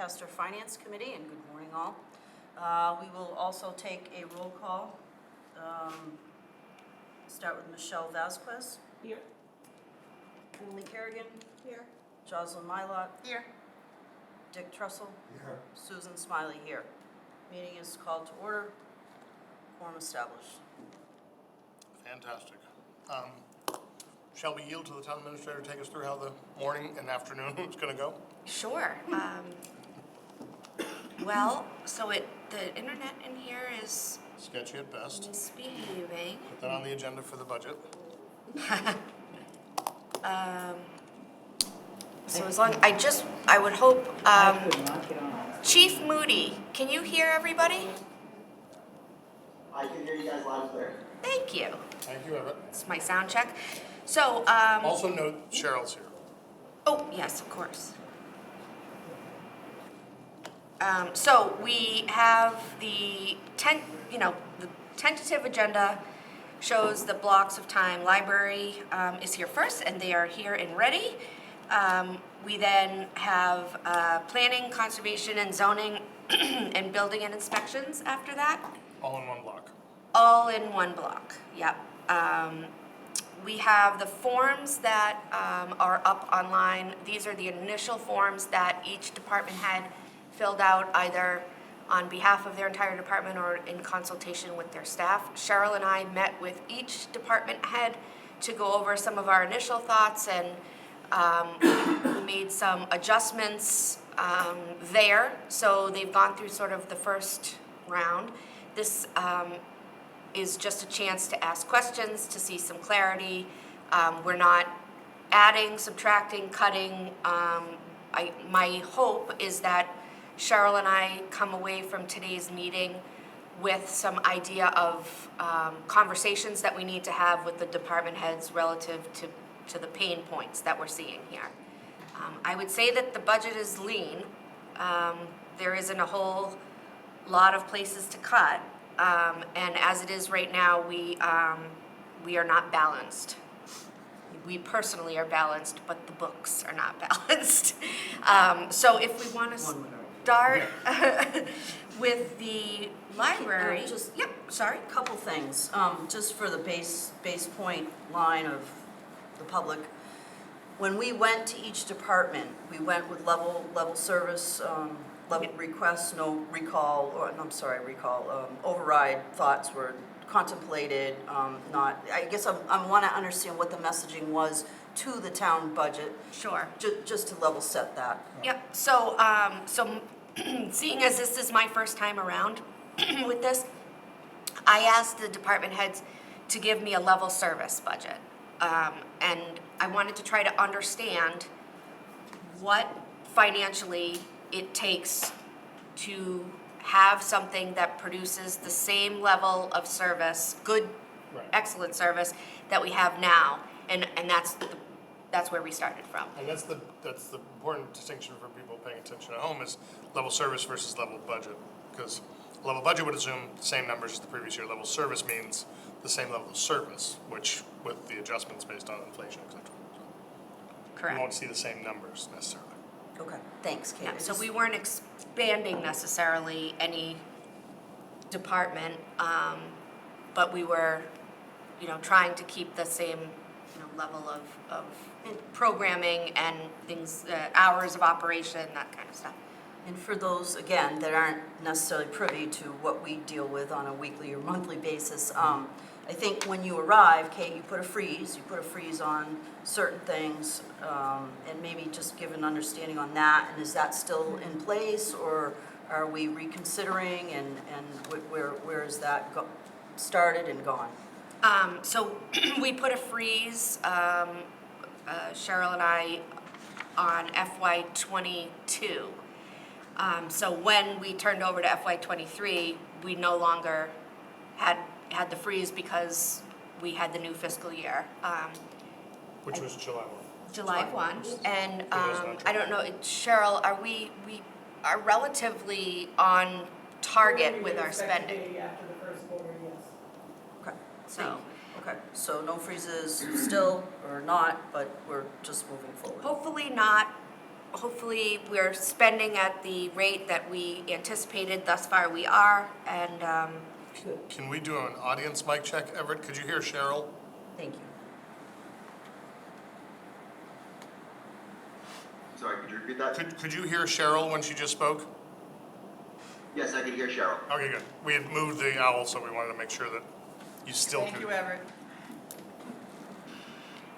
Sterling-Lancaster Finance Committee, and good morning all. We will also take a roll call. Start with Michelle Vasquez. Here. Emily Kerrigan. Here. Jocelyn Mylott. Here. Dick Trussell. Here. Susan Smiley here. Meeting is called to order. Quorum established. Fantastic. Shall we yield to the town administrator to take us through how the morning and afternoon is going to go? Sure. Well, so the internet in here is Sketchy at best. misbehaving. Put that on the agenda for the budget. So as long, I would hope, Chief Moody, can you hear everybody? I can hear you guys loud and clear. Thank you. Thank you, Everett. It's my sound check. So, Also note Cheryl's here. oh, yes, of course. So we have the tentative agenda shows the blocks of time. Library is here first, and they are here and ready. We then have planning, conservation, and zoning, and building and inspections after that. All in one block. All in one block, yep. We have the forms that are up online. These are the initial forms that each department head filled out either on behalf of their entire department or in consultation with their staff. Cheryl and I met with each department head to go over some of our initial thoughts, and we made some adjustments there. So they've gone through sort of the first round. This is just a chance to ask questions, to see some clarity. We're not adding, subtracting, cutting. My hope is that Cheryl and I come away from today's meeting with some idea of conversations that we need to have with the department heads relative to the pain points that we're seeing here. I would say that the budget is lean. There isn't a whole lot of places to cut. And as it is right now, we are not balanced. We personally are balanced, but the books are not balanced. So if we want to start with the library, A couple things, just for the base point line of the public. When we went to each department, we went with level service, level requests, no recall, or override thoughts were contemplated, not, I guess I want to understand what the messaging was to the town budget. sure. Just to level set that. Yep, so, seeing as this is my first time around with this, I asked the department heads to give me a level service budget. And I wanted to try to understand what financially it takes to have something that produces the same level of service, good, Right. excellent service that we have now. And that's where we started from. And that's the important distinction for people paying attention at home is level service versus level budget. Because level budget would assume the same numbers as the previous year. Level service means the same level of service, which with the adjustments based on inflation, et cetera. Correct. You won't see the same numbers necessarily. Okay, thanks, Kate. Yeah, so we weren't expanding necessarily any department, but we were, trying to keep the same, level of programming and things, hours of operation, that kind of stuff. And for those, again, that aren't necessarily privy to what we deal with on a weekly or monthly basis, I think when you arrive, Kate, you put a freeze on certain things, and maybe just give an understanding on that, and is that still in place, or are we reconsidering, and where is that started and gone? So we put a freeze, Cheryl and I, on FY22. So when we turned over to FY23, we no longer had the freeze because we had the new fiscal year. Which was July 1. July 1, and was not I don't know, Cheryl, are we are relatively on target with our spending? After the first quarter, yes. Okay, So so no freezes still, or not, but we're just moving forward. hopefully not hopefully we're spending at the rate that we anticipated. Thus far we are, and Can we do an audience mic check, Everett? Could you hear Cheryl? Thank you. Sorry, could you repeat that? Could you hear Cheryl when she just spoke? Yes, I could hear Cheryl. Okay, good. We had moved the owl, so we wanted to make sure that you still could. Thank you, Everett.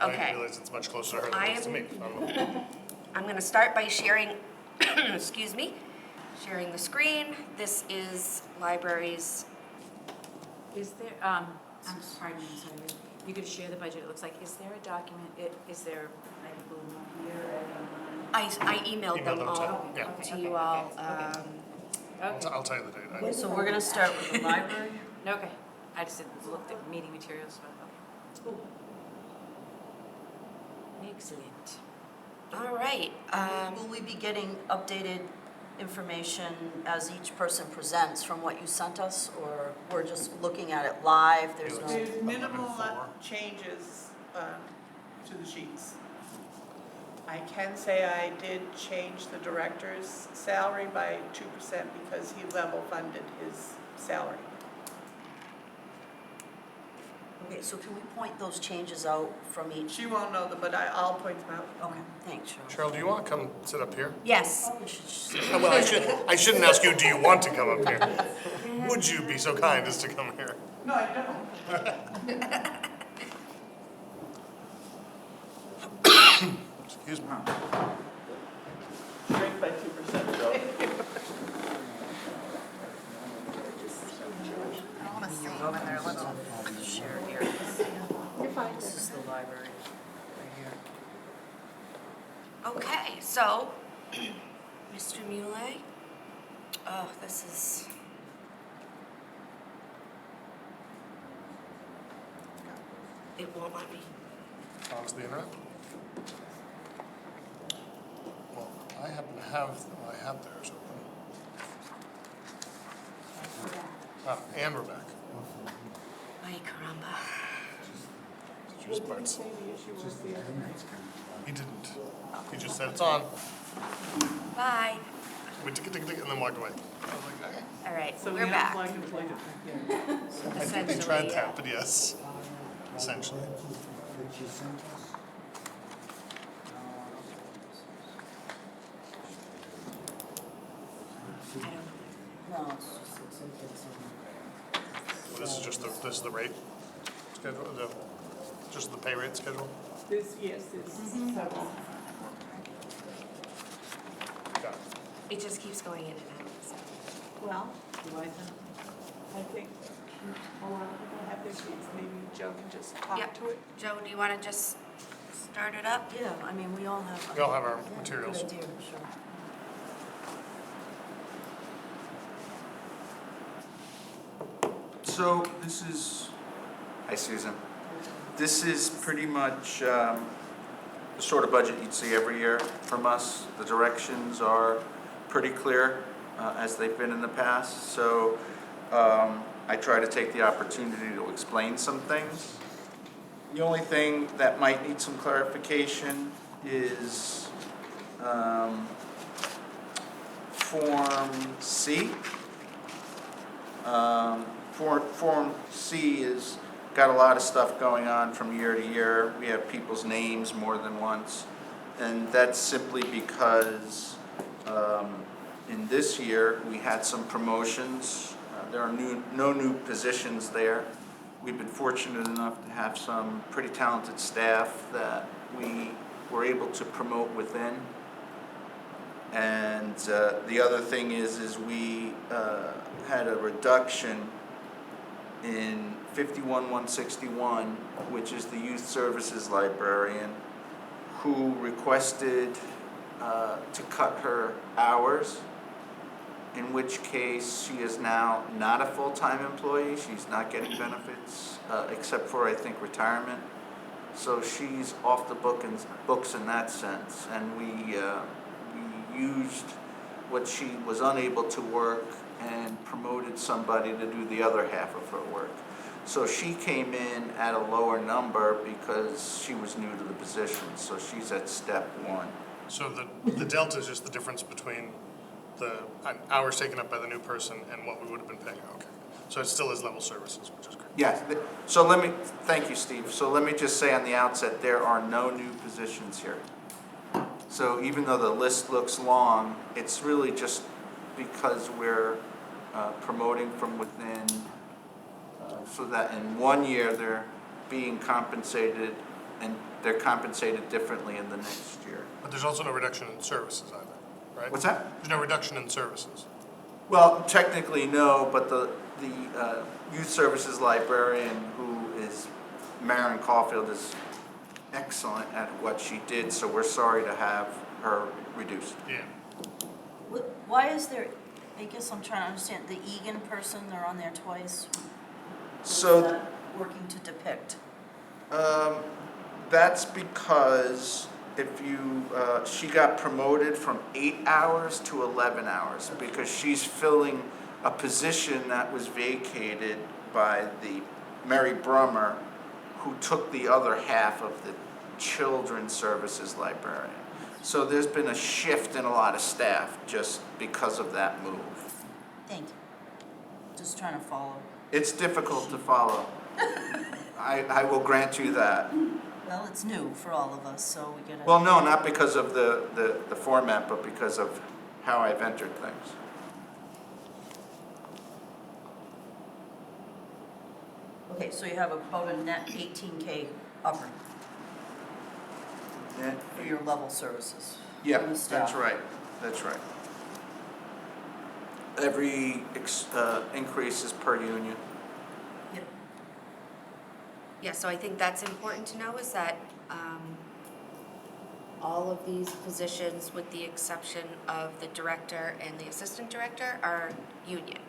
I okay. didn't realize it's much closer to her than I it is to me. I'm going to start by sharing, excuse me, sharing the screen. This is libraries. Is there, pardon me, sorry, you could share the budget, it looks like, is there a document, is there like a blue note here or anything? I emailed them Emailed them all to- yeah. to you all. Okay. I'll tell you the date. So we're gonna start with the library? Okay, I just didn't look at meeting materials, so I thought. Excellent. All right. Will we be getting updated information as each person presents from what you sent us? Or we're just looking at it live, there's no? There's minimal 11.4. changes to the sheets. I can say I did change the director's salary by 2% because he level funded his salary. Okay, so can we point those changes out from each? She won't know them, but I'll point them out. Okay, thanks, Cheryl. Cheryl, do you want to come sit up here? Yes. We should just- Well, I shouldn't ask you, do you want to come up here? Would you be so kind as to come here? No, I don't. Excuse me. Shrink by 2%, Joe. I wanna see over there, let's share here. You're fine. This is the library, right here. Okay, so, Mr. Muley, oh, this is, it won't let me. Onto the internet? Well, I happen to have, well, I had theirs open. Ah, and we're back. Ay, caramba. Choose parts. Say the issue was the other night. He didn't. He just said it's on. Bye. Went tick, tick, tick, and then walked away. I was like, okay. All right, So we're we back. unplugged and plugged it back in. I think they tried that, but yes, essentially. No, it's just, Well, this is the rate schedule, just the pay rate schedule? This, yes, this is several. Got it. It just keeps going in and out, so. Well, I think a lot of people have their sheets, maybe Joe can just talk Yep. to it. Joe, do you want to just start it up? yeah, I mean, we all have. We all have our Yeah, materials. Good idea, sure. So this is, hi Susan. This is pretty much the sort of budget you'd see every year from us. The directions are pretty clear as they've been in the past. So I try to take the opportunity to explain some things. The only thing that might need some clarification is Form C. Form C is got a lot of stuff going on from year to year. We have people's names more than once. And that's simply because in this year, we had some promotions. There are no new positions there. We've been fortunate enough to have some pretty talented staff that we were able to promote within. And the other thing is we had a reduction in 51-161, which is the youth services librarian, who requested to cut her hours, in which case she is now not a full-time employee. She's not getting benefits, except for, I think, retirement. So she's off the books in that sense, and we used what she was unable to work and promoted somebody to do the other half of her work. So she came in at a lower number because she was new to the position, so she's at step one. So the delta is just the difference between the hours taken up by the new person and what we would have been paying. Okay. So it still is level services, which is great. Yes, thank you, Steve. So let me just say on the outset, there are no new positions here. So even though the list looks long, it's really just because we're promoting from within, so that in 1 year they're being compensated, and they're compensated differently in the next year. But there's also no reduction in services either, right? What's that? There's no reduction in services. Well, technically, no, but the youth services librarian, who is Maren Caulfield, is excellent at what she did, so we're sorry to have her reduced. Yeah. Why is there, I guess I'm trying to understand, the Egan person, they're on there twice? What is So that working to depict? that's because she got promoted from 8 hours to 11 hours because she's filling a position that was vacated by the Mary Brummer, who took the other half of the children's services librarian. So there's been a shift in a lot of staff just because of that move. Thank you. Just trying to follow. It's difficult to follow. I will grant you that. Well, it's new for all of us, so we gotta. Well, no, not because of the format, but because of how I've entered things. Okay, so you have about a net 18K upper And- for your level services. Yeah, from the that's staff. right, that's right. Every increase is per union. Yep. Yeah, so I think that's important to know is that all of these positions, with the exception of the director and the assistant director, are union.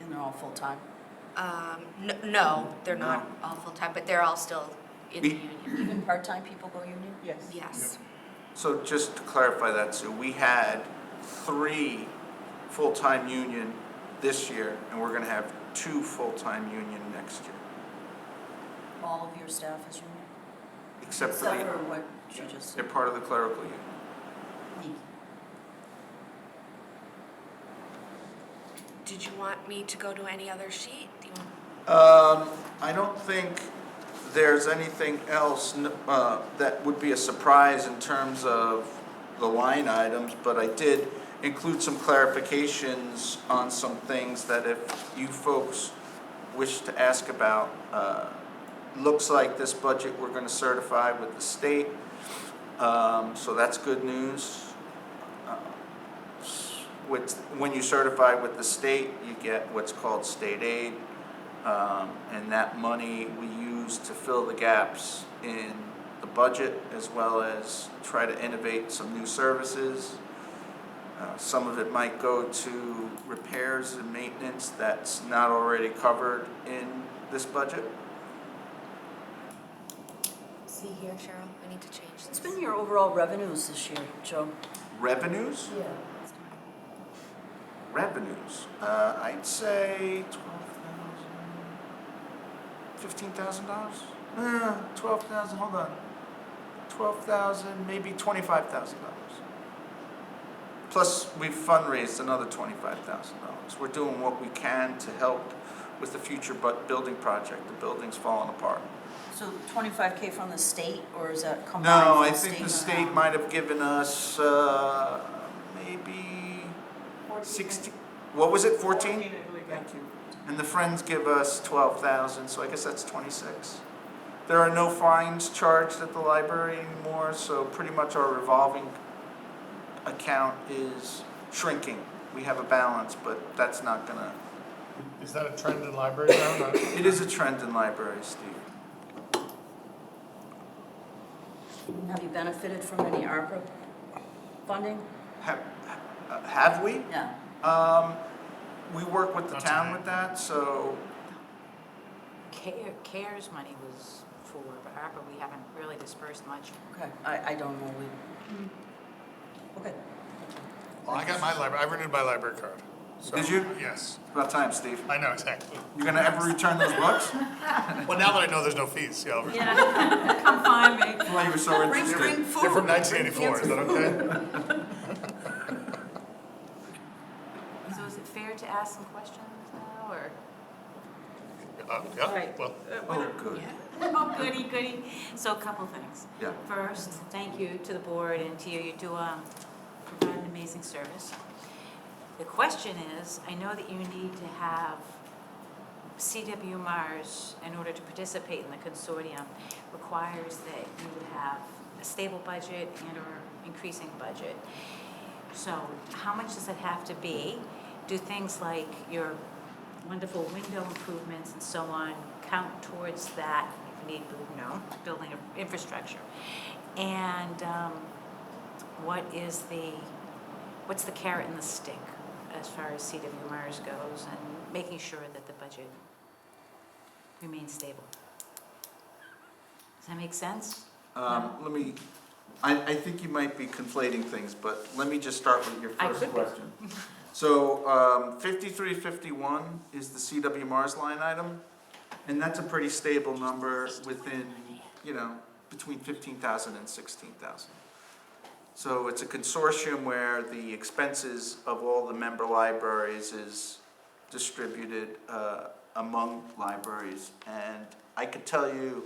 And they're all full-time? No, they're not No. all full-time, but they're all still in the We- union. Even part-time people go union? Yes. Yes. So just to clarify that, Sue, we had 3 full-time union this year, and we're gonna have 2 full-time union next year. All of your staff is union? Except for Except for what you just they're said. part of the clerical union. Thank you. Did you want me to go to any other sheet? Do you want? I don't think there's anything else that would be a surprise in terms of the line items, but I did include some clarifications on some things that if you folks wish to ask about. Looks like this budget we're gonna certify with the state, so that's good news. When you certify with the state, you get what's called state aid. And that money we use to fill the gaps in the budget, as well as try to innovate some new services. Some of it might go to repairs and maintenance that's not already covered in this budget. See here, Cheryl, I need to change this. What's been your overall revenues this year, Joe? Revenues? Yeah. Revenues, I'd say $15,000? 12,000, hold on. 12,000, maybe $25,000. Plus, we've fundraised another $25,000. We're doing what we can to help with the future building project. The building's falling apart. So 25K from the state, or is that combined? No, from I think the state and- might have given us, maybe 60, what was it, 14? 14, I believe, yeah. Thank you. And the Friends give us 12,000, so I guess that's 26. There are no fines charged at the library anymore, so pretty much our revolving account is shrinking. We have a balance, but that's not gonna, Is that a trend in libraries now? it is a trend in libraries, Steve. Have you benefited from any ARPA funding? Have we? Yeah. We work with the Not town tonight. with that, so CARES money was for ARPA, we haven't really dispersed much. Okay, I don't know. Okay. Well, I got my library, I renewed my library card. So, Did you? Yes. About time, Steve. I know, exactly. You gonna ever return those books? Well, now that I know there's no fees, yeah, I'll return. Yeah, come find me. That's why you were so interested. Bring They're from food. 1984, is that okay? So is it fair to ask some questions now, or? Yeah, Right. well, Oh, good. Oh, goody, goody. So a couple things. Yeah. First, thank you to the board and to you. You do provide an amazing service. The question is, I know that you need to have CW Mars, in order to participate in the consortium, requires that you have a stable budget and or increasing budget. So how much does it have to be? Do things like your wonderful window improvements and so on count towards that, if you need, building of infrastructure? And what's the carrot and the stick as far as CW Mars goes, and making sure that the budget remains stable? Does that make sense? I think you might be conflating things, but let me just start with your I first could be. question. So, 5351 is the CW Mars line item, and that's a pretty stable number within, between 15,000 and 16,000. So it's a consortium where the expenses of all the member libraries is distributed among libraries. And I could tell you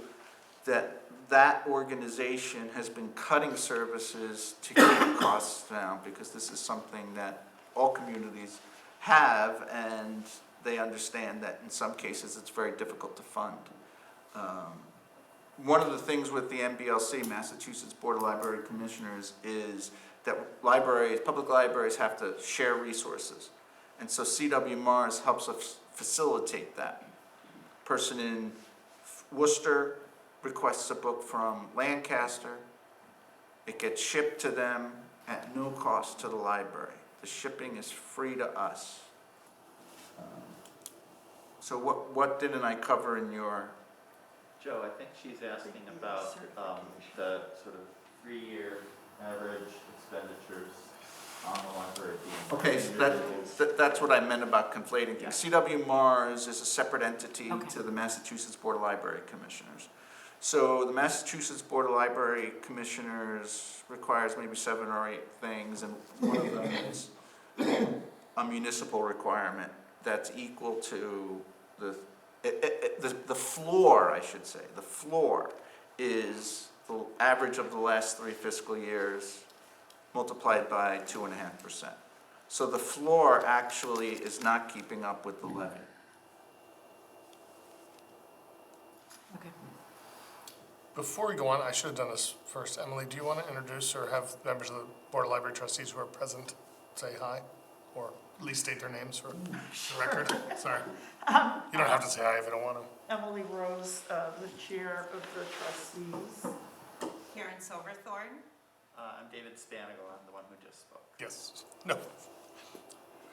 that that organization has been cutting services to keep costs down, because this is something that all communities have, and they understand that in some cases it's very difficult to fund. One of the things with the MBLC, Massachusetts Board of Library Commissioners, is that public libraries have to share resources. And so CW Mars helps us facilitate that. Person in Worcester requests a book from Lancaster. It gets shipped to them at no cost to the library. The shipping is free to us. So what didn't I cover in your... Joe, I think she's asking about the sort of 3-year average expenditures on the library being. Okay, so that's what I meant about conflating things. CW Mars is a separate entity Okay. to the Massachusetts Board of Library Commissioners. So the Massachusetts Board of Library Commissioners requires maybe 7 or 8 things, and one of them is a municipal requirement that's equal to the floor, I should say. The floor is the average of the last 3 fiscal years multiplied by 2.5%. So the floor actually is not keeping up with the levy. Okay. before we go on, I should have done this first. Emily, do you want to introduce or have members of the Board of Library Trustees who are present say hi? Or at least state their names for the record? Sorry. You don't have to say hi if you don't want to. Emily Rose, the chair of the trustees. Karen Silverthorne. I'm David Spanigal, I'm the one who just spoke. Yes. No.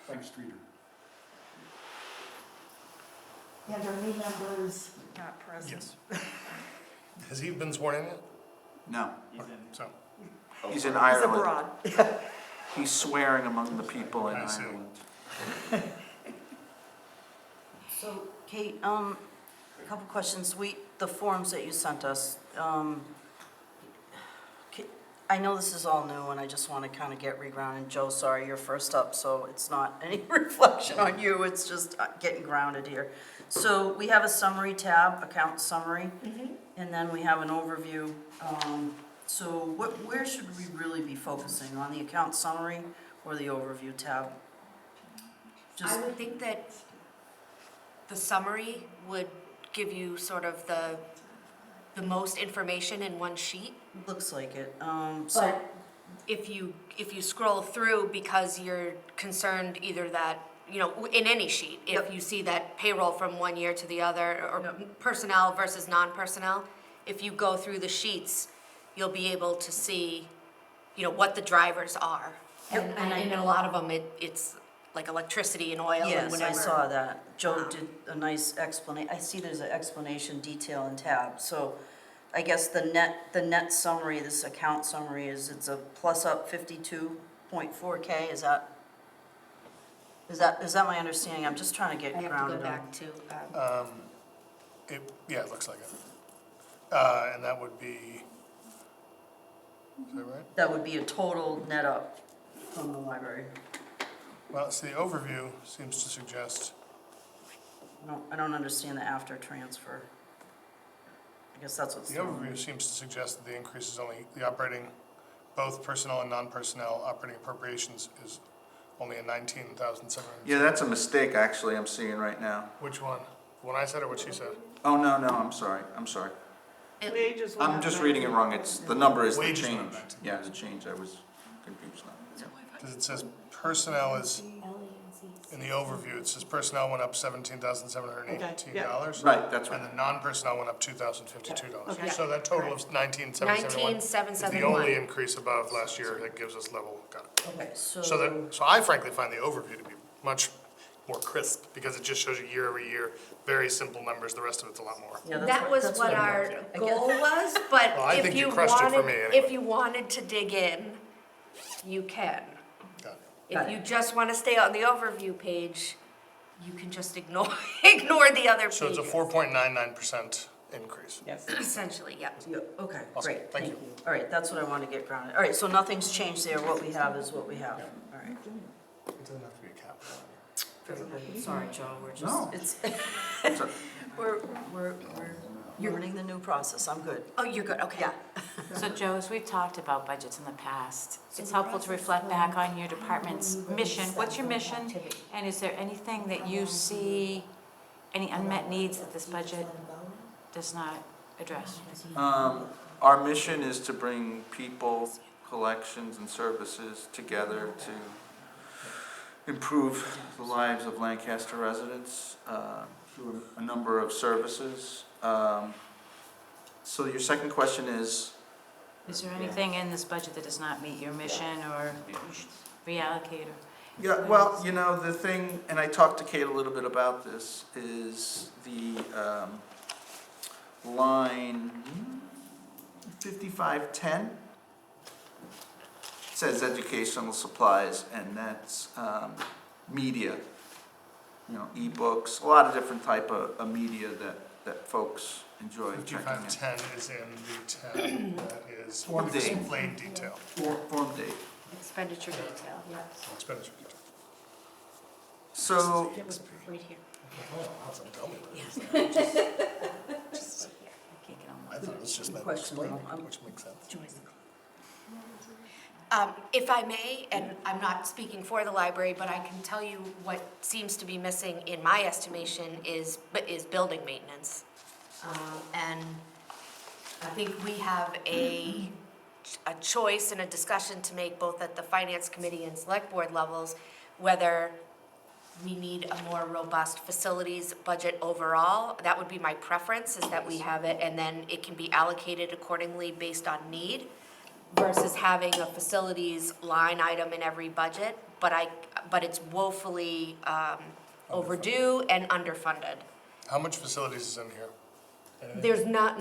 Frank Streeter. And our new members not present. Yes. Has he been sworn in yet? No, He's in. So, he's in He's Ireland. abroad. He's swearing among the people in I see. Ireland. So, Kate, a couple questions. The forms that you sent us, I know this is all new, and I just want to kind of get regrounded. Joe, sorry, you're first up, so it's not any reflection on you, it's just getting grounded here. So we have a summary tab, account summary, and then we have an overview. So where should we really be focusing, on the account summary or the overview tab? I would think that the summary would give you sort of the most information in one sheet. Looks like it. But if you scroll through, because you're concerned either that, in any sheet, if you see that payroll from one year to the other, or personnel versus non-personnel, if you go through the sheets, you'll be able to see, what the drivers are. Yep. And in a lot of them, it's like electricity and oil and Yes, whatever. I saw that. Joe did a nice explanation. I see there's an explanation detail in tab. So I guess the net summary, this account summary it's a plus up 52.4K, is that? Is that my understanding? I'm just trying to get I have to go grounded on. back to, Yeah, it looks like it. And that would be, is that right? That would be a total net up from the library. Well, see, the overview seems to suggest, I don't understand the after transfer. I guess that's what's. the overview seems to suggest that the increase is only, the operating, both personnel and non-personnel operating appropriations is only a 19,700. Yeah, that's a mistake, actually, I'm seeing right now. Which one? The one I said or what she said? Oh, no, I'm sorry. Wages went I'm up just reading it wrong, it's, the number is the Wages change. went up 19. Yeah, the change, I was confused now. Because it says personnel is, in the overview, it says personnel went up $17,718. Right, that's And right. the non-personnel went up $2,052. Okay. So that total of 19,771 is the 19,771. only increase above last year that gives us level, got it. Okay, so. So I frankly find the overview to be much more crisp, because it just shows you year over year, very simple numbers, the rest of it's a lot more. Yeah, that was that's what I'm our getting at. I goal get- was, but Well, I if think you you crushed it for wanted, me if anyway. you wanted to dig in, you can. Got it. If Got you it. just want to stay on the overview page, you can just ignore the other pages. So it's a 4.99% increase. Yes. Essentially, yep. Yeah, okay, Awesome, great, thank thank you. you. All right, that's what I wanted to get grounded. All right, so nothing's changed there. What we have is what we have. All right. It doesn't have to be a capital. Sorry, Joe, we're just, No. it's, It's a- we're learning the new process. I'm good. Oh, you're good, okay. Yeah. So Joe, as we've talked about budgets in the past, it's helpful to reflect back on your department's mission. What's your mission? And is there anything that you see, any unmet needs that this budget does not address? Our mission is to bring people, collections, and services together to improve the lives of Lancaster residents through a number of services. So your second question is, Is there anything in this budget that does not meet your mission or you should reallocate or? yeah, well, you know, the thing, and I talked to Kate a little bit about this, is the line 5510. It says educational supplies, and that's media, you know, ebooks, a lot of different type of media that folks enjoy checking out. 5510 is in the tab that is Form D. explained detail, Form D. Expenditure detail, yes. expenditure detail. So, It was right here. Awesome, tell me. I can't get on I thought it was just meant Question, explained, though. which makes sense. If I may, and I'm not speaking for the library, but I can tell you what seems to be missing in my estimation is building maintenance. And I think we have a choice and a discussion to make both at the finance committee and select board levels, whether we need a more robust facilities budget overall. That would be my preference, is that we have it and then it can be allocated accordingly based on need, versus having a facilities line item in every budget, but it's woefully overdue and underfunded. How much facilities is in here? Anything?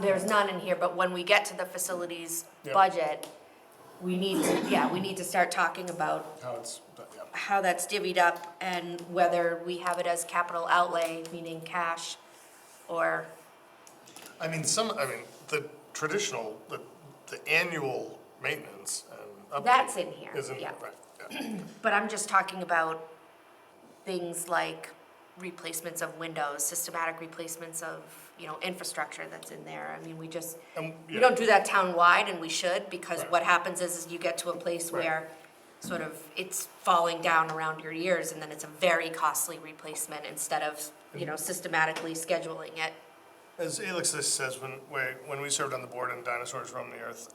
There's none in here, but when we get to the facilities Yep. budget, we need to start talking about How it's, yeah. how that's divvied up and whether we have it as capital outlay, meaning cash, or, I mean, the traditional, the annual maintenance and upkeep. That's in here, Isn't, yeah. right, yeah. but I'm just talking about things like replacements of windows, systematic replacements of, infrastructure that's in there. I mean, we Yeah. don't do that town-wide, and we should, because Right. what happens is you get to a place Right. where sort of it's falling down around your ears, and then it's a very costly replacement instead of, systematically scheduling it. As Alex says, when we served on the board and dinosaurs roamed the earth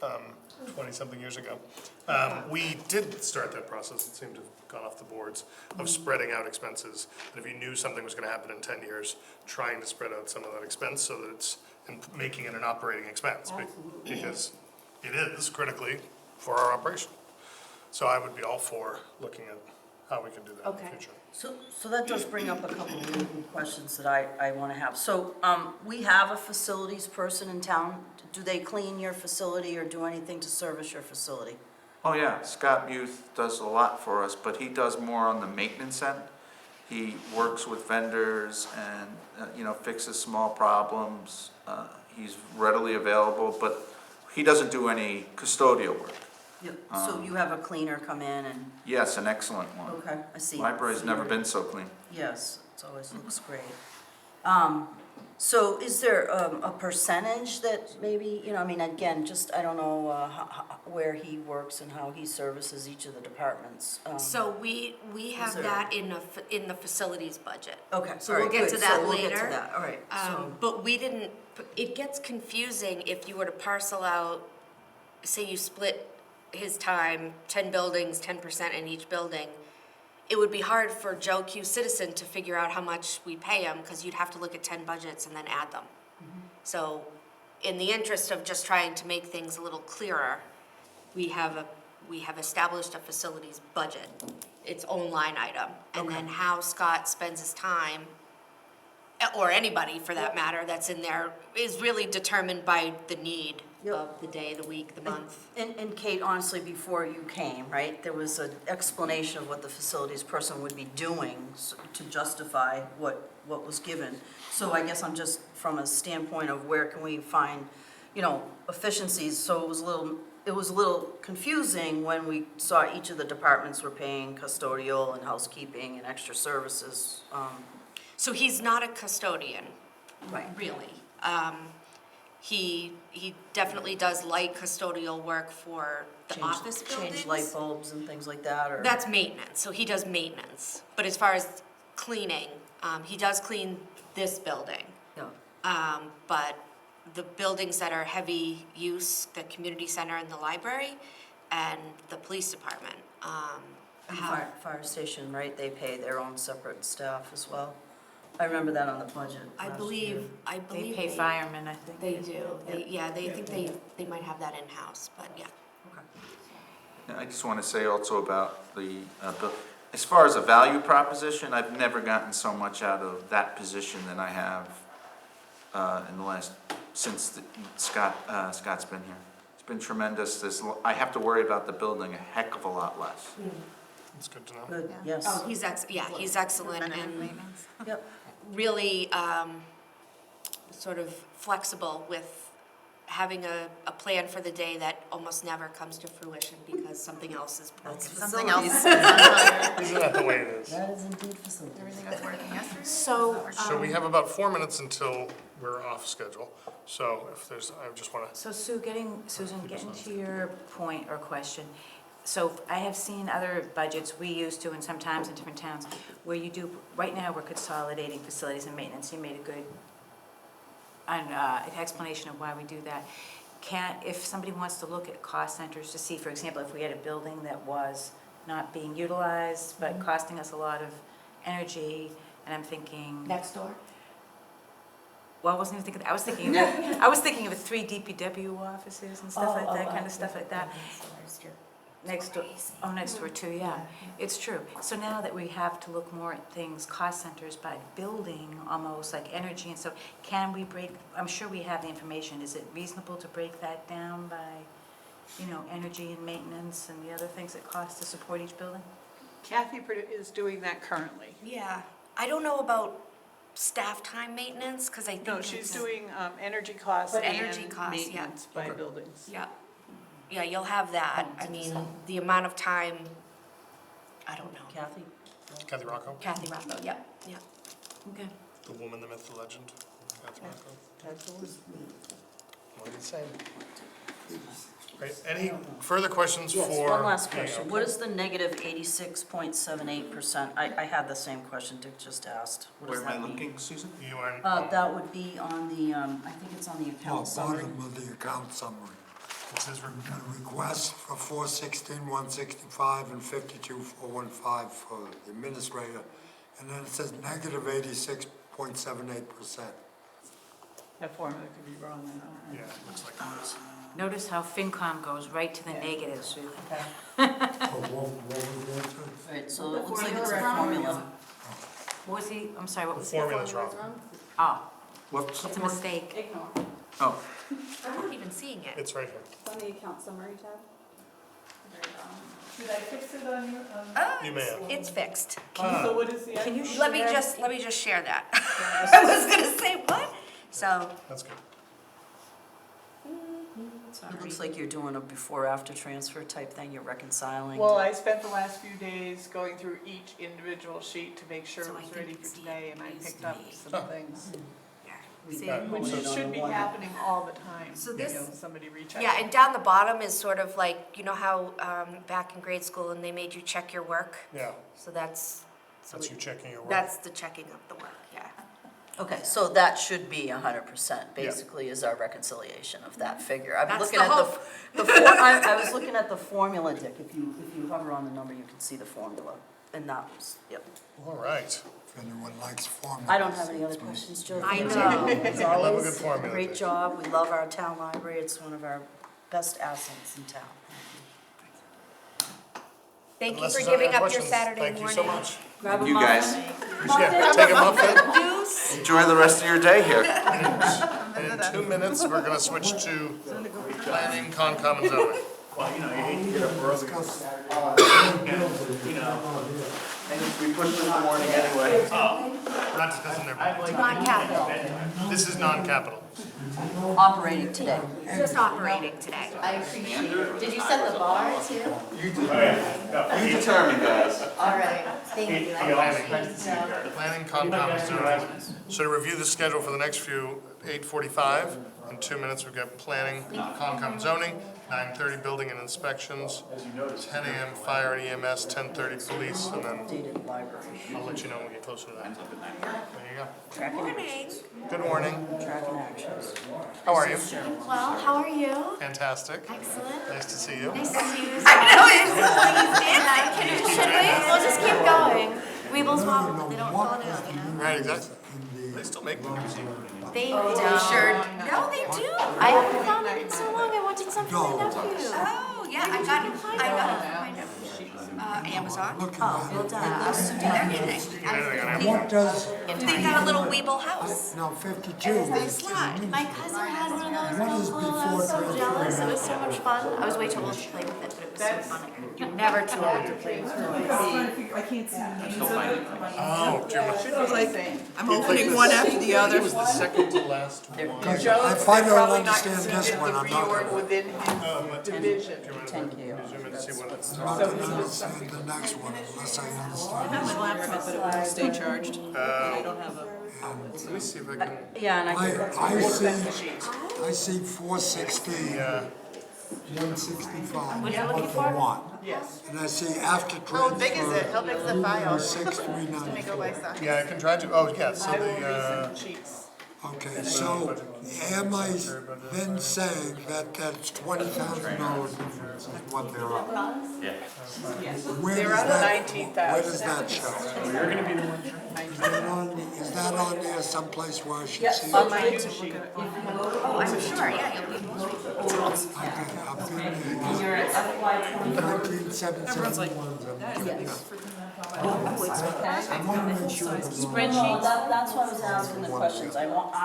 20-something years ago, we did start that process, it seemed to have gone off the boards, of spreading out expenses. And if you knew something was gonna happen in 10 years, trying to spread out some of that expense so that it's, and making it an operating expense. Because it is critically for our operation. So I would be all for looking at how we can do that in the Okay. future. So that does bring up a couple of legal questions that I want to have. So, we have a facilities person in town. Do they clean your facility or do anything to service your facility? oh yeah, Scott Muth does a lot for us, but he does more on the maintenance end. He works with vendors and, fixes small problems. He's readily available, but he doesn't do any custodial work. Yep. So you have a cleaner come in and, Yes, an excellent one. okay, I see. Library's never been so clean. Yes, it always looks great. So is there a percentage that maybe, I mean, again, just, I don't know where he works and how he services each of the departments. So we have there- that in the facilities budget. Okay, So all we'll right, get good. to that So we'll get later. to that, all right. So, But we didn't, it gets confusing if you were to parcel out, say you split his time, 10 buildings, 10% in each building. It would be hard for Joe Q. Citizen to figure out how much we pay him, because you'd have to look at 10 budgets and then add them. So in the interest of just trying to make things a little clearer, we have established a facilities budget, its own line item. And then how Scott spends his time, or anybody for that matter that's in there, is really determined by the need Yep. of the day, the week, the month. and Kate, honestly, before you came, right, there was an explanation of what the facilities person would be doing to justify what was given. So I guess I'm just, from a standpoint of where can we find, efficiencies, so it was a little confusing when we saw each of the departments were paying custodial and housekeeping and extra services. So he's not a custodian, Right. really. He definitely does light custodial work for the office buildings. Change light bulbs and things like that, or? That's maintenance, so he does maintenance. But as far as cleaning, he does clean this building. Yeah. But the buildings that are heavy use, the community center and the library, and the police department, And fire station, right, they pay their own separate staff as well? I remember that on the budget I last year. believe They pay firemen, I think. They do, they think they might have that in-house, but yeah. Okay. I just want to say also about the, as far as a value proposition, I've never gotten so much out of that position than I have in the last, since Scott's been here. It's been tremendous. I have to worry about the building a heck of a lot less. It's good to know. Good, yes. Oh, he's excellent and Yep. really sort of flexible with having a plan for the day that almost never comes to fruition because something else is broken. That's Something else. facilities. Isn't that the way it is? That is indeed facilities. Everything was working yesterday. So, So we have about 4 minutes until we're off schedule. So if there's, I just want to, so Susan, getting to your point or question, so I have seen other budgets we used to, and sometimes in different towns, where you do, right now, we're consolidating facilities and maintenance. You made a good explanation of why we do that. If somebody wants to look at cost centers to see, for example, if we had a building that was not being utilized, but costing us a lot of energy, and I'm thinking. Next door? Well, I wasn't even thinking, I was thinking of 3 DPW offices and stuff like that, kind of stuff like that. Next door, next door too, yeah, it's true. So now that we have to look more at things, cost centers by building, almost like energy, and so can we break, I'm sure we have the information, is it reasonable to break that down by, energy and maintenance and the other things it costs to support each building? Kathy is doing that currently. Yeah, I don't know about staff time maintenance, because I think No, she's it's- doing energy costs But and energy costs, yeah. maintenance by buildings. Yeah, you'll have that. I mean, the amount of time, I don't know. Kathy? Kathy Rocco, Kathy Rocco, yeah. Okay. the woman, the myth, the legend. Kathy Rocco. Absolutely. What did he say? Right, any further questions for? Yes, one last me? question. What is the negative 86.78%? I had the same question Dick just asked. What Where does am I that mean? looking, Susan? You are, That would be on the, I think it's on the account summary. Bottom of the account summary. it says, We got a request for 416,165 and 52,415 for the administrator, and then it says negative 86.78%. That formula could be wrong, I know. yeah, it looks like it is. Notice how FinCom goes right to the negatives, Susan. What was the answer? Right, so it looks like it's a formula. What was he, I'm sorry, what The was? formula's wrong. Oh, Whoops. it's a mistake. Ignore. Oh, I'm not even seeing it. It's right here. It's on the account summary tab. Very bottom. Did I fix it on your, You may have. It's fixed. so what is the? Can you Let me just share that. I was gonna say, what? So, That's good. It looks like you're doing a before-after transfer type thing, you're reconciling. Well, I spent the last few days going through each individual sheet to make sure So it I was think ready for it's the today, and I increase picked up made. some things, see, which should be happening all the time. So You this- know, somebody reach out. yeah, and down the bottom is sort of like, you know how back in grade school and they made you check your work? Yeah, So that's, so that's you checking your work. that's the checking of the work, yeah. Okay, so that should be 100%, basically, is our reconciliation of that figure. I'm That's looking the at hope. I was looking at the formula, Dick, if you hover on the number, you can see the formula, and that was, yep. All right. If anyone likes formulas. I don't have any other questions, Jill. I Thank know. you. As love a good always, formula, great Dick. job, we love our town library, it's one of our best assets in town. Thank you Unless for there's any giving up your questions, Saturday morning. Thank you so much. Grab a You muffin. guys. Yeah, take a muffin. Juice? Enjoy the rest of your day here. And in 2 minutes, we're gonna switch to planning, Concom, and zoning. Well, you know, you hate to get up early, Discuss, you know. And we pushed in the morning anyway. We're not discussing their, Not capital, this is non-capital. Operating today. just operating today. I appreciate it. Did you set the bar too? You determine, guys. All right, thank you. I appreciate it. Planning, Concom, and zoning. So to review the schedule for the next few, 8:45, in 2 minutes, we've got planning, Concom, and zoning, 9:30 building and inspections, 10 a.m. fire and EMS, 10:30 police, and then Updated library. I'll let you know when we get closer to that. There you go. Morning. Good morning. Tracking actions. How are you? Well, how are you? Fantastic. Excellent. Nice to see you. Nice to see you. I know, it's Should we? We'll just keep going. Weebles wobble, but they don't fall down, you know? Right, exactly. They still make them. They sure, don't. no, they do. I haven't found it in so long. I wanted some for my nephew. Oh, yeah, I got it, Amazon. Oh, well done. Those two Everything. what does, They got a little Weeble house. now 52 is, Slide. My cousin had one of What those is as well. I was before so transfer? jealous. It was so much fun. I was way too old to play with it, but it was so fun. You're never too old to play with it. I can't see. Oh, Jim. I was like, I'm opening one after the other. It was the second to last one. Joe if I said don't probably not understand considered this one, the I'm not reorg gonna, within his division. 10K. Zoom in to see what it's. I'm not gonna understand the next one unless I understand this one. Stay charged. Let me see if I can. Yeah, and I see 416, Yeah. 165, What are you looking for? one. Yes. And I see after How big is it? transfer, How big's the file? 6394. Yeah, I can try to. Oh, yeah. So I will the resend sheets. Okay, so am I then saying that that's $20,000 difference is what they're up? Yeah. Where They're does on that, 19,000. where does that show? You're gonna be the one. Is that on there someplace where I should Yes, see it? on My my, new sheet. Oh, I'm sure, yeah, you'll be. Okay, I've been there. you're at FY 19771. I want to make sure that Spreadsheet, that's why I was asking the questions, I too want to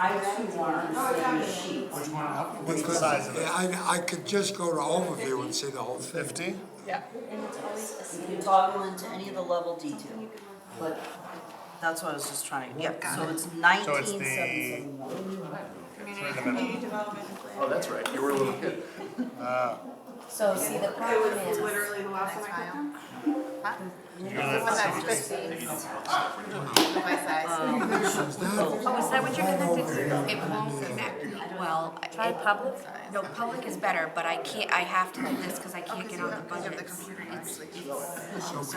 see the sheet. what's the size of it? I could just go to overview and see the whole thing. 50? Yeah. You can toggle into any of the level detail, but that's what I was just trying to, yep, so it's So it's 19771. Right in the middle. Oh, that's right, you were a little kid. So see, the problem is. Literally the last time I picked them. You're gonna have to see My size. Oh, is that what you're connected to? It won't connect, well, Try public? no, public is better, but I can't, I have to do this because I can't get on the budget. So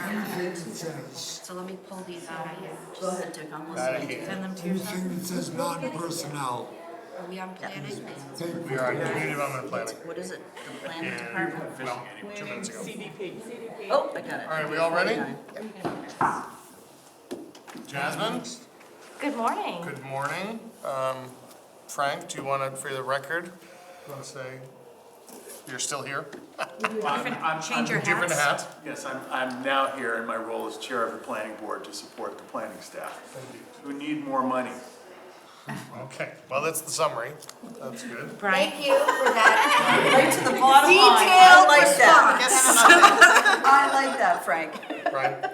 anything that says, So let me pull these out of here. Go ahead, Dick, I'm that listening. again. Send them to yourself. anything that says non-personnel, Are we on planning? We are on community development planning. What is it, the planning And, department? well, 2 minutes ago. CDP. Oh, I got it. All right, we all ready? Jasmine, Good morning. good morning. Frank, do you want to, for the record, you want to say you're still here? Change your Different hats. hat? Yes, I'm now here in my role as chair of the planning board to support the planning staff who need more money. Okay, well, that's the summary. That's good. Brian? Thank you for that. Right to the bottom line. I like that. Detailed I like that, Frank. Brian?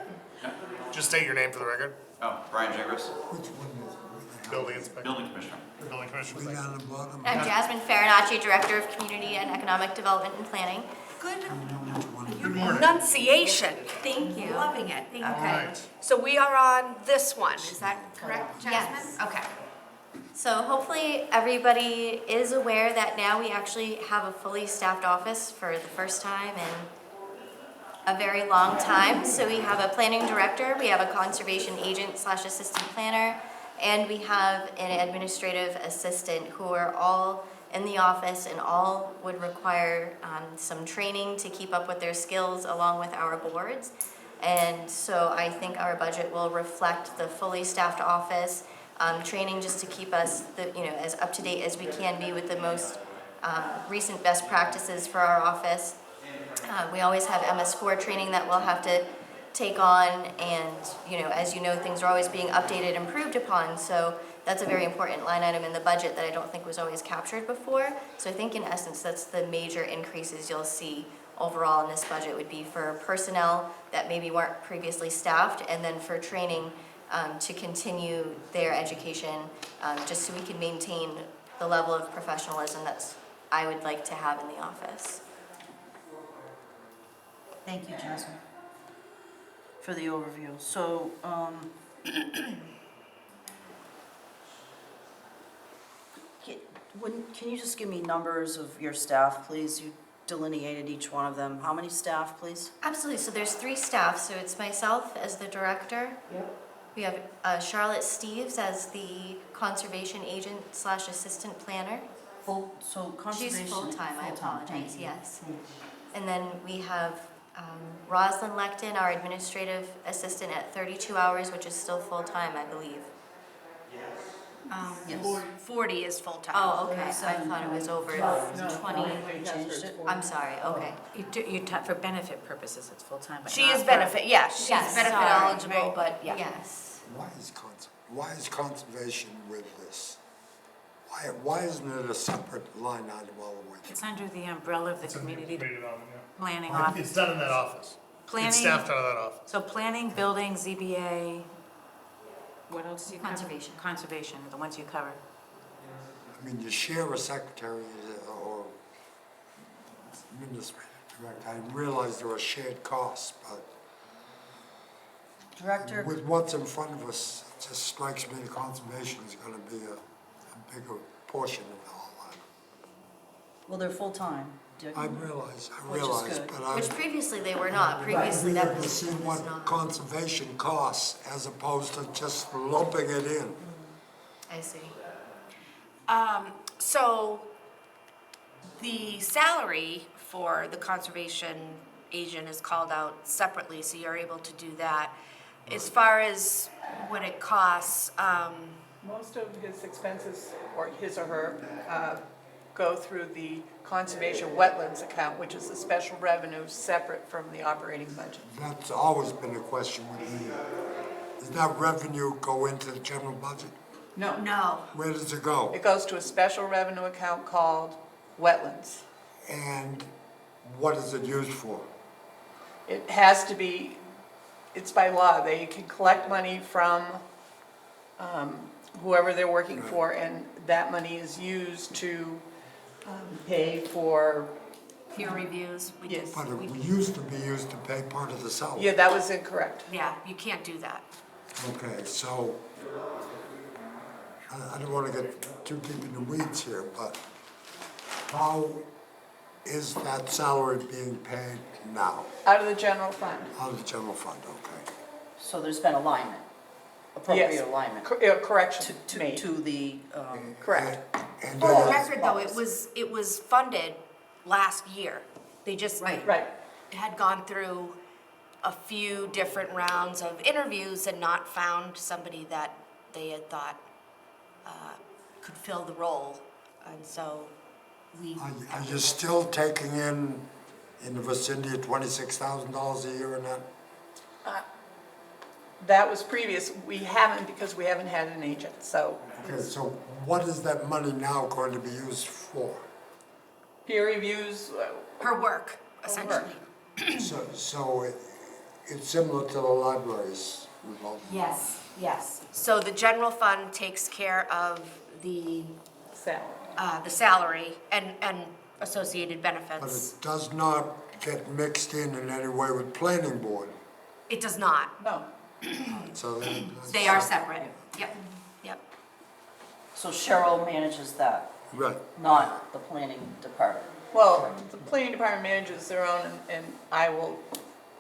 Just state your name for the record. Oh, Brian Jingris, Which one is it? Building inspector. Building Commissioner. Building commissioner. Way thank you. down the bottom. I'm Jasmine Farinacci, Director of Community and Economic Development and Planning. Good Good morning. enunciation. Thank you. Loving it. Thank you. All right. So we are on this one, is that correct, Jasmine? Yes. Okay. So hopefully everybody is aware that now we actually have a fully staffed office for the first time in a very long time. So we have a planning director, we have a conservation agent / assistant planner, and we have an administrative assistant who are all in the office and all would require some training to keep up with their skills along with our boards. And so I think our budget will reflect the fully staffed office, training just to keep us as up to date as we can be with the most recent best practices for our office. We always have MS4 training that we'll have to take on, and as you know, things are always being updated and improved upon, so that's a very important line item in the budget that I don't think was always captured before. So I think in essence that's the major increases you'll see overall in this budget would be for personnel that maybe weren't previously staffed, and then for training to continue their education, just so we can maintain the level of professionalism that's I would like to have in the office. Thank you, Jasmine, for the overview. So, can you just give me numbers of your staff, please? You delineated each one of them. How many staff, please? Absolutely. So there's 3 staff. So it's myself as the director. Yep. We have Charlotte Steves as the conservation agent / assistant planner. So conservation. She's full-time, I full-time, apologize, thank you. yes. And then we have Rosalind Lecton, our administrative assistant at 32 hours, which is still full-time, I believe. Yes. 40 is full-time. Oh, okay, I thought it was over 20. We changed it. I'm sorry, okay. For benefit purposes, it's full-time, but She not is for- benefit, yeah, she's Yes, benefit sorry, eligible, right. but yeah. Yes. Why is conservation with this? Why isn't it a separate line item all the way through? It's under the umbrella of the It's a community rated on, planning yeah. office. It's done in that office. Planning. It's staffed out of that office. So planning, building, ZBA, what else do you cover? Conservation. Conservation, the ones you cover. I mean, you share a secretary or administrative director. I realize there are shared costs, but Director, with what's in front of us, it just strikes me the conservation is gonna be a bigger portion of the whole line. well, they're full-time. I realize, Which is good. but Which I've previously they were not. Previously that never was seen was what not. conservation costs as opposed to just lumping it in. I see. So the salary for the conservation agent is called out separately, so you're able to do that. As far as what it costs, Most of his expenses, or his or her, go through the conservation wetlands account, which is a special revenue separate from the operating budget. That's always been a question with me. Does that revenue go into the general budget? No. no. Where does it go? It goes to a special revenue account called wetlands. And what is it used for? It has to be, it's by law, they can collect money from whoever they're working for, and that money is used to pay for, Peer reviews, we Yes. just, But it used to be used to pay part of the salary. yeah, that was incorrect. yeah, you can't do that. Okay, so, I don't wanna get too deep in the weeds here, but how is that salary being paid now? Out of the general fund. Out of the general fund, okay. So there's been alignment, appropriate alignment Correction to made, the, correct. And For the does- record though, it was funded last year. They just Right. Right, had gone through a few different rounds of interviews and not found somebody that they had thought could fill the role. And so we, Are you still taking in the vicinity of $26,000 a year in that? That was previous, we haven't because we haven't had an agent, so Okay, so what is that money now going to be used for? peer reviews, Her work, essentially. It's similar to the libraries revolving. Yes, yes. So the general fund takes care of the salary. salary and associated But benefits. it does not get mixed in any way with planning board, It does not. No, so then. They are separate. Yep, yep. So Cheryl manages that, Right, not the planning department. well, the planning department manages their own, and I will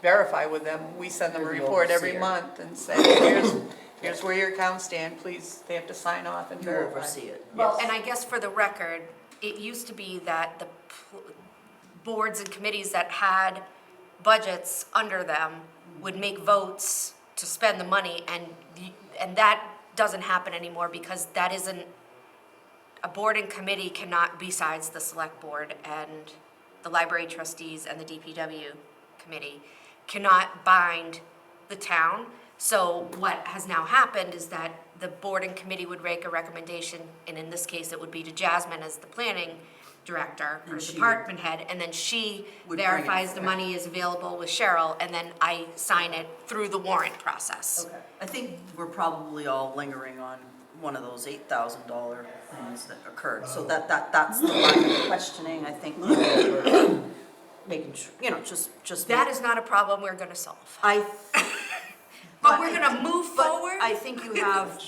verify with them. We send them a You're the report every overseer. month and say, here's where your accounts stand, please, they have to sign off and You verify. oversee it. Well, and I guess for the record, it used to be that the boards and committees that had budgets under them would make votes to spend the money, and that doesn't happen anymore because that isn't, a board and committee cannot, besides the select board and the library trustees and the DPW committee, cannot bind the town. So what has now happened is that the board and committee would make a recommendation, and in this case, it would be to Jasmine as the planning director or And she department head, and then she would bring it verifies the forward. money is available with Cheryl, and then I sign it through the warrant process. Okay. I think we're probably all lingering on one of those $8,000 things that occurred. So that's the line of questioning, I think, we're making sure, just. That is not a problem we're gonna solve. I. But we're gonna move forward. I think you have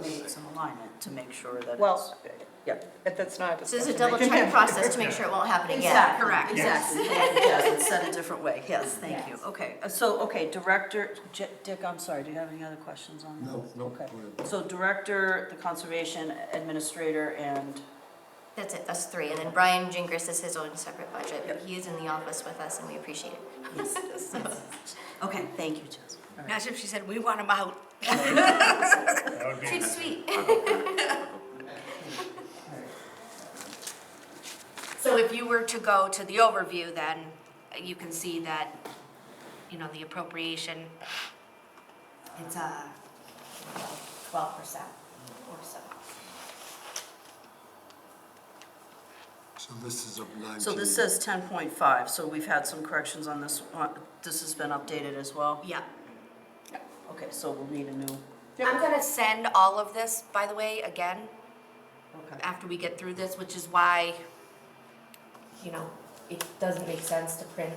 made some alignment to make sure that it's, Well, yeah. but that's not a So this is a discussion. double check process to make sure it won't happen again. Exactly, Correct. exactly. Yes, it's said a different way, yes, thank you. Okay, Director, Dick, I'm sorry, do you have any other questions on that? no, Okay, go ahead. so Director, the Conservation Administrator, and, That's it, that's three. And then Brian Gingras is his own separate budget. Yep. He is in the office with us and we appreciate it. So- okay, thank you, Jess. All right. Imagine if she said, we want him out. That would be, Treat sweet. So if you were to go to the overview, then you can see that, the appropriation, it's 12% or so. So this is of 19. So this says 10.5, so we've had some corrections on this, this has been updated as well? Yeah. Okay, so we'll need a new, I'm gonna send all of this, by the way, again, okay. after we get through this, which is why, it doesn't make sense to print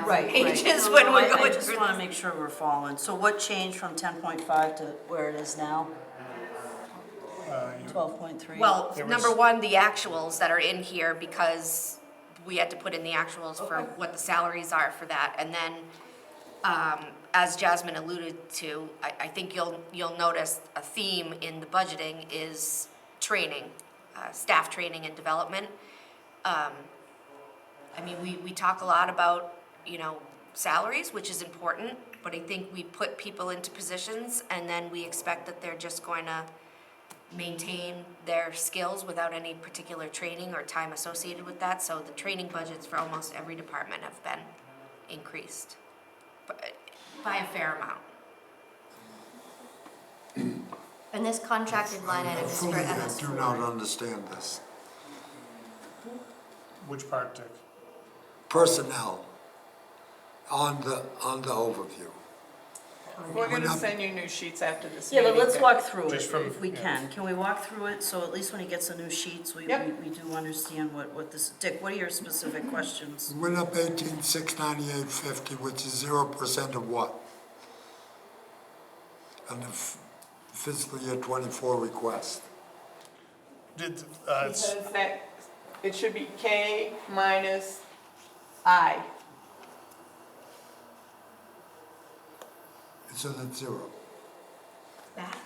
Right, pages No, when no, we're I going just through wanna this. make sure we're following. So what changed from 10.5 to where it is now? 12.3? Well, There was- number one, the actuals that are in here, because we had to put in the actuals for Okay. what the salaries are for that. And then, as Jasmine alluded to, I think you'll notice a theme in the budgeting is training, staff training and development. We talk a lot about, salaries, which is important, but I think we put people into positions and then we expect that they're just going to maintain their skills without any particular training or time associated with that. So the training budgets for almost every department have been increased by a fair amount. And this contracted line item is for Fully, I MS4. do not understand this. which part, Dick? Personnel on the overview. We're We're gonna not- send you new sheets after this Yeah, meeting. but let's walk through it Just from- if we yeah. can. Can we walk through it, so at least when he gets the new sheets, we do understand what this, Dick, what are your specific questions? Went up 18,698.50, which is 0% of what? On the fiscal year 24 request. Did, Because that, it should be K minus I. So that's zero. That?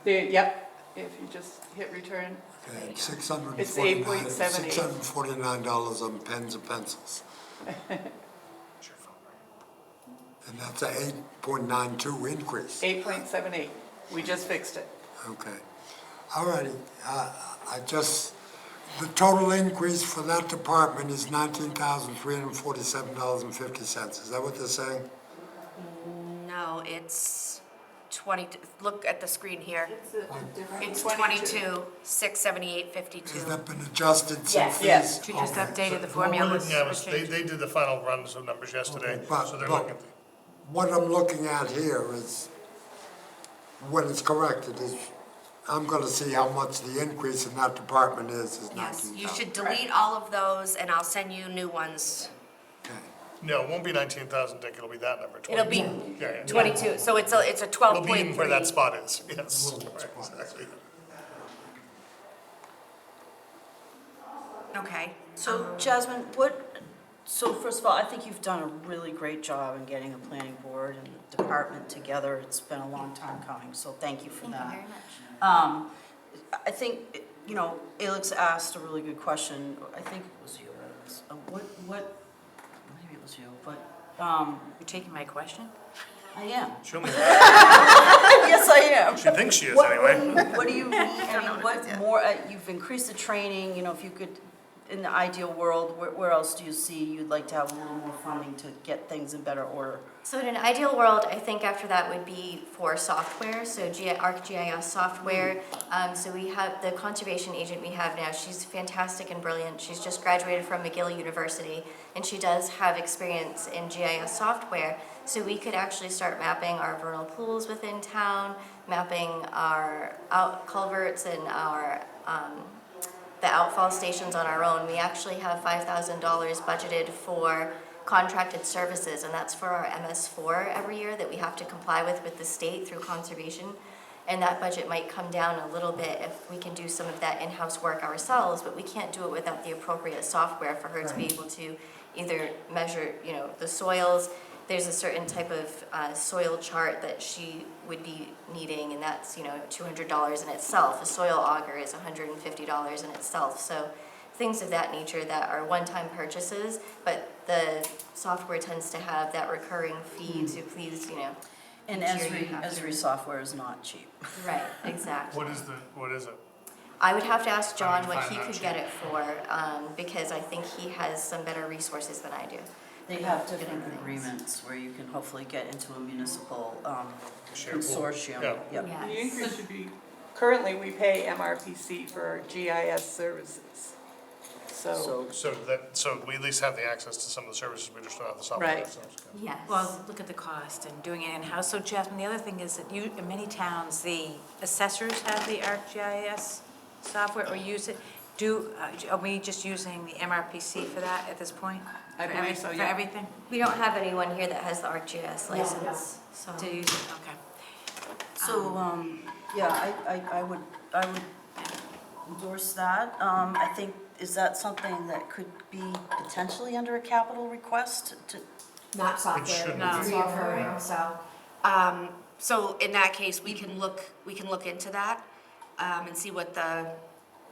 Yep, if you just hit return. Okay, It's $649 $8.78. on pens and pencils. And that's a 8.92 increase. 8.78, we just fixed it. Okay. All righty. The total increase for that department is $19,347.50. Is that what they're saying? No, No, it's 20, look at the screen here. It's a different. It's 22, 678, Has 52. that been adjusted since Yes. these? Yes. She just Okay. updated the What we're formulas. looking at were was, changed. they did the final runs of numbers yesterday, Okay, but- so they're but- looking at the. What I'm looking at here is, when it's corrected, is I'm gonna see how much the increase in that department is Yes, 19,000. you should delete all of those and I'll send you new ones. Okay. No, it won't be 19,000, Dick, it'll be that number, It'll be 22. Yeah, yeah. 22, so it's a It'll 12.3. be where that spot is, yes. Where that Right, spot is. exactly. Okay. So Jasmine, so first of all, I think you've done a really great job in getting the planning board and the department together. It's been a long time coming, so thank you for Thank you that. very much. I think, you know, Alex asked a really good question. I think it was you, Alex. Maybe it was you, but, You're taking my question? I am. She'll make- Yes, I am. She thinks she is What- anyway. What do you need, I mean, what more, you've increased the training, you know, if you could, in the ideal world, where else do you see you'd like to have a little more funding to get things in better order? So in an ideal world, I think after that would be for software, so ArcGIS software. So we have the conservation agent we have now, she's fantastic and brilliant. She's just graduated from McGill University, and she does have experience in GIS software. So we could actually start mapping our vernal pools within town, mapping our culverts and our the outfall stations on our own. We actually have $5,000 budgeted for contracted services, and that's for our MS4 every year that we have to comply with the state through conservation. And that budget might come down a little bit if we can do some of that in-house work ourselves, but we can't do it without the appropriate software for her to be able to either measure, you know, the soils. There's a certain type of soil chart that she would be needing, and that's, you know, $200 in itself. A soil auger is $150 in itself. So things of that nature that are one-time purchases, but the software tends to have that recurring fee to please, you know. And each year you have to- Esri software is not cheap. Right, exactly. What is it? I would have to ask John what Find he out, could sure. get it for, because I think he has some better resources than I do. They have different agreements where you can hopefully get into a municipal Share pool. consortium. Yeah. Yep. The Yes. increase should be, currently we pay MRPC for GIS services. So, So we at least have the access to some of the services, we just don't have the software Right. ourselves. Yes. Well, look at the cost and doing it in-house. So Jasmine, the other thing is that in many towns, the assessors have the ArcGIS software or use it. Are we just using the MRPC for that at this point? I For believe so, For yeah. everything? We don't have anyone here that has the ArcGIS license, so. To use it, okay. So, yeah, I would endorse that. I think, is that something that could be potentially under a capital request to? Not software, shouldn't No. it's reoccurring, so. So in that case, we can look into that, and see what the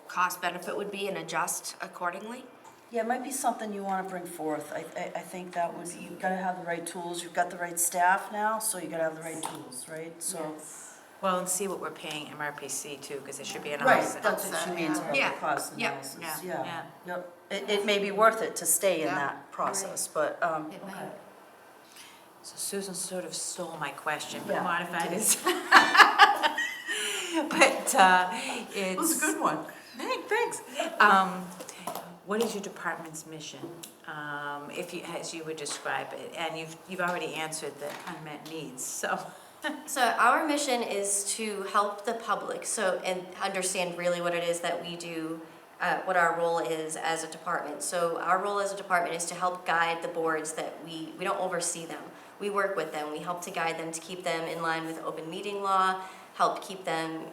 cost benefit would be and adjust accordingly. Yeah, it might be something you want to bring forth. I think that would, you've got to have the right tools, you've got the right staff now, so you got to have the right tools, right? So. Yes. Well, and see what we're paying MRPC too, because there should be an Right, offset. that's what she means about Yeah. the cost Yep. analysis, Yeah. yeah, yep. It may be worth it to stay in Yeah. that process, but, It might. okay. So Susan sort of stole my question, Yeah. but modified it. But it's. It was a good one. Thanks. What is your department's mission? If you, as you would describe it, and you've already answered the unmet needs, so. So our mission is to help the public, and understand really what it is that we do, what our role is as a department. So our role as a department is to help guide the boards that we don't oversee them. We work with them, we help to guide them to keep them in line with open meeting law, help keep them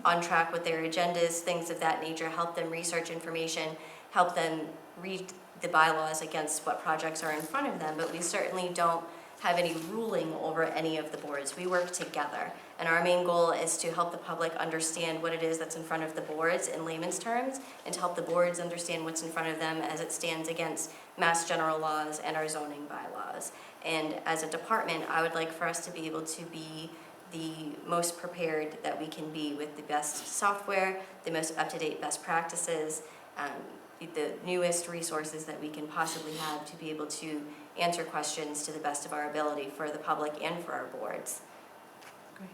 on track with their agendas, things of that nature, help them research information, help them read the bylaws against what projects are in front of them, but we certainly don't have any ruling over any of the boards. We work together, and our main goal is to help the public understand what it is that's in front of the boards in layman's terms, and to help the boards understand what's in front of them as it stands against mass general laws and our zoning bylaws. And as a department, I would like for us to be able to be the most prepared that we can be with the best software, the most up-to-date best practices, the newest resources that we can possibly have to be able to answer questions to the best of our ability for the public and for our boards. Great.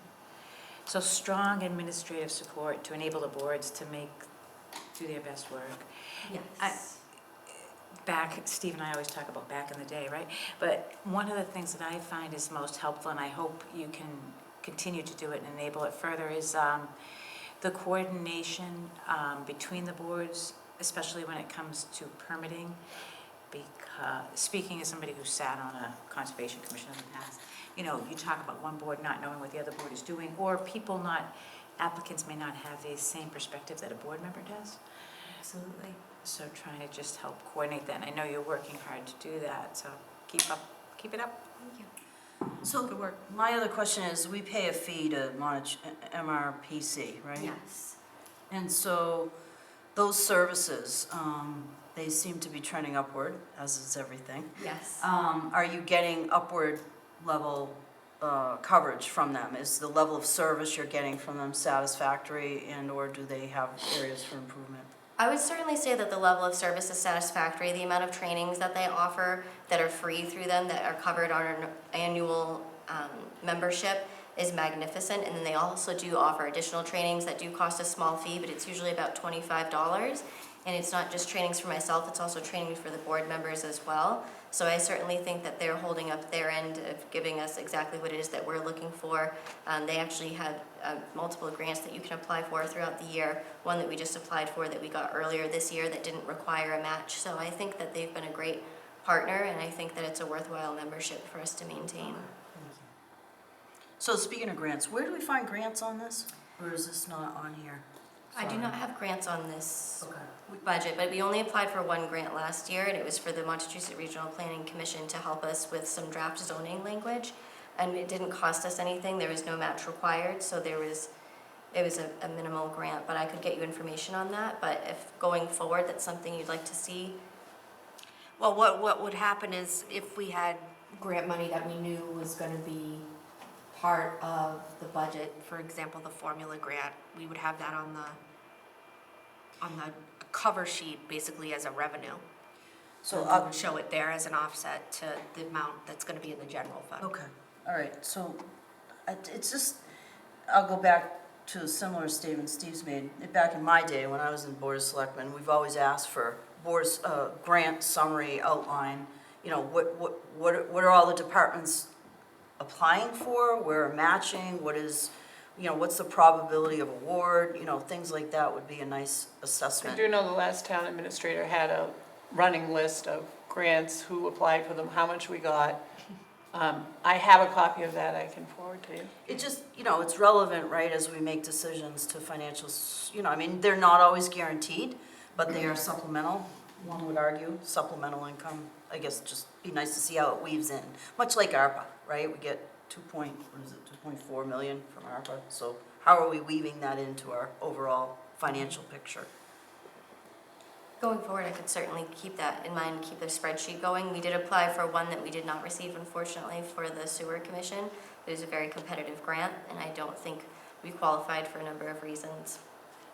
So strong administrative support to enable the boards to do their best work. Yes. Steve and I always talk about back in the day, right? But one of the things that I find is most helpful, and I hope you can continue to do it and enable it further, is the coordination between the boards, especially when it comes to permitting. Because, speaking as somebody who sat on a conservation commission in the past, you know, you talk about one board not knowing what the other board is doing, or applicants may not have the same perspective that a board member does. Absolutely. So trying to just help coordinate that, and I know you're working hard to do that, so keep it up. Thank you. So my other question is, we pay a fee to manage MRPC, right? Yes. And so those services, they seem to be trending upward, as is everything. Yes. Are you getting upward level coverage from them? Is the level of service you're getting from them satisfactory, and/or do they have areas for improvement? I would certainly say that the level of service is satisfactory. The amount of trainings that they offer that are free through them, that are covered on an annual membership, is magnificent. And then they also do offer additional trainings that do cost a small fee, but it's usually about $25. And it's not just trainings for myself, it's also training for the board members as well. So I certainly think that they're holding up their end of giving us exactly what it is that we're looking for. They actually had multiple grants that you can apply for throughout the year. One that we just applied for that we got earlier this year that didn't require a match. So I think that they've been a great partner, and I think that it's a worthwhile membership for us to maintain. So speaking of grants, where do we find grants on this? Or is this not on here? I do not have grants on this Okay. budget, but we only applied for one grant last year, and it was for the Montezuma Regional Planning Commission to help us with some draft zoning language. And it didn't cost us anything, there was no match required, so it was a minimal grant, but I could get you information on that. But if going forward, that's something you'd like to see. Well, what would happen is if we had grant money that we knew was gonna be part of the budget, for example, the formula grant, we would have that on the cover sheet basically as a revenue. So And we would show it there as an offset to the amount that's gonna be in the general fund. Okay, all right, so it's just, I'll go back to a similar statement Steve's made. Back in my day, when I was in Board of Selectmen, we've always asked for board's grant summary outline. You know, what are all the departments applying for, where are matching, what's the probability of award, things like that would be a nice I assessment. do know the last town administrator had a running list of grants, who applied for them, how much we got. I have a copy of that I can forward to you. It just, it's relevant, right, as we make decisions to financials, they're not always guaranteed, but they are supplemental, one would argue, supplemental income. I guess just be nice to see how it weaves in, much like ARPA, right? We get 2.4 million from ARPA, so how are we weaving that into our overall financial picture? Going forward, I could certainly keep that in mind, keep the spreadsheet going. We did apply for one that we did not receive, unfortunately, for the sewer commission. It is a very competitive grant, and I don't think we qualified for a number of reasons.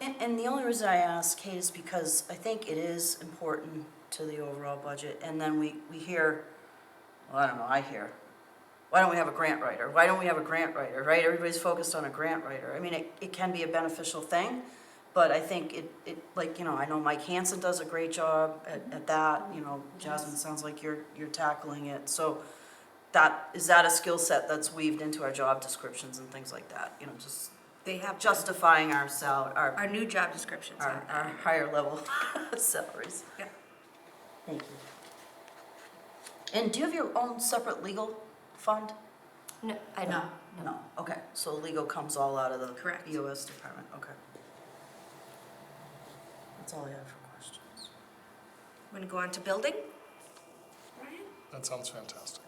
And the only reason I ask, Kate, is because I think it is important to the overall budget, and then we hear, well, I don't know, why don't we have a grant writer? Why don't we have a grant writer, right? Everybody's focused on a grant writer. It can be a beneficial thing, but I think I know Mike Hansen does a great job at that, Jasmine, sounds like you're tackling it. So is that a skill set that's weaved into our job descriptions and things like that? Just They have justifying our our new job descriptions. our higher level salaries. Yeah. Thank you. And do you have your own separate legal fund? No, I don't. No, okay, so legal comes all out of the Correct. BOS department, okay. That's all I have for questions. I'm gonna go on to building. Ryan? That sounds fantastic.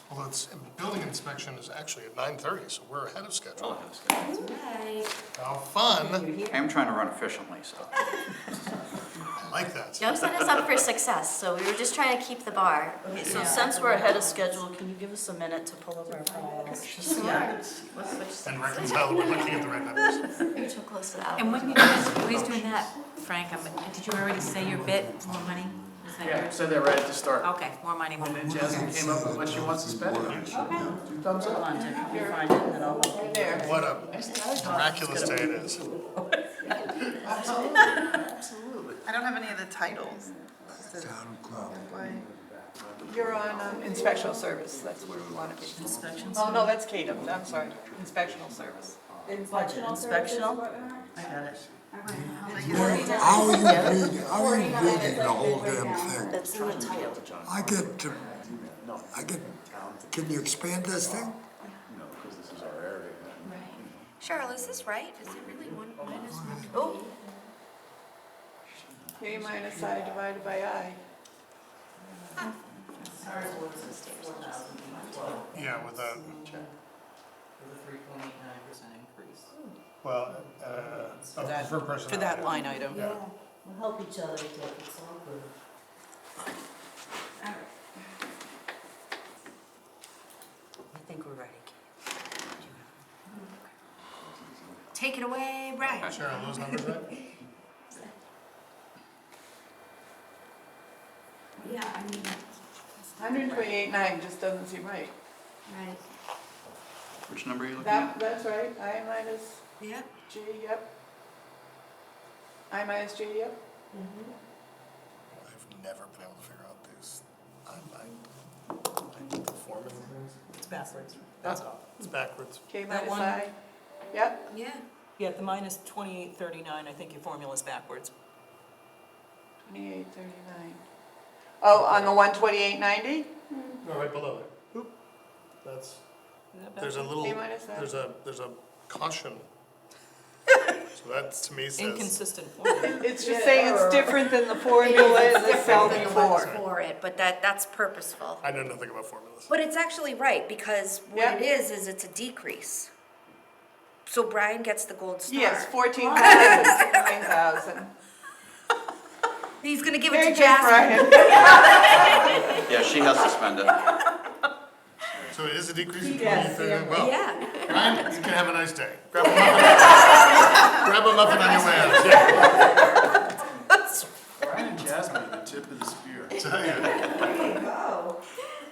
Although building inspection is actually at 9:30, so we're ahead of schedule. Right. How fun. I'm trying to run efficiently, so. I like that. Don't set us up for success, so we were just trying to keep the bar. Okay, so since we're ahead of schedule, can you give us a minute to pull up our files? And reconcile that we're looking at the right numbers. You're too close to that. And when you guys, who's doing that, Frank, did you already say your bit, more money? that Yeah, yours? so they're ready to start. Okay, more money. And then Jasmine came up with what she wants to spend. Okay. Two thumbs Hold up. on, Tim, you find it, and then I'll look. There. What a miraculous day it is. I don't have any of the titles. Town clerk. You're on inspectional service, that's where we want to be. Inspection Oh, no, that's Kate, I'm sorry, inspectional service. Budget, inspectional? I got it. How are you reading the whole damn thing? That's the title. Can you expand this thing? Cheryl, is this right? Is it really 1 minus 1? Oh, A minus I divided by I. Yeah, with a, with a 3.89% increase. well, per person. For that line item. Yeah. We'll help each other, Dick, it's all good. All right. I think we're ready. Take it away, Brian. Cheryl, those numbers right? Yeah, I mean, 128.9 just doesn't seem right. right. Which number are you looking at? That's right, I minus Yeah. G, yep. I minus G, yep. I've never been able to figure out this. I the formula. It's backwards. That's all. It's backwards. K That minus one? I, yep. Yeah. Yeah, the minus 2839, I think your formula's backwards. 2839. Oh, on the 128.90? No, right below there. Oop. That's, Is that there's a backwards? little, A minus that. there's a caution. So that to me says, Inconsistent formula. It's just saying it's different than the formula in the cell Different than the ones before. for it, but that's purposeful. I know nothing about formulas. But it's actually right, because what Yeah. it is it's a decrease. So Brian gets the gold star. Yes, 14,000 to 9,000. He's gonna give Here it you to go, Jasmine. Brian. Yeah, she has to spend it. So it is a decrease in Yes, 2030. Well, Yeah. Ryan, you can have a nice day. Grab a muffin. Grab a muffin on your way out. Yeah. Brian and Jasmine are the tip of the spear. Tell you.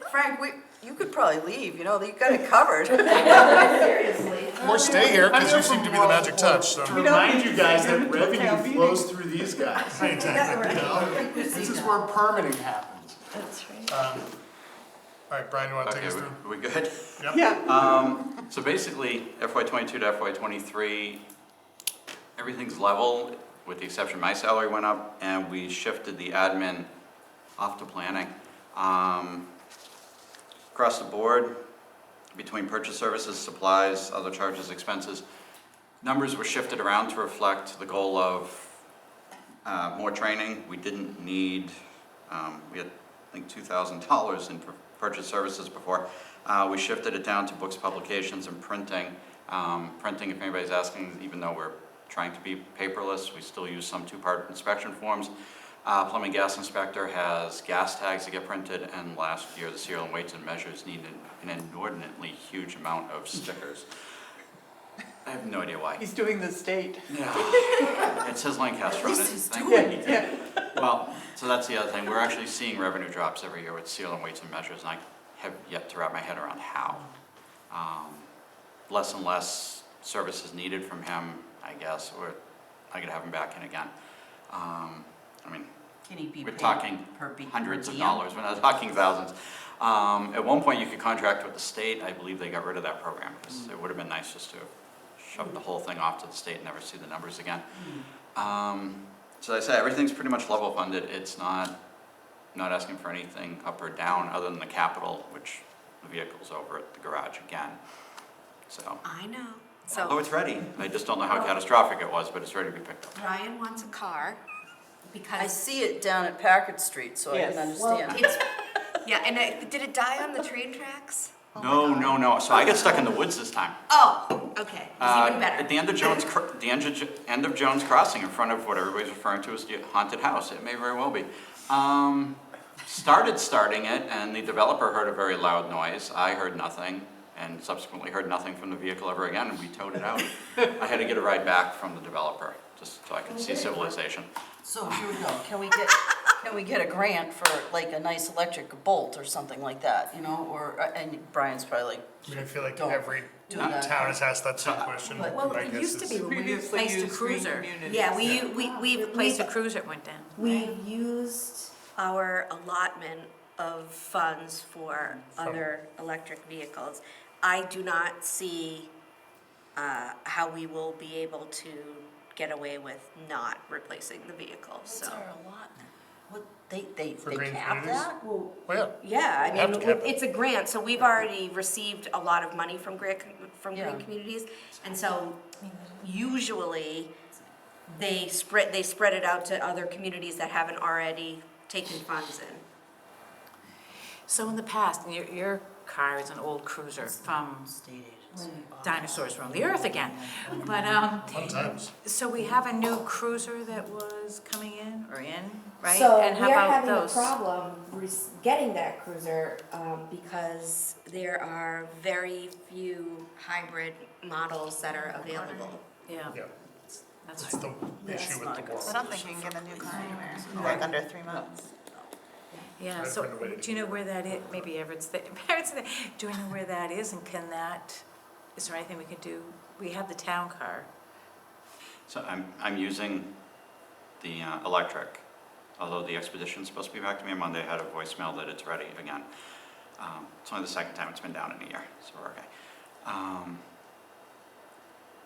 Frank, you could probably leave, you know, you got it covered. Or stay here, because you seem to be the magic touch, so. To remind you guys that revenue flows through these guys. Exactly. This is where permitting happens. That's right. All right, Brian, you want to take Okay, us through? we good? Yep. Yeah, So basically, FY22 to FY23, everything's level, with the exception my salary went up, and we shifted the admin off to planning. Across the board, between purchase services, supplies, other charges, expenses, numbers were shifted around to reflect the goal of more training. We didn't need, we had, I think, $2,000 in purchase services before. We shifted it down to books, publications, and printing. Printing, if anybody's asking, even though we're trying to be paperless, we still use some two-part inspection forms. Plumbing gas inspector has gas tags that get printed, and last year the serial weights and measures needed an inordinately huge amount of stickers. I have no idea why. he's doing the state. Yeah, it says Lancaster on it. Thank Yeah, you. yeah. Well, so that's the other thing. We're actually seeing revenue drops every year with serial weights and measures, and I have yet to wrap my head around how. Less and less services needed from him, I guess, or I could have him back in again. I mean, Can he be we're paid talking per be- hundreds of diem? dollars, we're not talking thousands. At one point, you could contract with the state. I believe they got rid of that program, because it would have been nice just to shove the whole thing off to the state and never see the numbers again. So as I say, everything's pretty much level funded. It's not asking for anything up or down, other than the capital, which the vehicle's over at the garage again. So, I know. although So it's ready, I just don't know how catastrophic it was, but it's ready to be picked up. Brian wants a car I because see it down at Packard Street, so I Yes. can understand. it's, yeah, and did it die on the train tracks? No. So I got stuck in the woods this time. Oh, okay, it's even better. At the end of end of Jones Crossing, in front of what everybody's referring to as the haunted house. It may very well be. Starting it, and the developer heard a very loud noise. I heard nothing, and subsequently heard nothing from the vehicle ever again, and we towed it out. I had to get a ride back from the developer, just so I could see civilization. So here we go, can we Can we get a grant for like a nice electric bolt or something like that, you know, or, and Brian's probably like, I mean, I feel like Don't every do town that. has asked that same question. Well, My it guess used to is- be when we Previously replaced a used green cruiser. communities. Yeah, we Replaced a cruiser, it went down. We've used our allotment of funds for other electric vehicles. I do not see how we will be able to get away with not replacing the vehicles, what's so. our allotment? What, they For cap green communities? that? Well, yeah. Yeah, You have I to mean, cap it. it's a grant, so we've already received a lot of money from green Yeah. communities. And so usually they spread it out to other communities that haven't already taken funds in. So in the past, and your car is an old cruiser from State agency. dinosaurs roam the earth again. But, Fun times. so we have a new cruiser that was coming in, or in, right? So And how we are about having a those? problem getting that cruiser because there are very few hybrid models that are available. Yeah, Yeah, that's it's right. the issue with the I world. don't think we can get a new car anywhere, like under 3 months. Yeah, Right so from the way to do you know where that is? Maybe Everett's there. Everett's there. Do we know where that is, and can that, is there anything we could do? We have the town car. So I'm using the electric, although the Expedition's supposed to be back to me on Monday. I had a voicemail that it's ready again. It's only the second time it's been down in a year, so we're okay.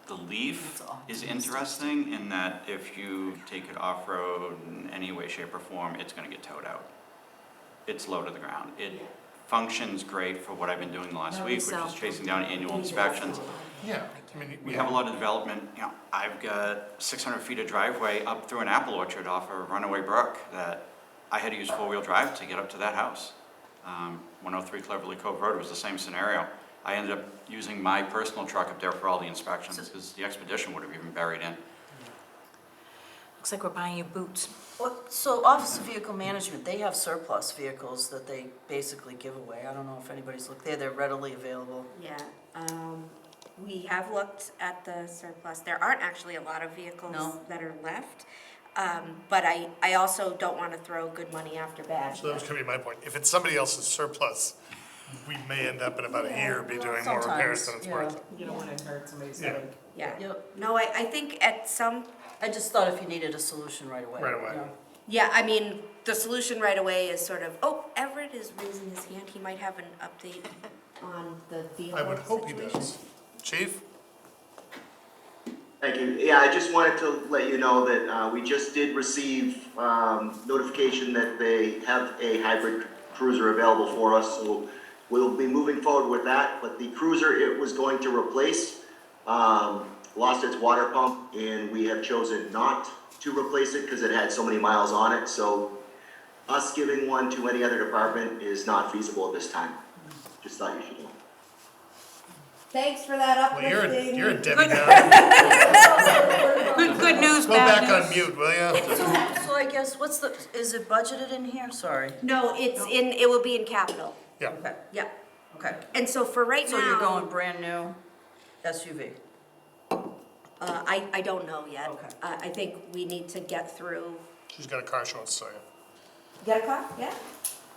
The Leaf is interesting in that if you take it off-road in any way, shape, or form, it's gonna get towed out. It's low to the ground. It functions great for what I've been doing the last No week, which resell. is chasing down annual inspections. Yeah, I mean. We have a lot of development, you know, I've got 600 feet of driveway up through an apple orchard off of Runaway Brook that I had to use four-wheel drive to get up to that house. 103 Cleverly Cove Road was the same scenario. I ended up using my personal truck up there for all the inspections because the Expedition would have even buried in. Looks like we're buying you boots. Well, so Office of Vehicle Management, they have surplus vehicles that they basically give away. I don't know if anybody's looked there, they're readily available. Yeah, we have looked at the surplus. There aren't actually a lot of vehicles No. that are left. But I also don't want to throw good money after bad. So that was gonna be my point. If it's somebody else's surplus, we may end up in about a year be doing more repairs than it's Sometimes, worth. You don't want to hurt somebody's Yeah. leg. Yeah. Yep. No, I think at some, I just thought if you needed a solution right away. Right away. you know. yeah, I mean, the solution right away is sort of, oh, Everett is raising his hand. He might have an update on the vehicle I would hope he situation. does. Chief? Thank you. Yeah, I just wanted to let you know that we just did receive notification that they have a hybrid cruiser available for us, so we'll be moving forward with that. But the cruiser it was going to replace lost its water pump, and we have chosen not to replace it because it had so many miles on it. So us giving one to any other department is not feasible at this time. Just thought you should know. Thanks for that Well, uplifting. you're a Debbie Downer. Good news, Go bad back news. on mute, will you? So I guess, is it budgeted in here? Sorry. No, it will be in capital. Yeah. Okay, Yeah. okay. And so for right now. So you're going brand new SUV? I don't know yet. Okay. I think we need to get through. She's got a car she wants to sell you. Get a car? Yeah.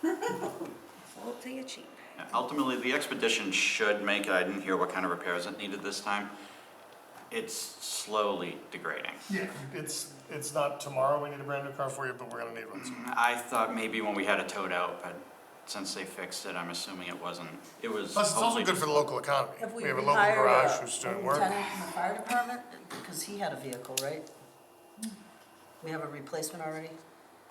Sell it to you cheap. Ultimately, the Expedition should make it. I didn't hear what kind of repairs it needed this time. It's slowly degrading. Yeah. It's not tomorrow we need a brand new car for you, but we're gonna need one soon. I thought maybe when we had it towed out, but since they fixed it, I'm assuming it wasn't. It was. Plus, it's also hopefully- good for the local economy. Have We have a local garage who's doing work. lieutenant in the fire department? Because he had a vehicle, right? We have a replacement already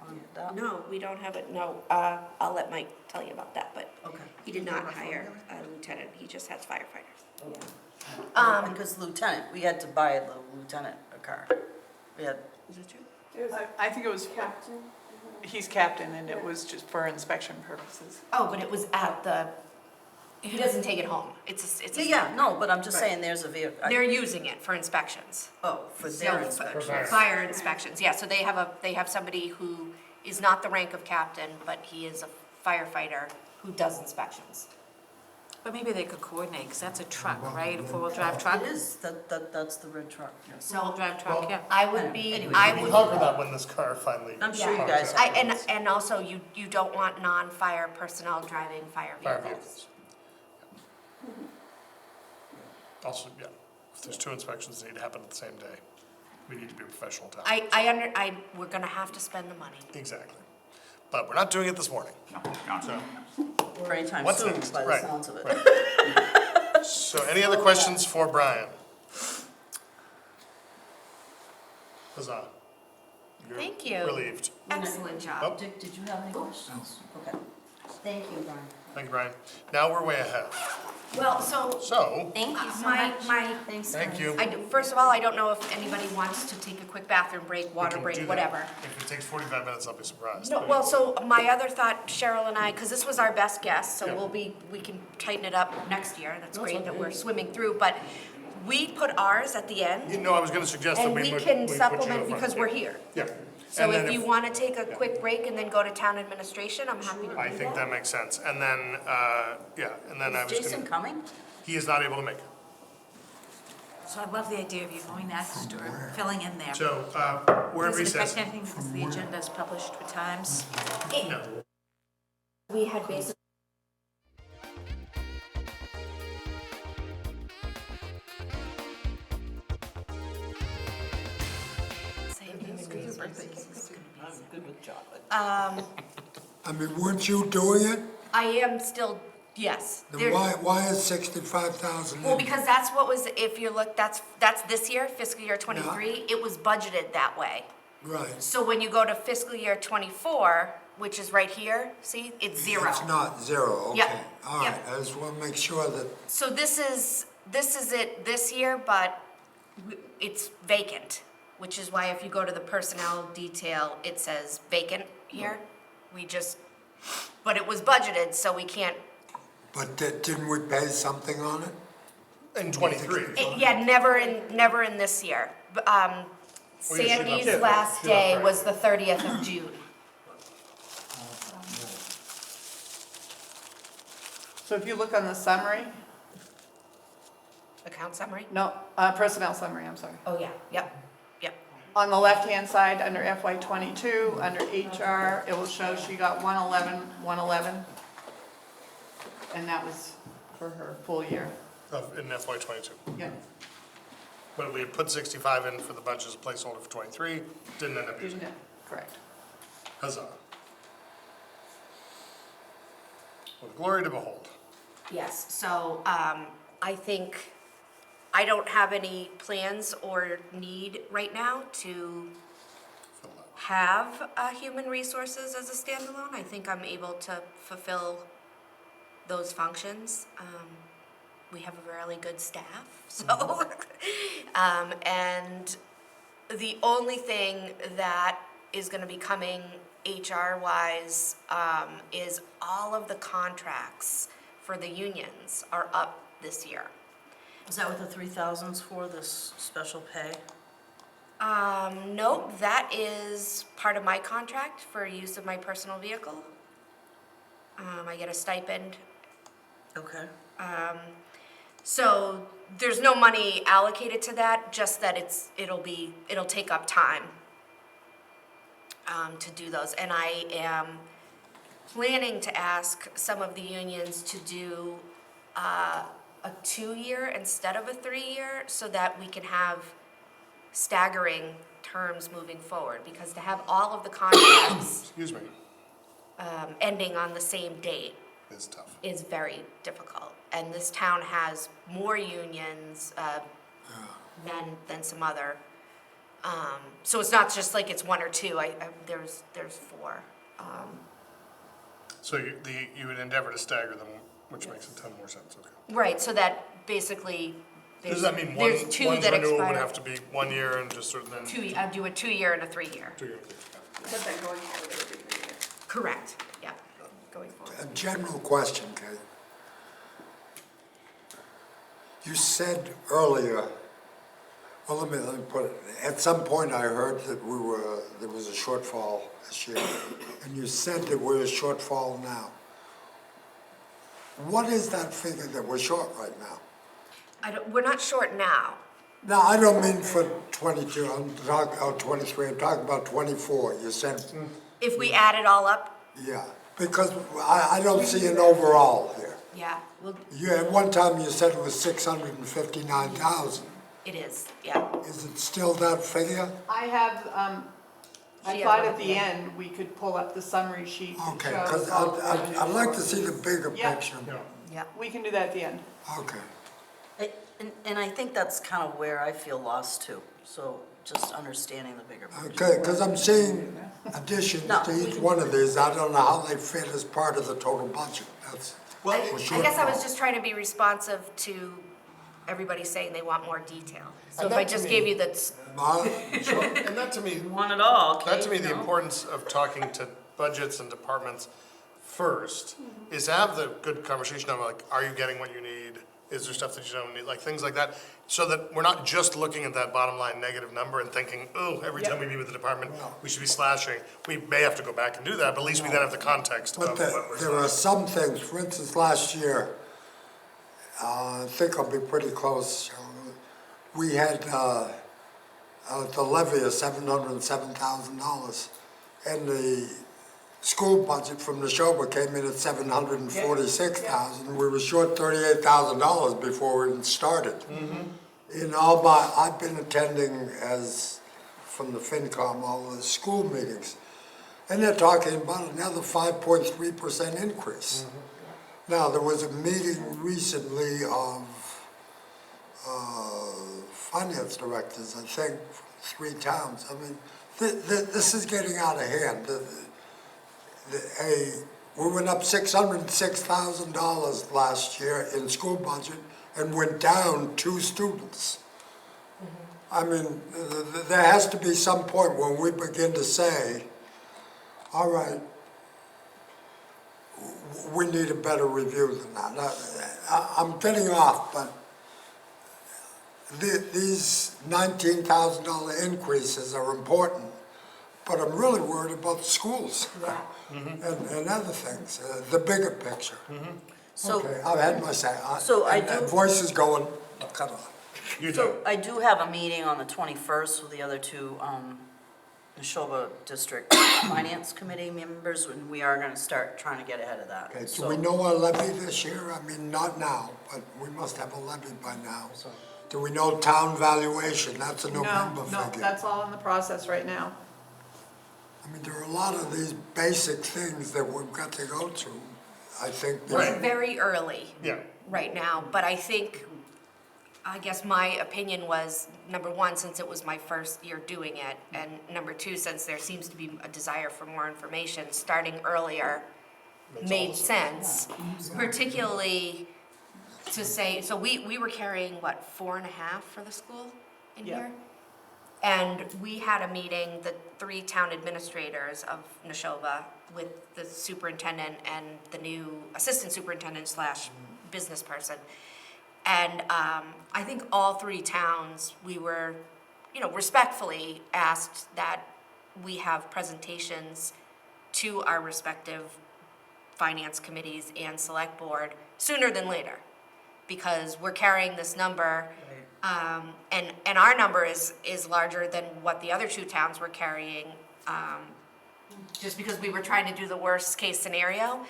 on that? No, we don't have it. No, I'll let Mike tell you about that, but Okay. he did not hire a lieutenant. He just has firefighters. Because lieutenant, we had to buy the lieutenant a car. We had, Is it true? I think it was captain. He's captain, and it was just for inspection purposes. Oh, but it was at the, he doesn't take it home. It's a. yeah, no, but I'm just saying there's a vehicle. They're using it for inspections. Oh, for their So, inspection. fire. Fire inspections, yeah, so they have somebody who is not the rank of captain, but he is a firefighter who does inspections. But maybe they could coordinate, because that's a truck, right? A four-wheel drive truck? It is, that's the red truck, yes. Four-wheel drive truck, yeah. I would be, Anyway, I We can would. cover that when this car finally. I'm sure you parks guys out. have. And also, you don't want non-fire personnel driving fire Fire vehicles. vehicles. Also, yeah, if there's 2 inspections that need to happen at the same day, we need to be a professional town. We're gonna have to spend the money. Exactly. But we're not doing it this morning. No, not so. Or anytime What's soon, next? by the Right, sounds of it. right. So any other questions for Brian? Huzzah. You're Thank you. relieved. Excellent Oh. job. Dick, did you have any questions? Okay. Thank you, Brian. Thank you, Brian. Now we're way ahead. Well, so, So, Thank you so my, much. my, Thanks. thank you. first of all, I don't know if anybody wants to take a quick bathroom break, We water can break, do that. whatever. If it takes 45 minutes, I'll be surprised. No, well, so my other thought, Cheryl and I, because this was our best guess, so Yeah. we can tighten it up next year. That's No, it's great that okay. we're swimming through, but we put ours at the end, You know, I was gonna suggest that and we we put can you up supplement front. because we're here. Yeah. So And then if you want to take a quick break and then go to town administration, I'm happy to do that. I think that makes sense. And then, yeah, and then I Is was Jason gonna, coming? he is not able to make it. So I love the idea of you going next or filling in there. So, we're in Does it recess. affect anything because the agenda is published with times? No. We had basically. I'm good with chocolate. I mean, weren't you doing it? I am still, yes. Then There- why is 65,000 Well, in? because that's what was, if you look, that's this year, fiscal year '23, it was budgeted that way. Right. So when you go to fiscal year '24, which is right here, see, it's zero. It's not zero, Yep, okay. All right, yep. I just want to make sure that, So this is it this year, but it's vacant, which is why if you go to the personnel detail, it says vacant here. We just, but it was budgeted, so we can't, but didn't we pay something on it? In 23. yeah, never in this year. Well, you should have Sandy's to. last Should have day to. was the 30th of June. So if you look on the summary, Account summary? no, personnel summary, I'm sorry. Oh, yeah, yep. On the left-hand side, under FY '22, under HR, it will show she got 111, and that was for her full year. In FY '22. Yeah, But we had put 65 in for the budget as a placeholder for '23, didn't end up using isn't it. it? Correct. Huzzah. With glory to behold. Yes, so I think, I don't have any plans or need right now to Fill that. have human resources as a standalone. I think I'm able to fulfill those functions. We have a really good staff, so. And the only thing that is gonna be coming HR-wise is all of the contracts for the unions are up this year. Is that what the 3,000's for, this special pay? Nope, that is part of my contract for use of my personal vehicle. I get a stipend. Okay. So there's no money allocated to that, just that it'll take up time to do those. And I am planning to ask some of the unions to do a 2-year instead of a 3-year, so that we can have staggering terms moving forward, because to have all of the contracts Excuse me, ending on the same date it's tough. is very difficult. And this town has more unions than some other. So it's not just like it's 1 or 2, there's 4. So you would endeavor to stagger them, which makes a ton more sense, okay. Right, so that basically, Does that mean there's 2 one's that renewal would expire. have to be 1 year and just sort of then? I'll do a 2-year and a 3-year. 2 year, But then going forward, it'll be 3 years. Correct, yeah, going forward. A general question, Kate. You said earlier, well, let me put it, at some point I heard that there was a shortfall this year, and you said that we're a shortfall now. What is that figure that we're short right now? We're not short now. No, I don't mean for 22, I'm talking, 23, I'm talking about 24, you said, If we add it all up, yeah, because I don't see an overall here. yeah, well, You, at one time you said it was 659,000. it is, yeah. Is it still that figure? I have, I She has thought one at the end, we could pull up the summary sheet that Okay, shows because all the revenue I'd like to sources. see the bigger Yeah. picture. Yeah. We can do that at the end. Okay. And I think that's kind of where I feel lost too, so just understanding the bigger picture. Okay, because I'm seeing additions No, to we each can- one of these. I don't know how they fit as part of the total budget. That's Well, for I sure. guess I was just trying to be responsive to everybody saying they want more detail. So And if I that to just me- gave you the, And that to me, Want it all, that to me, Kate, the you know? importance of talking to budgets and departments first is to have the good conversation of like, are you getting what you need? Is there stuff that you don't need? Like things like that, so that we're not just looking at that bottom line negative number and thinking, oh, every time we meet with the department, we should be slashing. We may have to go back and do that, but at least we then have the context of But what we're there are slashing. some things, for instance, last year, I think I'll be pretty close. We had the levy of $707,000, and the school budget from Neshoba came in at $746,000. We were short $38,000 before we even started. In all I've been attending from the FinCom, all the school meetings, and they're talking about another 5.3% increase. Now, there was a meeting recently of finance directors, I think, from 3 towns. I mean, this is getting out of hand. We went up $606,000 last year in school budget and went down 2 students. I mean, there has to be some point when we begin to say, all right, we need a better review than that. I'm getting off, but these $19,000 increases are important, but I'm really worried about the schools and other things, the bigger picture. So, Okay, I've had my say. So I and do- voice is going, cut off. so I do have a meeting on the 21st with the other 2 Neshoba District Finance Committee members, and we are gonna start trying to get ahead of that. Okay, do So- we know our levy this year? I mean, not now, but we must have a levy by now. Do we know town valuation? That's a November No, figure. that's all in the process right now. I mean, there are a lot of these basic things that we've got to go through, I think. we're very early Yeah. right now, but I think, I guess my opinion was, number one, since it was my first year doing it, and number two, since there seems to be a desire for more information, starting earlier made sense, particularly to say, so we were carrying, what, 4.5 for the school in Yeah. here? And we had a meeting, the 3 town administrators of Neshoba, with the superintendent and the new assistant superintendent / business person. And I think all 3 towns, we were, respectfully asked that we have presentations to our respective finance committees and select board sooner than later, because we're carrying this number, and our number is larger than what the other 2 towns were carrying, just because we were trying to do the worst case scenario,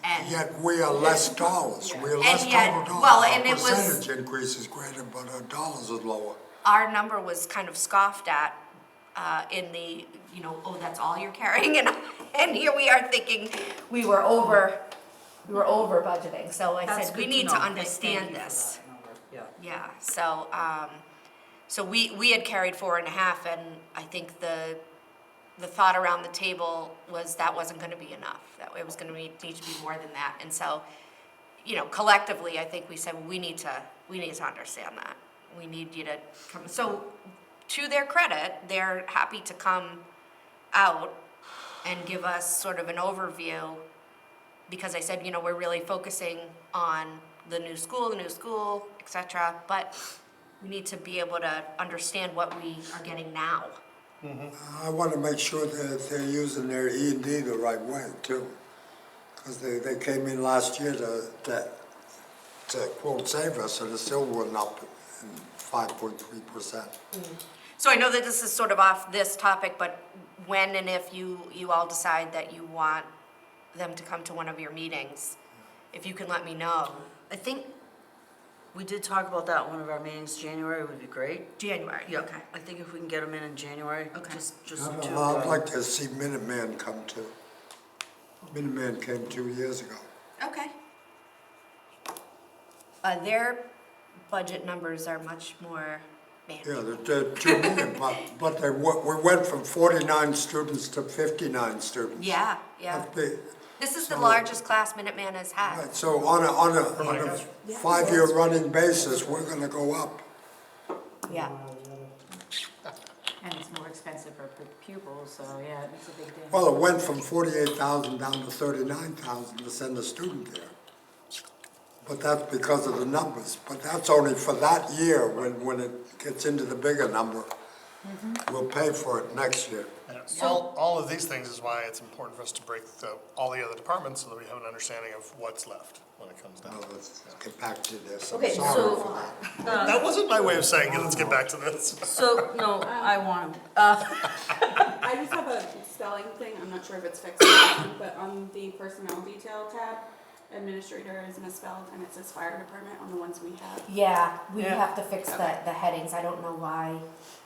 and. Yet we are less dollars, we are less And yet- total dollars. well, and it Our was- percentage increase is greater, but our dollars is lower. Our number was kind of scoffed at in the, oh, that's all you're carrying, and here we are thinking we were over budgeting, so I That's said, we good need know. to Thank you understand for this. that number. Yeah. Yeah, so we had carried 4.5, and I think the thought around the table was that wasn't gonna be enough, that it was gonna need to be more than that, and so, collectively, I think we said, well, we need to understand that. We need you to come, so, to their credit, they're happy to come out and give us sort of an overview, because I said, we're really focusing on the new school, et cetera, but we need to be able to understand what we are getting now. I want to make sure that they're using their E&D the right way too. Because they came in last year to quote save us, and it still went up 5.3%. So I know that this is sort of off this topic, but when and if you all decide that you want them to come to one of your meetings, if you can let me know. I think we did talk about that in one of our meetings. January would be great. January, Yeah, okay. I think if we can get them in January, Okay. just I'd to, like to see Minuteman come too. Minuteman came 2 years ago. Okay. Their budget numbers are much more manageable. Yeah, they're 2 million, but we went from 49 students to 59 students. Yeah, yeah. That's big. This is the So- largest class Minuteman has had. Right, so on a 5-year running basis, we're gonna go up. Yeah. And it's more expensive per pupil, so yeah, it makes a big difference. Well, it went from 48,000 down to 39,000 to send a student there. But that's because of the numbers, but that's only for that year. When it gets into the bigger number, we'll pay for it next year. Yeah, all of these things is why it's important for us to break all the other departments so that we have an understanding of what's left when it comes down. Now, let's get back to this. I'm Okay, sorry so- for that. That wasn't my way of saying it, let's get back to this. so, no, I want them. I just have a spelling thing, I'm not sure if it's fixed or not, but on the personnel detail tab, administrator is misspelled and it says fire department on the ones we have. Yeah, we Yeah. have to fix the headings. I don't know why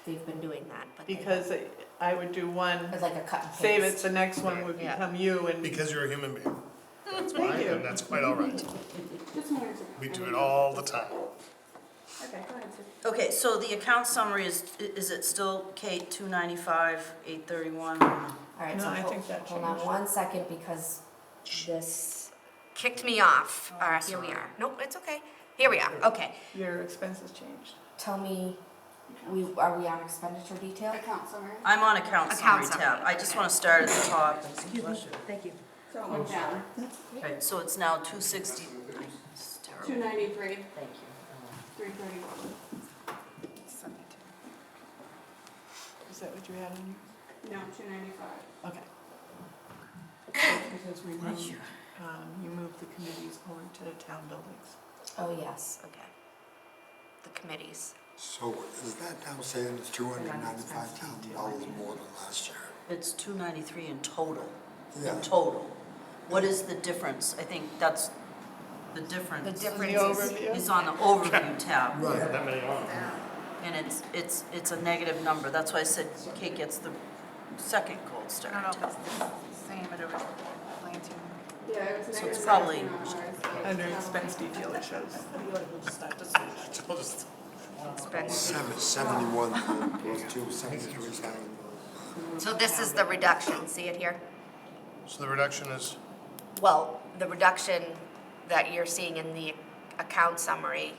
they've been doing that, but they- Because I would do one, it's like a cut and paste. save it, the next one would Yeah. become you, and Because you're a human being. That's Thank fine, you. and that's quite all right. Just wanted to. We do it all the time. Okay, go ahead, Sue. Okay, so the account summary is it still Kate, 295, 831? All right, No, so I hold, think that hold on changed. 1 second because this kicked me off. All right, here we are. Nope, it's okay. Here we are. Okay. your expenses changed. Tell me, are we on expenditure detail? Account summary, I'm on account Account summary tab. summary, I just okay. want to start at the top. Thank you. so it went down, Okay, so it's now 260. It's terrible. 293, Thank you. 331. Is that what you had on No, 295. your? Okay. Because we moved, you moved the committees over to the town buildings. Oh, yes, okay. The committees. So is that now saying it's $295,000 more than last year? It's 293 in total. Yeah. In total. What is the difference? I think that's the difference. The difference The is, overview? Is on the overview tab. Right. That many on. And it's a negative number. That's why I said Kate gets the second gold star. I don't know if it's the same, but it was 19. Yeah, it was So negative it's probably- 19 on ours, but Under it's expense detail, it shows. We'll just- expense. 71 plus 2, 73,000. So this is the reduction, see it here? So the reduction is, Well, the reduction that you're seeing in the account summary,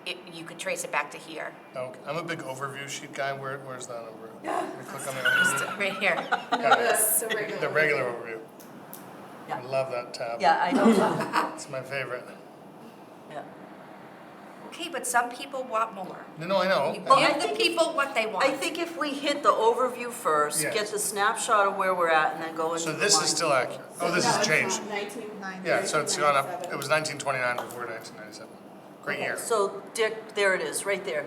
you could trace it back to here. okay, I'm a big overview sheet guy, where's that over? You click on the overview. Right here. No, the regular. The regular overview. Yeah. I love that tab. Yeah, I know. It's my favorite. Yeah. Okay, but some people want more. No, I know. Give the people what they want. I think if we hit the overview first, Yes. get the snapshot of where we're at, and then go into So the this line. is still accurate. Oh, this No, has it's changed. not. 19. Yeah, so it's gone up. 1997. It was 1929 before 1997. Great year. So Dick, there it is, right there.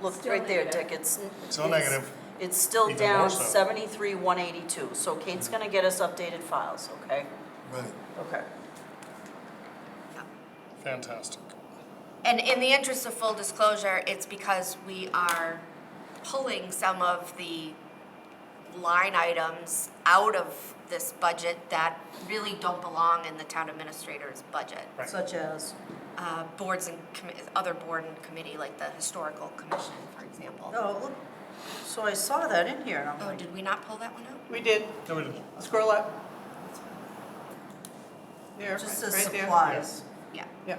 Look, Still right there, negative. Dick, it's. Still it's- negative. It's still Even down more so. 73,182, so Kate's gonna get us updated files, okay? Right. Okay. Fantastic. And in the interest of full disclosure, it's because we are pulling some of the line items out of this budget that really don't belong in the town administrator's budget. Right. Such as? Boards and other board and committee, like the historical commission, for example. Oh, look, so I saw that in here, and I'm Oh, like, did we not pull that one out? We did, No, we didn't. scroll up. There, it just says right there. supplies. Yeah. Yeah,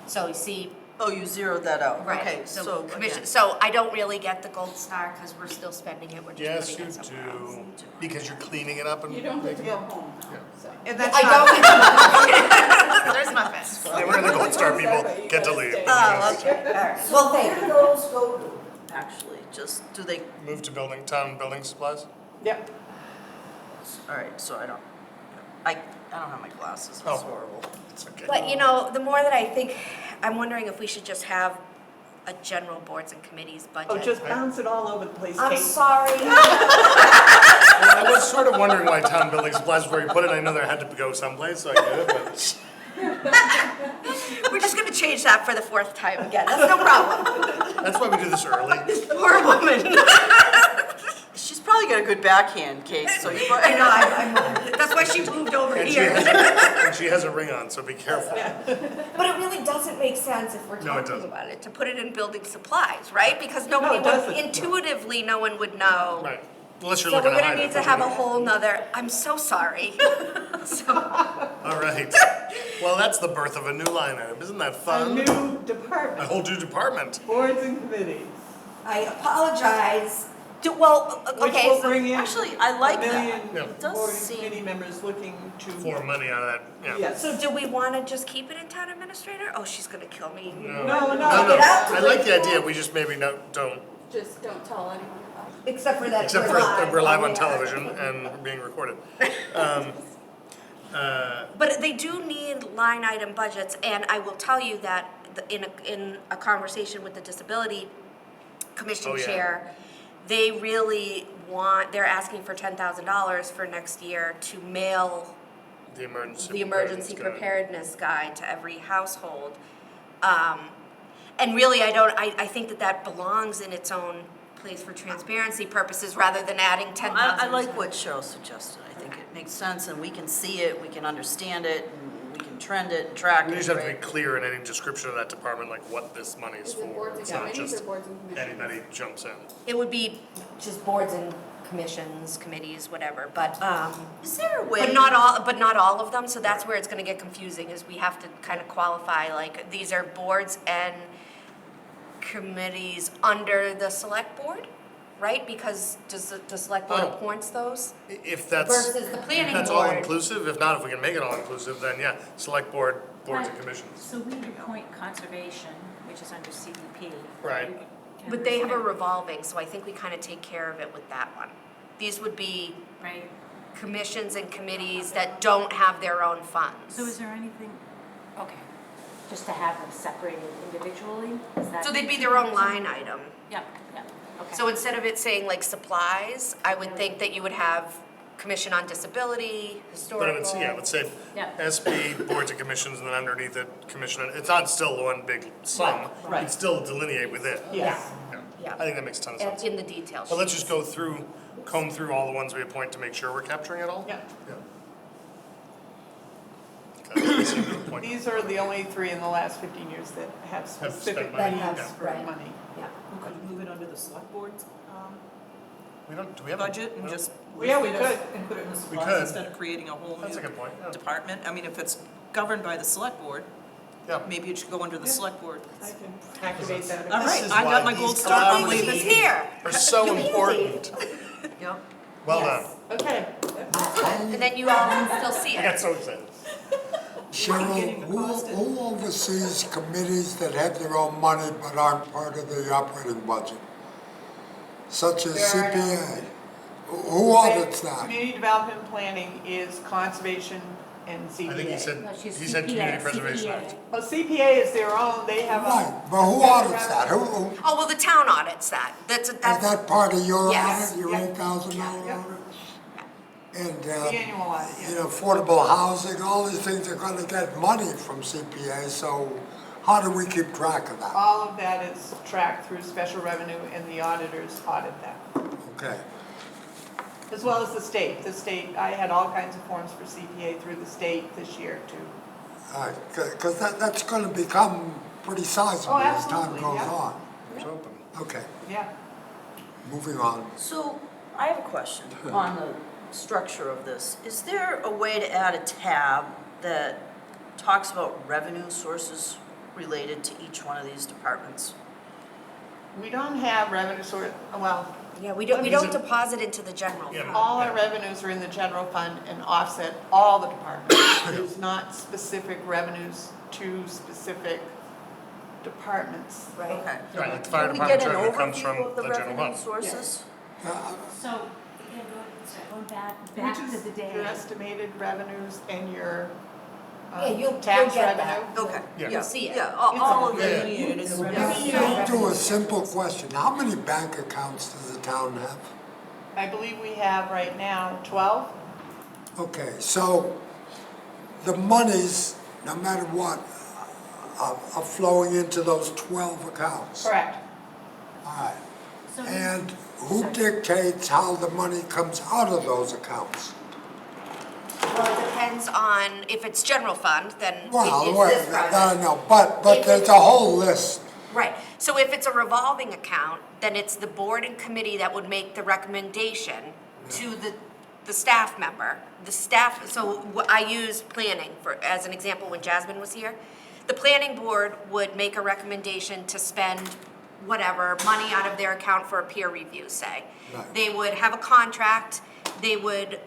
So you see, Oh, you zeroed that out, okay, right, so so commission, again. so I don't really get the gold star because we're still spending it, we're just Yes, putting you it somewhere else. do. Because you're cleaning it up and You don't get to making go it. home, Yeah. so. and that's I not, don't. There's muffins. Hey, we're the Gold Star people. Get to leave. Oh, okay, all right. Well, thank you. Those go to? Actually, just, do they, Move to town building supplies? yep, All right, so I don't have my glasses, it's Oh. horrible. It's okay. But, you know, the more that I think, I'm wondering if we should just have a general boards and committees budget. Oh, just bounce it all over the place, I'm Kate. sorry. Well, I was sort of wondering why town building supplies was where you put it. I know there had to go someplace, so I get it, but We're just gonna change that for the fourth time again, that's no problem. that's why we do this early. Poor woman. She's probably got a good backhand, Kate, so you I know, I'm, that's why she moved over And she here. has a ring on, so be careful. But it really doesn't make sense if we're No, it talking doesn't. about it, to put it in building supplies, right? Because nobody it would, doesn't. intuitively, no one would know. Right. Unless you're So looking we're to gonna hide need it. to have a whole nother, I'm so sorry. So, All right. Well, that's the birth of a new line item. Isn't that A fun? new A department, whole new department. boards and committees, I apologize. Well, which okay, will so, bring in Actually, I like a that. million Yeah. It does board and seem- committee members looking to. For money out of that, yeah. Yes. so do we wanna just keep it in town administrator? Oh, she's gonna kill me. No, No, Get I like the idea. We just maybe don't, Just don't tell anyone about it. Except for that except we're for live. that we're live on the air. television and being recorded. But they do need line item budgets, and I will tell you that in a conversation with the Disability Commission Oh, yeah. chair, they really they're asking for $10,000 for next year to mail The emergency. the emergency guide. preparedness guide to every household. And really, I think that belongs in its own place for transparency purposes rather than adding 10,000. I like what Cheryl suggested. I think it makes sense, and we can see it, we can understand it, and we can trend it and track it. We just have to be right? clear in any description of that department, like what this money is Is it for. boards It's and not committees just or boards and commissions? anybody jumps in. It would be just boards and commissions, committees, whatever, but, Is there a way? but not all of them, so that's where it's gonna get confusing, is we have to kind of qualify, like, these are boards and committees under the select board, right? Because does the select board Oh. appoints those? If that's, Versus the if planning that's all board. inclusive, if not, if we can make it all inclusive, then yeah, select board, boards and Right. commissions. So we appoint conservation, which is under CDP. Right. But they have a revolving, so I think we kind of take care of it with that one. These would be Right, commissions and committees that don't have their own funds. so is there anything, okay, just to have them separated individually, is that? So they'd be their own line item. Yeah, yeah, okay. So instead of it saying like supplies, I would think that you would have Commission on Disability, But Historical. it's, yeah, let's say Yeah. SB, boards and commissions, and then underneath it, commission, it's not still one big sum. Right. It's still delineate with it. Yes. Yeah. Yeah. I think that makes a ton of And sense. in the details. But let's just go through, comb through all the ones we appoint to make sure we're capturing it all? Yeah. Okay, let's see the point. These are the only three in the last 15 years that have spent specific money. needs That have, for right. money. Yeah. We could move it under the select board's Do we have a? budget and no? just. Yeah, we list it could. And put it in the We supplies could. instead of creating a whole That's a new good point, yeah. department. I mean, if it's governed by the select board, Yeah. maybe it should go under the Yeah. select board. I can activate that. All This right, is I why got my these gold star, I'm collaborative He's leaving. here. Are so important. Yep. Well Yes. done. Okay. And then you all can still see I got it. so excited. Cheryl, who oversees committees that have their own money but aren't part of the operating budget? Such as There are none. CPA? Who audits that? Community development planning is conservation and CPA. I think he said, No, she's he said CPA, community preservation. CPA. Well, CPA is their own, they have a. Right, but who audits that? Who, Oh, well, the town audits that. That's, is that's, that part of your Yes. audit, your Yeah. $8,000 Yeah. audit? And, The annual audit, you yeah. know, affordable housing, all these things are gonna get money from CPA, so how do we keep track of that? All of that is tracked through special revenue and the auditors audit that. Okay, As well as the state. The state, I had all kinds of forms for CPA through the state this year too. all right, because that's gonna become pretty sizable Oh, as time absolutely, goes yeah. on. It's open. Okay, Yeah. moving on. So, I have a question on the structure of this. Is there a way to add a tab that talks about revenue sources related to each one of these departments? We don't have revenue source, well, yeah, we don't deposit into the general Yeah. fund. all our revenues are in the general fund and offset all the departments. There's not specific revenues to specific departments. Right. Okay. Right, like the fire Can we department get an revenue comes overview from of the the general revenue fund. sources? So Going back Which to is the day. your estimated revenues and your Yeah, you'll tax get that. revenue. Okay. Yeah. You'll see it. Yeah, all of Yeah. the, Do a simple question. How many bank accounts does the town have? I believe we have right now 12. Okay, so the monies, no matter what, are flowing into those 12 accounts. Correct. All right. And who dictates how the money comes out of those accounts? Well, it depends on, if it's general fund, then Well, it's wait, this project. no, but there's a whole list. Right, so if it's a revolving account, then it's the board and committee that would make the recommendation to the staff member. The staff, so I used planning as an example when Jasmine was here. The planning board would make a recommendation to spend whatever money out of their account for a peer review, say. Right. They would have a contract, they would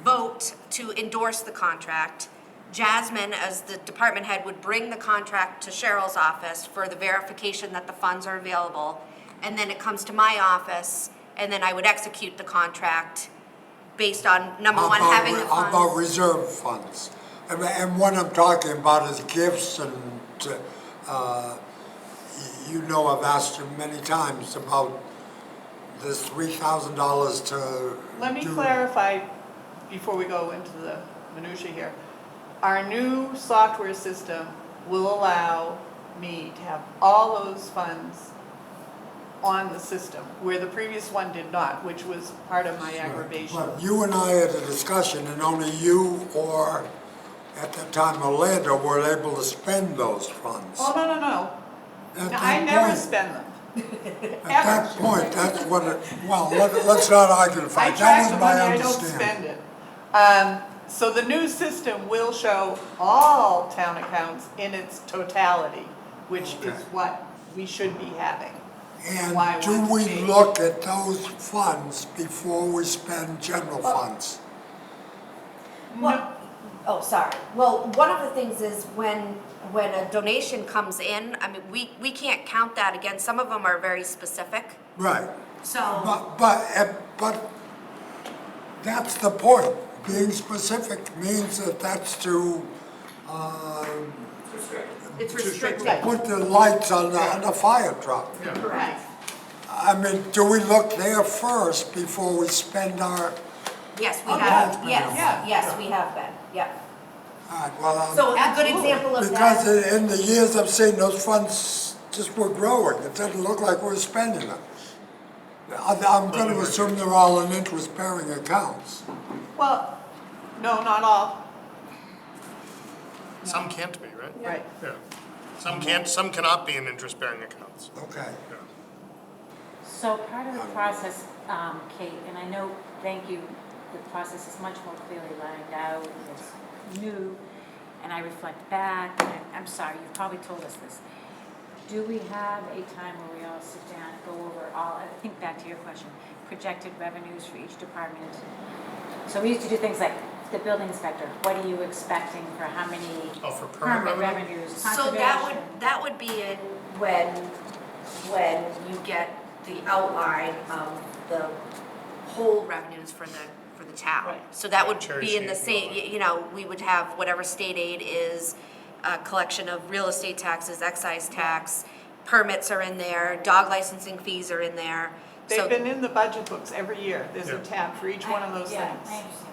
vote to endorse the contract. Jasmine, as the department head, would bring the contract to Cheryl's office for the verification that the funds are available. And then it comes to my office, and then I would execute the contract based on, number one, having the How about funds. reserve funds? And what I'm talking about is gifts and, you know, I've asked you many times about this $3,000 to Let me do- clarify before we go into the minutia here. Our new software system will allow me to have all those funds on the system, where the previous one did not, which was part of my aggravation. But you and I had a discussion, and only you or, at that time, Orlando were able to spend those funds. Oh, no. At I that never point- spend them. At that point, that's what it, well, let's not argue the I fact. track That the was money, my I don't understanding. spend it. So the new system will show all town accounts in its totality, which is Okay. what we should be having. And Why do would we it be? look at those funds before we spend general funds? Well, oh, sorry. Well, one of the things is when a donation comes in, I mean, we can't count that against, some of them are very specific. Right. So, But that's the point. Being specific means that that's to, it's restricted. put the lights on the fire truck. Correct. I mean, do we look there first before we spend our, Yes, we Okay. have, Yeah. yes, we have been, yeah. all right, well, So a good Absolutely. example of because that, in the years I've seen, those funds just were growing. It doesn't look like we're spending them. I'm gonna assume they're all in interest-bearing accounts. Well, no, not all. Some can't be, right? Right. Yeah. Some cannot be in interest-bearing accounts. Okay. Yeah. So part of the process, Kate, and I know, thank you, the process is much more clearly lined out, it's new, and I reflect back, and I'm sorry, you've probably told us this. Do we have a time where we all sit down and go over all, I think back to your question, projected revenues for each department? So we used to do things like the building inspector, what are you expecting for how many Oh, for permit revenue? revenues? so that would be in when you get the outline of the whole revenues for the town. Right. So that would Cherry be in the sheet and all same, you know, we would have whatever state aid is, a collection of real estate taxes, excise tax, permits are in there, dog licensing fees are in there. They've So, been in the budget books every year. There's a Yeah. tab for each one of those Yeah, things. I understand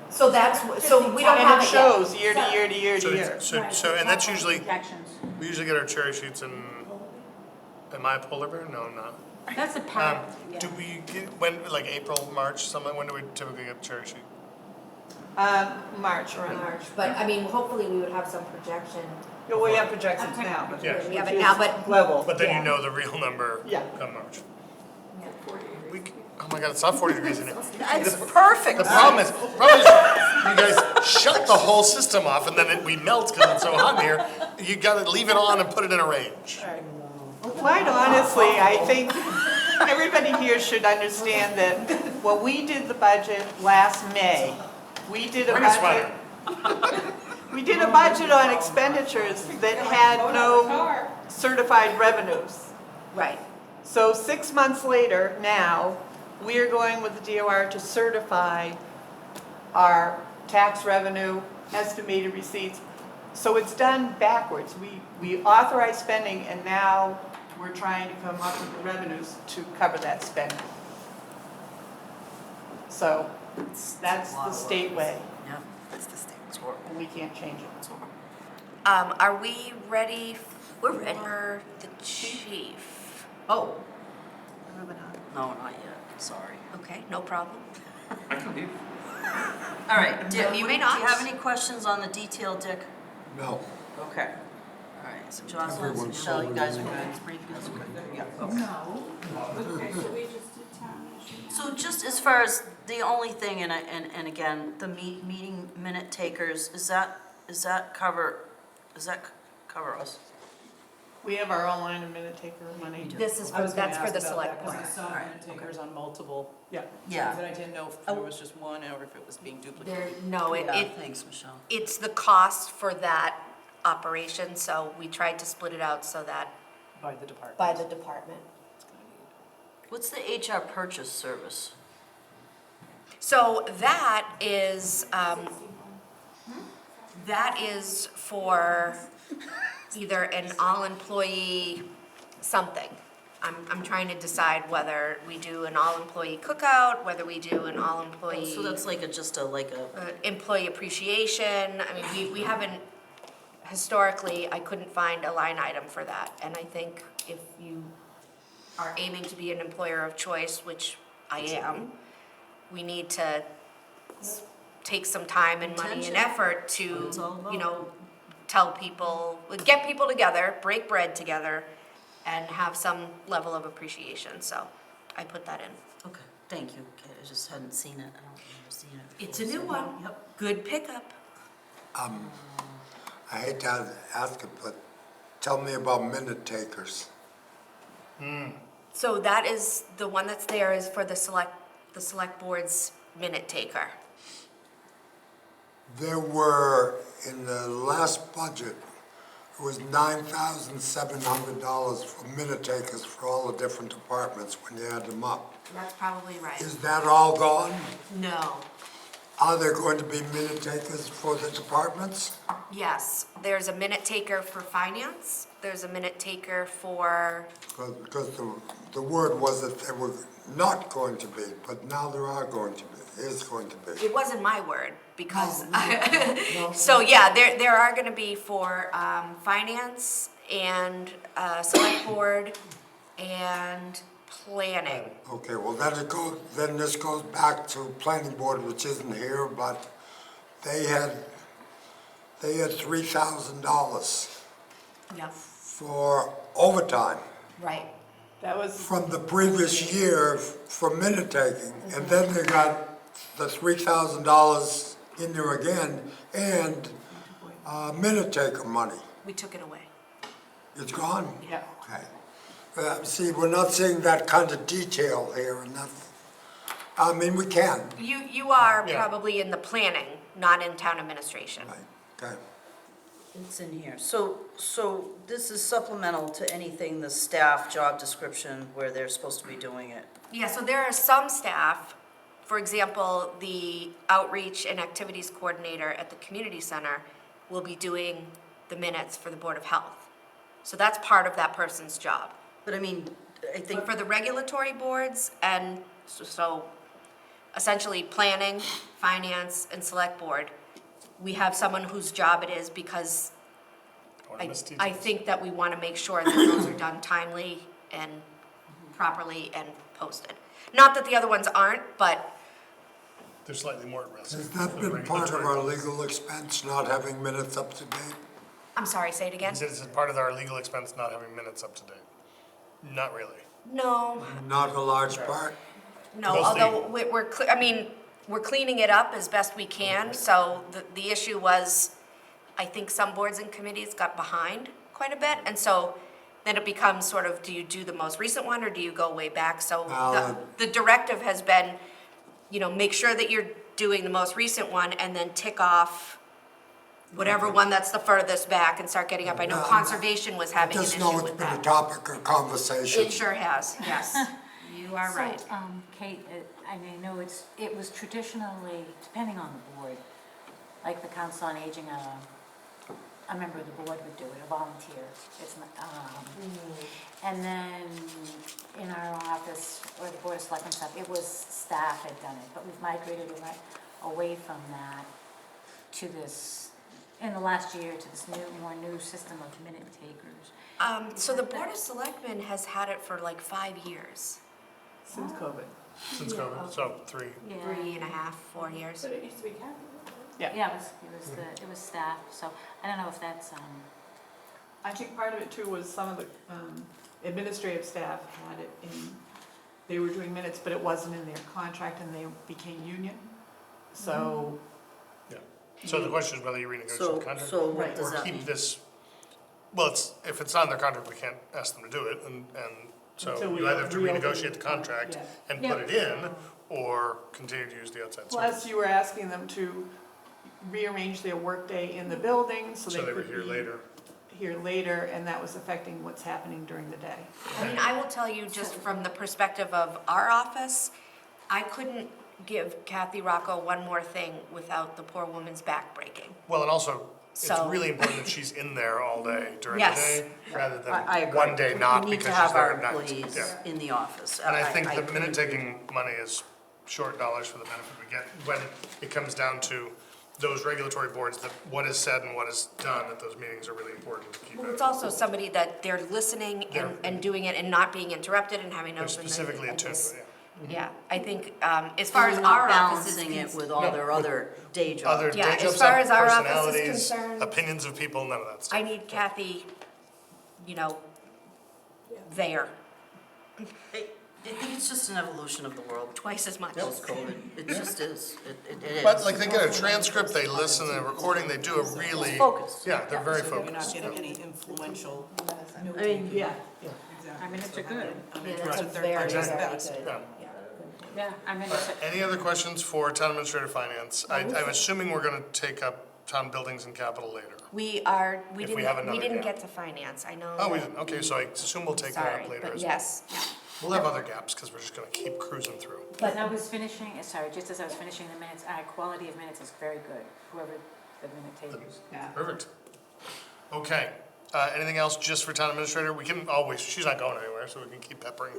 that. so that's, so we don't have And it it yet. shows year to year to year to year. And that's usually, Projections. we usually get our cherry sheets in, am I a polar bear? No, I'm not. That's a part, yeah. Do we get, when, like April, March, something, when do we typically get cherry sheet? March, around March, but I mean, hopefully we would have some projection. Yeah, we have projections now, but. Yeah. We have which it now, is but- Level. But then Yeah. you know the real number Yeah. come March. Oh my God, it's not 40 degrees in here. it's perfect. The problem is, you guys shut the whole system off and then we melt because it's so hot in here. You gotta leave it on and put it in a range. Quite honestly, I think everybody here should understand that when we did the budget last May, we did a Bring a budget. We did a budget on expenditures that had no certified revenues. Right. So 6 months later, now, we are going with the DOR to certify our tax revenue, estimated receipts. So it's done backwards. We authorize spending and now we're trying to come up with the revenues to cover that spending. So that's the state way, Yeah. That's the state. It's horrible. and we can't change it. It's horrible. Are we ready We're ready. for the chief? Oh, Moving on. no, not yet, sorry. Okay, no problem. I can leave. All right, Dick, You do may you not. have any questions on the detail, Dick? No. Okay. All right, so Jocelyn, Everyone's Michelle, you guys are sold. good? You guys are good? Yeah, okay. Okay, so we just did town issue. So just as far as the only thing, and again, the meeting minute takers, does that cover us? We have our own line of minute taker money. This is I was gonna that's for ask the about select that, board. 'cause I saw minute takers on multiple, Yeah. Yeah. but I didn't know if there was just one or if it was being duplicated. No, Yeah, it, thanks, Michelle. it's the cost for that operation, so we tried to split it out so that By the department. by the department. What's the HR purchase service? So that is for either an all-employee something. I'm trying to decide whether we do an all-employee cookout, whether we do an all-employee. So that's like Employee appreciation. I mean, we haven't, historically, I couldn't find a line item for that. And I think if you are aiming to be an employer of choice, which I am, we need to take some time and money and Intention. effort That's to, what it's all about. you know, tell people, get people together, break bread together, and have some level of appreciation. So I put that in. Okay, thank you. Okay, I just hadn't seen it. I don't remember seeing it before. It's a new so- one. Yep. Good pickup. I hate to ask it, but tell me about minute takers. So that is, the one that's there is for the select board's minute taker. There were, in the last budget, it was $9,700 for minute takers for all the different departments when you add them up. That's probably right. Is that all gone? No. Are there going to be minute takers for the departments? Yes, there's a minute taker for finance, there's a minute taker for, Because the word was that they were not going to be, but now there are going to be, is going to be. it wasn't my word, because, No. so yeah, there are gonna be for, finance and, select board and planning. Okay, well, then this goes back to planning board, which isn't here, but they had $3,000 Yep. for overtime Right. That was, from the previous year for minute taking. And then they got the $3,000 in there again and minute taker money. We took it away. It's gone? yeah. Okay. See, we're not seeing that kind of detail here, and that's, I mean, we can. You are Yeah. probably in the planning, not in town administration. Right, okay. It's in here. So this is supplemental to anything, the staff job description where they're supposed to be doing it. Yeah, so there are some staff, for example, the outreach and activities coordinator at the community center will be doing the minutes for the Board of Health. So that's part of that person's job. But I mean, I think, But for the regulatory boards and so essentially planning, finance, and select board, we have someone whose job it is because I think that we want to make sure that those are done timely and properly and posted. Not that the other ones aren't, but They're slightly more at risk. Has that than been part of our regulatory. legal expense, not having minutes up to date? I'm sorry, say it again? He said it's part of our legal expense not having minutes up to date. Not really. No, Not a large part? no, Mostly- although we're cleaning it up as best we can, so the issue was, I think some boards and committees got behind quite a bit, and so then it becomes sort of, do you do the most recent one, or do you go way back? So the directive has been, make sure that you're doing the most recent one, and then tick off whatever one that's the furthest back and start getting up. I know conservation was having an Just issue know it's with been a that. topic of conversation. It sure has, yes. You are right. So, Kate, I mean, I know it was traditionally, depending on the board, like the Council on Aging, a member of the board would do it, a volunteer. It's not, and then in our office, or the Board of Selectmen stuff, it was staff had done it, but we've migrated away from that to this, in the last year, to this more new system of minute takers. So the Board of Selectmen has had it for like 5 years, Since COVID. Since COVID, so 3. Yeah. 3.5, 4 years. But it used to be Kathy. Yeah, it was staff, so I don't know if that's, I think part of it too was some of the administrative staff had it in, they were doing minutes, but it wasn't in their contract and they became union. So, Yeah. So the question is whether you renegotiate So, the contract so what Right. does or that mean? keep this, well, if it's not in their contract, we can't ask them to do it, and so Until we you either have to reopen renegotiate the the contract contract, and Yeah. put it in, or continue to use the outside service. plus you were asking them to rearrange their workday in the building so So they they were could here be later. here later, and that was affecting what's happening during the day. I mean, I will tell you, just from the perspective of our office, I couldn't give Kathy Rocco one more thing without the poor woman's back breaking. Well, and also, it's So- really important that she's in there all day during the Yes. day, rather I than agree. one day not We need to because she's have our there at night. employees Yeah. in the office. And I think the couldn't minute-taking money is short dollars for the benefit we get when it comes down to those regulatory boards, that what is said and what is done at those meetings are really important to keep Well, it. it's also somebody that they're listening and doing it and not being interrupted and having They're notes. and specifically and attuned to this- it, Yeah, I think, as far as We're not our office is balancing it concerned. with all their other day jobs. Other Yeah, day as job far stuff, as our office is personalities, concerned- opinions of people, none of that stuff. I need Kathy, there, I think it's just an evolution of the world twice as much. post-COVID. It just is. It is. But like they get a transcript, they listen, a recording, they do a really. It's focused. Yeah, they're very So you're not focused. getting any influential I mean, Yeah. I mean, it's a good, That's a very, Exactly. very Yeah. good. yeah, I mean, it's a- Any other questions for town administrator finance? I'm assuming we're gonna take up town buildings and capital later. We If we have another didn't gap. get to finance, I know. Oh, we didn't, okay, so I assume we'll take that Sorry, up later but as well. yes, We'll have other gaps, because we're just gonna keep cruising through. As I was finishing, sorry, just as I was finishing the minutes, our quality of minutes is very good, whoever the minute takers. Perfect. Okay, anything else just for town administrator? We can always, she's not going anywhere, so we can keep peppering.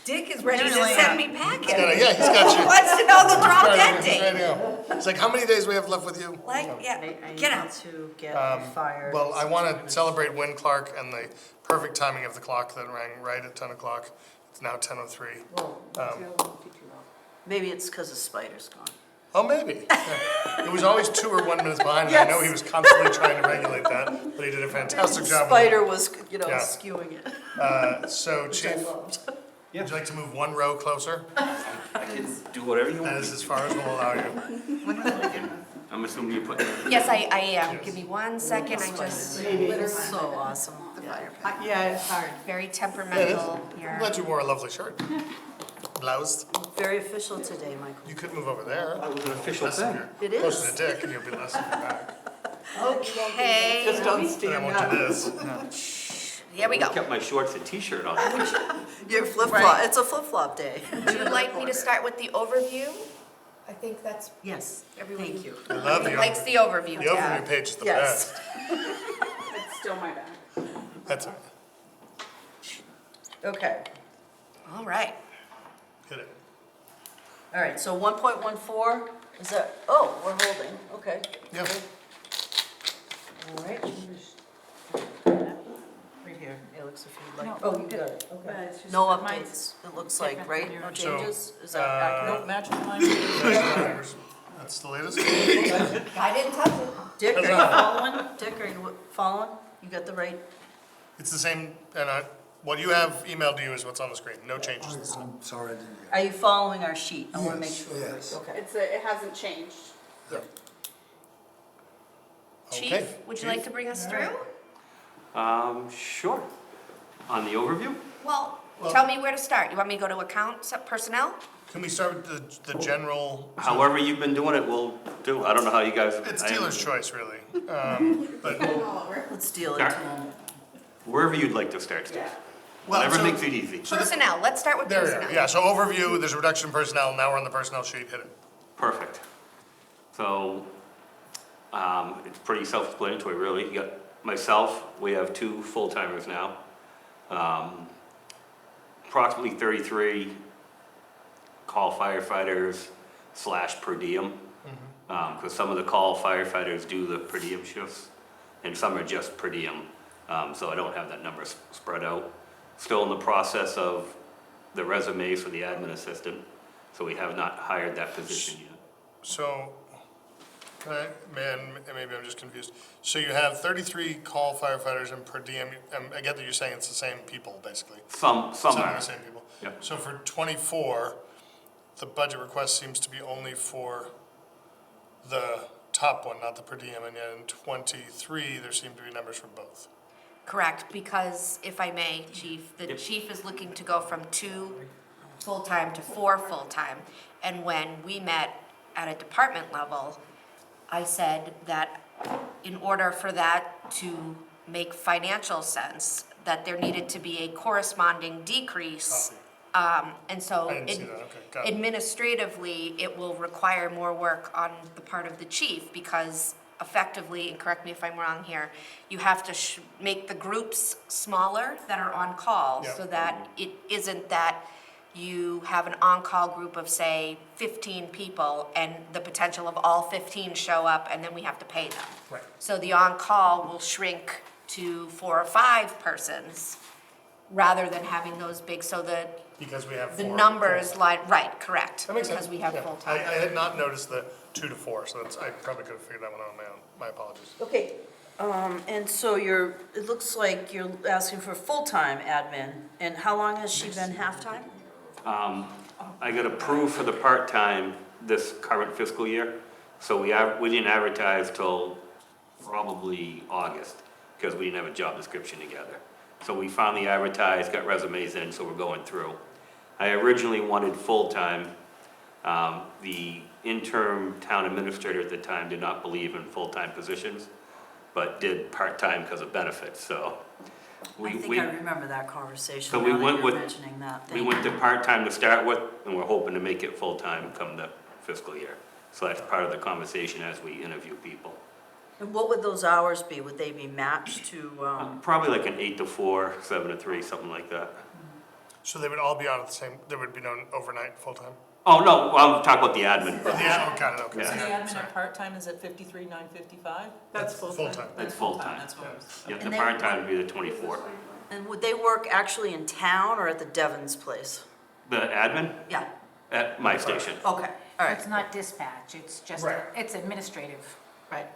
Dick is ready to send me packets. Yeah, he's got you. Wants to know the drop Right, dead right date. now. It's like, how many days we have left with you? Like, yeah, I get need out. to get fired. Well, I want to celebrate Win Clark and the perfect timing of the clock that rang right at 10 o'clock. It's now 10:03. Maybe it's because the spider's gone. Oh, maybe. Yeah. It was always 2 or 1 minutes behind, and I know he was constantly trying to regulate that, but he did a fantastic job. Spider was, Yeah. skewing it. So, Chief, would you like to move 1 row closer? Do whatever you That want. is as far as we'll allow you. I'm assuming you put, Yes, I am. Give me 1 second, I just, So awesome. Yeah, it's hard. very It is. temperamental I'm here. glad you wore a lovely shirt. Blouse. Very official today, Michael. You could move over there. that was an official thing. It Closer is. to Dick, and you'll be less of your back. Okay, Just don't And I stand won't up. do this. here we I go. kept my shorts and t-shirt on. Your flip-flop, it's a flip-flop day. Would you like me to start with the overview? I think that's, Yes, everyone thank you. I love the likes the overview The overview tab. page is the Yes. best. It's still my bag. That's it. Okay, All right. Hit it. all right, so 1.14, is that, oh, we're holding, okay. Yeah. All right. Right here, Alex, if you'd like. No, Oh, you got it, but okay. it's just No mine's updates, it looks like, different right? than No yours. So, changes? Is that accurate? Nope, matches mine. That's the latest? I didn't touch it. Dick, are you Huzzah. following? Dick, are you following? You got the right? It's the same, and what you have emailed to you is what's on the screen, no changes this time. I'm sorry, I didn't get Are you following our sheet? I want to make Yes, sure. yes. Okay. It hasn't changed. Okay. Chief, would you like to bring us through? Sure. On the overview? Well, tell me where to start. You want me to go to accounts, personnel? Can we start with the general? However you've been doing it, we'll do. I don't know how you guys. It's dealer's choice, really. But All over. Let's deal into them. Wherever you'd like to start, Steve. Well, Whatever so- makes it easy. Personnel, let's start with There we personnel. are, yeah, so overview, there's a reduction in personnel, now we're on the personnel sheet, hit it. Perfect. So, it's pretty self-explanatory, really. You got myself, we have 2 full-timers now. Approximately 33 call firefighters / per diem. Because some of the call firefighters do the per diem shifts, and some are just per diem. So I don't have that number spread out. Still in the process of the resumes for the admin assistant, so we have not hired that position yet. So, maybe I'm just confused. So you have 33 call firefighters and per diem, I get that you're saying it's the same people, basically. Some Some are. are the same people. Yep. So for 24, the budget request seems to be only for the top one, not the per diem, and yet in 23, there seem to be numbers for both. Correct, because if I may, Chief, the Yep. chief is looking to go from 2 full-time to 4 full-time. And when we met at a department level, I said that in order for that to make financial sense, that there needed to be a corresponding decrease. And so I didn't see that, okay, got it. administratively, it will require more work on the part of the chief because effectively, and correct me if I'm wrong here, you have to make the groups smaller that are on call Yeah. so that it isn't that you have an on-call group of, say, 15 people and the potential of all 15 show up and then we have to pay them. Right. So the on-call will shrink to 4 or 5 persons rather than having those big, so Because we have the 4 numbers full-time. line, right, correct. That makes sense. Because we have Yeah. full-time. I had not noticed the 2 to 4, so that's, I probably could have figured that one out on my own. My apologies. Okay, and so it looks like you're asking for full-time admin, and how long has she been half-time? I got approved for the part-time this current fiscal year, so we didn't advertise till probably August, because we didn't have a job description together. So we finally advertised, got resumes in, so we're going through. I originally wanted full-time. The interim town administrator at the time did not believe in full-time positions, but did part-time because of benefits, so. I think I remember that conversation, So now we that went you're with- mentioning that. We Thank went you. to part-time to start with, and we're hoping to make it full-time come the fiscal year. So that's part of the conversation as we interview people. And what would those hours be? Would they be matched to, Probably like an 8 to 4, 7 to 3, something like that. So they would all be on at the same, there would be no overnight full-time? Oh, no, I'm talking about the admin. Yeah, got it, okay. Yeah. So the Yeah, admin sorry. at part-time is at 53,955? That's full-time. Full-time. That's full-time. That's what I was. Yeah, the And they- part-time would be the 24. and would they work actually in town or at the Devon's place? The admin Yeah, at my station. okay, all right. It's not dispatch, it's just, Right. it's administrative. Right.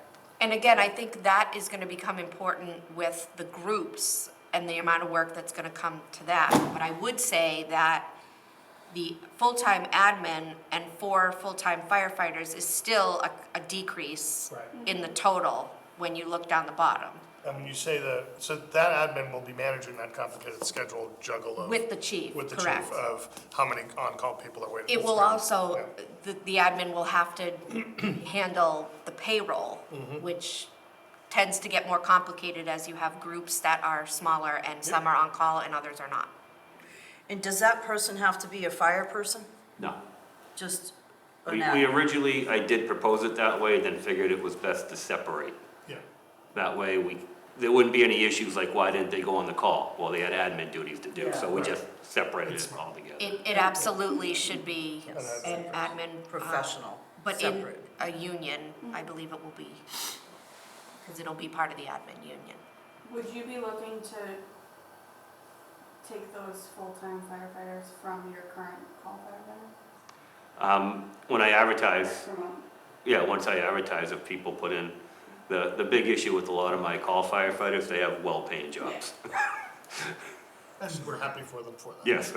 And again, I think that is gonna become important with the groups and the amount of work that's gonna come to that. But I would say that the full-time admin and 4 full-time firefighters is still a decrease Right. in the total when you look down the bottom And when you say so that admin will be managing that complicated schedule juggle of. with the chief, With the correct? chief of how many on-call people are waiting. It will for. also, Yeah. the admin will have to handle the payroll, which tends to get more complicated as you have groups that are smaller and some are on call and others are not. And does that person have to be a fire person? No. Just We an we admin? originally, I did propose it that way, then figured it was best to separate. Yeah. That way, there wouldn't be any issues like, why didn't they go on the call? Well, they had admin duties to do, so we Yeah. just separated it all together. It absolutely should be Yes. an admin. Professional, But in separate. a union, I believe it will be, because it'll be part of the admin union. Would you be looking to take those full-time firefighters from your current call firefighter? When I advertise, Promote? yeah, once I advertise, if people put in, the big issue with a lot of my call firefighters, they have well-paying jobs. And we're happy for them for that. Yes,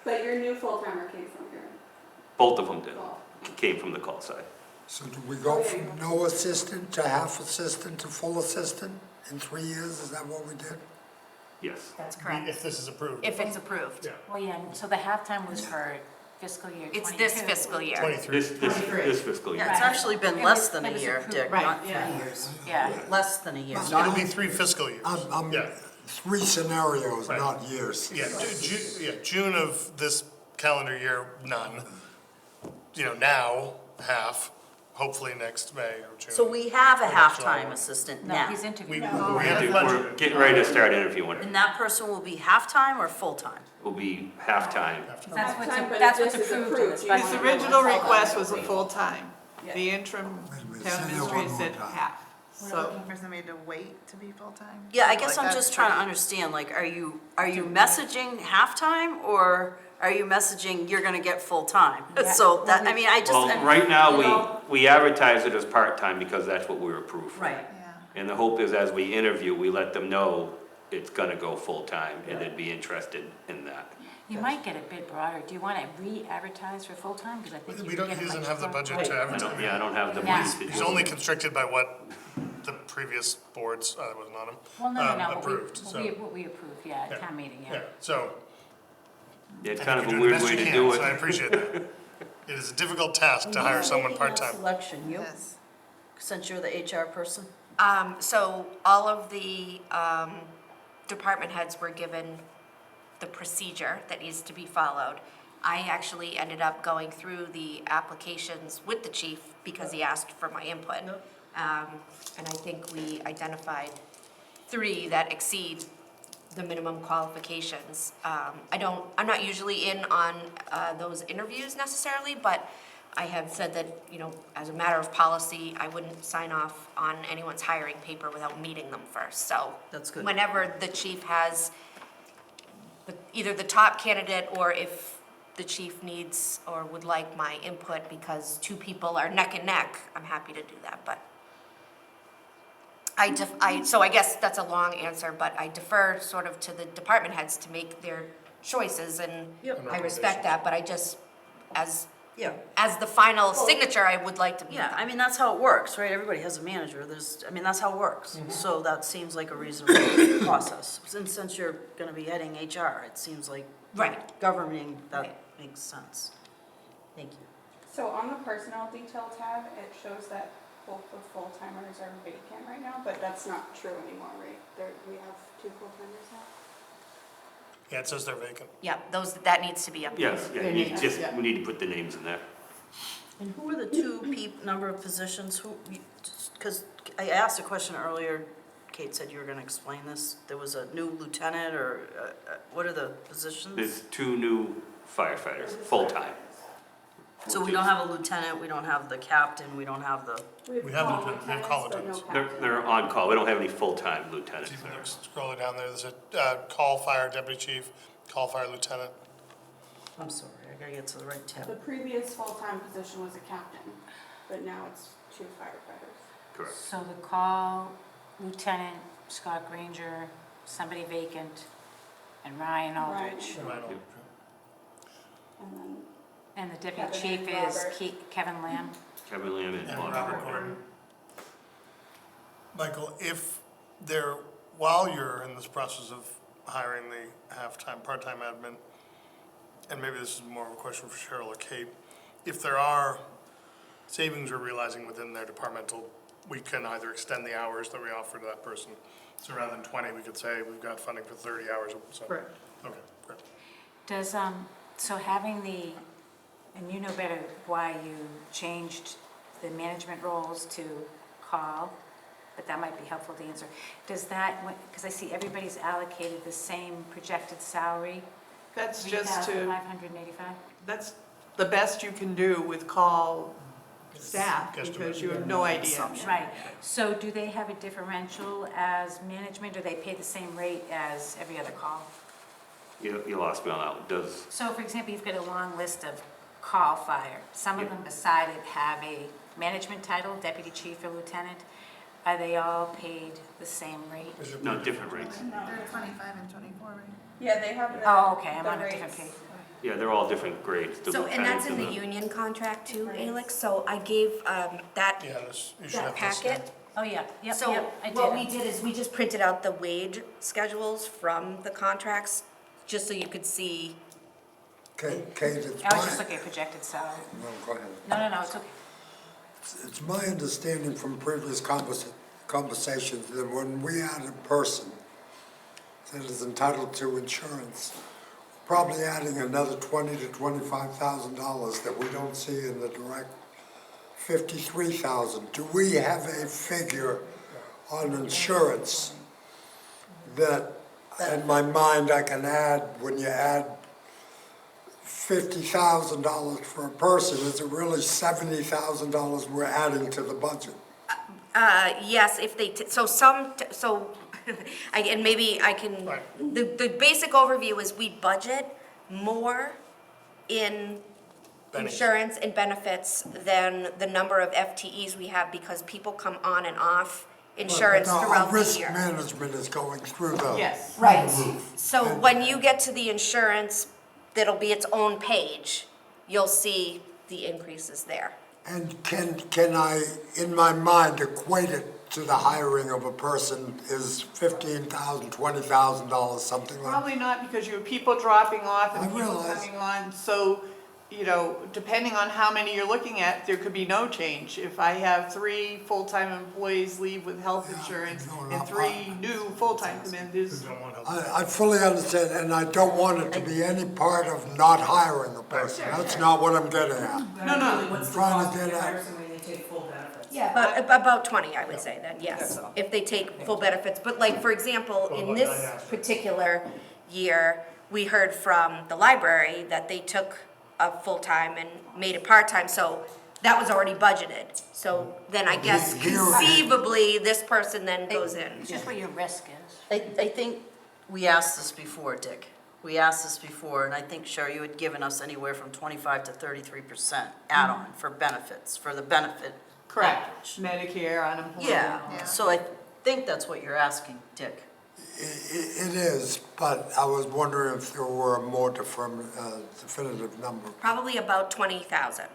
But your new full-timer came from your both of them did, call. came from the call side. So do we go from no assistant to half assistant to full assistant in 3 years? Is that what we did? Yes. That's correct. If this is approved. If it's approved. Yeah. Well, yeah, so the halftime was for fiscal year 22. It's this fiscal year. 23. This fiscal year. Yeah, it's actually been It less was- than it a was year, approved. Dick, Right, not 3 yeah. years. Yeah. Less than a year. It'll be 3 fiscal years. I'm Yeah. 3 scenarios, Right. not years. Yeah, June of this calendar year, none. You know, now, half, hopefully next May or June. So we have a Or next halftime July. assistant No, now. he's We, interviewing. we have a budget. We're getting ready to start interviewing her. And that person will be halftime or full-time? Will be half-time. That's what's, Halftime, but that's if what's this is approved in this approved, budget. His you original want request was a full-time. full-time. Yeah. The interim Wait a minute, town say that administrator one more said time. half. We're So, looking for somebody to wait to be full-time? Yeah, I guess Like I'm that's just trying to the- understand, like, are you messaging halftime, or are you messaging you're gonna get full-time? So that, I mean, I just. Well, right now, we advertise it as part-time because that's what we're approved for. Right, Yeah. And the hope is as we interview, we let them know it's gonna go full-time and they'd be interested in that. You might get a bit broader. Do you want to re-advertise for full-time? Because I think you We can don't, get he a doesn't much have the broader- budget to I advertise. don't, yeah, I don't have the Yeah. ones to do. He's only constricted by what the previous boards, wasn't on him. Well, no, what approved, so. what we approved, yeah, at town meeting, yeah. Yeah, so. It's I kind think of a you're doing weird the way best to you do can, so I it. appreciate that. It is a difficult task to hire someone part-time. Selection, you, Yes. since you're the HR person? So all of the department heads were given the procedure that needs to be followed. I actually ended up going through the applications with the chief because he asked for my input. And I think we identified 3 that exceed the minimum qualifications. I'm not usually in on those interviews necessarily, but I have said that, you know, as a matter of policy, I wouldn't sign off on anyone's hiring paper without meeting them first, so. That's good. Whenever the chief has either the top candidate, or if the chief needs or would like my input because 2 people are neck and neck, I'm happy to do that, but so I guess that's a long answer, but I defer sort of to the department heads to make their choices, and Yep. I respect that, but I just, Yeah. as the final signature, I would like to meet Yeah, them. I mean, that's how it works, right? Everybody has a manager, that's how it works. So that seems like a reasonable process. Since you're gonna be heading HR, it seems like Right. governing, that Right. makes sense. Thank you. So on the personnel detail tab, it shows that both the full-timers are vacant right now, but that's not true anymore, right? We have 2 full-timers now? Yeah, it says they're vacant. Yeah, that needs to be updated. Yes, yeah, we need to put the names in there. And who are the 2 number of positions, because I asked a question earlier, Kate said you were gonna explain this. There was a new lieutenant, or what are the positions? There's 2 new firefighters, full-time. So we don't have a lieutenant, we don't have the captain, we don't have the, We have lieutenants, we have call but no lieutenants. They're on call, we don't have any full-time lieutenants If you there. look, scroll down there, there's a call fire deputy chief, call fire lieutenant. I'm sorry, I gotta get to the right The tab. previous full-time position was a captain, but now it's 2 firefighters. Correct. So the call, Lieutenant Scott Granger, somebody vacant, and Ryan Aldridge. Ryan. And then And the deputy Kevin chief and is Robert. Kevin Lamb. Kevin Lamb and And Bob Robert Gordon. Gordon. Michael, if there, while you're in this process of hiring the half-time, part-time admin, and maybe this is more of a question for Cheryl or Kate, if there are savings we're realizing within their departmental, we can either extend the hours that we offer to that person. So rather than 20, we could say we've got funding for 30 hours, so. correct. Okay, great. Does, so having the, and you know better why you changed the management roles to call, but that might be helpful to answer. Does that, because I see everybody's allocated the same projected salary, That's just to, $3,585? that's the best you can do with call staff, Guesstimate. because you have no idea. Right, so do they have a differential as management, or they pay the same rate as every other call? You lost me on that one. Does, So for example, you've got a long list of call fire. Some of Yeah. them beside it have a management title, deputy chief or lieutenant. Are they all paid the same rate? no, different rates. They're 25 and 24, right? Yeah, they have the. Oh, okay, I'm the on a different rates. page. Yeah, they're all different grades. the So, and that's lieutenants in the and union contract too, Alex, so I gave that, Yeah, this, you should that have this. packet. Oh, yeah, yep, So yep, I did. what we did is we just printed out the wage schedules from the contracts, just so you could see. Kate, it's I was just my, looking at projected salary. no, go ahead. No, it's okay. It's my understanding from previous conversations that when we add a person, that is entitled to insurance, probably adding another $20,000 to $25,000 that we don't see in the direct 53,000. Do we have a figure on insurance that, in my mind, I can add, when you add $50,000 for a person, is it really $70,000 we're adding to the budget? Yes, if they, and maybe I can, Right. the basic overview is we budget more in Bennies. insurance and benefits than the number of FTEs we have because people come on and off insurance But throughout our the risk year. management is going through the. Yes. Right, so when you get to the insurance, that'll be its own page, you'll see the increases there. And can I, in my mind, equate it to the hiring of a person is $15,000, $20,000, something like that? Probably not, because you have people dropping off and I people realize. coming on, so, you know, depending on how many you're looking at, there could be no change. If I have 3 full-time employees leave with health insurance no, and not 3 new full-time come in, there's, Don't want help. I fully understand, and I don't want it to be any part of not hiring a person. That's not what I'm getting at. no, no, I'm trying to get at, somebody they take full benefits? Yeah, about 20, I would say then, yes, if they take full benefits. But like, for example, Well, in about this 9 hours. particular year, we heard from the library that they took a full-time and made it part-time, so that was already budgeted. So then I guess Here- conceivably, this person then goes in. It's just what your risk is. I think we asked this before, Dick. We asked this before, and I think, Sherry, you had given us anywhere from 25 to 33% add-on for benefits, for the benefit. correct, Medicare, unemployment. Yeah, so I think that's what you're asking, Dick. it is, but I was wondering if there were a more definitive number. Probably about 20,000,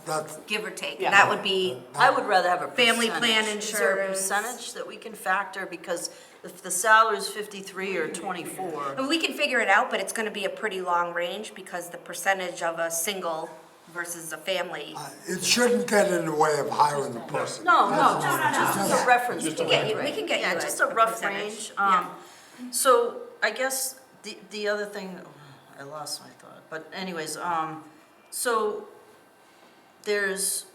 That's, give or take. Yeah. And that would be, I would rather have a Family percentage. plan Is there a insurance. percentage that we can factor? Because if the salary's 53 or 24, and we can figure it out, but it's gonna be a pretty long range because the percentage of a single versus a family. it shouldn't get in the way of hiring the person. no, just a reference. We can get you, we can get you Yeah, a just a rough percentage. range. Yeah. So I guess the other thing, I lost my thought, but anyways, so is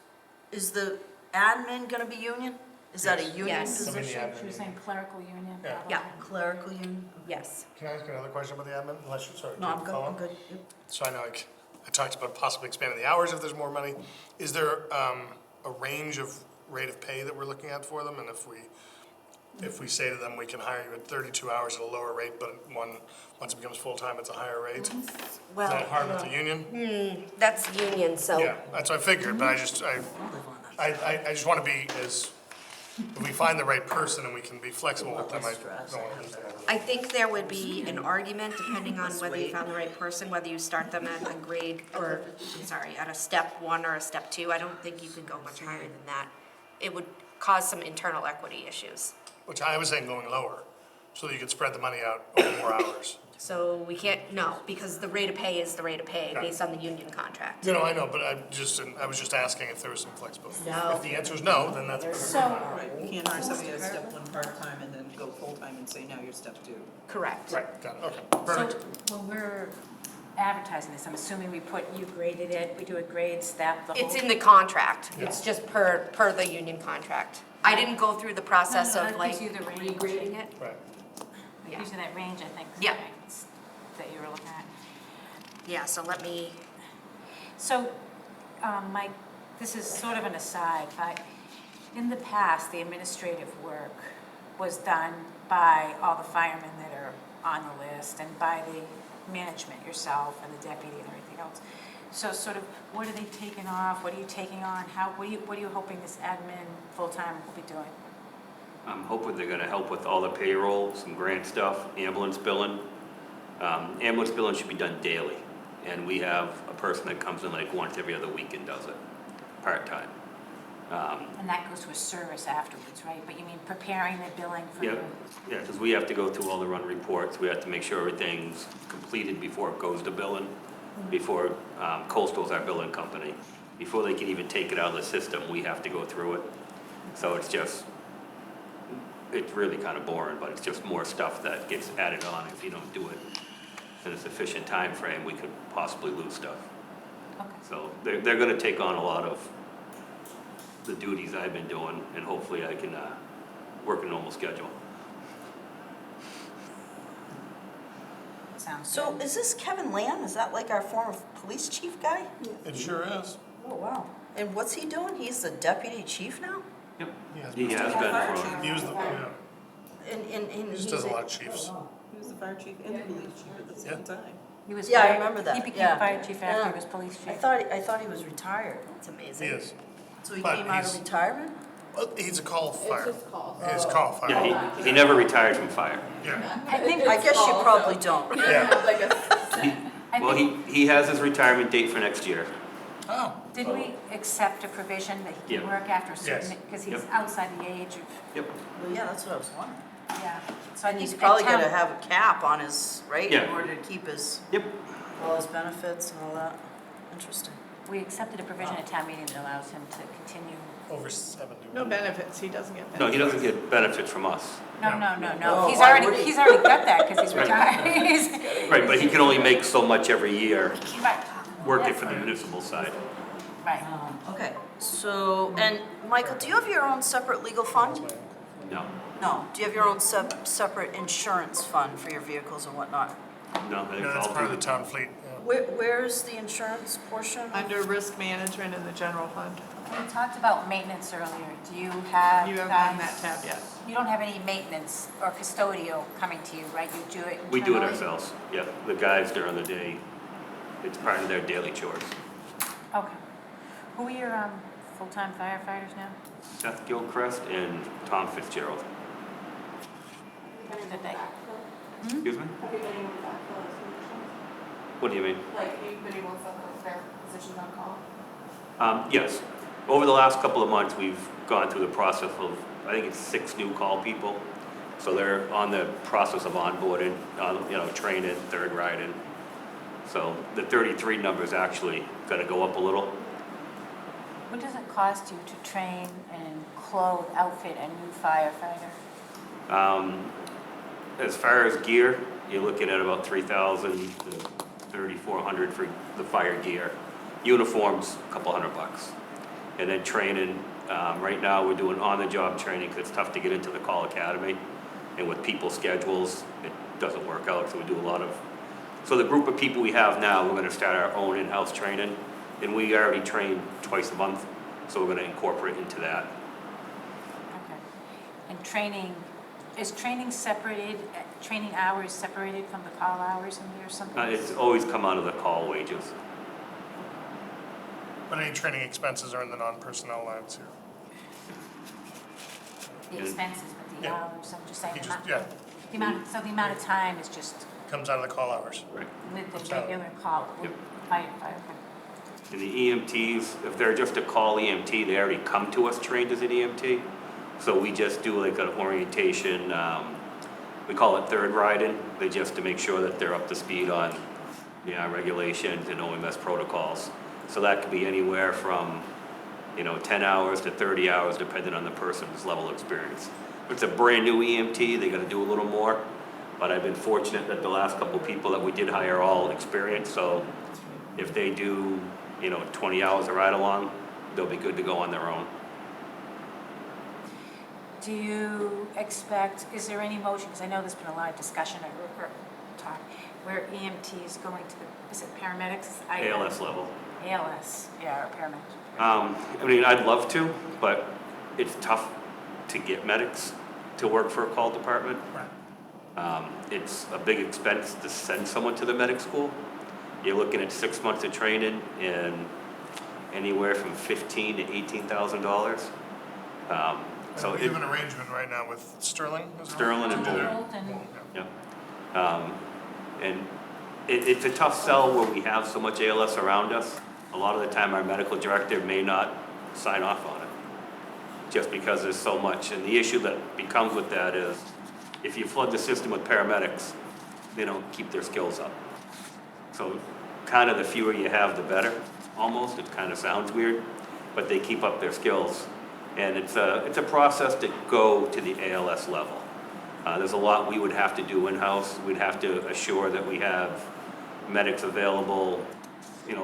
the admin gonna be union? Is that a union Yes. Somebody position? admin. She was saying clerical union. Yeah. Yeah, Clerical union? yes. Can I ask another question about the admin? Unless you're, sorry. No, do you I'm good, follow? I'm good. Yep. So I know I talked about possibly expanding the hours if there's more money. Is there a range of rate of pay that we're looking at for them? And if we say to them, we can hire you at 32 hours at a lower rate, but once it becomes full-time, it's a higher rate? Is Well, that hard with the union? that's union, so. Yeah, that's what I figured, but I just want to be as, if we find the right person and we can be flexible with them, I don't want to lose them. I think there would be an argument, depending on whether you found the right person, whether you start them at a grade, or, I'm sorry, at a step 1 or a step 2. I don't think you could go much higher than that. It would cause some internal equity issues. Which I was saying going lower, so that you could spread the money out over more hours. So we can't, no, because the rate of pay is the rate of pay Yeah. based on the union contract. You know, I know, but I was just asking if there was some flexibility. No. If the answer is no, then that's perfectly So, fine. Right, you can't hire somebody at step 1 part-time and then go full-time and say, now you're step 2. Correct. Right, got it, okay, so perfect. when we're advertising this, I'm assuming you graded it, we do a grade step, the whole. It's in the contract. Yeah. It's just per the union contract. I didn't go through the process No, of that like gives you the range. regrading it. Right. It gives you that range, I think. Yeah. That you were looking at. Yeah, so let me, So, Mike, this is sort of an aside, but in the past, the administrative work was done by all the firemen that are on the list and by the management, yourself and the deputy and everything else. So sort of, what are they taking off? What are you taking on? What are you hoping this admin full-time will be doing? I'm hoping they're gonna help with all the payroll, some grant stuff, ambulance billing. Ambulance billing should be done daily, and we have a person that comes in like once every other week and does it, part-time. And that goes to a service afterwards, right? But you mean preparing the billing for Yeah, your. yeah, because we have to go through all the run reports, we have to make sure everything's completed before it goes to billing, before Coastal's our billing company. Before they can even take it out of the system, we have to go through it. So it's just it's really kind of boring, but it's just more stuff that gets added on. If you don't do it in a sufficient time frame, we could possibly lose stuff. Okay. So they're gonna take on a lot of the duties I've been doing, and hopefully I can work a normal schedule. Sounds So good. is this Kevin Lamb? Is that like our former police chief guy? It sure is. Oh, wow. And what's he doing? He's the deputy chief now? Yep. He has He been. has been for, He was the, yeah, And he he's just does a lot of chiefs. He was the fire chief and the police chief at the same time. He was Yeah, I fire- remember that, He became yeah. fire chief after Yeah. he was police chief. I thought he was retired. That's He amazing. is. So he But came out of he's- retirement? Well, he's a call It's fire. just calls. He's a call fire. yeah, he never retired from fire. Yeah, I think, I guess you probably don't. yeah. Like a, I Well, think, he has his retirement date for next year. Oh, did we accept a provision that he can Yeah. work after a certain, Yes. because he's Yep. outside the age of, Yep. Well, yeah, that's what I was wondering. yeah. So I And he's think probably at town- gonna have a cap on his, right? In Yeah. order to keep his, Yep. all his benefits and all that. Interesting. We accepted a provision at town meeting that allows him to continue. over 70. No benefits, he doesn't get benefits. No, he doesn't get benefits from us. No, No. no, no, Oh, no. why would he? He's already got that because he's Right. retired. He's- Right, but he can only make so much every year Right, working for the municipal side. right. Okay, so, and Michael, do you have your own separate legal fund? No, No. Do you have your own separate insurance fund for your vehicles and whatnot? no, I think No, it's that's all part of through the the town fleet. Yeah. Where's the insurance portion? Under risk management in the general fund. We talked about maintenance earlier. Do you have? You haven't done that tab yet. You don't have any maintenance or custodial coming to you, right? You do it We do it internally? ourselves, yeah. The guys during the day, it's part of their daily chores. Okay. Who are your full-time firefighters now? Seth Gilchrist and Tom Fitzgerald. Did they? Excuse me? have you been able to backfill those positions? What do you mean? Like, have you been able to fill their positions on call? Yes. Over the last couple of months, we've gone through the process of, I think it's 6 new call people. So they're on the process of onboarding, training, third riding. So the 33 number is actually gonna go up a little. What does it cost you to train and clothe, outfit a new firefighter? As far as gear, you're looking at about 3,000 to 3,400 for the fire gear. Uniforms, a couple $100. And then training, right now we're doing on-the-job training because it's tough to get into the call academy. And with people's schedules, it doesn't work out, so we do a lot of, so the group of people we have now, we're gonna start our own in-house training. And we already train twice a month, so we're gonna incorporate into that. Okay. And training, is training separated, training hours separated from the call hours in here or something? It's always come out of the call wages. But any training expenses are in the non-personnel lines here. The expenses, but the Yeah. hours, I'm just saying. He the just, amount- yeah, The amount, so the amount of time is just comes out of the call hours. Right. with the So- regular call, with Yep. firefighter. And the EMTs, if they're just a call EMT, they already come to us trained as an EMT. So we just do like an orientation, we call it third riding, they just to make sure that they're up to speed on, regulations and OMS protocols. So that could be anywhere from, 10 hours to 30 hours, depending on the person's level of experience. If it's a brand new EMT, they gotta do a little more. But I've been fortunate that the last couple people that we did hire all experienced, so if they do, 20 hours of ride along, they'll be good to go on their own. Do you expect, is there any motion, because I know there's been a lot of discussion or talk, where EMT is going to the, is it paramedics? ALS level. ALS, yeah, or paramedics. I'd love to, but it's tough to get medics to work for a call department. It's a big expense to send someone to the medic school. You're looking at 6 months of training and anywhere from $15,000 to $18,000. So We have an arrangement right now with Sterling. is it? Sterling and To do their- Bolton. yeah. And it's a tough sell where we have so much ALS around us. A lot of the time, our medical director may not sign off on it, just because there's so much. And the issue that becomes with that is, if you flood the system with paramedics, they don't keep their skills up. So kind of the fewer you have, the better, almost. It kind of sounds weird, but they keep up their skills. And it's a process to go to the ALS level. There's a lot we would have to do in-house. We'd have to assure that we have medics available,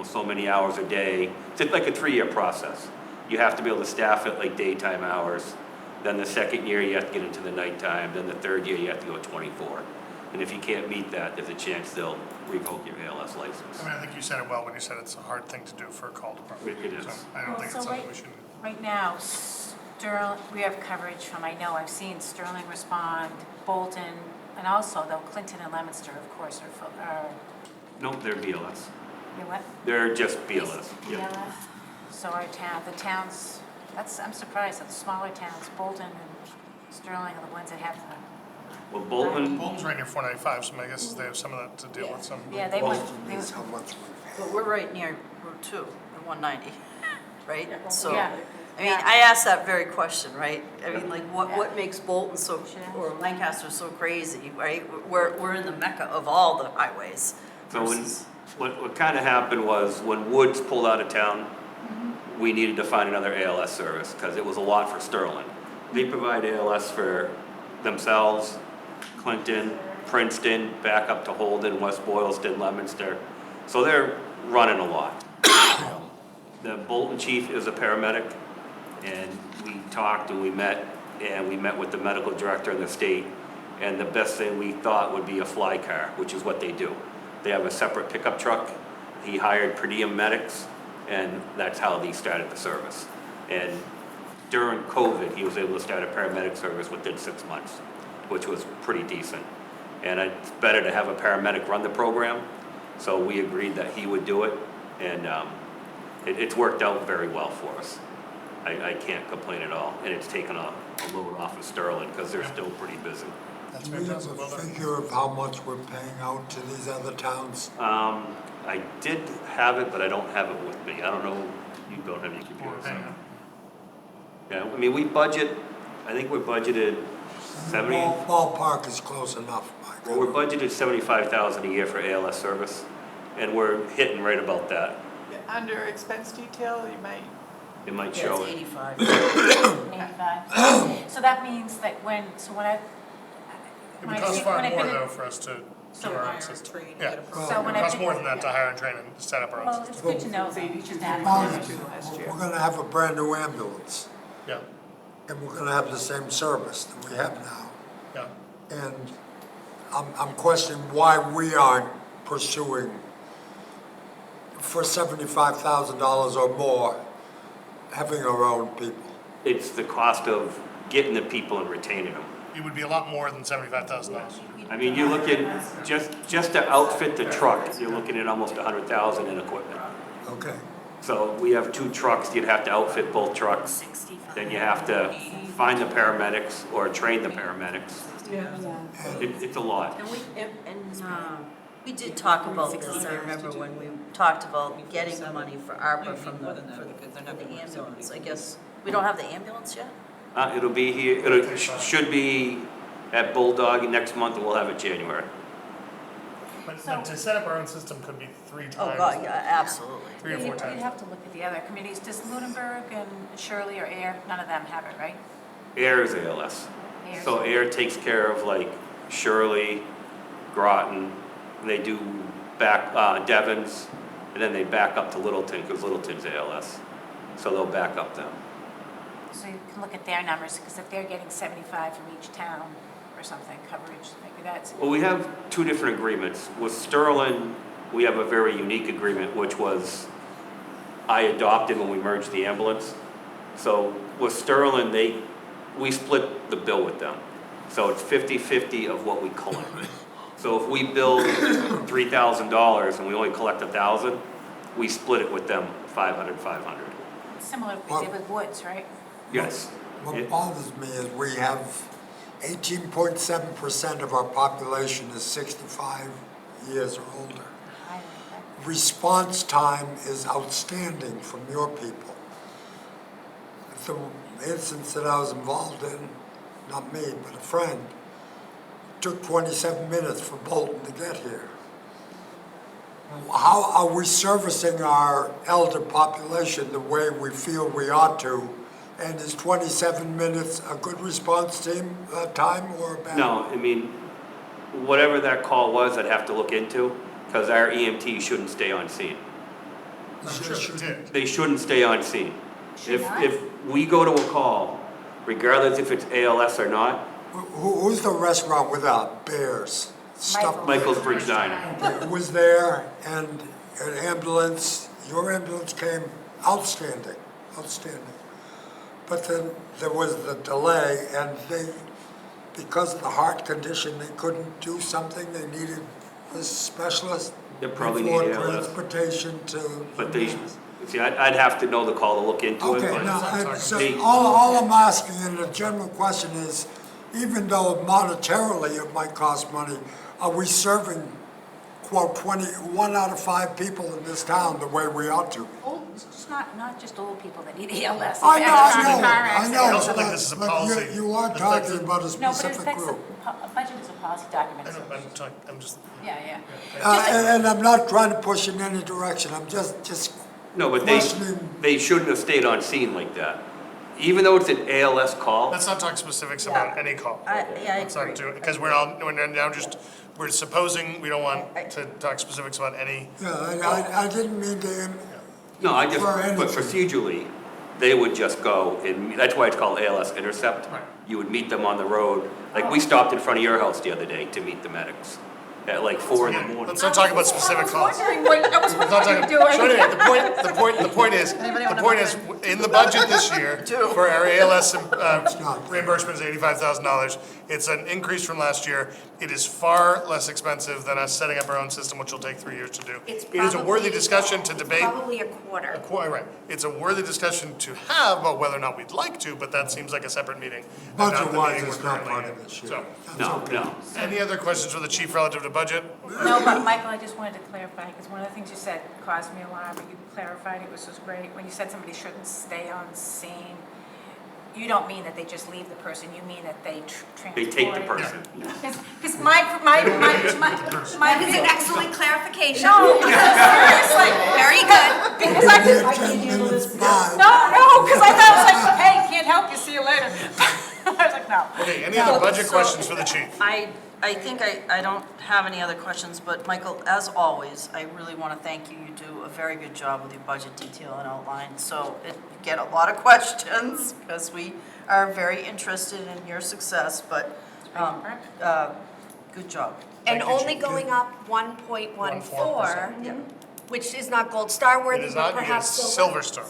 so many hours a day. It's like a 3-year process. You have to be able to staff it like daytime hours. Then the second year, you have to get into the nighttime. Then the third year, you have to go 24. And if you can't meet that, there's a chance they'll revoke your ALS license. I mean, I think you said it well when you said it's a hard thing to do for a call department. It is. So I don't think it's something we should. Right now, we have coverage from, I've seen Sterling respond, Bolton, and also though Clinton and Leominster, of course, are, Nope, they're BLS. you know what? They're just BLS. Yep. Yeah. So the towns, I'm surprised that the smaller towns, Bolton and Sterling are the ones that have the. Well, Bolton, Bolton's right near 495, so my guess is they have some of that to deal with some. Yeah, they Well, went, they That's were, how much we've had. But we're right near Route 2 and 190, right? So, Yeah. I mean, I asked that very question, right? I mean, like, what makes Bolton so, or Lancaster so crazy, right? We're in the mecca of all the highways. so versus- what kind of happened was when Woods pulled out of town, we needed to find another ALS service because it was a lot for Sterling. They provide ALS for themselves, Clinton, Princeton, back up to Holden, West Boylston, Leominster. So they're running a lot. The Bolton chief is a paramedic, and we talked and we met with the medical director in the state, and the best thing we thought would be a fly car, which is what they do. They have a separate pickup truck. He hired per diem medics, and that's how they started the service. And during COVID, he was able to start a paramedic service within 6 months, which was pretty decent. And it's better to have a paramedic run the program, so we agreed that he would do it, and it's worked out very well for us. I can't complain at all, and it's taken a load off of Sterling, because they're still pretty busy. That's Do we have fantastic. a Well done. figure of how much we're paying out to these other towns? I did have it, but I don't have it with me. I don't know, you don't have your computer, so. Hang on. Yeah, I mean, I think we're budgeted 70, Ballpark is close enough, Mike. well, we're budgeted 75,000 a year for ALS service, and we're hitting right about that. Under expense detail, you might, It might Yeah, show it's it. 85. 85. So that means that when I. It when would I cost see- far when I've more been in- though for us to do So our own hire, system. train, Yeah. get a So when It I. costs more than that to hire and train and set up our own Well, system. it's good to know, It's though, 82 just add Well, it. last year. We're gonna have a brand new ambulance, Yeah, and we're gonna have the same service that we have now. yeah. And I'm questioning why we aren't pursuing for $75,000 or more, having our own people. It's the cost of getting the people and retaining them. It would be a lot more than $75,000. I mean, you're looking, just to outfit the truck, you're looking at almost 100,000 in equipment. Okay. So we have 2 trucks, you'd have to outfit both trucks. 65. Then you have to find the paramedics or train the paramedics. It's a lot. And we did talk about this, I remember when we talked about getting the money for ARPA from more the, than that, for because they're the not gonna absorb ambulance, I people. guess. We don't have the ambulance yet? It'll be here, should be at Bulldog next month, and we'll have it January. But to set up our own system could be 3 times. Oh, God, yeah, absolutely. 3 or 4 You'd times. have to look at the other committees. Does Lunenburg and Shirley or Air, none of them have it, right? Air is ALS. Air. So Air takes care of like Shirley, Groton, and they do Devon's, and then they back up to Littleton, because Littleton's ALS. So they'll back up them. So you can look at their numbers, because if they're getting 75 from each town or something, coverage, maybe that's. Well, we have 2 different agreements. With Sterling, we have a very unique agreement, which was I adopted when we merged the ambulance. So with Sterling, we split the bill with them. So it's 50-50 of what we collect. So if we bill $3,000 and we only collect $1,000, we split it with them 500. Similar to what we did with Woods, right? Yes. What bothers me is we have 18.7% of our population is 65 years or older. Response time is outstanding from your people. The instance that I was involved in, not me, but a friend, took 27 minutes for Bolton to get here. How are we servicing our elder population the way we feel we ought to And is 27 minutes a good response team, time or bad? No, I mean, whatever that call was, I'd have to look into, because our EMT shouldn't stay on scene. I'm sure they did. They shouldn't stay on scene. Should not? If we go to a call, regardless if it's ALS or not, Who's the restaurant without bears? Stuff. Michael's Bridge Diner. It was there, and an ambulance, your ambulance came outstanding, outstanding. But then there was the delay, and they, because of the heart condition, they couldn't do something, they needed this specialist. They probably before need ALS. transportation to. But they, see, I'd have to know the call to look into it, Okay, but now, so they- all I'm asking, and the general question is, even though monetarily it might cost money, are we serving, quote, 1 out of 5 people in this town the way we ought to? Old, it's not just old people that need ALS. I know, I Car know, I accidents. know, I also think this is a but policy you are that talking affects- about a No, but it specific affects, group. a budget is a policy document. I so- know, I'm just, Yeah, yeah. And I'm not trying to push in any direction, I'm just no, but questioning. they shouldn't have stayed on scene like that. Even though it's an ALS call, let's not talk specifics about Yeah. any call. I Let's not agree. do it, because we're now just, we're supposing, we don't want to talk specifics about any. Yeah, I didn't mean to, no, I just, For but anything. procedurally, they would just go, and that's why it's called ALS Intercept. Right. You would meet them on the road, like we stopped in front of your house the other day to meet the medics at like 4 in the morning. Let's not talk about specific calls. I was Let's not talk, so anyway, the point is, in the budget this year, for our ALS reimbursement is $85,000. It's an increase from last year. It is far less expensive than us setting up our own system, which will take 3 years to do. It's It is a worthy probably- discussion to debate. Probably a quarter. Right, it's a worthy discussion to have about whether or not we'd like to, but that seems like a separate meeting. and not the budget-wise, meeting it's we're not currently part in. of this year. So, No. any other questions for the chief relative to budget? No, but Michael, I just wanted to clarify, because one of the things you said caused me alarm, but you clarified it, which was great. When you said somebody shouldn't stay on scene, you don't mean that they just leave the person, you mean that they transport. They take the person. Because my That is an excellent clarification. No, seriously. Very good. Because I we could, have 10 minutes by. no, because I thought it was like, hey, can't help you, see you later. I was like, no. Okay, any other budget questions for the chief? I think I don't have any other questions, but Michael, as always, I really want to thank you. You do a very good job with your budget detail and outline. So you get a lot of questions because we are very interested in your success, but good job. And Thank you, only Chief. going up 1.14, which is not gold star It worthy, is but not, you get perhaps Silver Star.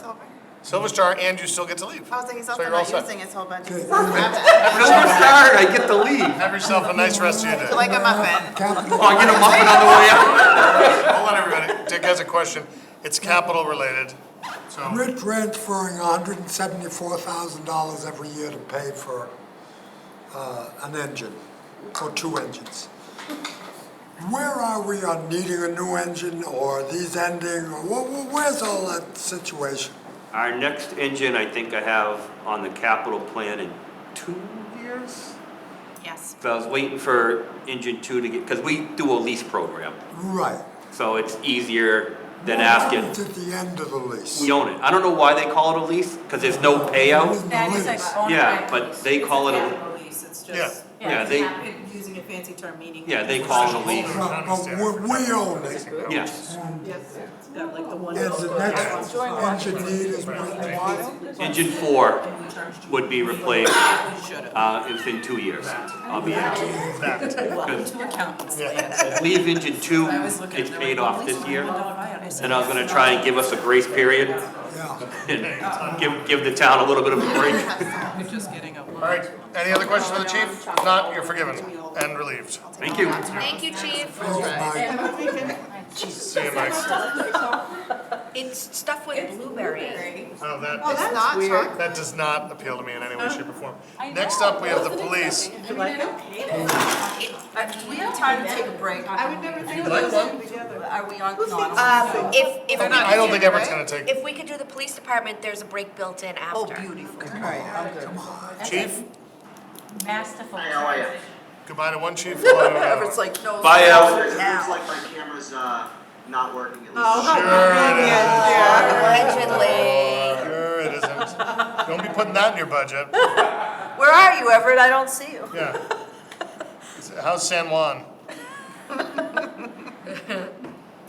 Silver Star, and you still get to leave. I was thinking So something you're all about set. using his whole budget. Silver Star, I get to leave. Have yourself a nice rest of your day. Like a muffin. Capital, Oh, I get a muffin on the way out. Hold on, everybody. Dick has a question. It's capital related, so. we're transferring $174,000 every year to pay for an engine, or 2 engines. Where are we on needing a new engine, or these ending, or where's all that situation? Our next engine, I think I have on the capital plan in 2 years. Yes. So I was waiting for engine 2 to get, because we do a lease program, Right. so it's easier than What asking. happens at the end of the lease? We own it. I don't know why they call it a lease, because there's no payout. That is like owned Yeah, by but police. they call it a, Lease, it's Yeah. just, yeah, they, using a fancy term, meaning. yeah, they call it a lease. But we own it. Yes. Got like the one. And the next engine need is what? Engine 4 would be replaced within 2 years. I'll be out. Good. Two accountants. I believe engine 2 gets paid off this year, and I was gonna try and give us a grace period Yeah. and give the town a little bit of a break. We're just getting a. All right, any other questions for the chief? If not, you're forgiven and relieved. Thank you. Thank you, Chief. See you, Mike. It's stuff with blueberry. Oh, That's not weird. that does not appeal to me in any way, shape, or form. Next up, we have the police. Do we have time to take a break? I would never think You'd of like those one? together. Are we on? No, I don't If we I don't could think do, Everett's gonna take. if we could do the police department, there's a break built in Oh, after. beautiful. Chief, Masterful. Hi, how are you? goodbye to one chief, hello to another. Everett's like, no. Bye, Al. It looks like my camera's not working at least. Sure it is. Allegedly. Sure it isn't. Don't be putting that in your budget. Where are you, Everett? I don't see you. Yeah. How's San Juan?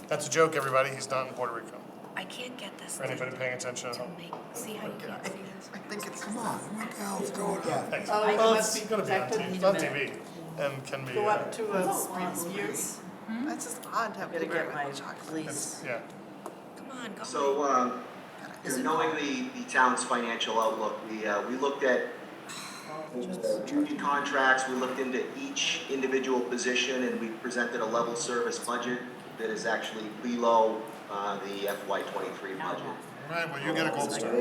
That's a joke, everybody. He's not in Puerto Rico. I can't get this For anybody paying attention at to home. see how you can't see this. I think it's. Come on, what the hell's going on? Thanks. Oh, it Well, must it's be gonna be on protected. TV. It's on TV and can be, Go up to a review. That's just odd to have Gotta people get my chocolate. police. yeah. Come on, go. So, knowing the town's financial outlook, we looked at union contracts, we looked into each individual position, and we presented a level service budget that is actually below the FY '23 budget. All right, well, you get a gold star.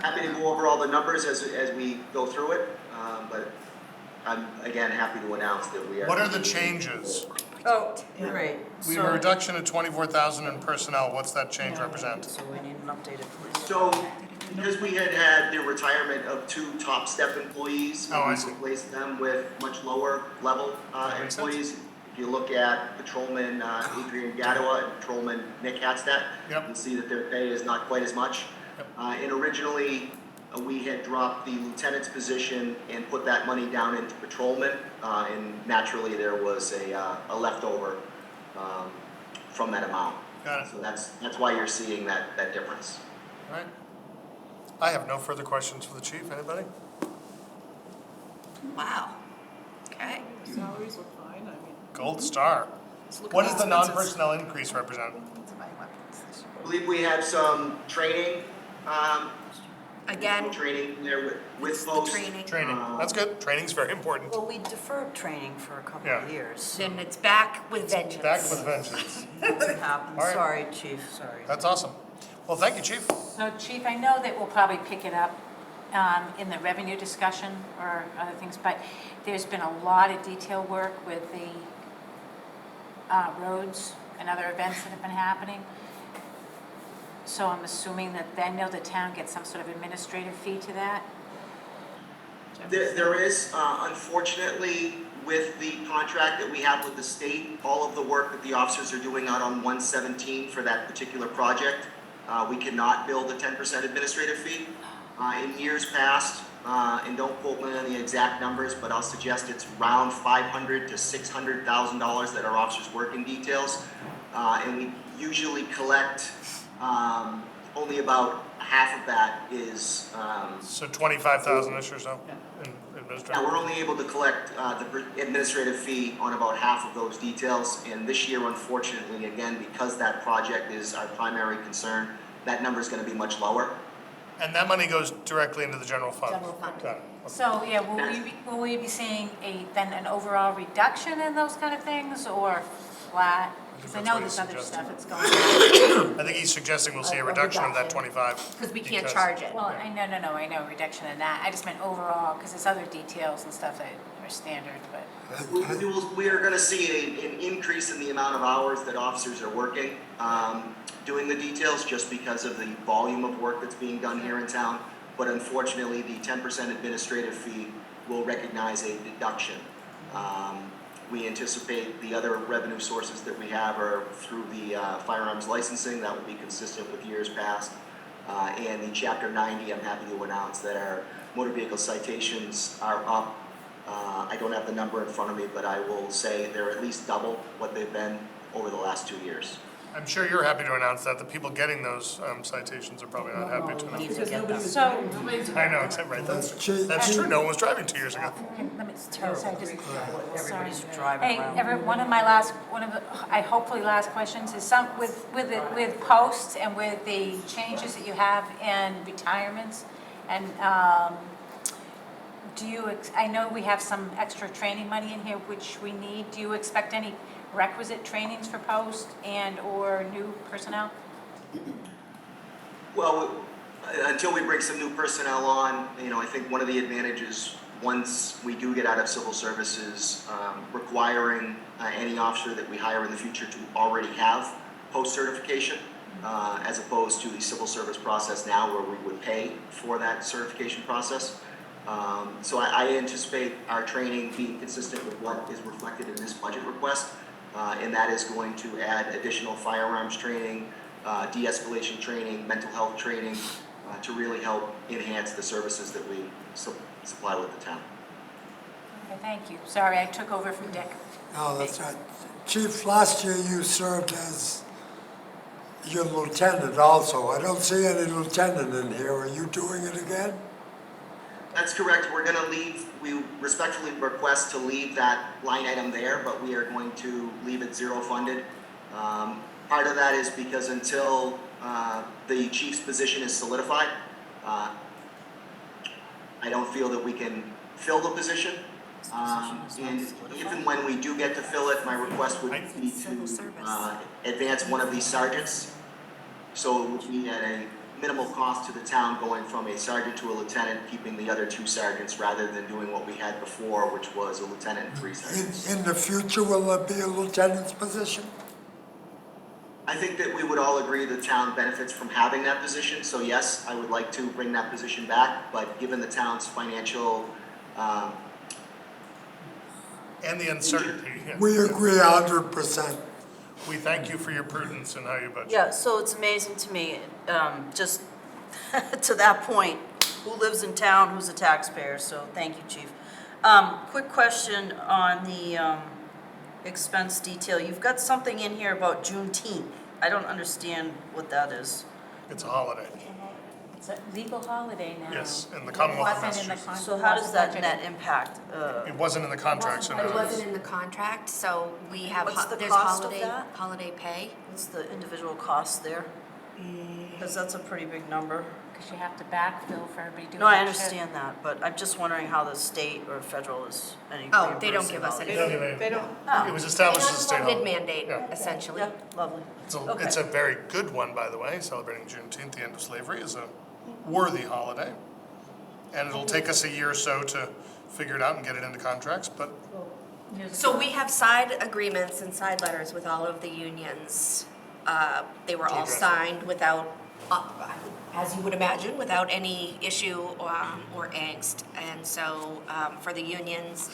Happy to go over all the numbers as we go through it, but I'm, again, happy to announce that we are. What are the changes? Oh, great. We have a reduction of 24,000 in personnel. What's that change represent? So we need an updated police. So, because we had the retirement of 2 top step employees, Oh, I we see. replaced them with much lower level Makes sense. employees. If you look at Patrolman Adrian Gadua and Patrolman Nick Hatstat, Yep. you'll see that their pay is not quite as much. Yep. And originally, we had dropped the lieutenant's position and put that money down into patrolman, and naturally there was a leftover from that amount. Got it. So that's why you're seeing that difference. All right. I have no further questions for the chief. Anybody? Wow. Okay. Salaries look fine, I mean. Gold star. What does the non-personnel increase represent? I believe we had some training, Again, training there with the post. training. Training. That's good. Training's very important. Well, we deferred training for a couple Yeah. of years. Then it's back with vengeance. Back with vengeance. It happened. All right. Sorry, chief, sorry. That's awesome. Well, thank you, chief. So Chief, I know that we'll probably pick it up in the revenue discussion or other things, but there's been a lot of detail work with the roads and other events that have been happening. So I'm assuming that I know the town gets some sort of administrative fee to that? There is, unfortunately, with the contract that we have with the state, all of the work that the officers are doing out on 117 for that particular project, we cannot bill the 10% administrative fee. In years past, and don't quote me on the exact numbers, but I'll suggest it's around $500,000 to $600,000 that our officers work in details. And we usually collect only about half of that is. So 25,000-ish or so in Yeah, administrative. we're only able to collect the administrative fee on about half of those details. And this year, unfortunately, again, because that project is our primary concern, that number is going to be much lower. And that money goes directly into the general fund? General fund. Got it. So, yeah, will we be seeing then an overall reduction in those kind of things or flat? Because I That's know what there's he's other suggesting. stuff that's going on. I think he's suggesting we'll see a A reduction of that reduction. 25. Because we can't charge it. Well, I know reduction in that. I just meant overall, because there's other details and stuff that are standard, but. We are going to see an increase in the amount of hours that officers are working, doing the details, just because of the volume of work that's being done here in town. But unfortunately, the 10% administrative fee will recognize a deduction. We anticipate the other revenue sources that we have are through the firearms licensing. That will be consistent with years past. And the Chapter 90, I'm happy to announce that our motor vehicle citations are up. I don't have the number in front of me, but I will say they're at least double what they've been over the last 2 years. I'm sure you're happy to announce that. The people getting those citations are probably not happy to We know. need to get them. So, I know, except right, that's Chief, true. No one was driving 2 years ago. let me, Terrible. sorry, just, Everybody's sorry. driving Hey, around. Everett, one of the, I hopefully last questions is with posts and with the changes that you have in retirements and, I know we have some extra training money in here which we need. Do you expect any requisite trainings for post and/or new personnel? Well, until we bring some new personnel on, I think one of the advantages, once we do get out of civil services, requiring any officer that we hire in the future to already have post-certification, as opposed to the civil service process now where we would pay for that certification process. So I anticipate our training being consistent with what is reflected in this budget request, and that is going to add additional firearms training, de-escalation training, mental health training, to really help enhance the services that we supply with the town. Okay, thank you. Sorry, I took over from Dick. No, that's right. Chief, last year you served as your lieutenant also. I don't see any lieutenant in here. Are you doing it again? That's correct. We're going to leave, we respectfully request to leave that line item there, but we are going to leave it zero funded. Part of that is because until the chief's position is solidified, I don't feel that we can fill the position. And even when we do get to fill it, my request would be to advance one of these sergeants. So it would be at a minimal cost to the town going from a sergeant to a lieutenant, keeping the other 2 sergeants rather than doing what we had before, which was a lieutenant and 3 sergeants. In the future, will there be a lieutenant's position? I think that we would all agree the town benefits from having that position. So yes, I would like to bring that position back, but given the town's financial And the uncertainty. Yeah. We agree 100%. We thank you for your prudence and how you budget. Yeah, so it's amazing to me, just to that point, who lives in town, who's a taxpayer, so thank you, Chief. Quick question on the expense detail. You've got something in here about Juneteenth. I don't understand what that is. It's a holiday. It's a legal holiday now. Yes, in the Commonwealth of It wasn't in the Massachusetts. So how does that net impact? It wasn't in the contract, so It no. wasn't in the contract, so we have, What's the there's cost of holiday, that? holiday pay. What's the individual cost there? Because that's a pretty big number. Because you have to backfill for everybody doing No, I that understand that, but I'm just wondering how the state or federal is any Oh, they don't reimbursing give us all any. this. They don't, It was established as a state Unfunded holiday. mandate, Yeah. essentially. Yeah, lovely. It's a very good one, by the way. Celebrating Juneteenth, the end of slavery, is a worthy holiday. And it'll take us a year or so to figure it out and get it into contracts, but So we have side agreements and side letters with all of the unions. They were all address it. signed without, as you would imagine, without any issue or angst. And so for the unions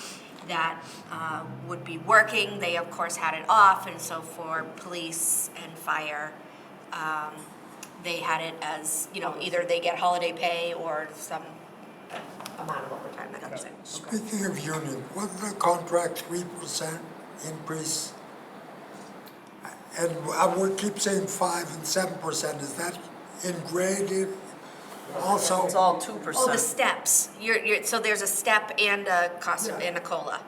that would be working, they of course had it off. And so for police and fire, they had it as, either they get holiday pay or some amount of overtime that comes in. Speaking of union, wasn't the contract 3% increase? And I would keep saying 5 and 7%. Is that in grade also? It's all Oh, the 2%. steps. So there's a step and a cost and a COLA.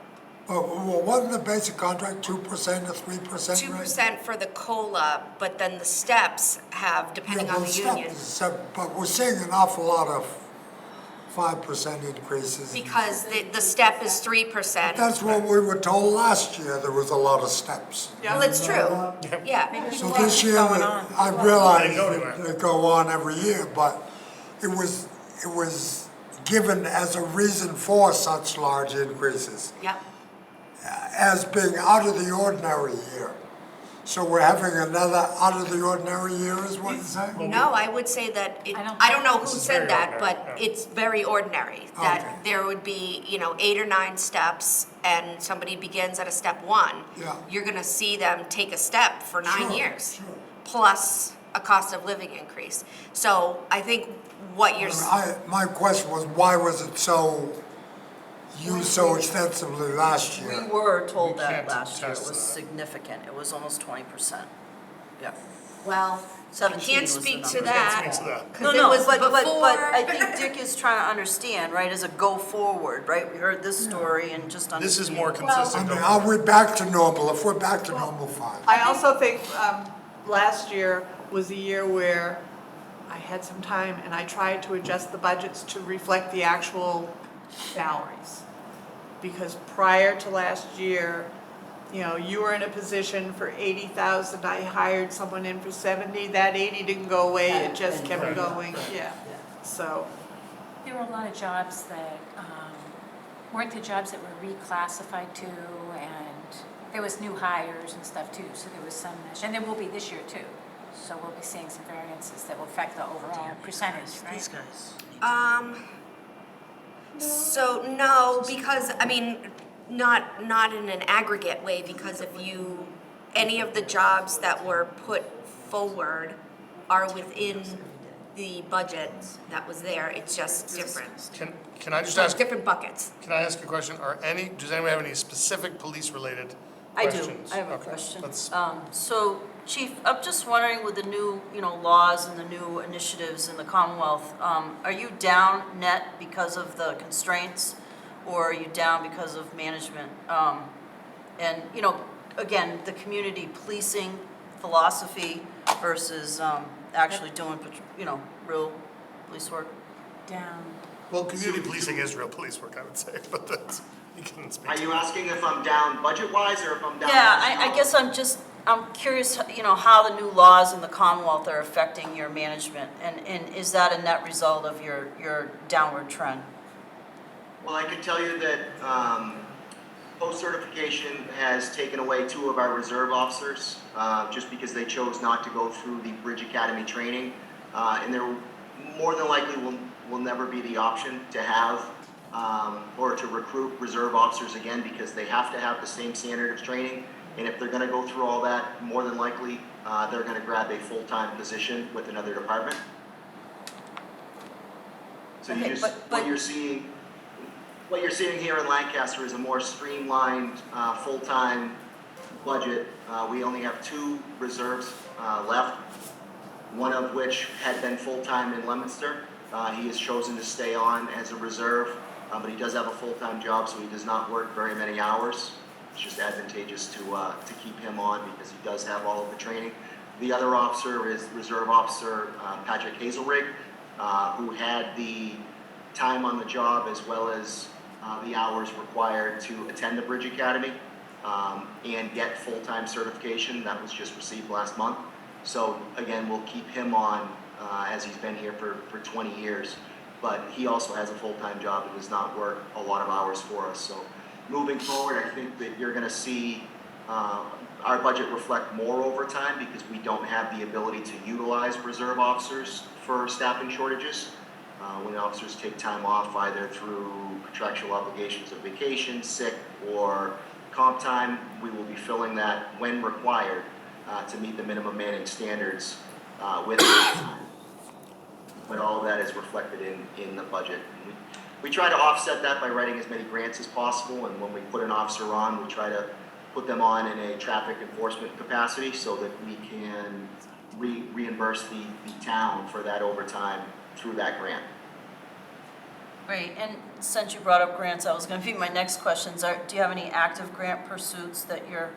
Well, wasn't the basic contract 2% or 3%? 2% for the COLA, but then the steps have, depending on the union. But we're seeing an awful lot of 5% increases. Because the step is 3%. That's what we were told last year. There was a lot of steps. Well, it's true. Yeah. So this year, I realize they go on every year, but it was given as a reason for such large increases, Yep. as being out of the ordinary year. So we're having another out of the ordinary year, is what you're saying? No, I would say that, I don't know who said that, but it's very ordinary. That there would be, 8 or 9 steps, and somebody begins at a step 1. Yeah. You're gonna see them take a step for 9 Sure, years. sure. Plus a cost of living increase. So I think what you're, My question was, why was it used so extensively last We year? were told We that can't last year. It attest was to that. significant. It was almost 20%. Yeah. well, I 17 can't was the speak to number. that. Speak to that. No, Because it no, was but I before. think Dick is trying to understand, right, as a go forward, right? We heard this story and just understand. this is more I consistent. mean, are we back to normal? If we're back to normal, fine. I also think last year was the year where I had some time and I tried to adjust the budgets to reflect the actual salaries. Because prior to last year, you were in a position for 80,000, I hired someone in for 70, that 80 didn't go away, it just kept going, yeah. So, There were a lot of jobs that weren't the jobs that were reclassified to, and there was new hires and stuff too, so there was some, and there will be this year too. So we'll be seeing some variances that will affect the overall percentage, right? These guys. So no, because, not in an aggregate way, because any of the jobs that were put forward are within the budget that was there, it's just different. Can I just ask, Different buckets. can I ask a question? Does anyone have any specific police-related I do, questions? I have a Okay, question. let's- So, Chief, I'm just wondering with the new, laws and the new initiatives in the Commonwealth, are you down net because of the constraints, or are you down because of management? And, again, the community policing philosophy versus actually doing, real police work? Down. Well, community policing is real police work, I would say, but that's, you can speak Are to you that. asking if I'm down budget-wise or if I'm down? Yeah, I guess I'm curious, how the new laws in the Commonwealth are affecting your management, and is that a net result of your downward trend? Well, I can tell you that post-certification has taken away 2 of our reserve officers just because they chose not to go through the Bridge Academy training. And there more than likely will never be the option to have or to recruit reserve officers again because they have to have the same standard of training. And if they're going to go through all that, more than likely they're going to grab a full-time position with another department. So Okay, what you're seeing here in Lancaster is a more streamlined, full-time budget. We only have 2 reserves left, one of which had been full-time in Leominster. He has chosen to stay on as a reserve, but he does have a full-time job, so he does not work very many hours. It's just advantageous to keep him on because he does have all of the training. The other officer is Reserve Officer Patrick Hazelrig, who had the time on the job as well as the hours required to attend the Bridge Academy and get full-time certification. That was just received last month. So again, we'll keep him on as he's been here for 20 years. But he also has a full-time job and does not work a lot of hours for us. So moving forward, I think that you're going to see our budget reflect more overtime because we don't have the ability to utilize reserve officers for staffing shortages. When officers take time off either through contractual obligations of vacation, sick, or comp time, we will be filling that when required to meet the minimum manning standards with overtime. But all of that is reflected in the budget. We try to offset that by writing as many grants as possible, and when we put an officer on, we try to put them on in a traffic enforcement capacity so that we can reimburse the town for that overtime through that grant. Great, and since you brought up grants, that was going to be my next questions. Do you have any active grant pursuits that you're?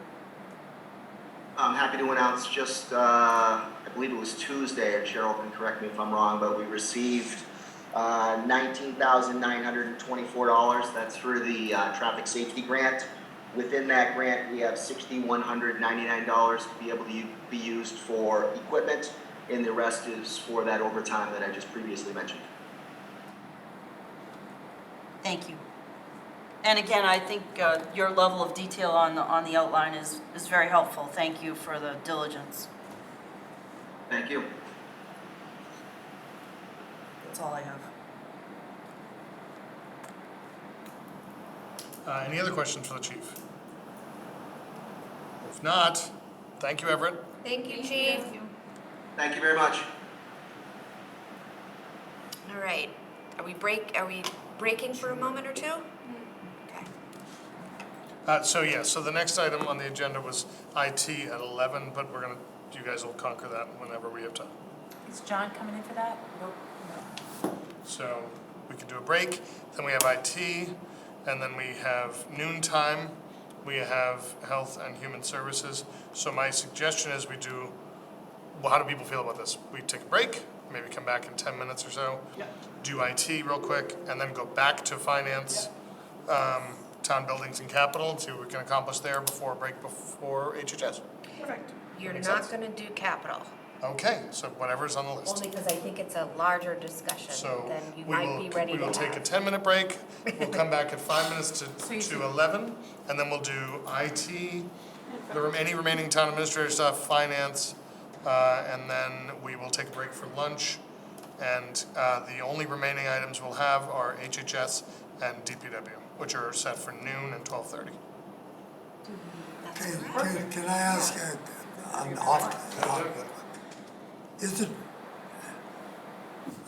I'm happy to announce just, I believe it was Tuesday, and Cheryl can correct me if I'm wrong, but we received $19,924. That's through the traffic safety grant. Within that grant, we have $6,199 to be able to be used for equipment, and the rest is for that overtime that I just previously mentioned. Thank you. And again, I think your level of detail on the outline is very helpful. Thank you for the diligence. Thank you. That's all I have. Any other questions for the chief? If not, thank you, Everett. Thank you, Chief. Thank you very much. All right, are we breaking for a moment or two? Okay. So the next item on the agenda was IT at 11, but you guys will conquer that whenever we have time. Is John coming in for that? Nope. So we can do a break, then we have IT, and then we have noon time, we have Health and Human Services. So my suggestion is how do people feel about this? We take a break, maybe come back in 10 minutes or so, do IT real quick, and then go back to Finance, Town Buildings and Capital, see what we can accomplish there before a break before HHS. Perfect. You're Makes not sense. gonna do capital, Okay, so whatever's on the list. only because I think it's a larger discussion So than you we might be ready to will have. take a 10-minute break. We'll come back at 5 minutes So you to said- 11, and then we'll do IT, any remaining town administrator stuff, finance, and then we will take a break for lunch. And the only remaining items we'll have are HHS and DPW, which are set for noon and 12:30. Can I ask, is it,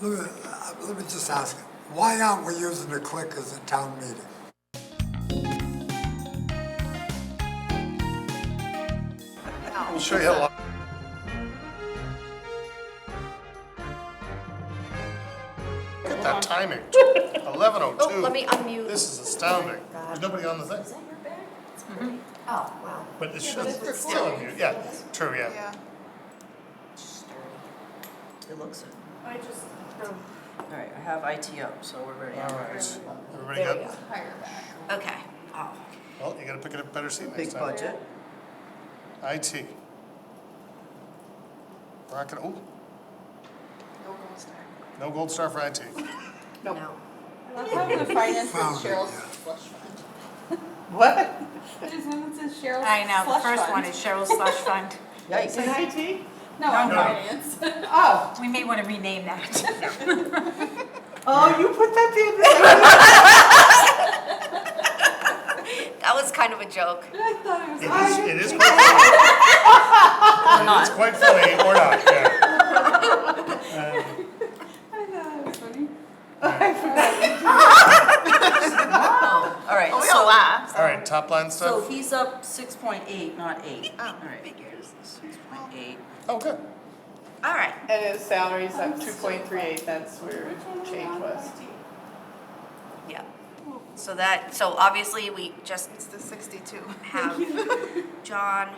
Let me just ask, why aren't we using the clickers at town meeting? We'll show you how long. Look at that timing, 11:02. Oh, let me unmute. This is astounding. There's nobody on the thing. Oh, wow. But it should, it's still on mute, yeah, true, yeah. Yeah. It looks it. I just, All right, I have IT up, so we're ready. All right, everybody There we good? go. Okay. Oh. Well, you gotta pick a better seat next Big time. budget. IT. Rocket, oh, No gold star. no gold star for IT. No. I love having the finance with Found it, Cheryl's yeah. slush fund. What? There's one that says Cheryl's I know, the slush first fund. one is Cheryl's slush fund. Yikes. In IT? No, on No. finance. Oh, We may want to rename that. oh, you put that That was kind of a joke. I thought it was. It is quite funny. Or not. It's quite funny, or not, yeah. I thought it was funny. Oh, all right, Oh, we all laughed. All right, top line so stuff? he's up 6.8, not 8. Oh. All right, figures, 6.8. Oh, good. All right. And his salary's up 2.38, that's where change was. Yeah. So obviously we just It's the 62. have John.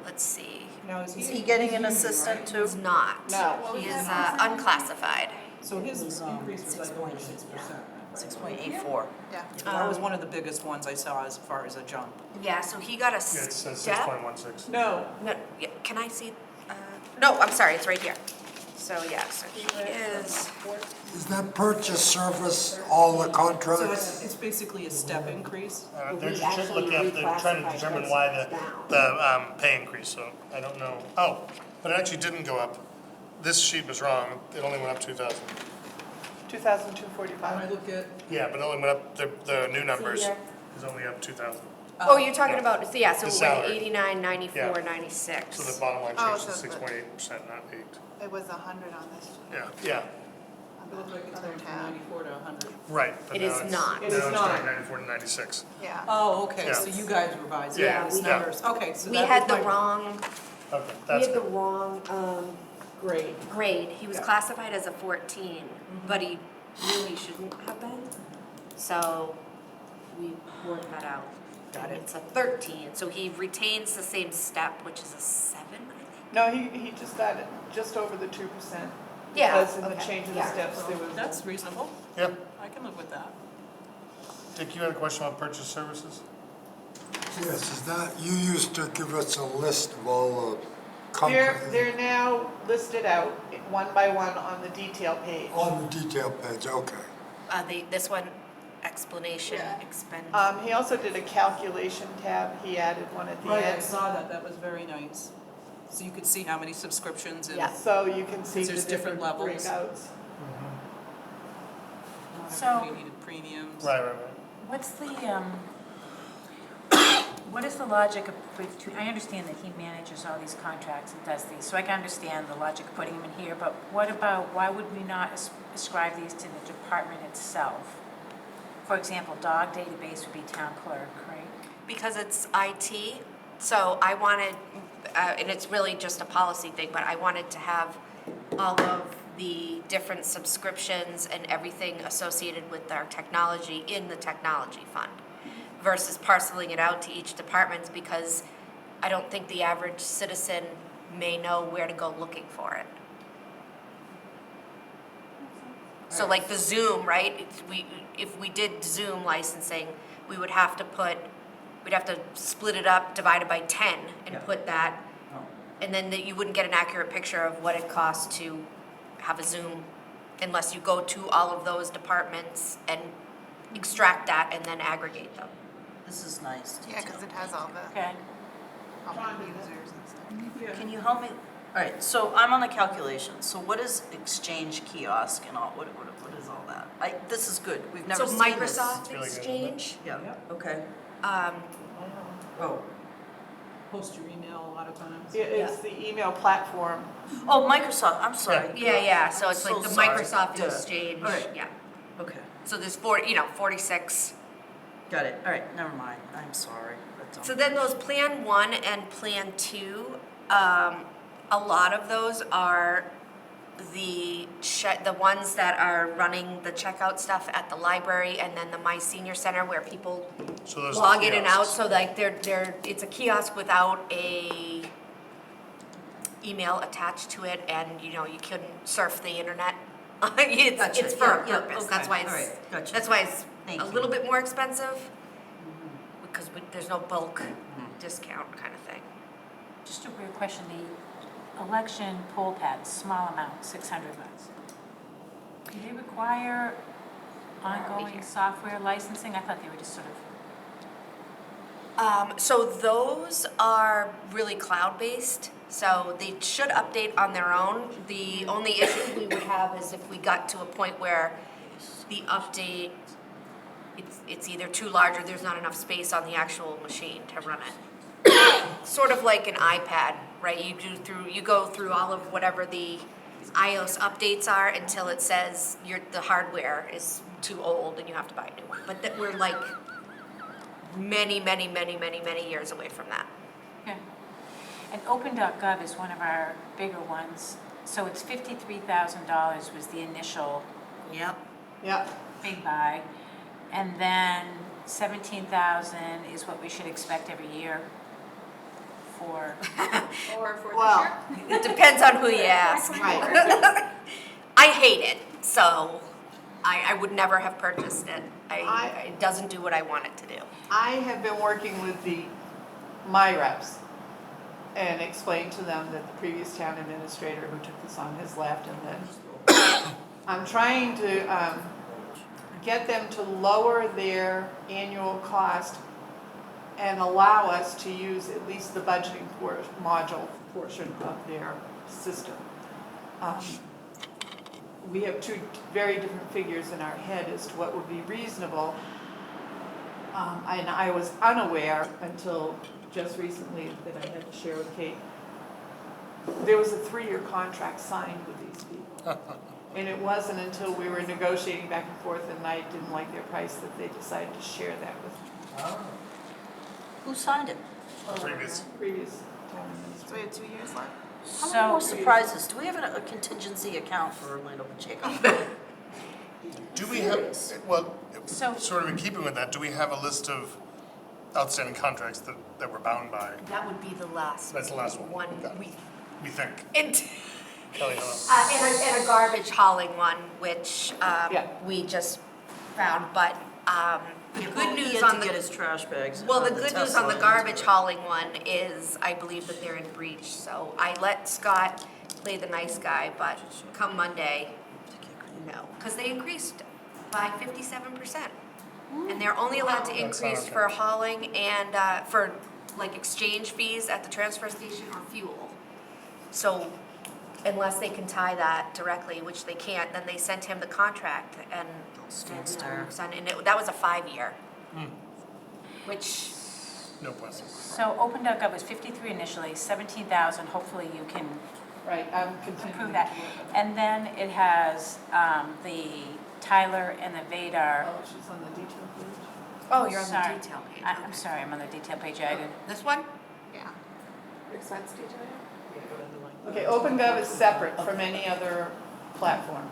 Let's see. Now, Is he getting an assistant too? He's not. No. He is unclassified. So his was, increase was like over 6%. 6.84. Yeah. That was one of the biggest ones I saw as far as a jump. Yeah, so he got a Yeah, it says step. 6.16. No, No, yeah, can I see? No, I'm sorry, it's right here. So yeah, so he is. Is that purchase service all the So contracts? it's basically a step increase. They're just looking at, they're trying to determine why the pay increase, so I don't know. Oh, but it actually didn't go up. This sheet was wrong, it only went up 2,000. 2,245. When I look at, Yeah, but it only went up, the new numbers here. is only up 2,000. Oh, you're talking Yeah. about, so yeah, so The it went salary. 89, 94, Yeah. 96. So the bottom line Oh, change so is the- 6.8%, not 8. It was 100 on this. Yeah, yeah, it looked like it's Other going from tab. 94 to 100. right. But It now is it's- not. It Now is it's not. going 94 to 96. Yeah. Oh, okay, Yeah. so you guys revised Yeah, these yeah. numbers. Okay, so We that had was the my wrong, Okay, we that's had the good. wrong grade. grade. He was Yeah. classified as a 14, but he really shouldn't have been. So we worked that out. Got it. It's a 13, so he retains the same step, which is a 7, I think. No, he just got it just over the 2%. Yeah, Because in the okay, change of the yeah. steps, there was. That's reasonable. Yeah. I can live with that. Dick, you had a question about purchase services? Yes, is that, you used to give us a list of all the They're, companies they're now listed out one by one on the detail page. on the detail page, okay. This one, explanation, Yeah. expend. He also did a calculation tab, he added one at the Right, I end. saw that, that was very nice. So you could see how many subscriptions and. Yeah. So you can see the There's different different levels. breakouts. So- You needed premiums. Right. What's the, what is the logic of, I understand that he manages all these contracts and does these, so I can understand the logic of putting him in here, but what about, why would we not ascribe these to the department itself? For example, dog database would be town clerk, right? Because it's IT, so I wanted, and it's really just a policy thing, but I wanted to have all of the different subscriptions and everything associated with our technology in the technology fund versus parceling it out to each department, because I don't think the average citizen may know where to go looking for it. So like the Zoom, right? If we did Zoom licensing, we would have to we'd have to split it up, divide it by 10 and put that, and then you wouldn't get an accurate picture of what it costs to have a Zoom unless you go to all of those departments and extract that and then aggregate them. This is nice. Yeah, because it has all the Okay. how many users and stuff. Can you help me? All right, so I'm on the calculation. So what is Exchange Kiosk and all, what is all that? This is good. We've never So seen this. Microsoft really good, isn't it? Exchange, Yeah, okay. um, Oh, Post your email a lot of times. It's the email platform. Oh, Microsoft, I'm sorry. Yeah, so it's like So the sorry. Microsoft Duh. Exchange, Alright. yeah. Okay, So there's 46. got it, all right, never mind, I'm sorry. So then those Plan 1 and Plan 2, a lot of those are the ones that are running the checkout stuff at the library and then the My Senior Center where people So those are log in and out. kiosks. So like it's a kiosk without a email attached to it, and you couldn't surf the internet. Gotcha, It's for a yeah, purpose. okay, That's why all right, gotcha. that's why it's Thank a you. little bit more expensive because there's no bulk discount kind of thing. Just a weird question, the election poll pads, small amount, $600. Do they require ongoing here. software licensing? I thought they were just sort of, So those are really cloud-based, so they should update on their own. The only issue we would have is if we got to a point where the update, it's either too large or there's not enough space on the actual machine to run it. Sort of like an iPad, right? You go through all of whatever the iOS updates are until it says the hardware is too old and you have to buy a new one. But that we're like many years away from that. yeah. And open.gov is one of our bigger ones. So it's $53,000 was the initial Yep, Yeah. big buy. And then 17,000 is what we should expect every year for, Or for Well, It depends on who you ask. right. I hate it, so I would never have purchased it. It doesn't do what I want it to do. I have been working with my reps and explained to them that the previous town administrator who took this on has left, and that I'm trying to get them to lower their annual cost and allow us to use at least the budgeting module portion of their system. We have two very different figures in our head as to what would be reasonable. And I was unaware until just recently that I had to share with Kate. There was a 3-year contract signed with these people. And it wasn't until we were negotiating back and forth and I didn't like their price that they decided to share that with me. who signed it? Previous. Previous town So administrator. we have 2 years left. How many more so, surprises, do we have a contingency account for Orlando Pacheco? Do we have, well, So- sort of in keeping with that, do we have a list of outstanding contracts that we're bound by? That would be the last. That's the last one. Got it. We think. And Kelly, hello. and a garbage hauling one, which Yeah. we just found, but the good He news had on to get the, his trash bags. well, the on good news Tesla on the and- garbage hauling one is I believe that they're in breach. So I let Scott play the nice guy, but come Monday, no, because they increased by 57%. And they're only allowed to That's not increase okay. for hauling and for like exchange fees at the transfer station or fuel. So unless they can tie that directly, which they can't, then they sent him the contract and that was a 5-year. Which, No question. so open.gov was 53 initially, 17,000, hopefully you can Right, I'm continuing. approve that. And then it has the Tyler and the Vadar. Oh, she's on the detail page. oh, you're on Sorry. the detail page. I'm sorry, I'm on the detail page, I did. This one? Yeah. expense detail. Okay, OpenGov is separate from any other platform.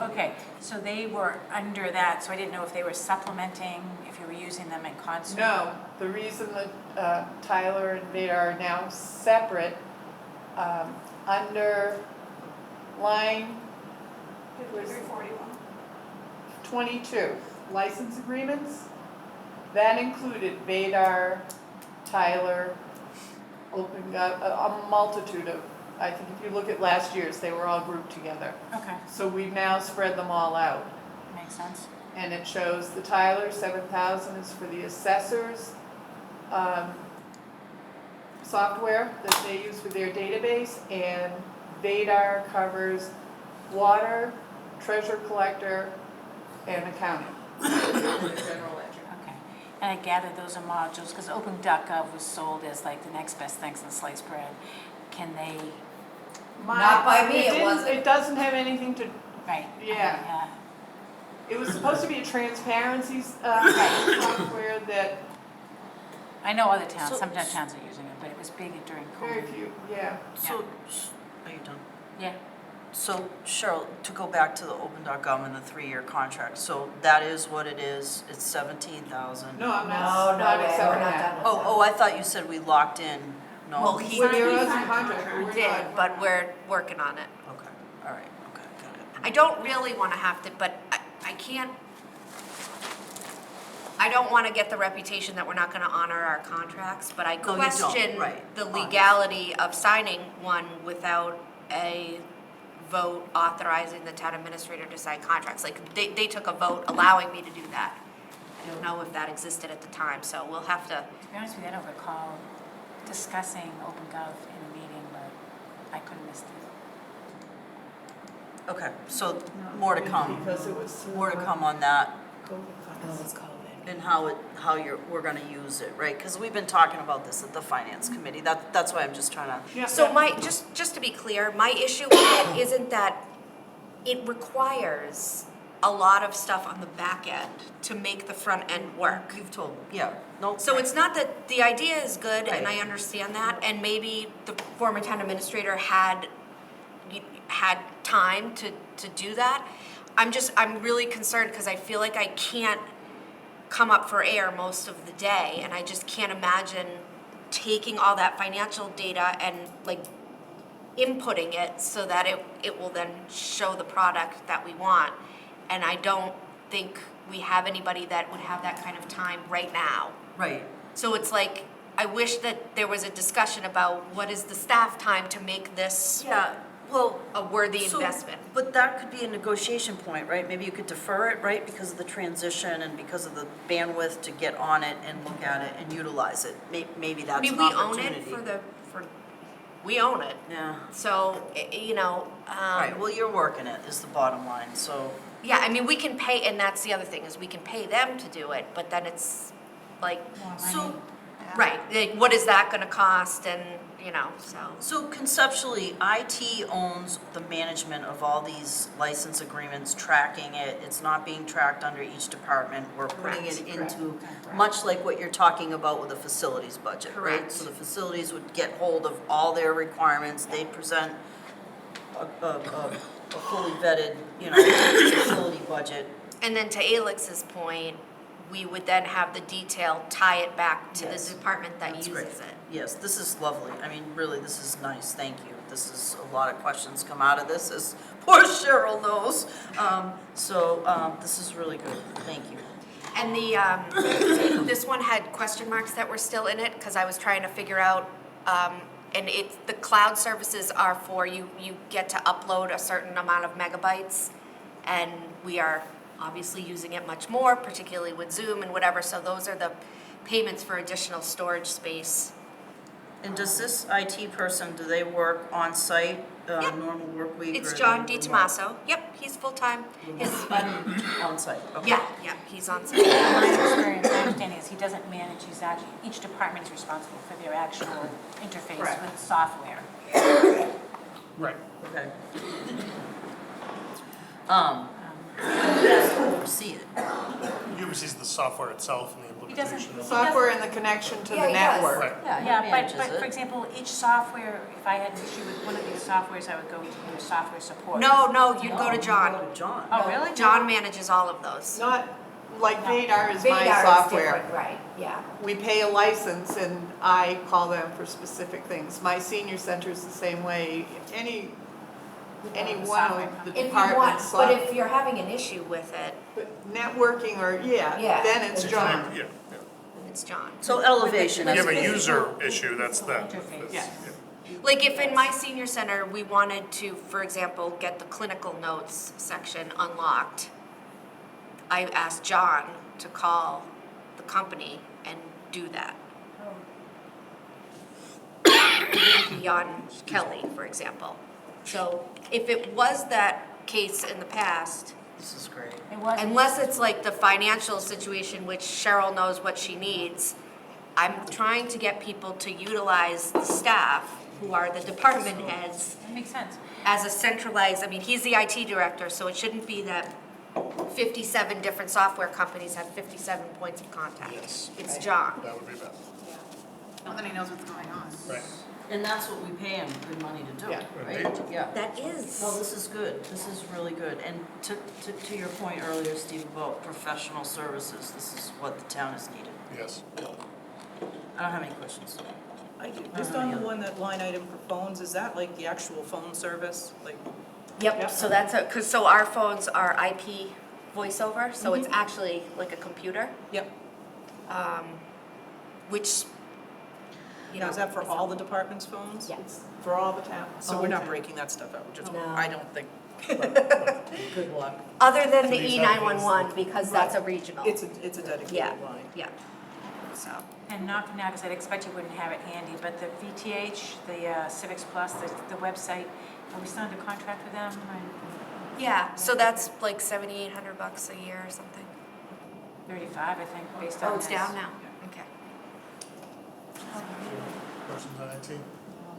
Okay, so they were under that, so I didn't know if they were supplementing, if you were using them in concert. No, the reason that Tyler and Vadar are now separate, under line, it was 341. 22, license agreements. That included Vadar, Tyler, OpenGov, a multitude of, I think if you look at last year's, they were all grouped together. Okay, So we've now spread them all out. makes sense. And it shows the Tyler, 7,000 is for the assessors, software that they use for their database, and Vadar covers water, treasure collector, and accounting. The general ledger. Okay, And I gather those are modules, because OpenDuck.gov was sold as like the next best thing since sliced bread. Can they, Not by me, it didn't- wasn't. It doesn't have anything to, right? Yeah. it was supposed to be a transparency software that I know other towns, So- some towns are using it, but it was big during very COVID. few, yeah. So, are you done? Yeah. So Cheryl, to go back to the Open.gov and the 3-year contract, so that is what it is, it's 17,000. No, I'm No, not, no not way, we're accepting not that. done with Oh, I thought you said we locked in, no? Well, he There is a contract, but We we're did, not. but we're working on it. Okay, all right, okay, got it. I don't really want to have to, but I can't, I don't want to get the reputation that we're not going to honor our contracts, but I No, you don't, question right, the honest. legality of signing one without a vote authorizing the town administrator to sign contracts. Like, they took a vote allowing me to do that. I don't know if that existed at the time, so we'll have to, To be honest with you, I don't recall discussing OpenGov in a meeting, but I could have missed it. Okay, so more to come, Because it was. more to come on that COVID funds. it's COVID. and we're gonna use it, right? Because we've been talking about this at the finance committee, that's why I'm just trying to. Yeah, So yeah. just to be clear, my issue with it isn't that it requires a lot of stuff on the back end to make the front end work. You've told, yeah, no. So it's not that, the idea is good, and Right. I understand that, and maybe the former town administrator had time to do that. I'm really concerned, because I feel like I can't come up for air most of the day, and I just can't imagine taking all that financial data and like inputting it so that it will then show the product that we want. And I don't think we have anybody that would have that kind of time right now. Right, So it's like, I wish that there was a discussion about what is the staff time to make this yeah, well. a worthy So- investment. But that could be a negotiation point, right? Maybe you could defer it, right, because of the transition and because of the bandwidth to get on it and look at it and utilize it. Maybe I that's mean, an we own opportunity. it we own it. Yeah, So, you know, right, well, you're working it is the bottom line, so. yeah, I mean, we can pay, and that's the other thing, is we can pay them to do it, but then it's like, So, right, like, what is that gonna cost, and, you know, so. so conceptually, IT owns the management of all these license agreements, tracking it. It's not being tracked under each department. We're putting it into, much like what you're talking about with the facilities budget, right? Correct. So the facilities would get hold of all their requirements. They'd present a fully vetted, facility budget. And then to Alex's point, we would then have the detail, tie it back to the Yes. department that That's uses great. it. Yes, this is lovely. I mean, really, this is nice. Thank you. This is, a lot of questions come out of this, as poor Cheryl knows. This is really good. Thank you. And this one had question marks that were still in it, because I was trying to figure out, and the cloud services are for, you get to upload a certain amount of megabytes, and we are obviously using it much more, particularly with Zoom and whatever, so those are the payments for additional storage space. And does this IT person, do they work on-site, Yep. normal work week? It's or John they remote? DiTomaso. Yep, he's full-time. His, On-site, okay. yeah, he's on site. My experience, my understanding is he doesn't manage, each department is responsible for their actual interface Correct. with software. Right. Okay. Yes, oversee it. He oversees the software itself and the He doesn't- implementation. The software and the connection to Yeah, the he does. network. Right. Yeah, he but manages for it. example, each software, if I had an issue with one of these softwares, I would go to your software support. No, you'd go to Go John. to John. Oh, really? John manages all of those. Not, like Vadar is my Vadar is software. different, right, yeah. We pay a license and I call them for specific things. My senior center is the same way. Any one of the If you want, departments. But if you're having an issue with it, But networking or, Yeah, then it's John. Yeah, it's John. So elevation. If you have a is- user issue, that's them. Interface. Yeah. Like if in my senior center, we wanted to, for example, get the clinical notes section unlocked, I asked John to call the company and do that. Beyond Kelly, for example. So if it was that case in the past, This is great. It was. Unless it's like the financial situation, which Cheryl knows what she needs. I'm trying to get people to utilize the staff, who are the department heads, That makes sense. as a centralized, I mean, he's the IT director, so it shouldn't be that 57 different software companies have 57 points of contact. Yes. It's John. That would be better. Well, then he knows what's going on. Right. And that's what we pay him good money to do, Yeah. right? Indeed. Yeah. That is. No, this is good. This is really good. And to your point earlier, Steve, about professional services, this is what the town has needed. Yes. I don't have any questions. I do, just on the one, that line item for phones, is that like the actual phone service, like? Yep, so that's so our phones are IP voiceover, so it's actually like a computer, Yep. which, you Now, know. is that for all the department's phones? Yeah. For all the towns? So All we're the not towns. breaking that stuff out, just, No. I don't think. Good luck. Other than the Please E911, because that's a regional. It's a dedicated Yeah, line. yeah. So, And not for now, because I'd expect you wouldn't have it handy, but the VTH, the Civics Plus, the website, are we still under contract with them? yeah, so that's like $7,800 a year or something. 35, I think, based on Oh, it's this. down now, okay. Questions on IT?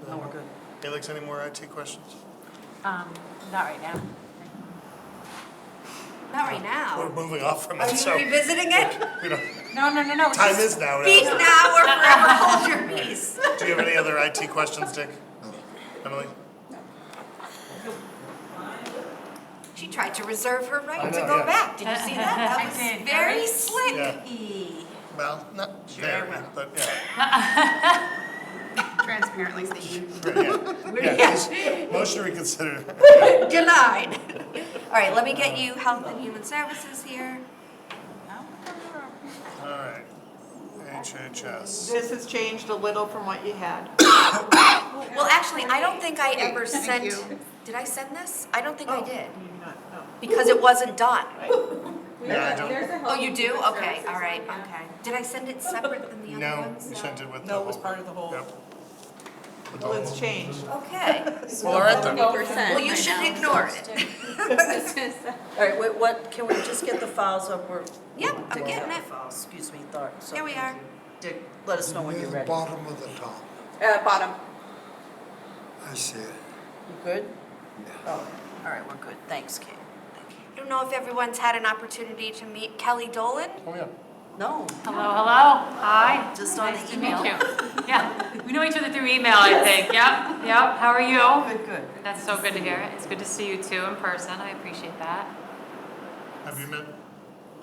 No, we're good. Felix, any more IT questions? Not right now. Not right We're now. moving off from Are it, you so revisiting it? we don't, No. time is now. Peace now or forever hold your peace. Do you have any other IT questions, Dick? Emily? She tried to reserve her I right to know, go yeah. back. Did you see that? That I was did. very slick. Yeah. Well, not Sure, I very, will. but yeah. Transparently stated. Right, yeah. Just motion to reconsider. Denied. All right, let me get you Health and Human Services here. All right. HHS. This has changed a little from what you had. Well, actually, I don't think I ever sent, you. did I send this? I don't think I did, Maybe not, no. because it wasn't done. Yeah, I don't. There's a Oh, health you and do? human Okay, services all right, one, yeah. okay. Did I send it separate than the other No, ones? you sent it with the No, it was whole- part of the whole. Yep. With the Well, it's whole- changed. Okay. Well, all right then. Well, you shouldn't ignore it. All right, wait, what, can we just get the files up? We're. Yep, I'm Dick getting got it. the files. Excuse me, thought. so Here we thank are. you. Dick, let us know when Near you're the ready. bottom of the top. Bottom. I see it. You good? Oh, all right, we're good. Thanks, Kate. I don't know if everyone's had an opportunity to meet Kelly Dolan. Oh, yeah. No, Hello. Hi. just on Nice the to meet email. you. Yeah, we know each other through email, I think. Yep. How are you? Good. That's so good to hear. It's good to see you too in person. I appreciate that. Have you met?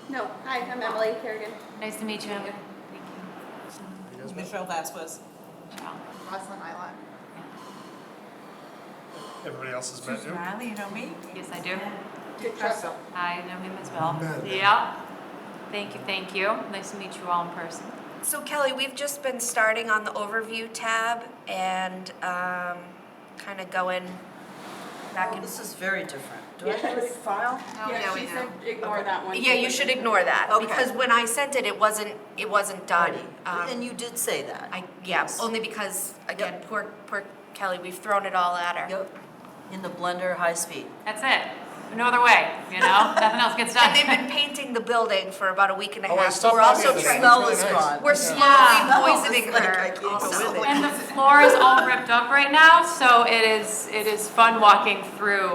No, hi, I'm Emily Kerrigan. Nice to meet you. Thank you. You guys met? Michelle Vasquez. Ciao. Rosalind Island. Everybody else has met you? Riley, you know me? Yes, I do. Dick Trussell. I know him as well. Met. Yeah. Thank you. Nice to meet you all in person. So Kelly, we've just been starting on the overview tab and kind of going back Oh, and. this is very different. Do I have a file? Yeah, she said ignore that one. Yeah, you should ignore that, Okay. because when I sent it, it wasn't done. Ready. And you did say that. Yeah, Yes. only because, again, poor Kelly, we've thrown it all at her. Yep, in the blender, high speed. That's it. No other way, you know? Nothing else gets done. And they've been painting the building for about a week and a Oh, I half. stopped We're by also the other day. smell It's is really nice. gone. We're slowly Yeah. poisoning It's like, I her can't go also. with it. And the floor is all ripped up right now, so it is fun walking through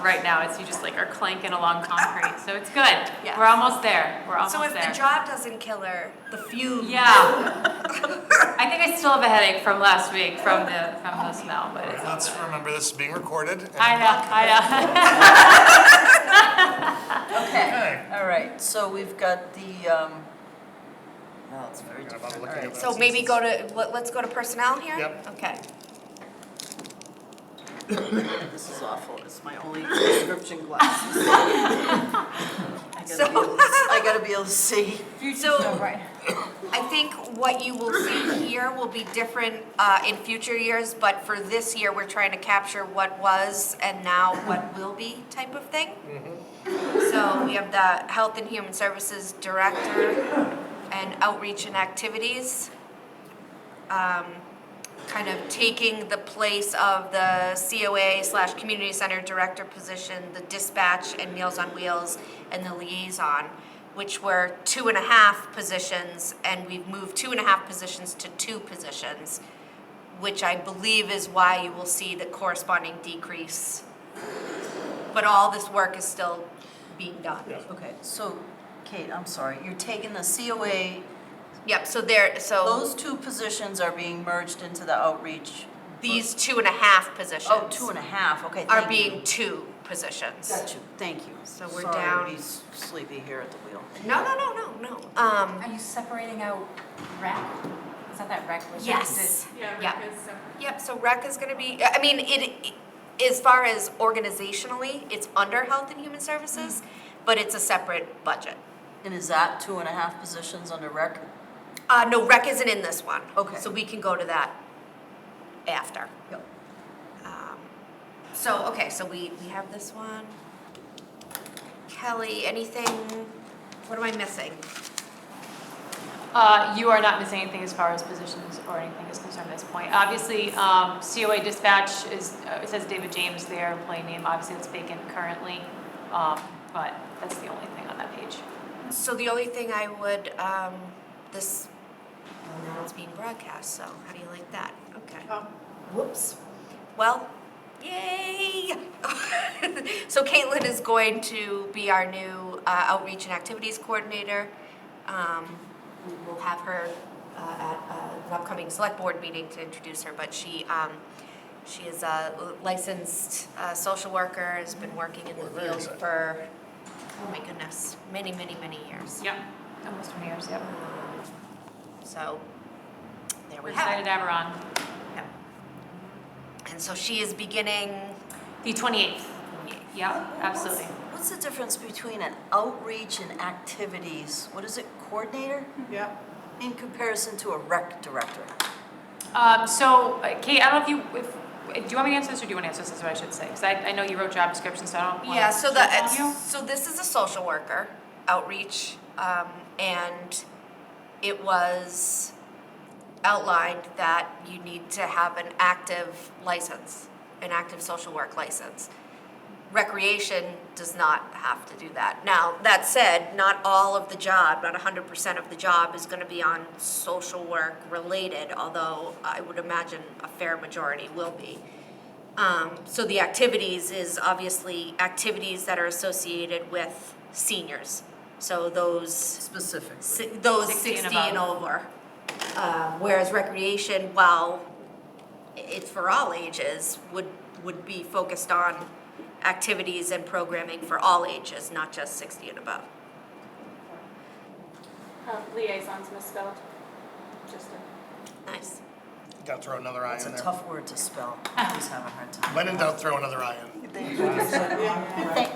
right now. It's you just like are clanking along concrete, so it's good. Yeah. We're almost there. We're almost So if there. the job doesn't kill her, the fumes. Yeah. I think I still have a headache from last week from the smell, but it's all Let's good. remember this is being recorded. and- I know. Okay, all right, so we've got the, well, it's very Yeah, I'm different, all looking right. at So maybe let's go to personnel here? Yep. Okay. This is awful, it's my only prescription glasses. I gotta be able to see. So I think what you will see here will be different in future years, but for this year, we're trying to capture what was and now what will be type of thing. So we have the Health and Human Services Director and Outreach and Activities. kind of taking the place of the COA/community center director position, the dispatch and Meals on Wheels, and the liaison, which were 2.5 positions, and we've moved 2.5 positions to 2 positions, which I believe is why you will see the corresponding decrease. But all this work is still being done. Okay, so, Kate, I'm sorry, you're taking the COA, Yep, so those 2 positions are being merged into the outreach. these 2.5 positions. Oh, 2.5, okay, Are thank you. being 2 positions. Got you, thank you. So we're Sorry down. to be sleepy here at the wheel. No. Are you separating out rec? Is that rec? Yes. Yeah, Yeah. rec is separate. Yep, so rec is gonna be, I mean, as far as organizationally, it's under Health and Human Services, but it's a separate budget. And is that 2.5 positions under rec? No, rec isn't in this one. Okay. So we can go to that after. Yep. So we have this one. Kelly, anything, what am I missing? You are not missing anything as far as positions or anything is concerned at this point. Obviously, COA dispatch is, it says David James there, employee name, obviously it's vacant currently, but that's the only thing on that page. So the only thing I would, this, well, now it's being broadcast, so how do you like that? Okay. Whoops. Well, yay! So Caitlin is going to be our new outreach and activities coordinator. We will have her at an upcoming select board meeting to introduce her, but she is a licensed social worker, has been working in the We're very field excited. for, oh my goodness, many years. Yep, almost 20 years, yep. So, there We're we have excited it. to have her on. Yep. And so she is beginning, The 28th, yeah, absolutely. What's the difference between an outreach and activities, what is it, coordinator? Yeah. In comparison to a rec director? Kate, I don't know do you want me to answer this or do you want to answer this is what I should say? Because I know you wrote job descriptions, so I don't want yeah, to so jump on you. so this is a social worker outreach, and it was outlined that you need to have an active license, an active social work license. Recreation does not have to do that. Now, that said, not all of the job, not 100% of the job is gonna be on social work related, although I would imagine a fair majority will be. So the activities is obviously activities that are associated with seniors. So those Specific. those 60 60 and and over. Whereas recreation, while it's for all ages, would be focused on activities and programming for all ages, not just 60 and above. Liaison's misspelled. Just a. Nice. Got to throw another eye It's in a there. tough word to spell, I always have a hard time. When in doubt, throw another eye in.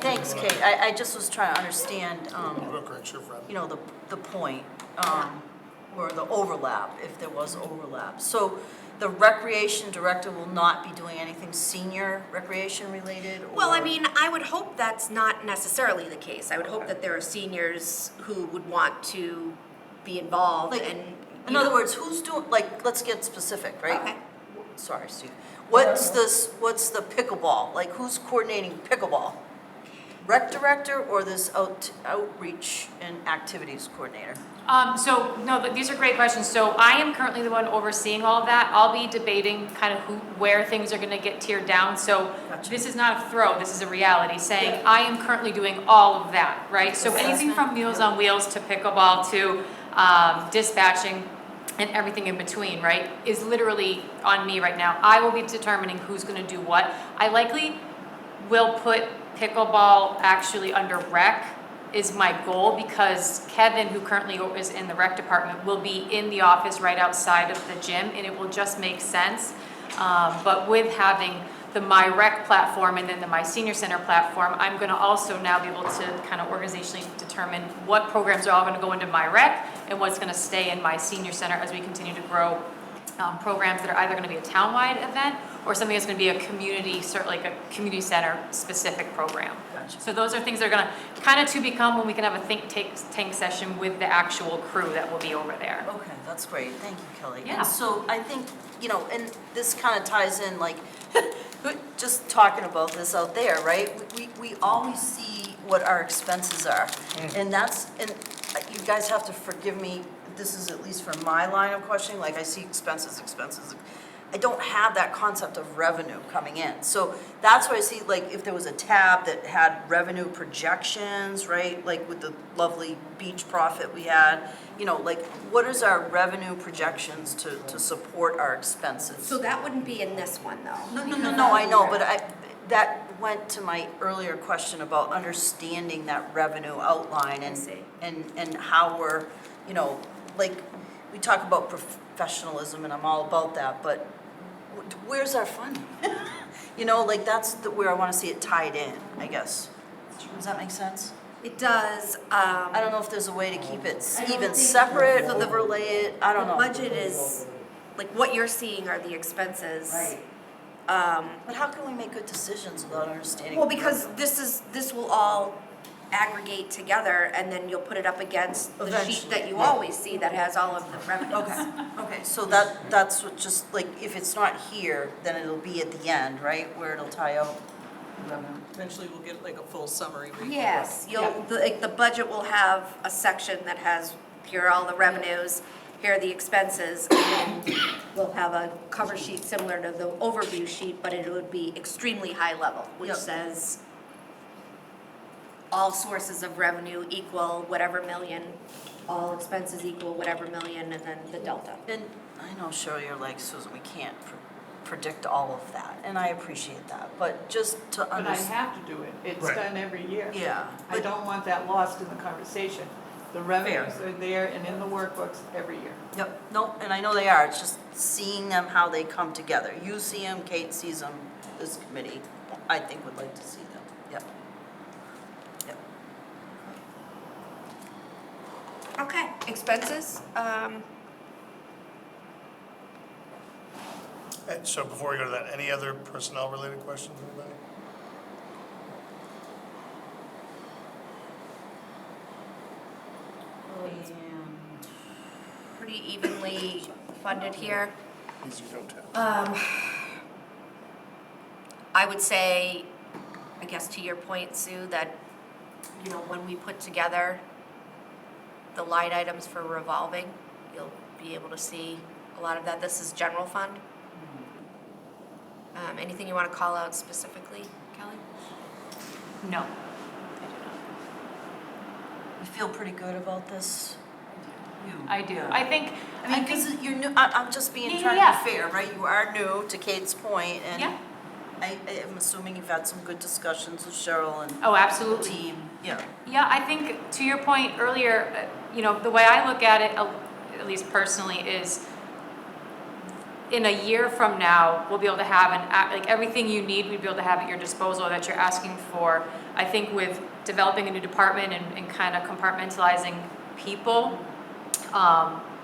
Thanks, Kate, I just was trying to understand, Real quick, sure, Fred. you know, the point, or the overlap, if there was overlap. So the recreation director will not be doing anything senior recreation related? Well, I or- mean, I would hope that's not necessarily the case. I would hope that there are seniors who would want to be involved Like, and. In other words, who's doing, like, let's get specific, right? Okay. Sorry, Steve. What's the pickleball? Like, who's coordinating pickleball? Rec director or this outreach and activities coordinator? These are great questions. So I am currently the one overseeing all of that. I'll be debating kind of where things are gonna get tiered down. So Gotcha. this is not a throw, this is a reality, saying I am currently doing all of that, right? So anything from Meals on Wheels to pickleball to dispatching and everything in between, right, is literally on me right now. I will be determining who's gonna do what. I likely will put pickleball actually under rec is my goal, because Kevin, who currently is in the rec department, will be in the office right outside of the gym, and it will just make sense. But with having the My Rec platform and then the My Senior Center platform, I'm gonna also now be able to kind of organizationally determine what programs are all gonna go into My Rec and what's gonna stay in My Senior Center as we continue to grow programs that are either gonna be a townwide event or something that's gonna be a community, like a community center specific program. Gotcha. So those are things that are gonna kind of to become when we can have a tank session with the actual crew that will be over there. Okay, that's great, thank you, Kelly. Yeah. And so I think, you know, and this kind of ties in, like, just talking about this out there, right? We always see what our expenses are. And that's, and you guys have to forgive me, this is at least for my line of questioning, like I see expenses. I don't have that concept of revenue coming in. So that's why I see, like, if there was a tab that had revenue projections, right? Like with the lovely beach profit we had, you know, like, what is our revenue projections to support our expenses? So that wouldn't be in this one, though. No, I know, but that went to my earlier question about understanding that revenue outline I see. and how we're, you know, like, we talk about professionalism and I'm all about that, but where's our funding? You know, like, that's where I want to see it tied in, I guess. Does that make sense? It does. I don't know if there's a way to keep it I don't even think- separate, so the- overlay it, I don't know. The budget is, like, what you're seeing are the expenses. Right. But how can we make good decisions without understanding? Well, because this will all aggregate together, and then you'll put it up against the sheet Eventually. that you always see that has all of the revenues. Okay, so that's what, just like, if it's not here, then it'll be at the end, right, where it'll tie out revenue? Eventually, we'll get like a full summary report. Yes, the budget will have a section that has, here are all the revenues, here are the expenses, and then we'll have a cover sheet similar to the overview sheet, but it would be extremely high level, which Yep. says all sources of revenue equal whatever million, all expenses equal whatever million, and then the delta. And I know, Cheryl, you're like, Susan, we can't predict all of that, and I appreciate that, but just to But I understand. have to do it. It's Right. done every year. Yeah, I but, don't want that lost in the conversation. The revenues are there and in the workbooks every year. yep, no, and I know they are, it's just seeing them, how they come together. You see them, Kate sees them, this committee, I think would like to see them, yep. Yep. Okay, expenses, And so before we go to that, any other personnel-related questions, anybody? And pretty evenly funded here. These you don't have. I would say, I guess to your point, Sue, that, you know, when we put together the line items for revolving, you'll be able to see a lot of that. This is general fund. Anything you want to call out specifically, Kelly? No. you feel pretty good about this? I do. I think, I mean, because you're new, I'm just being, Yeah, trying yeah, to be fair, right? You are new, to Kate's point, and yeah. I'm assuming you've had some good discussions with Cheryl and Oh, the absolutely. team. Yeah. Yeah, I think to your point earlier, you know, the way I look at it, at least personally, is in a year from now, we'll be able to have like everything you need, we'd be able to have at your disposal that you're asking for. I think with developing a new department and kind of compartmentalizing people,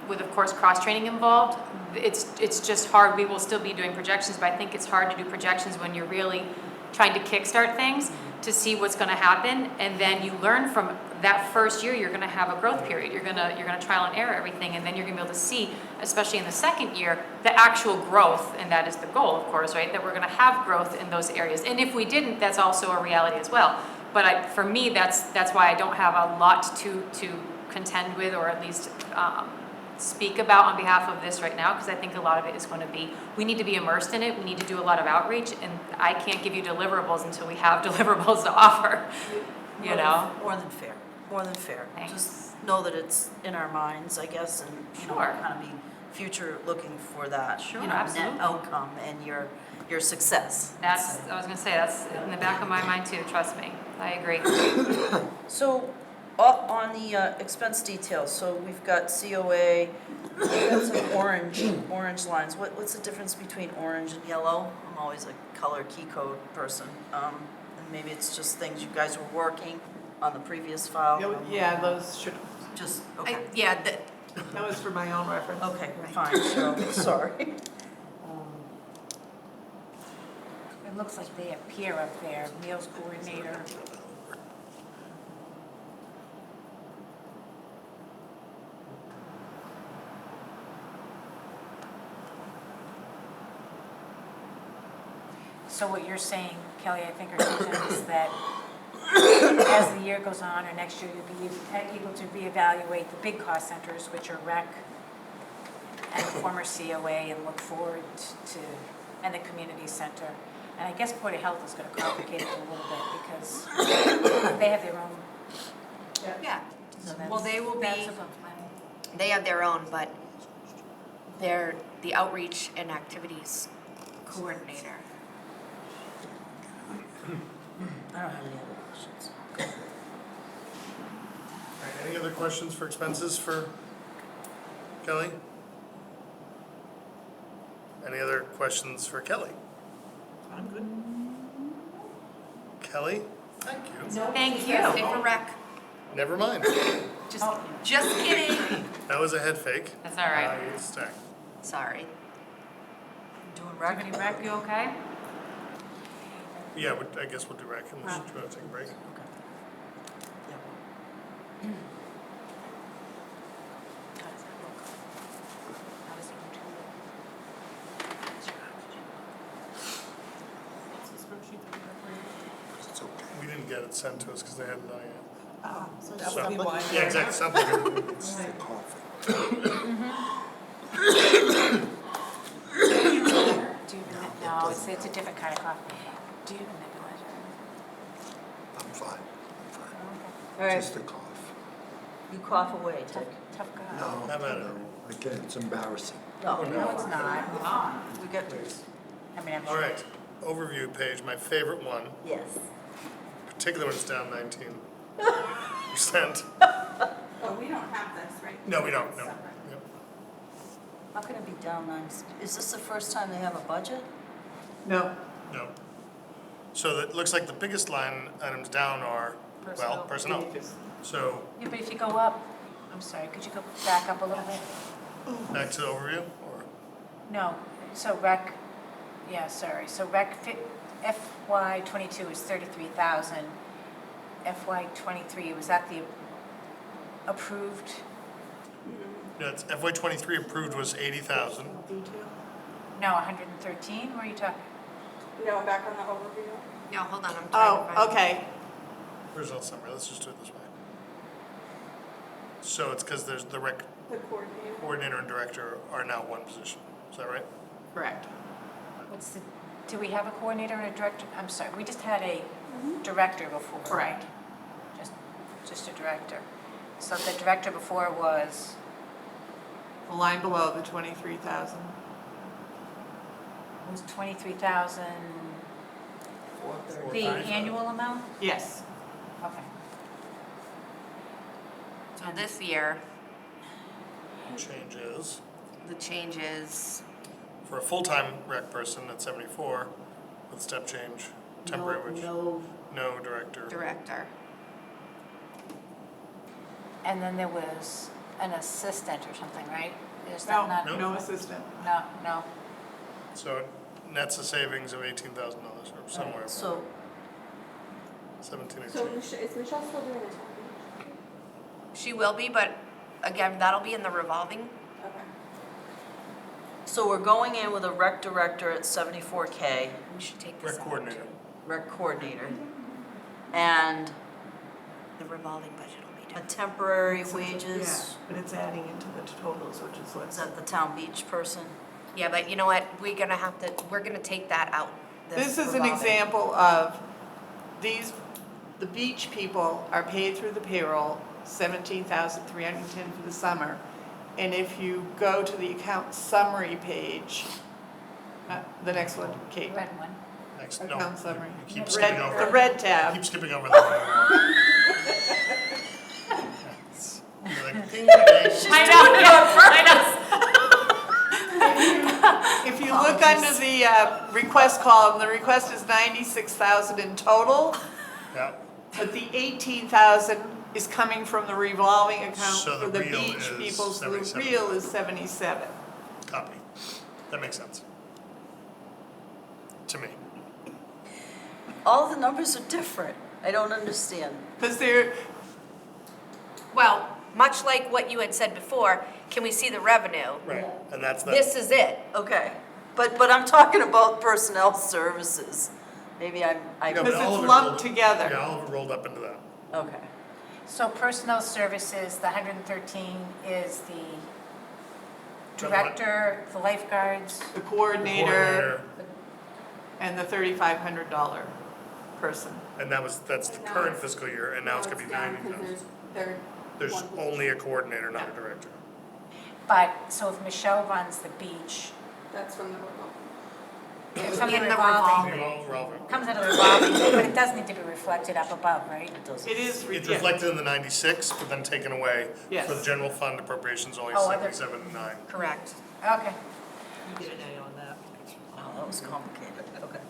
with of course cross-training involved, it's just hard. We will still be doing projections, but I think it's hard to do projections when you're really trying to kickstart things to see what's gonna happen, and then you learn from that first year. You're gonna have a growth period. You're gonna trial and error everything, and then you're gonna be able to see, especially in the second year, the actual growth, and that is the goal, of course, right? That we're gonna have growth in those areas, and if we didn't, that's also a reality as well. But for me, that's why I don't have a lot to contend with, or at least speak about on behalf of this right now, because I think a lot of it is going to be, we need to be immersed in it, we need to do a lot of outreach, and I can't give you deliverables until we have deliverables to offer, you know? More than fair, more than fair. Thanks. Just know that it's in our minds, I guess, and, you know, Sure. kind of be future looking for that, Sure, you know, absolutely. net outcome and your success. I was gonna say, that's in the back of my mind too, trust me, I agree. So, on the expense details, so we've got COA, we've got some orange lines. What's the difference between orange and yellow? I'm always a color key code person. And maybe it's just things you guys were working on the previous file. Yeah, those should, Just, okay. Yeah, that was for my own reference. Okay, fine, Cheryl, sorry. It looks like they appear up there, meals coordinator. So what you're saying, Kelly, I think, or Susan, is that as the year goes on, or next year, you'll be able to reevaluate the big cost centers, which are rec and the former COA, and look forward to, and the community center. And I guess Board of Health is gonna complicate it a little bit, because they have their own. Yeah. So Well, they will that's be, above planning. they have their own, but they're the outreach and activities coordinator. I don't have any other questions. All right, any other questions for expenses for Kelly? Any other questions for Kelly? I'm good. Kelly, thank you. Thank you. Stay for rec. Never mind. Just kidding. That was a head fake. That's all right. You stay. Sorry. Doing Rec, rec? any rec, you okay? Yeah, I guess we'll do rec unless you want to take a break. It's okay. We didn't get it sent to us because they hadn't done it yet. So that So- would be why. Yeah, exactly, something. It's the coffee. Do you even, no, it's a different kind of coffee. Do you have a nebulizer? I'm fine. I'm fine. All right, Just a cough. you cough away, Dick. Tough guy. No, How about it? no, again, it's embarrassing. No, No, it's not. we got, I mean, I'm All sure. right, overview page, my favorite one, yes. particularly when it's down 19%. Oh, we don't have this, right? No, we don't, no. Separate. Yep. How can it be down 9? Is this the first time they have a budget? No, No. So it looks like the biggest line items down are, well, personnel. So Yeah, but if you go up, I'm sorry, could you go back up a little bit? back to the overview, or? No, so rec, yeah, sorry, so FY '22 is 33,000. FY '23, was that the approved? No, it's FY '23 approved was 80,000. No, 113, what are you talking? No, back on the overview. No, hold on, I'm trying to oh, find. okay. Result summary, let's just do it this way. So it's because there's the rec The coordinator. coordinator and director are now one position, is that right? Correct. What's the, do we have a coordinator and a director? I'm sorry, we just had a director before, right? Correct. Just a director. So the director before was, The line below the 23,000. was 23,000, the 435. annual amount? Yes. Okay. So this year, Change is, the change is, for a full-time rec person at 74, with step change, temporary wage, No, no director. director. And then there was an assistant or something, right? Is that not? No. No assistant. No. So it nets a savings of $18,000 or somewhere, so 17 or So change. is Michelle still doing the town? She will be, but again, that'll be in the revolving. Okay. So we're going in with a rec director at 74K, We should take this Rec out. coordinator. rec coordinator, and The revolving budget will be a different. temporary Yeah, wages, but it's adding into the totals, which is is what's. that the town beach person? Yeah, but you know what, we're gonna take that out. This is an revolving. example of the beach people are paid through the payroll, 17,310 for the summer. And if you go to the account summary page, the next one, Kate, Red one. Next, no, account summary. you keep skipping over. The red tab. Keep skipping over that one. You're like, ding, ding. If you look under the request column, the request is 96,000 in total, Yeah, but the 18,000 is coming from the revolving account So the for the real beach is people, so the 77. real is 77. copy. That makes sense. To me. all the numbers are different. I don't understand. Because they're, Well, much like what you had said before, can we see the revenue? Right, and that's the. This is it. Okay, but I'm talking about personnel services. Maybe I, No, but because all it's of it lumped rolled- together. Yeah, all of it rolled up into that. okay. So personnel services, the 113 is the So what? director, the lifeguards. The coordinator and the $3,500 person. And that's the And now current it's- fiscal year, and now it's gonna be down 90,000. because there's There's one position. only a coordinator, not a director. But, so if Michelle runs the beach, That's from the revolving. it's from the In the revolving, Relevant. comes out of the revolving, but it does need to be reflected up above, right? It doesn't. It is, It's yeah. reflected in the 96, but then taken away. Yes. For the general fund appropriations, only Oh, other- 77.9. Correct. Okay. You get an A on that. Oh, that was complicated, okay.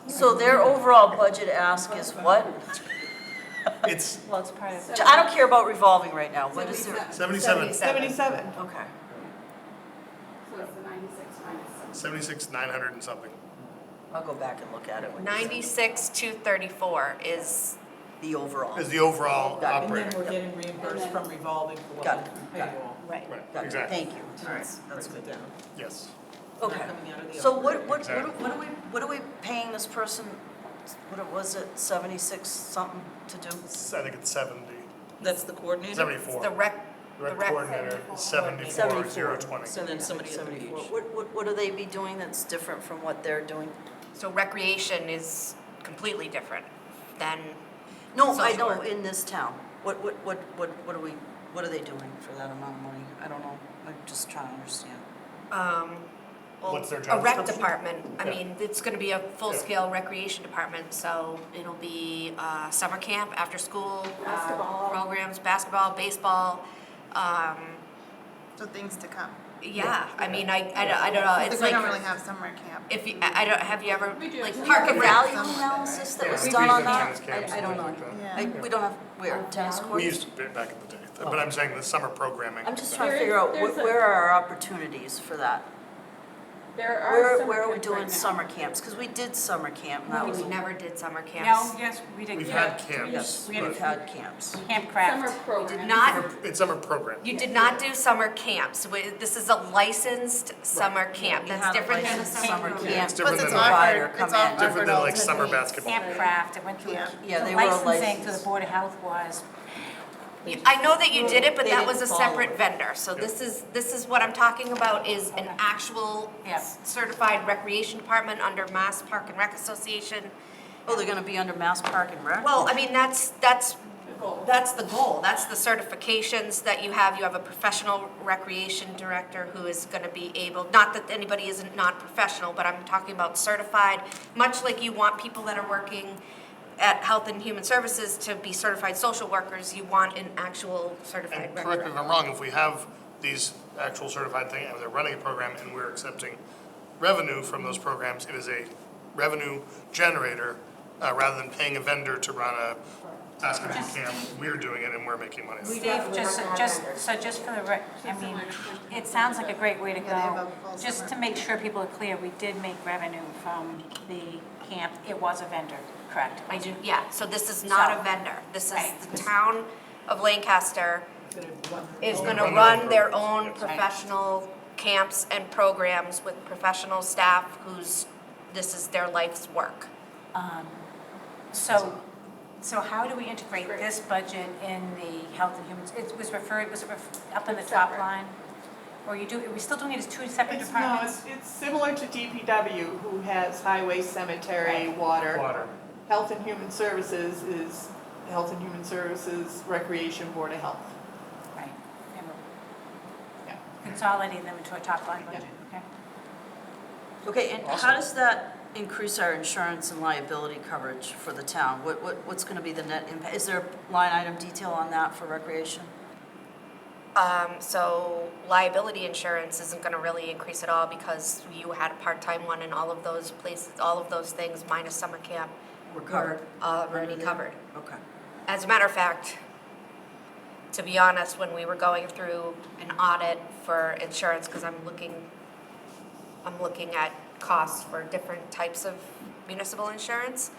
So their overall budget ask is what? It's Well, it's part of. I don't care about revolving right now, what is their? 77, 77. Okay. So it's the 96 minus 76,900 and something. I'll go back and look at it. when you say 96,234 is, The overall. Is the overall Got it. And then operating. we're getting reimbursed from revolving for Got what it, we got pay it. all. Right. Right, Got it. exactly. Thank you, that's Brings good. it down. Yes. Okay, Not coming out of the so operating. what are we paying this person, was it 76 something to do? I think it's 70, That's the coordinator? 74. the rec, The rec rec- coordinator is 74,020. And then somebody at the beach. What do they be doing that's different from what they're doing? so recreation is completely different than, No, I Social know, work. in this town, what are they doing for that amount of money? I don't know, I'm just trying to understand. well, What's their a job rec description? department. I Yeah. mean, it's gonna be a full-scale recreation department, so it'll be summer camp, after-school Basketball. programs, basketball, baseball. So things to come. Yeah, I mean, I don't know, it's Because we don't really like, have summer camp. if you, I don't, have you ever, We do. like, We park Like and a rec? value analysis that Yeah, was we done used on to have that? tennis camps I and don't things know. like that. Yeah. We don't have, where, tennis We courts? used to back in the day, but I'm saying the summer programming. I'm just trying to There is- figure out, there's a- where are our opportunities for that? There are summer Where are we camps doing right now. summer camps? Because we did summer camp, and that We was, never did summer No, camps. yes, we did. We've camp. had camps, yes, We we've had camps. Camp craft. Summer program. Not, It's summer program. you did not do summer camps. This is a licensed summer camp. We That's had a different than a licensed summer camp. It's different Plus than it's like, provider offered, come it's in. offered different than like all summer the- basketball. Camp craft, it went through, Yeah. Yeah, the they were licensing to the licensed. Board of Health was, I know that you did it, but They that didn't was a follow separate it. vendor. So this is what I'm talking about is an actual Yeah. certified recreation department under Mass Park and Rec Association. Oh, they're gonna be under Mass Park and Rec? Well, I mean, that's The goal. That's the goal, that's the certifications that you have a professional recreation director who is gonna be able, not that anybody isn't not professional, but I'm talking about certified, much like you want people that are working at Health and Human Services to be certified social workers, you want an actual certified And rec correct me if director. I'm wrong, if we have these actual certified things, and they're running a program, and we're accepting revenue from those programs, it is a revenue generator, rather than paying a vendor to run a basketball camp, we're doing it and we're making money. Steve, just for the, I mean, it sounds like a great way to Yeah, they have go. a full Just summer. to make sure people are clear, we did make revenue from the camp, it was a vendor, correct? I do, yeah, so this is not a vendor, this is Right. the town of Lancaster is gonna Run their run own their programs, own yes. professional camps and programs with professional staff whose, this is their life's work. So how do we integrate this budget in the health and human, it was referred, up in the top Separate. line? Or are we still doing it as two separate No, departments? it's similar to DPW, who has highway, cemetery, water. Water. Health and Human Services is Health and Human Services, Recreation, Board of Health. Right, and Yeah. we're consolidating them into a top line budget, okay? Okay, and how does that increase our insurance and liability coverage for the town? What's gonna be the net impact? Is there a line item detail on that for recreation? So liability insurance isn't gonna really increase at all because you had a part-time one in all of those places, all of those things minus summer camp We're covered? were already covered. Okay. As a matter of fact, to be honest, when we were going through an audit for insurance, because I'm looking at costs for different types of municipal insurance,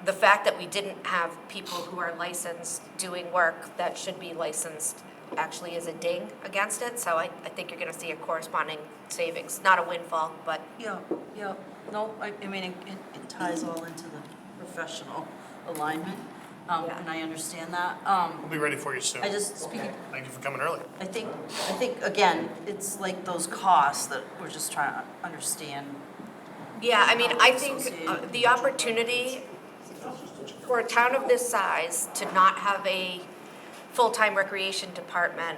The fact that we didn't have people who are licensed doing work that should be licensed actually is a ding against it, so I think you're gonna see a corresponding savings, not a windfall, but. Yeah, yeah, no, I mean, it ties all into the professional alignment, and I understand that. We'll be ready for you soon. I just, speaking, Thank you for coming early. I think, again, it's like those costs that we're just trying to understand. Yeah, I mean, I think Associated. the opportunity for a town of this size to not have a full-time recreation department,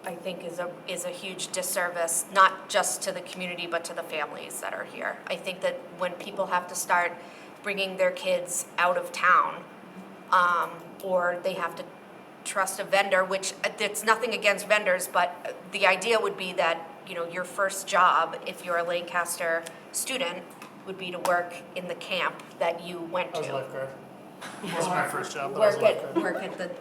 I think is a huge disservice, not just to the community, but to the families that are here. I think that when people have to start bringing their kids out of town, or they have to trust a vendor, which it's nothing against vendors, but the idea would be that, you know, your first job, if you're a Lancaster student, would be to work in the camp that you went I was a to. lifeguard. It wasn't my first job, but I was a lifeguard. Work at the,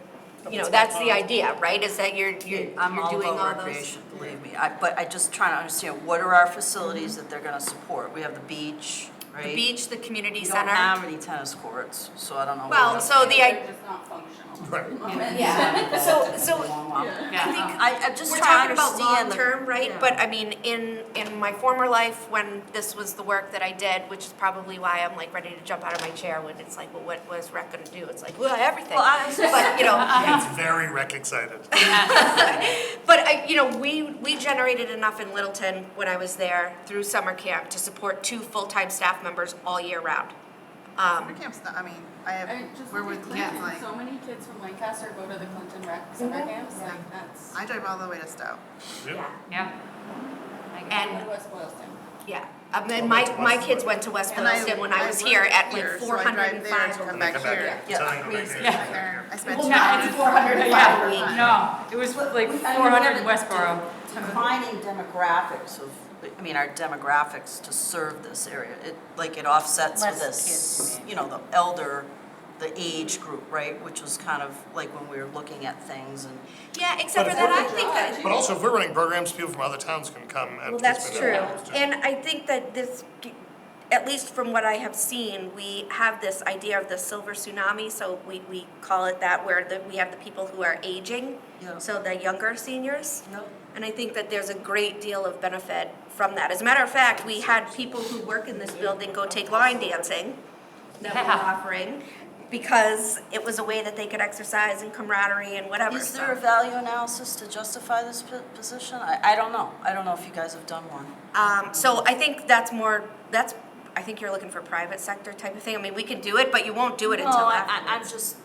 you know, that's the idea, right, is that you're I'm all doing all about those. recreation, believe me, but I just trying to understand, what are our facilities that they're gonna support? We have the beach, right? The beach, the community We center. don't have any tennis courts, so I don't know. Well, what- so the, They're just not functional. Right. yeah, so, I'm just we're trying talking to about understand the- long-term, right? yeah. But I mean, in my former life, when this was the work that I did, which is probably why I'm like ready to jump out of my chair when it's like, well, what was rec gonna do? It's like, well, everything. Well, I- But, you know, It's very rec excited. but you know, we generated enough in Littleton when I was there through summer camp to support 2 full-time staff members all year round. Summer camp's not, I mean, And just we're look with at kids, Clinton, like, so many kids from Lancaster go to the Clinton Rec summer camps, like that's. I drive all the way to Stowe. Yeah. Yeah. And, West Boylston. yeah, I mean, my kids went to West And I- Boylston when I I was work here at like here, so I drive there and 405. come And back they come back here. here. Yeah. Telling them Crazy. vacation. I spent Well, two no, hours. it's 405 a week. No, it was like 400 in Westboro. Declining demographics of, I mean, our demographics to serve this area, it offsets with Less this, kids, you know, the elder, the age group, right, which was kind of like when we were looking at things and. Yeah, except But for if that, I think that. But also, if we're running programs, people from other towns can come and Well, that's participate in true. programs, too. And I think that this, at least from what I have seen, we have this idea of the silver tsunami, so we call it that, where we have the people who are aging, Yeah. so the younger seniors. Yep. And I think that there's a great deal of benefit from that. As a matter of fact, we had people who work in this building go take line dancing that we were offering, because it was a way that they could exercise and camaraderie and whatever, Is so. there a value analysis to justify this position? I don't know. I don't know if you guys have done one. So I think that's more, I think you're looking for private sector type of thing. I mean, we can do it, but you won't do it until No, afterwards. I'm just,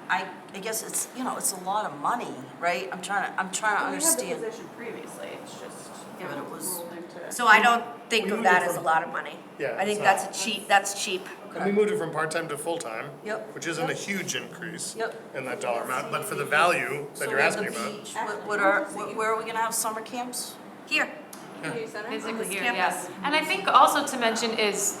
I guess it's, you know, it's a lot of money, right? I'm trying to We had understand. the position previously, it's just, Yeah, but it was- rolled into. So I don't think We of moved that it as a from- lot of money. Yeah, I think it's that's cheap. And we moved it from part-time to full-time. Yep. Which isn't a huge increase. Yep. In that dollar amount, but for the value that So you're with asking the about. beach, where are we gonna have summer camps? Here, Community center on Physically this here, campus. yes. And I think also to mention is,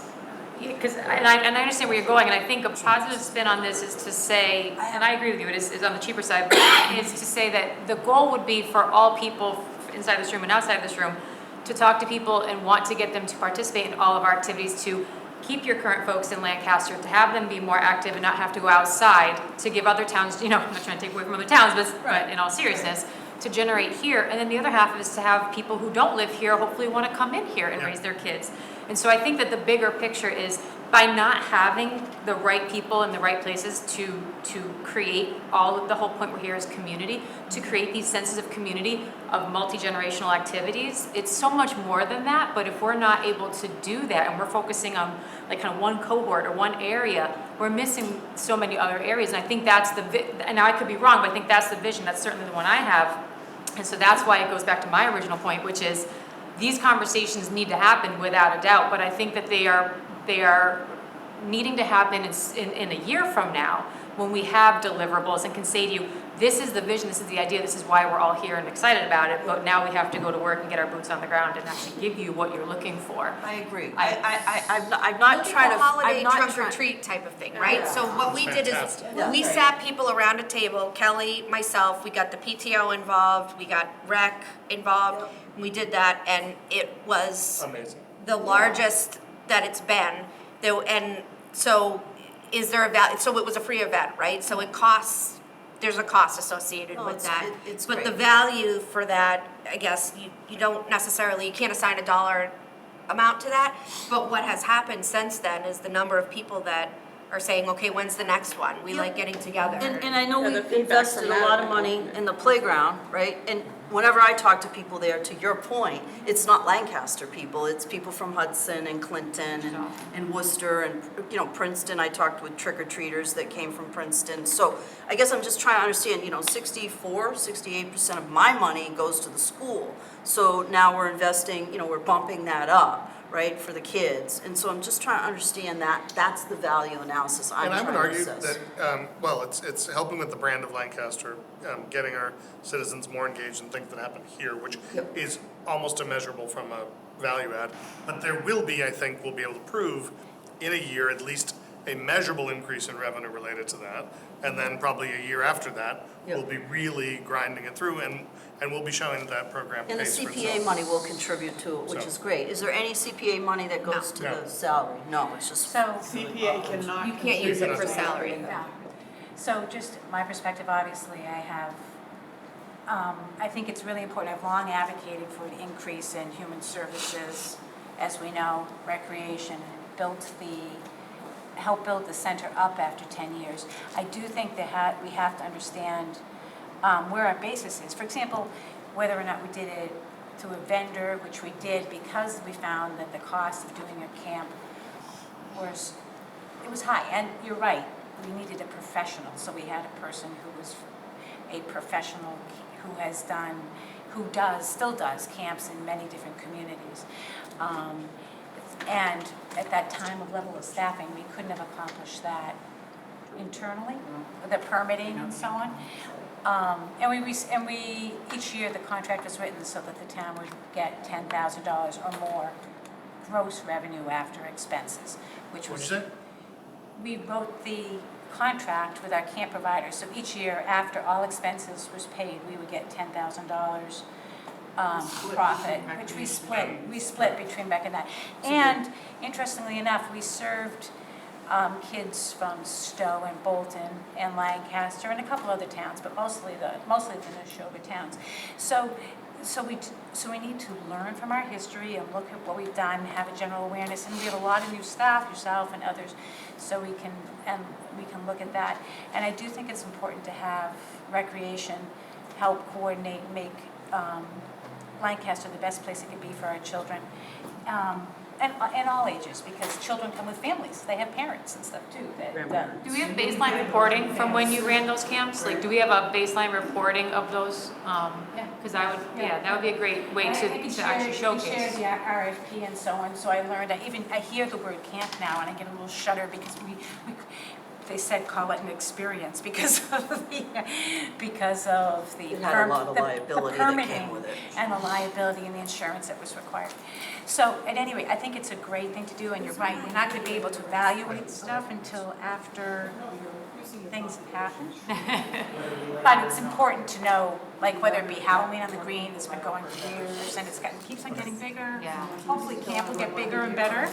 because, and I understand where you're going, and I think a positive spin on this is to say, and I agree with you, it is on the cheaper side, but is to say that the goal would be for all people inside this room and outside this room to talk to people and want to get them to participate in all of our activities, to keep your current folks in Lancaster, to have them be more active and not have to go outside, to give other towns, you know, I'm not trying to take away from other towns, but in all seriousness, to generate here. And then the other half is to have people who don't live here hopefully want to come in here and raise their kids. And so I think that the bigger picture is by not having the right people in the right places to create all of, the whole point we're here is community, to create these senses of community, of multi-generational activities. It's so much more than that, but if we're not able to do that and we're focusing on like kind of one cohort or one area, we're missing so many other areas. And I think that's and I could be wrong, but I think that's the vision, that's certainly the one I have. And so that's why it goes back to my original point, which is these conversations need to happen without a doubt, but I think that they are needing to happen in a year from now when we have deliverables and can say to you, this is the vision, this is the idea, this is why we're all here and excited about it, but now we have to go to work and get our boots on the ground and actually give you what you're looking for. I agree. I'm not trying to, holiday I'm not trunk or trying. treat type of thing, right? So what we did is, Fantastic. we sat people around a table, Kelly, myself, we got the PTO involved, we got rec involved, we did that, and it was Amazing. the largest that it's been. And So is there so it was a free event, right? So it costs, there's a cost associated No, with it's- that. it's But the great. value for that, I guess, you don't necessarily, you can't assign a dollar amount to that. But what has happened since then is the number of people that are saying, okay, when's the next one? We like getting together. And I know Yeah, we the feedback invested from a that lot of has been money good. in the playground, right? And whenever I talk to people there, to your point, it's not Lancaster people, it's people from Hudson and Clinton and Worcester and, you know, Princeton. I talked with trick-or-treaters that came from Princeton. So I guess I'm just trying to understand, you know, 68% of my money goes to the school. So now we're investing, you know, we're bumping that up, right, for the kids. And so I'm just trying to understand that, that's the value analysis I'm And I trying would to argue assess. that, well, it's helping with the brand of Lancaster, getting our citizens more engaged in things that happen here, which Yep. is almost immeasurable from a value add. But there will be, I think, we'll be able to prove in a year at least a measurable increase in revenue related to that. And then probably a year after that, Yep. we'll be really grinding it through and we'll be showing that program And the pays for CPA itself. money will contribute to it, which So- is great. Is there any CPA money that goes to No. the salary? No, it's just. So, CPA cannot. You can't use it for contribute. salary. yeah. So just my perspective, obviously, I have, I think it's really important. I've long advocated for an increase in human services, as we know, recreation, helped build the center up after 10 years. I do think that we have to understand where our basis is. For example, whether or not we did it through a vendor, which we did because we found that the cost of doing a camp was high. And you're right, we needed a professional. So we had a person who was a professional still does camps in many different communities. And at that time of level of staffing, we couldn't have accomplished that internally, the permitting and so on. And we, each year, the contract was written so that the town would get $10,000 or more gross revenue after expenses, which was. What'd you say? We wrote the contract with our camp provider, so each year, after all expenses was paid, we would get $10,000 profit, which we split between Beck and that. And interestingly enough, we served kids from Stowe and Bolton and Lancaster and a couple other towns, but mostly the Neshoba towns. So we need to learn from our history and look at what we've done, have a general awareness, and we have a lot of new staff, yourself and others, so we can look at that. And I do think it's important to have recreation help coordinate, make Lancaster the best place it could be for our children. And all ages, because children come with families, they have parents and stuff too. Do we have baseline reporting from when you ran those camps? Like, do we have a baseline reporting of those? Because that would be a great way to actually showcase. We share the RFP and so on, so I learned, I hear the word camp now and I get a little shudder because they said call it an experience because of the It had a lot of liability that came permitting with it. and the liability and the insurance that was required. So at any rate, I think it's a great thing to do, and you're right, we're not going to be able to evaluate stuff until after things have happened. But it's important to know, like whether it be Halloween on the Green, it's been going for years and keeps on getting bigger. Yeah. Hopefully camp will get bigger and better.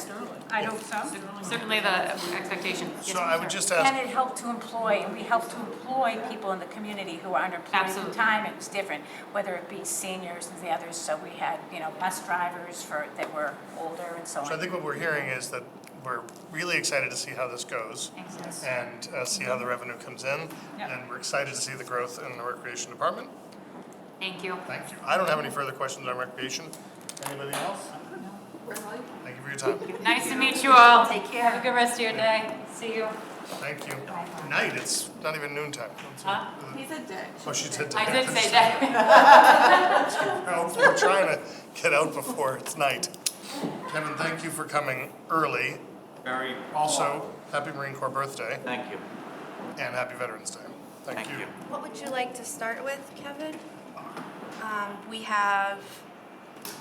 I hope so. Certainly the expectation. So I would just And ask, it helped to employ, and we helped to employ people in the community who are underemployed at the Absolutely. time. It was different, whether it be seniors and the others. So we had, bus drivers that were older and so on. so I think what we're hearing is that we're really excited to see how this goes Thanks. and see how the revenue comes in. Yep. And we're excited to see the growth in the recreation department. Thank you. Thank you. I don't have any further questions on recreation. Anybody else? Thank you for your time. Nice to meet you all. Take care. Have a good rest of your day. See you. Thank you. Night, it's not even noontime. Huh? He said day. Oh, she said I did say that. We're trying to get out before it's night. Kevin, thank you for coming early. Very. Also, happy Marine Corps birthday Thank you. and happy Veterans Day. Thank you. What would you like to start with, Kevin? We have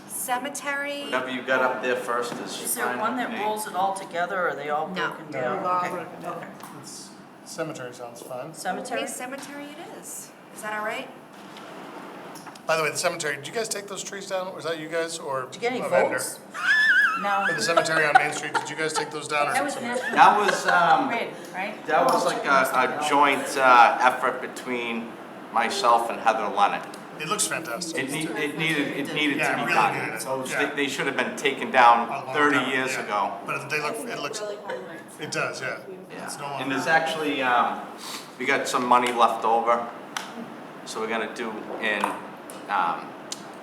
cemetery. Whatever you got up there first is Is there fine one with that me. rolls it all together, or are they all No. broken down? Okay. It's, cemetery sounds fun. Cemetery? Okay, cemetery it is. Is that all right? By the way, the cemetery, did you guys take those trees down? Was that you guys or Did you get any a vendor? votes? No. For the cemetery on Main Street, did you guys take those down or? That was did National That was, Grid, right? that was like a joint effort between myself and Heather Leonard. It looks fantastic. It needed to be Yeah, it really done. did. Those, Yeah. they should have been taken down A long 30 time, years yeah. ago. But they look, it looks, Really highlights. it does, yeah. Yeah. It's no And longer. there's actually, we got some money left over, so we're gonna do in,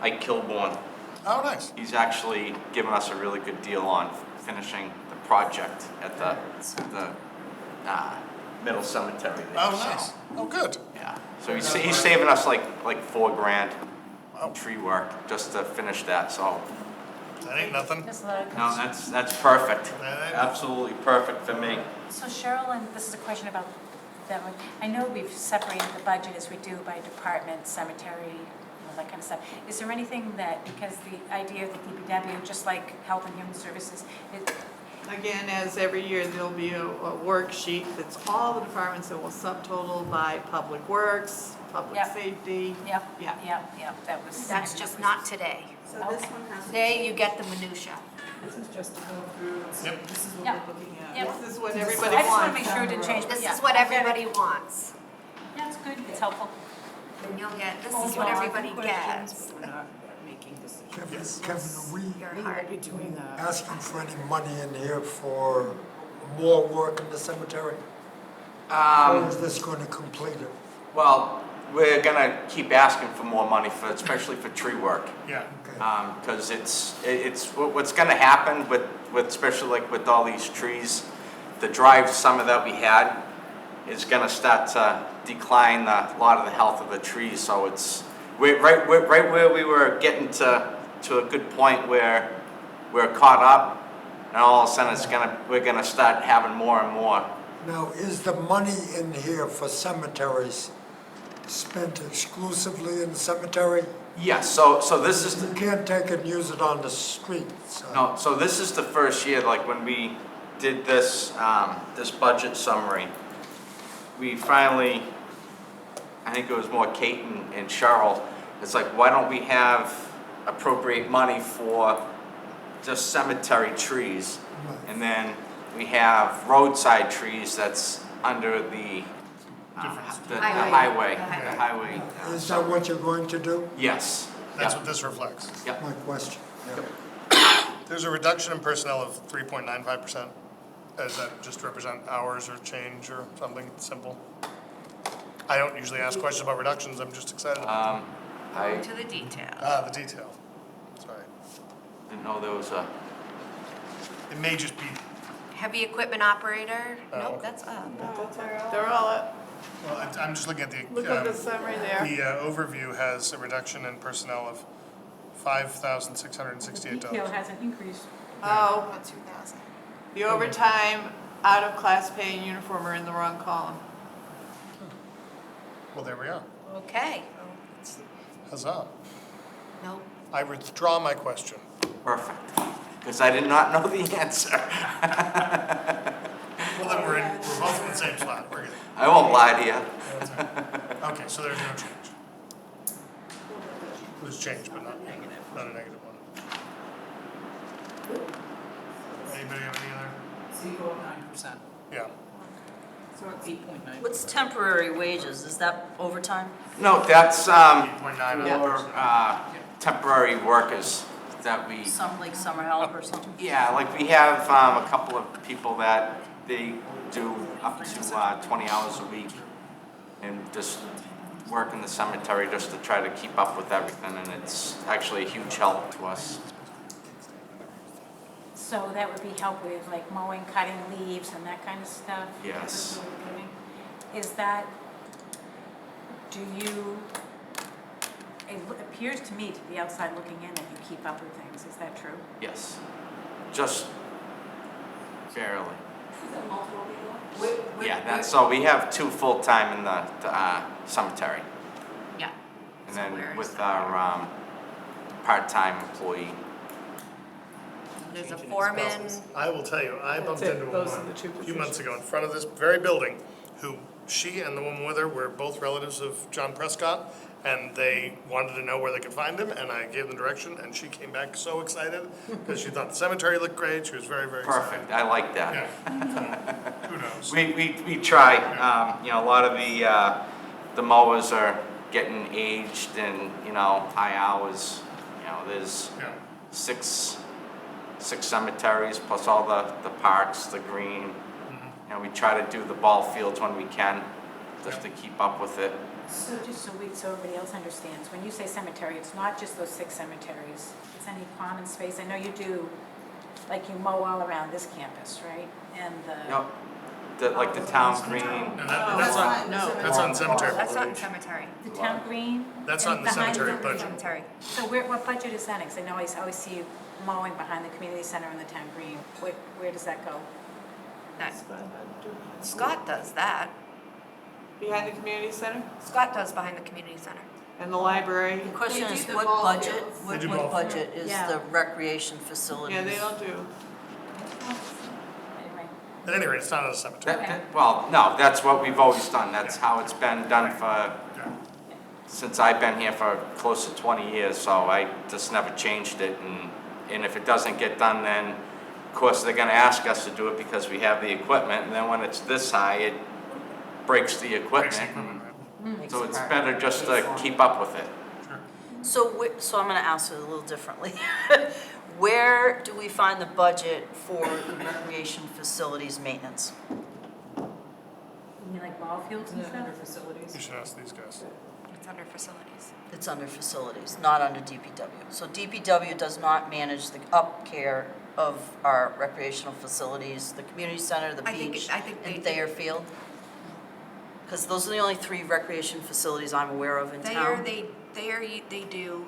Ike Kilborn. Oh, nice. He's actually given us a really good deal on finishing the project at the middle cemetery there. Oh, so, nice. Oh, good. Yeah, so he's saving us like $4,000 on tree work just to finish that, so. That ain't nothing. Just a lot of No, that's perfect, That ain't- absolutely perfect for me. So Cheryl, and this is a question about that one. I know we've separated the budget as we do by department, cemetery, all that kind of stuff. Is there anything that, because the idea of the DPW, just like Health and Human Services, Again, as every year, there'll be a worksheet that's all the departments that will subtotal by public works, public Yep. safety. yep, Yeah. that was. That's just not today. So this one has. Today, you get the minutia. This is just to go through, and see, Yep. this is what Yep. we're looking at. Yep. This is what I everybody just want to wants. make sure it didn't change. but This yeah, is what I get it. everybody wants. Yeah, it's good, it's helpful. And you'll get, this is Also, what I have everybody Questions, gets. we're not making decisions. Kevin, are we Your We heart. won't be doing that. asking for any money in here for more work in the cemetery? Or is this gonna complete it? Well, we're gonna keep asking for more money for, especially for tree work. Yeah. Okay. Because what's gonna happen with, especially like with all these trees, the dry summer that we had is gonna start to decline a lot of the health of the trees, so we're right where we were getting to a good point where we're caught up, and all of a sudden we're gonna start having more and more. Now, is the money in here for cemeteries spent exclusively in the cemetery? Yes, so this is the. You can't take it and use it on the street, so. No, so this is the first year, like when we did this, this budget summary, we finally, I think it was more Kate and Cheryl, it's like, why don't we appropriate money for just cemetery trees? And then we have roadside trees that's under the highway. Is that what you're going to do? Yes. That's Yep. what this reflects. Yep. My question. There's a reduction in personnel of 3.95%. Does that just represent hours or change or something simple? I don't usually ask questions about reductions, I'm just excited. I To the detail. The detail. Sorry. didn't know there was a. It may just be, Heavy equipment operator, Oh, nope, okay. that's up. They're all up. well, I'm just looking at the. Look at the summary there. The overview has a reduction in personnel of $5,668. Detail hasn't increased. Oh, About 2,000. the overtime, out of class pay and uniform are in the wrong column. Well, there we are. Okay. Huzzah. Nope. I withdraw my question. Perfect, because I did not know the answer. Well, then we're both in the same spot. We're good. I won't lie to you. Okay, so there's no change. There's change, but not a negative one. Anybody have any other? 8.9%. Yeah. So it's 8.9. What's temporary wages? Is that overtime? No, that's 8.9%. for temporary workers that we, Some, like summer help or something? yeah, like we have a couple of people that they do up to 20 hours a week and just work in the cemetery just to try to keep up with everything, and it's actually a huge help to us. So that would be help with like mowing, cutting leaves and that kind of stuff? Yes. That's what we're doing. Is that, do you, it appears to me, to the outside looking in, that you keep up with things, is that true? Yes, just barely. Is that multiple people? Yeah, that's, so we have 2 full-time in the cemetery. Yeah. And So then where is with that? our part-time employee. There's a foreman. I will tell you, I bumped That's it. into a Those are woman the two a few months positions. ago in front of this very building, who, she and the woman with her were both relatives of John Prescott, And they wanted to know where they could find him, and I gave them direction, and she came back so excited, because she thought the cemetery looked great, she was very, very excited. Perfect, I like that. Yeah. Who knows? We try, you know, a lot of the mowers are getting aged and, you know, high hours. You know, there's Yeah. six cemeteries plus all the parks, the green. You know, we try to do the ball fields when we can, just to keep up with it. So just so everybody else understands, when you say cemetery, it's not just those 6 cemeteries. It's any common space. I know you do, like you mow all around this campus, right? And Yep, like the town green. And that's on cemetery. That's not in cemetery. the town green. That's and on the behind cemetery the- budget. Cemetery. So what budget is that? Because I know I always see you mowing behind the community center and the town green. Where does that go? That, Scott does that. Behind the community center Scott does behind the community center. and the library. The question They is, do the what ball budget, fields. what They do ball budget is Yeah. the recreation facilities? Yeah, they all do. Anyway. At any rate, it's not at a cemetery. Well, no, that's what we've always done. That's how it's been done since I've been here for close to 20 years, so I just never changed it. And if it doesn't get done, then, of course, they're gonna ask us to do it because we have the equipment, and then when it's this high, it breaks the equipment. So it's better just to keep up with it. So I'm gonna ask it a little differently. Where do we find the budget for the recreation facilities maintenance? You mean like ball fields and stuff? You should ask these guys. It's under facilities. It's under facilities, not under DPW. So DPW does not manage the upcare of our recreational facilities, the community center, the I think- beach, I think they and do. Thayer Field? Because those are the only 3 recreation facilities I'm aware of in town. They do,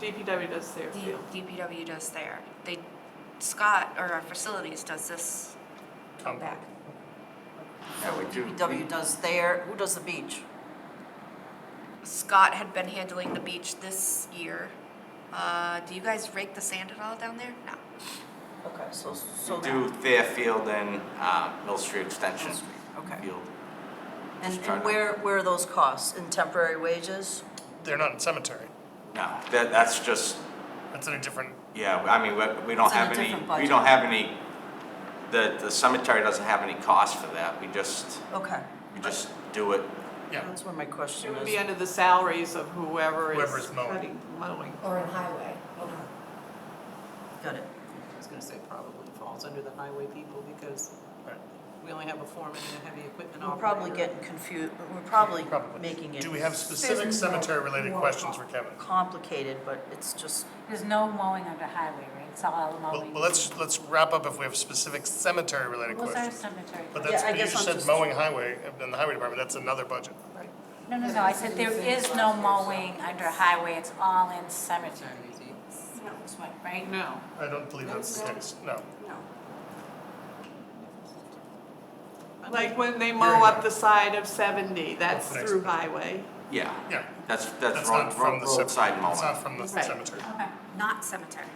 DPW does their field. DPW does there. Scott, or our facilities, does this Come back. Yeah, we do. DPW does Thayer, who does the beach? Scott had been handling the beach this year. Do you guys rake the sand at all down there? No. Okay, so. Do Fairfield and Mill Street Extension Okay. Field. And Just try to- where are those costs? In temporary wages? They're not in cemetery. No, that's just, That's in a different, yeah, I mean, we don't It's in a have any, different we budget. don't have any, the cemetery doesn't have any cost for that. We just do it. yeah, That's where my question It would is. be under the salaries of whoever Whoever's is mowing. mowing. Or in highway. Got it. I was gonna say probably falls under the highway people because Right. we only have a foreman and a heavy equipment We're operator. probably getting confused, we're probably Probably. making it. Do we have specific cemetery-related questions for Kevin? Complicated, but it's just, There's no mowing under highway, right? It's all mowing. Well, let's wrap up if we have specific cemetery-related What's our questions. cemetery? But Yeah, that's, I you guess just I'm said just- mowing highway, in the highway department, that's another budget. No, I said there is no mowing under highway, it's all in cemetery. That's what, right? No. I don't believe that's the case, no. No. Like when they mow up the side of 70, that's That's through next. highway. Yeah, Yeah, that's that's not from the roadside cemetery. mowing. It's not from the Right. cemetery. Okay. Not cemetery.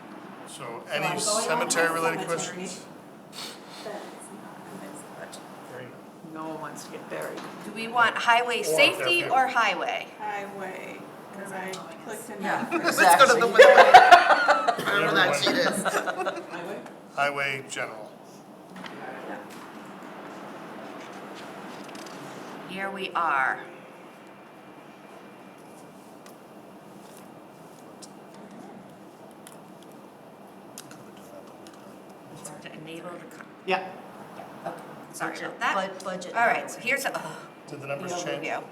So I'm any going on my cemetery-related cemetery. questions? But it's not in this budget. Very nice. No one wants to get buried. Do we want highway safety Fairfield. or highway? Highway, because I clicked in. yeah, that. exactly. Whatever that sheet is. Highway? Highway general. Here we are. To enable the, Yeah. sorry Budget, about that. budget. All right, so here's a, Did the the numbers change? overview.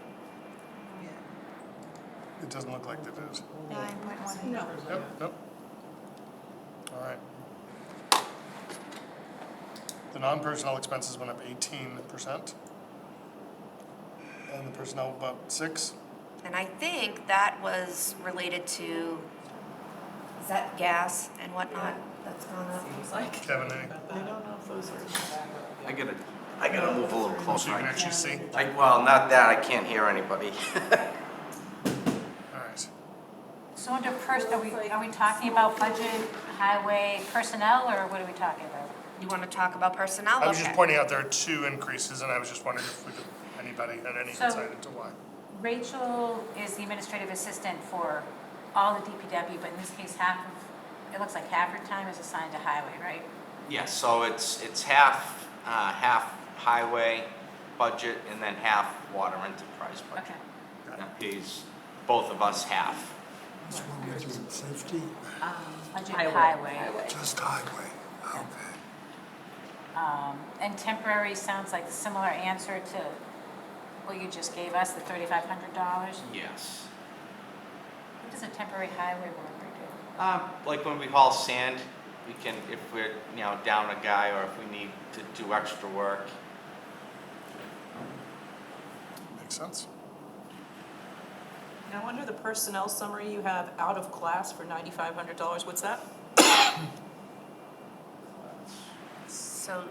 It doesn't look like it is. 9.1. No. Yep. All right. The non-personnel expenses went up 18%. And the personnel about 6. And I think that was related to, is that gas and whatnot that's gone up? Seems like. Kevin, any? I don't know if those are. I gotta move a little So closer. you can actually see? Well, not that, I can't hear anybody. All right. So under are we talking about budget, highway, personnel, or what are we talking about? You want to talk about personnel? I was just Okay. pointing out there are 2 increases, and I was just wondering if we could, I anybody had any So- insight into why. Rachel is the administrative assistant for all the DPW, but in this case, it looks like half her time is assigned to highway, right? Yes, so it's half highway budget and then half water enterprise budget. Okay. That pays both of us half. Which one was it, safety? Budget Highway. highway. Just highway, okay. And temporary sounds like a similar answer to what you just gave us, the $3,500. Yes. What does a temporary highway worker do? Like when we haul sand, we can, if we're, down a guy or if we need to do extra work. Makes sense. Now, under the personnel summary, you have out of class for $9,500. What's that? So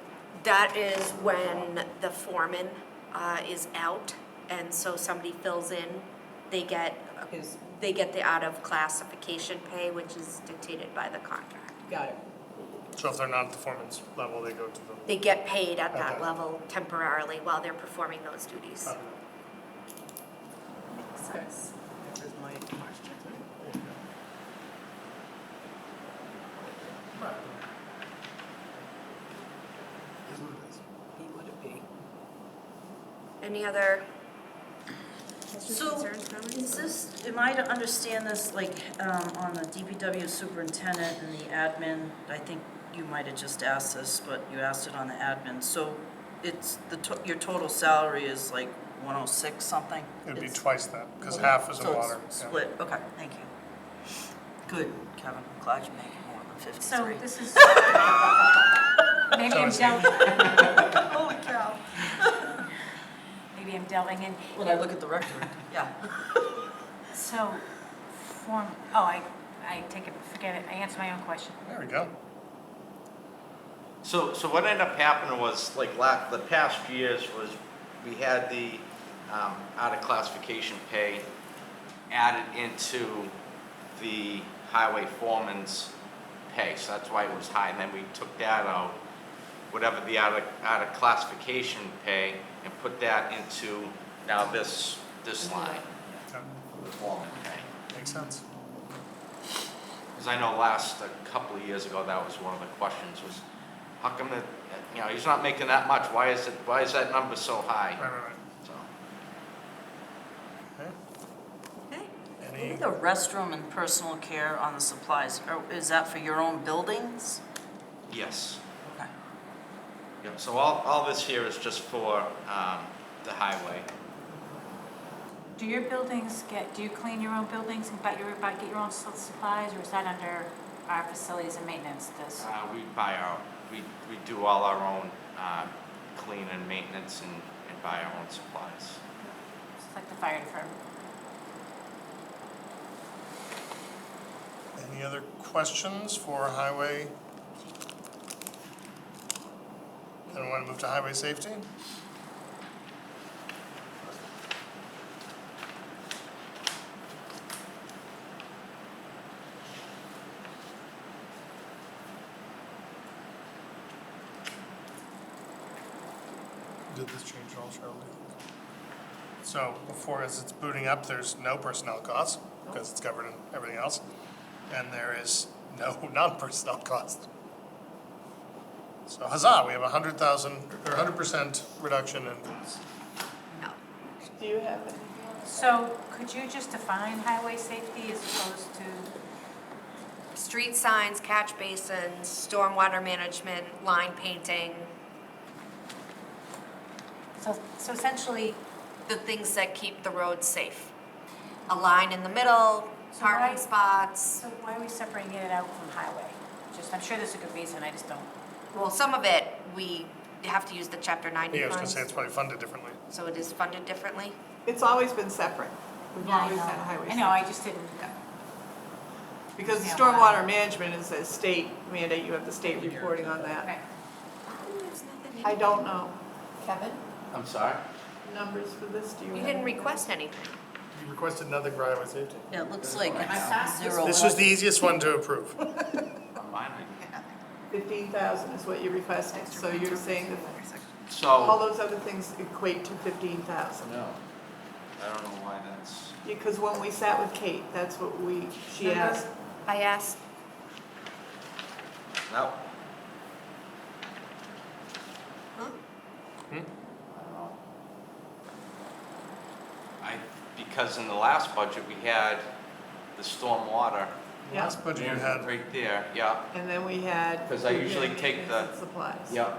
that is when the foreman is out, and so somebody fills in, they get the out of classification pay, which is dictated by the contract. Got it. So if they're not at the foreman's level, they go to the. They get paid at that Okay. level temporarily while they're performing those duties. Okay. Makes sense. There's my question. He would it be? Any other So, concerns, comments? is this, am I to understand this, like, on the DPW superintendent and the admin? I think you might have just asked this, but you asked it on the admin. So it's, your total salary is like 106 something? It'd be It's- twice that, because half is in So it's water. yeah. split, okay, thank you. Good, Kevin, I'm glad you're making more than 53. So this is, maybe I'm So delving, Holy cow. maybe I'm delving in. When I look at the record, yeah. So, I take it, forget it, I answered my own question. There we go. So what ended up happening was, like, the past few years was, we had the out of classification pay added into the highway foreman's pay, so that's why it was high, and then we took that out, whatever the out of classification pay, and put that into now this line, Okay. the foreman pay. Makes sense. Because I know a couple of years ago, that was one of the questions was, how come that, he's not making that much, why is that number so high? Right. So, Okay. Okay. Any, The restroom and personal care on the supplies, is that for your own buildings? yes. Okay. Yeah, so all this here is just for the highway. Do your buildings do you clean your own buildings and get your own supplies, or is that under our facilities and maintenance? We we do all our own clean and maintenance and buy our own supplies. It's like the fire department. any other questions for highway? Anyone want to move to highway safety? Did this change at all, Cheryl? do you think? So before, as it's booting up, there's no personnel costs, because it's covered in everything else. And there is no non-personnel cost. So huzzah, we have 100,000, or 100% reduction in, No. Do you have any? So could you just define highway safety as opposed to, Street signs, catch basins, stormwater management, line painting, so essentially, the things that keep the road safe. A line in the middle, So parking why- spots. so why are we separating it out from highway? I'm sure there's a good reason, I just don't. Well, some of it, we have to use the chapter 90 yeah, I was gonna funds, say it's probably funded differently. so it is funded differently. It's always been separate. We've Yeah, I always know. had a highway. I know, I just didn't. Because Yeah, stormwater management is a state mandate, you have the state reporting on that. Right. I don't know. Kevin? I'm sorry? Numbers for this, do you You have? didn't request anything. You requested nothing for highway safety. Yeah, it looks like passed this. zero. This was the easiest one to approve. On mine, 15,000 is what you requested, so you're saying that All So, those other things equate to 15,000. no, I don't know why that's, Because when we sat with Kate, that's what she asked. I asked, no. huh? I don't know. Because in the last budget, we had the stormwater Yeah. Last budget you had, right there, yeah. And then we had. 'Cause I usually take maintenance the- and Supplies. Yeah.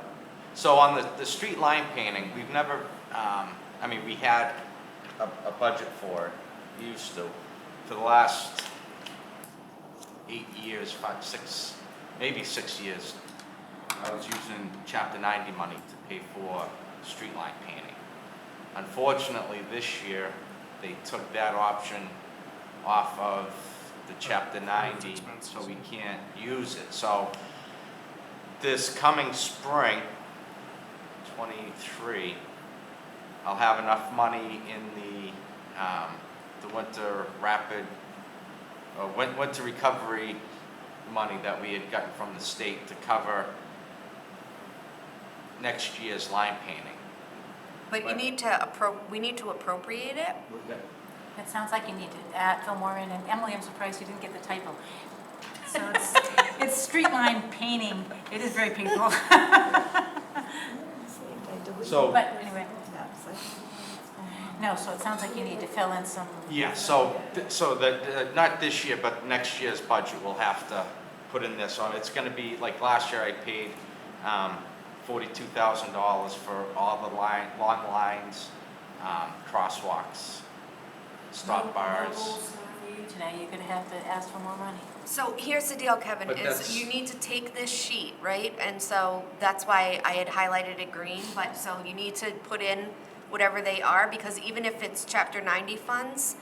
So on the street line painting, we've never, I mean, we had a budget for it, we used to. For the last 8 years, 5, 6, maybe 6 years, I was using chapter 90 money to pay for street line painting. Unfortunately, this year, they took that option off of the chapter 90, so we can't use it. So this coming spring, 23, I'll have enough money in the winter winter recovery money that we had gotten from the state to cover next year's line painting. But you need to we need to appropriate it. It sounds like you need to add, fill more in, and Emily, I'm surprised you didn't get the typo. So it's street line painting, it is very painful. So, But anyway, no, so it sounds like you need to fill in some. yeah, so not this year, but next year's budget, we'll have to put in this on. It's gonna be, like last year I paid $42,000 for all the long lines, crosswalks, stop bars. Today, you're gonna have to ask for more money. So here's the deal, Kevin, But is that's- you need to take this sheet, right? And so that's why I had highlighted it green, but so you need to put in whatever they are, because even if it's chapter 90 funds,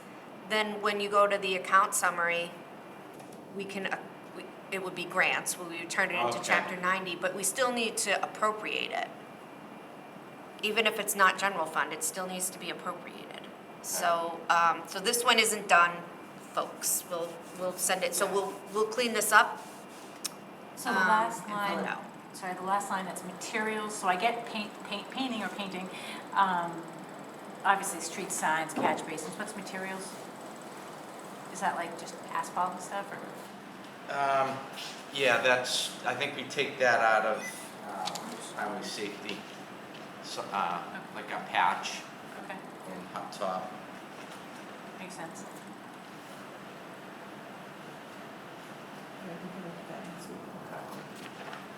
then when you go to the account summary, we can, it would be grants, we would turn it into Okay. chapter 90, but we still need to appropriate it. Even if it's not general fund, it still needs to be appropriated. So, so this one isn't done, folks. We'll send it, so we'll clean this up. So the last and fill line, it out. sorry, the last line, that's materials, so I get painting or painting. Obviously, street signs, catch basins, what's materials? Is that like just asphalt and stuff, or? Yeah, that's, I think we take that out of highway safety, so, like a patch Okay, and up top. makes sense.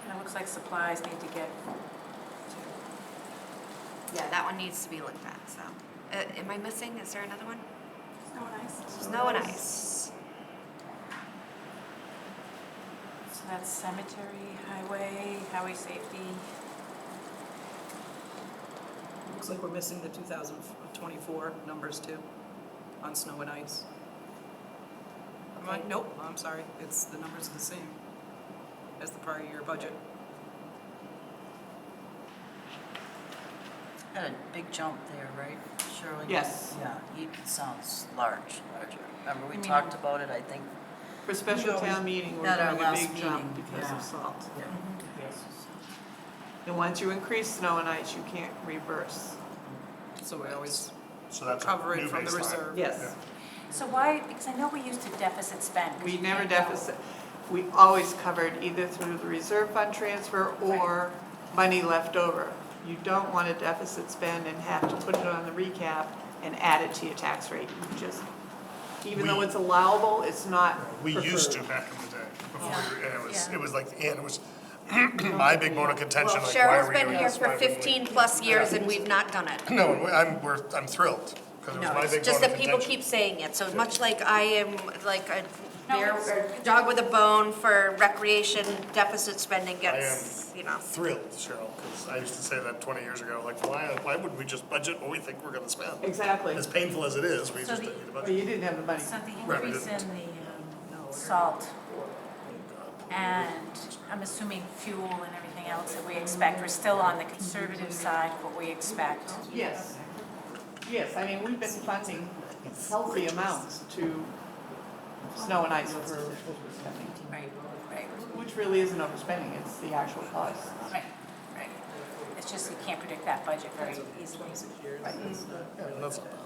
And it looks like supplies need to get, Yeah, that one needs to be looked at, so. Am I missing? Is there another one? Snow and ice. Snow and ice. so that's cemetery, highway safety. Looks like we're missing the 2024 numbers too, on snow and ice. Nope, I'm sorry, it's, the numbers are the same as the prior year budget. Had a big jump there, right, Shirley? Yes. Yeah, it sounds larger. Remember, we You mean- talked about it, I think. For special town meeting, we're At our doing a last big jump meeting, because yeah. of salt. Yes. And once you increase snow and ice, you can't reverse. So we always so that's a cover new it from the baseline. reserve. Yes. So why, because I know we used to deficit spend. 'cause We you never can't go. deficit, we always covered either through the reserve fund transfer or money left over. You don't want to deficit spend and have to put it on the recap and add it to your tax rate. You just, even though it's allowable, it's not We used to preferred. back in the day, before, and Yeah. it was like, and it was my big bone of contention, Well, like, why are Cheryl's we been doing here this? for Why wouldn't we? 15 plus years and we've not done it. No, I'm thrilled, because it was No, my it's big just bone of that people contention. keep saying it, so much like I am like a No, bear, it's- or dog with a bone for recreation, deficit spending gets, you know. Thrilled, Cheryl, because I used to say that 20 years ago, like, why would we just budget what we think we're gonna spend? Exactly. As painful as it is, we So just the- didn't need to But budget. you didn't have the money. So the Right, we increase in didn't. the salt, and I'm assuming fuel and everything else that we expect, we're still on the conservative side, what we expect. Yes. Yes, I mean, we've been funding healthy amounts to snow and ice for Right, right, which really isn't overspending, it's the actual cost. right, right. It's It's just you can't predict that budget very easily. Yeah, that's not bad.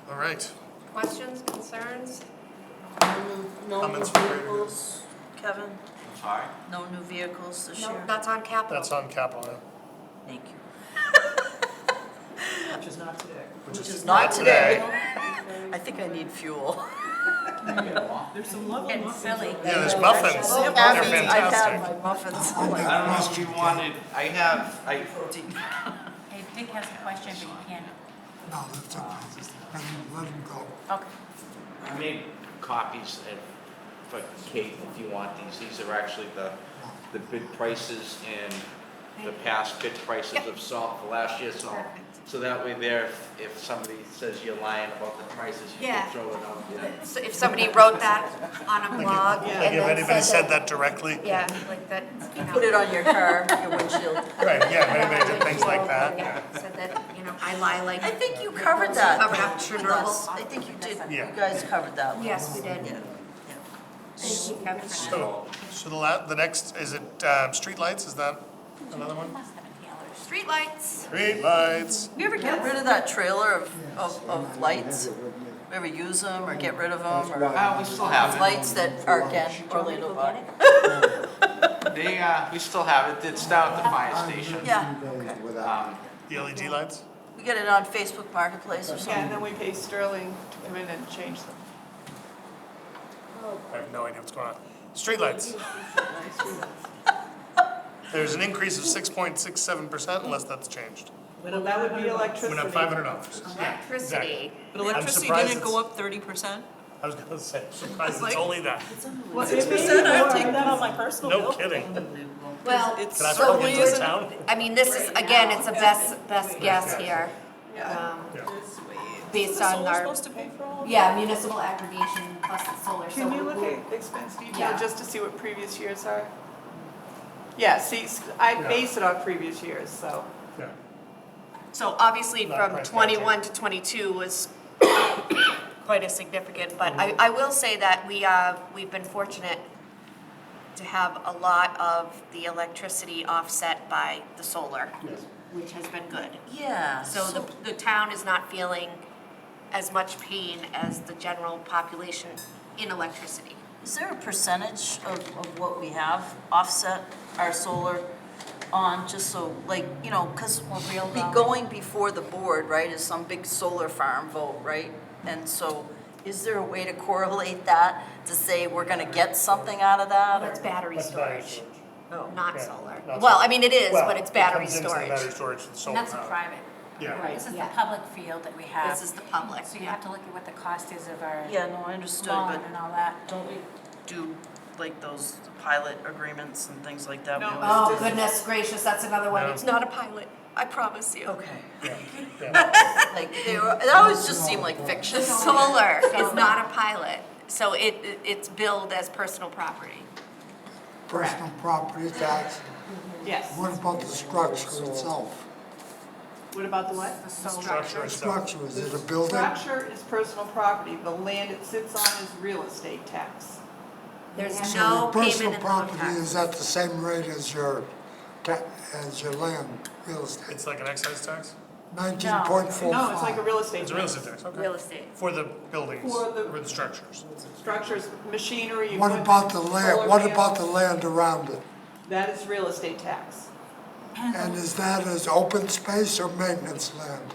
All right, Questions, concerns? No new Comments from graders? vehicles, Kevin? I'm sorry? No new vehicles this No, year? that's on capital. that's on capital, yeah. Thank you. Which is not today. Which is not today. I think I need fuel. There's some lovely Getting muffins. silly. Yeah, there's muffins, Oh, they're muffins. I've had fantastic. my muffins. I don't know if you wanted, I Hey, Dick has a question, but you can't. No, that's okay. Let him go. Okay. I made copies for Kate, if you want these. These are actually the bid prices and the past bid prices of salt for last year, so that way there, if somebody says you're lying about the prices, you Yeah. can throw it out there. So if somebody wrote that on a blog Like and if then anybody said said that directly, yeah, like that, you know. Put it on your car, your windshield. right, yeah, if anybody did things like that. Yeah, said that, you know, I lie like. I think you covered that. Covered up with Chernobyl. us. I think you did, you Yeah. guys covered that. with Yes, us. we did. Yeah. Thank you, Kevin, for that. So the next, is it streetlights, is that another one? Must have inhalers. Streetlights. Streetlights. You ever get rid of that trailer of lights? Ever use them or get rid of them or? We still have it. Lights that are again Orlando bought. We still have it. It's down at the fire station. Yeah, The LED lights? we get it on Facebook Marketplace or Yeah, and something. then we pay Sterling to come in and change them. I have no idea what's going on. Streetlights. There's an increase of 6.67% unless that's changed. Well, that would be electricity. Went up $500. Electricity. But electricity surprised didn't it's- go up 30%? I was gonna say, surprised it's only that. Well, 6%, I would take that on my personal bill. No kidding. Well, It's Can I so park we into would, town? I mean, this is, again, it's a best guess here. Yeah. Based Is the on solar our, supposed to pay for all of yeah, municipal aggregation plus the solar, so. Can you look we- at expense detail Yeah. just to see what previous years are? Yeah, see, I base it on previous years, so. Yeah. So obviously Not from price 21 to 22 was quite a significant, but I will say that we've been fortunate to have a lot of the electricity offset by the solar, which has been good. Yeah. So the town is not feeling as much pain as the general population in electricity. Is there a percentage of what we have offset our solar on, just so, like, you know, because we'll be going before the board, right, is some big solar farm vote, right? And so, is there a way to correlate that, to say we're gonna get something out of that? That's or- battery That's battery storage, Oh. not Yeah, solar. not Well, solar. I mean, it is, Well, but it's it battery comes into the storage. battery storage for the And solar that's a power. private. Yeah. This is the Yeah. public field that we have. This is the public, So you yeah. have to look at what the cost is of our Yeah, no, I understood, loan but and all that. don't we do, like, those pilot agreements and things like that? We No. always Oh, do. goodness gracious, that's another one. No. It's not a pilot, I promise you. Okay, Yeah. like, it always just seemed like fiction. The solar is not a pilot, so it's billed as personal property. Personal property tax. Yes. What about the structure itself? What about the what? Structure itself. Structure, is it a building? Structure is personal property, the land it sits on is real estate tax. There's So no your payment personal in the property tax. is at the same rate as your land, real estate? It's like an excise tax? 19.45. No, it's like a real estate It's a real tax. estate tax, okay. Real estate. For the buildings, For the- for the structures. Structures, machinery, What equipment, about the land, solar what about the panels, land around it? That is real estate tax. And is that as open space or maintenance land?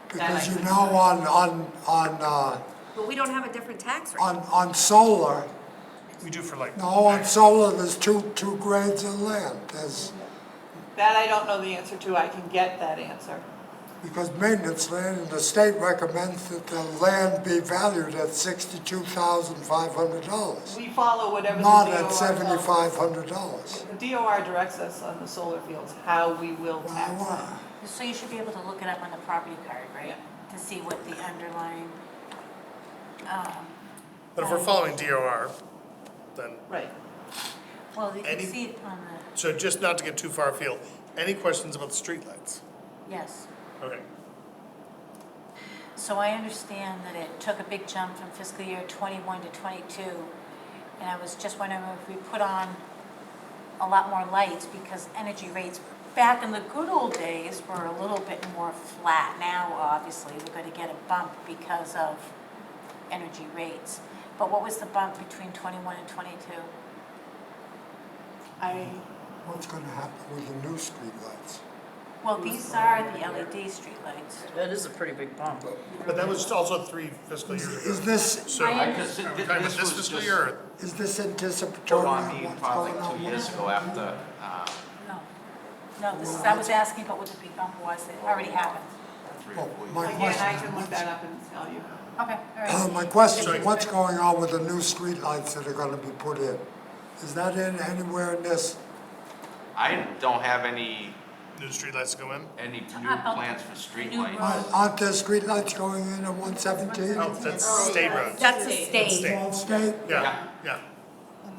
Because I you couldn't know, But we don't have a different tax rate. on solar, We do for like. no, on solar, there's two grades of land. There's, That I don't know the answer to, I can get that answer. because maintenance land, and the state recommends that the land be valued at $62,500, We follow whatever the not DOR at tells us. $7,500. The DOR directs us on the solar fields, how we will tax them. So you should be able to look it up on the property card, right? To see what the underlying, But if we're following DOR, then, Right. well, you can Any- see it on so just not to get too far afield, any questions about the streetlights? yes. Okay. So I understand that it took a big jump from fiscal year '21 to '22, and I was just wondering if we put on a lot more lights because energy rates back in the good old days were a little bit more flat. Now, obviously, we're going to get a bump because of energy rates. But what was the bump between 21 and 22? What's gonna happen with the new streetlights? Well, these are the LED streetlights. That is a pretty big bump. But that was also 3 fiscal years ago. Is this, So, I are we understand. talking about this fiscal year or? is this anticipatory Put on of me what's probably going on? 2 years ago after, No. No, this is, I was asking about what the big bump was. It already happened. Well, my Again, I question, can look that up and tell you. Okay, all right. my question is, what's going on with the new streetlights that are gonna be put in? Is that in anywhere in this? I don't have any New streetlights to go in? new plans for streetlights. Aren't there streetlights going in at 117? Oh, that's state roads. That's a state. State. All state? Yeah, yeah.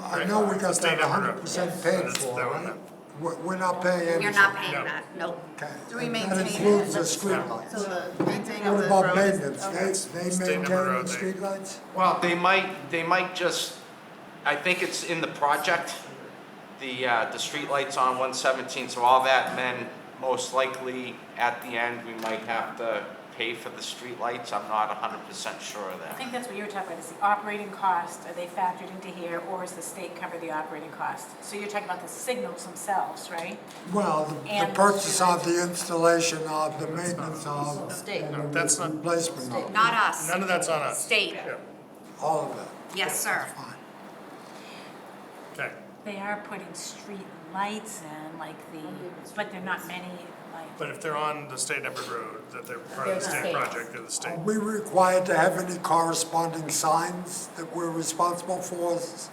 I know we got State that number 100% paid That's for, that one, right? then. We're not paying anything. You're not paying No. that, nope. Okay. Do we And maintain that it? includes the streetlights. So the maintaining of What the about roads? maintenance? Okay. They State maintain number the road, they- streetlights? Well, they might just, I think it's in the project, the streetlights on 117, so all that, and then most likely at the end, we might have to pay for the streetlights. I'm not 100% sure of I that. think that's what you were talking about, is the operating cost, are they factored into here, or does the state cover the operating cost? So you're talking about the signals themselves, right? Well, the And purchase of the installation of, the maintenance of, State. and That's the not- replacement of, Not us, None of that's on us. state. Yeah, all of it. Yes, sir. Fine. okay. They are putting street lights in, like but they're not many lights. But if they're on the state numbered road, that they're part of the They're state state. project, they're the state. Are we required to have any corresponding signs that we're responsible for It's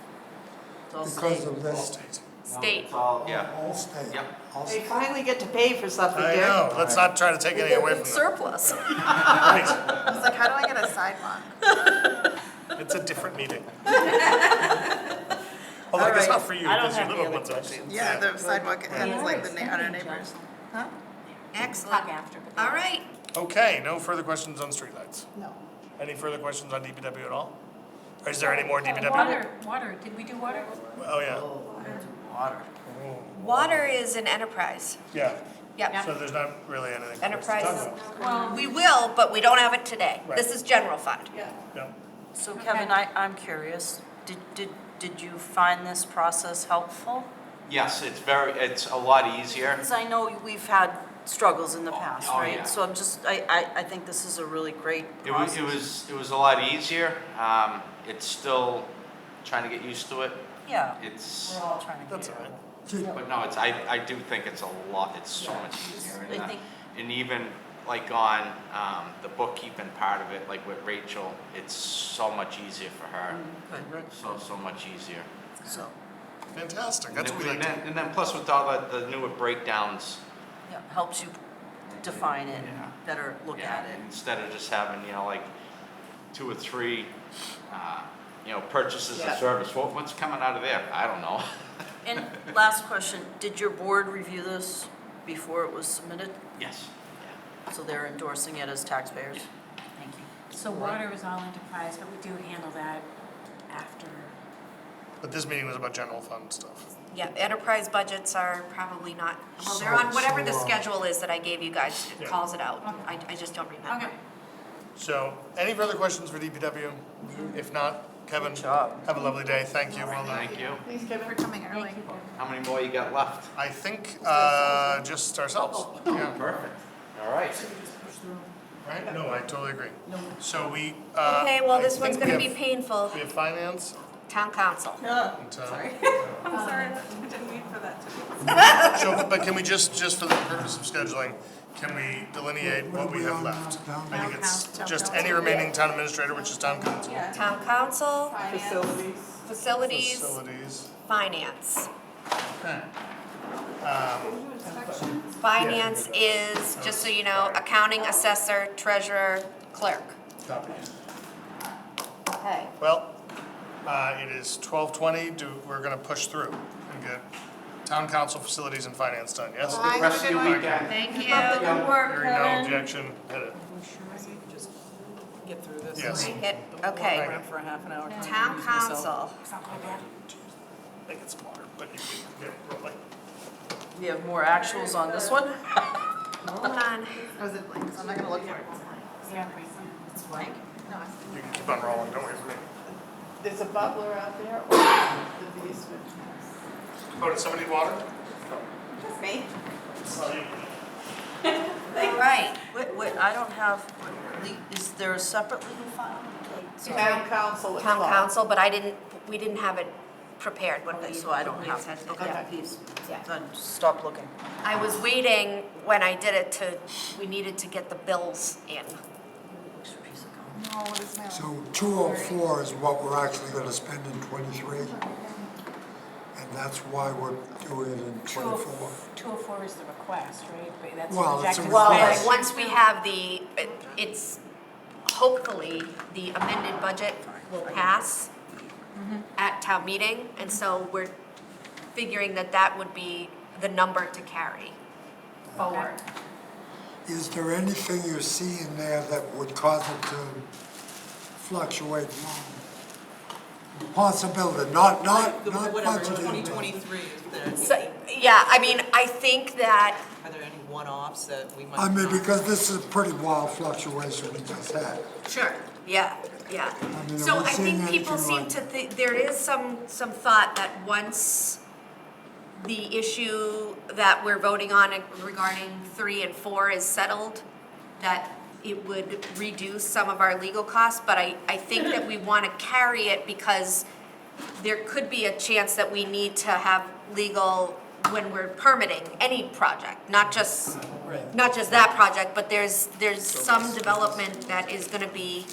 all because state. of this? State. It's all, yeah. All state? Yep. All They state. finally get to pay for something, I Dick. know, let's not try to take any away from them. Surplus. Right. I was like, how do I get a sidewalk? It's a different meeting. Although I guess not for you, I don't because you have live any on other 117. Yeah, the sidewalk Yeah. ends like the other neighbors. Huh? Excellent. Talk after, but- All right. Okay, no further questions on streetlights. No. Any further questions on DPW at all? Or is there any more DPW? Water, did we do water? Oh, yeah. Water. Water is an enterprise. Yeah, Yep. so there's not really anything. for us to Enterprise. talk about. We will, but we don't have it today. Right. This is general fund. Yeah. Yeah. So Kevin, I'm curious, did you find this process helpful? Yes, it's a lot easier. Because I know we've had struggles in the past, oh, right? yeah. So I'm just, I think this is a really great process. It was a lot easier. It's still trying to get used to it. Yeah, It's, we're all trying to get That's it. all right. but no, I do think it's a lot, it's so much easier. I think- And even like on, the bookkeeping part of it, like with Rachel, it's so much easier for her. Good, So much easier. so, Fantastic, that's what we like And to then, and then plus with all the newer breakdowns, yeah, helps you define it, Yeah. better look at it. instead of just having, like 2 or 3, purchases of Yeah. service, what's coming out of there? I don't know. And last question, did your board review this before it was submitted? Yes. So they're endorsing it as taxpayers? Thank you. So water is all enterprise, but we do handle that after. But this meeting was about general fund stuff. Yeah, enterprise budgets are probably not, well, they're on whatever the So, schedule is that I gave you guys, it Yeah. calls it out. I just don't remember. Okay. So, any further questions for DPW? If not, Kevin, Good job. have a lovely day, thank you, well done. Thank you. Thanks, Kevin. For coming early. How many more you got left? I think, just ourselves, yeah. Perfect. All right. Right? No, I totally agree. So we, Okay, well, I this one's think we gonna be have- painful. We have finance Town council. Oh, and, sorry. I'm sorry, I didn't mean for that to be. So, but can we just for the purpose of scheduling, can we delineate what we have left? I think it's just any remaining town administrator, which is town council. Town council, Facilities. facilities, Facilities. finance. Okay. Finance is, just so you know, accounting, assessor, treasurer, clerk. Copy. Okay. Well, it is 12:20, we're gonna push through and get town council, facilities, and finance done, yes? Good rest of your weekend. Thank you. Good work, Hearing no Kevin. objection, hit it. Just get through this. Yes. Make it, okay. Around for a half an hour. Town council. I think it's smarter, but you can get. We have more actuals on this one. Hold on. Or is it blank? So I'm not gonna look for it. It's blank. No, You can keep on rolling, don't wait for me. There's a bubbler out there, or the basement. Oh, does somebody need water? it's me. All right. Wait, I don't have, is there a separate legal file? Town council is Town law. council, but we didn't have it prepared when Okay, we. so I don't when we have, said- okay, yeah. please, Yeah. then stop looking. I was waiting when I did it we needed to get the bills in. Extra piece of gum. No, what is my? So 204 is what we're actually gonna spend in '23. And that's why we're doing it in '24. 204 is the request, right? But that's Well, it's a projected Well, request. once we have it's hopefully the amended budget will pass at town meeting, and so we're figuring that would be the number to carry forward. Is there anything you see in there that would cause it to fluctuate more? Possibility, not Whatever, budgeted. 2023, is there, So, yeah, I mean, I think that, are there any one-offs that we might? I mean, not- because this is a pretty wild fluctuation we just had. sure, yeah. I mean, So are we I seeing think people anything seem like- to think, there is some thought that once the issue that we're voting on regarding 3 and 4 is settled, that it would reduce some of our legal costs, but I think that we want to carry it because there could be a chance that we need to have legal when we're permitting any project, not just that project, but there's some development that is gonna be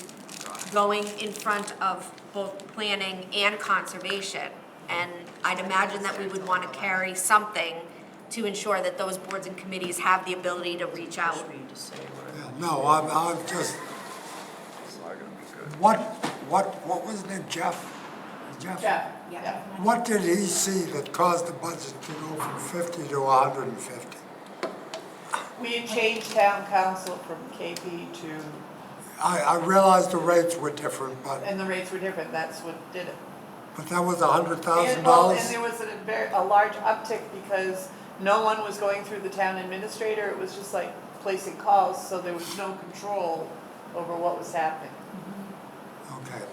going in front of both planning and conservation. And I'd imagine that we would want to carry something to ensure that those boards and committees have the ability to reach out. Yeah, no, I'm just, what was his name, Jeff? Jeff? Yeah. What did he see that caused the budget to go from 50 to 150? We had changed town council from KP to, I realized the rates were different, and the rates were different, that's what did it. but that was And, well, $100,000? and there was a large uptick because no one was going through the town administrator, it was just like placing calls, so there was no control over what was happening. Okay,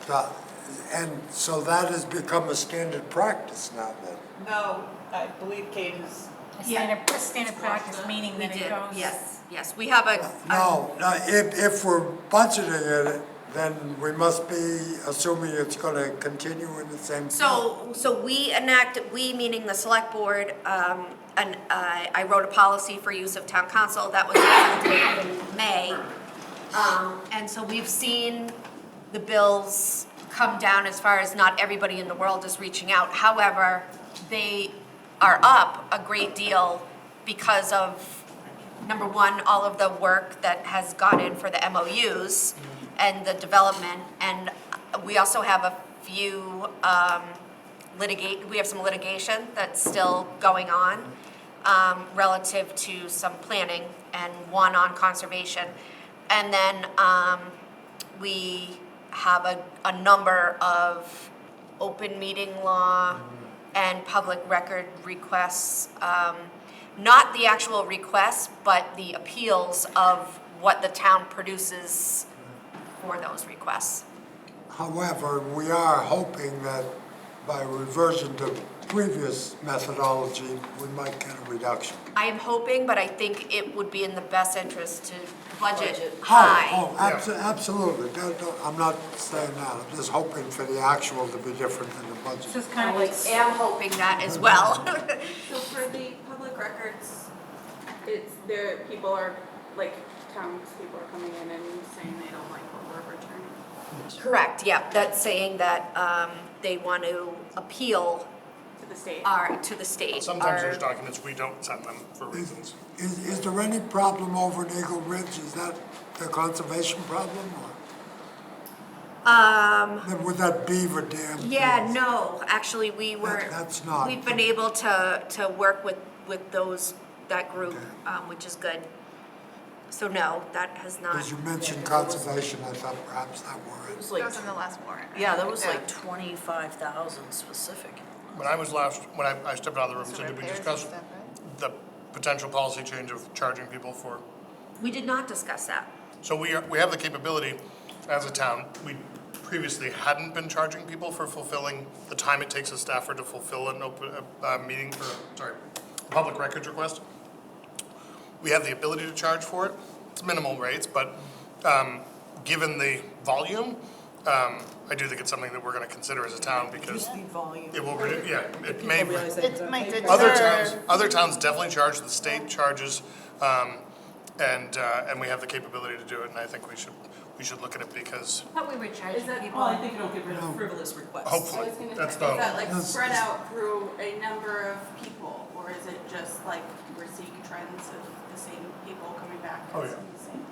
and so that has become a standard practice now then? No, I believe Kate is, A standard practice, meaning We that it did, goes. yes, we have a. No, if we're budgeting it, then we must be assuming it's gonna continue in the same. So we meaning the select board, and I wrote a policy for use of town council, that was effective in May. And so we've seen the bills come down as far as not everybody in the world is reaching out. However, they are up a great deal because of, number one, all of the work that has gone in for the MOUs and the development, and we also have a few we have some litigation that's still going on relative to some planning and one on conservation. And then we have a number of open meeting law and public record requests, not the actual requests, but the appeals of what the town produces for those requests. However, we are hoping that by reversion to previous methodology, we might get a reduction. I am hoping, but I think it would be in the best interest to budget high. Absolutely, I'm not saying that, I'm just hoping for the actual to be different than the budget. So it's kind of I like. am hoping that as well. So for the public records, people are, like, townspeople are coming in and saying they don't like what we're returning Correct, yeah, that's saying that they want to appeal to the state. to the state. Sometimes there's documents we don't send them for reasons. Is there any problem over in Eagle Ridge? Is that the conservation problem or? With that beaver dam? Yeah, no, actually, That's not. we've been able to work with that group, which is good. So no, that has not. Because you mentioned conservation, I thought perhaps that It were. was That like, was in the last warrant. Right? yeah, there was like 25,000 specific. When I stepped out of the room, so did we discuss the potential policy change of charging people for, We did not discuss that. so we have the capability as a town, we previously hadn't been charging people for fulfilling the time it takes a staffer to fulfill an open, meeting for, a public records request. We have the ability to charge for it. It's minimal rates, but given the volume, I do think it's something that we're gonna consider as a town because Just the volume. it will, it People may. realize that it's It might okay. deter. Other towns definitely charge, the state charges, and we have the capability to do it, and I think we should look at it because I thought we were charging that- people. Well, I think it'll get rid of frivolous requests. I hopefully, was gonna that's say, the. is that like spread out through a number of people, or is it just like we're seeing trends of the same people coming back? Oh, and yeah.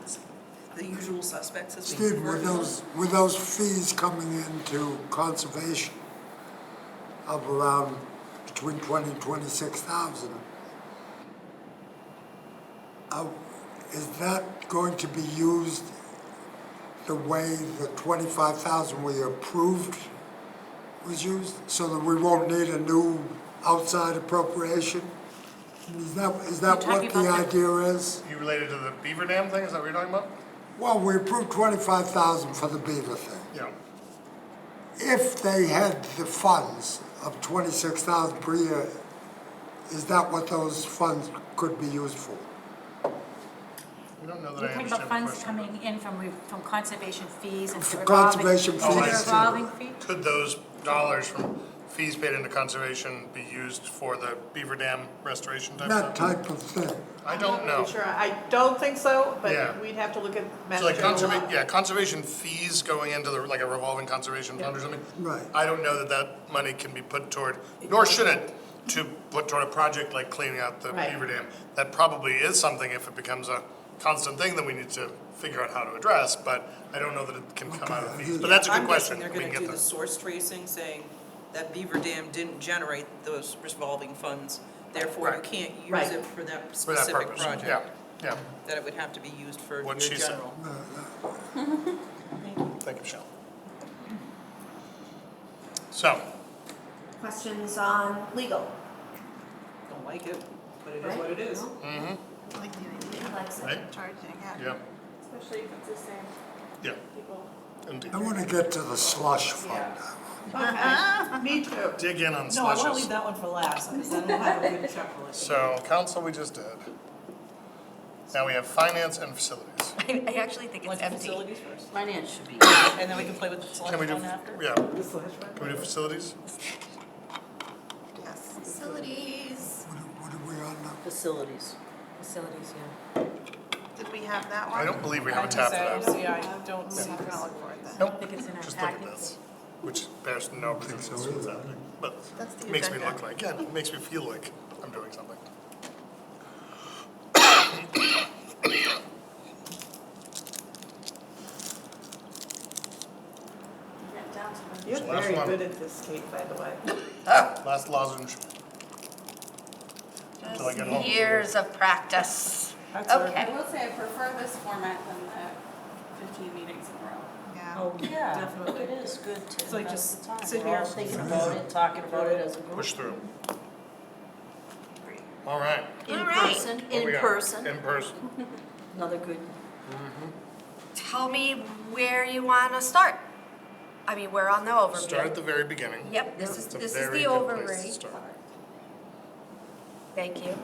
the same- The usual suspects as being Steve, with those fees coming into conservation of around between 20 and 26,000, is that going to be used the way the 25,000 we approved was used, so that we won't need a new outside appropriation? Is that You're what talking the about idea is? You related to the Beaver Dam thing, is that what you're talking about? Well, we approved 25,000 for the beaver thing. Yeah. If they had the funds of 26,000 per year, is that what those funds could be used for? We don't know that You're I talking understand about the funds question. coming in from conservation fees and For revolving. conservation Oh, I fees. see. Revolving fee? Could those dollars from fees paid into conservation be used for the Beaver Dam restoration type That stuff? type of thing. I don't know. Sure, I don't think so, Yeah. but we'd have to look at So like Mass General law. conservation fees going into like a revolving conservation fund or something? Right. I don't know that money can be put toward, nor should it, to put toward a project like cleaning out the Right. Beaver Dam. That probably is something, if it becomes a constant thing, that we need to figure out how to address, but I don't know that it can come out of fees. But that's a good question. I'm guessing We they're can gonna get do the source tracing, saying that Beaver Dam didn't generate those revolving funds, therefore you Right. can't use Right. it for that For that specific purpose, project. yeah. That it would have to be used for your What she said. general. Thank you, Michelle. So, Questions on legal? Don't like it, but it is what it is. mm-hmm, Like the idea of right? charging, Yeah, Especially if it's the same yeah, people. indeed. I want to get to the slush fund. Okay, me too. Dig in on No, I wanna slushes. leave that one for last, because then we'll have a good chuckle. So, council we just did. Now we have finance and facilities. I actually think Want it's to do empty. facilities first? Finance should be. And then we can play with the Can select we do, one after? yeah, The slush fund? can we do facilities? Yes. Facilities. What are we on now? Facilities. Facilities, yeah. Did we have that one? I don't believe we have a I tab say, I for don't that. see, I don't see I'm this. gonna look for it then. I Nope, think it's in our just look at packets. this, which bears no resemblance to what's happening, but That's the makes me agenda. look like, yeah, it makes me feel like I'm doing something. Get down to them. You're So last very one. good at this, Kate, by the way. Last lozenge. Till I get home. Years of practice. That's all right. Okay. I will say I prefer this format than the 15 meetings in a row. Yeah. Oh, Yeah, definitely. it is good to It's like invest just the time. sit We're all here. thinking about it, talking about it as a group. Push through. All right. In All right. person, What we in got? person, In person. another good. Tell me where you want to start. I mean, we're on the overview. Start at the very beginning. Yep, this is It's a the very good place to overview. start. Thank you.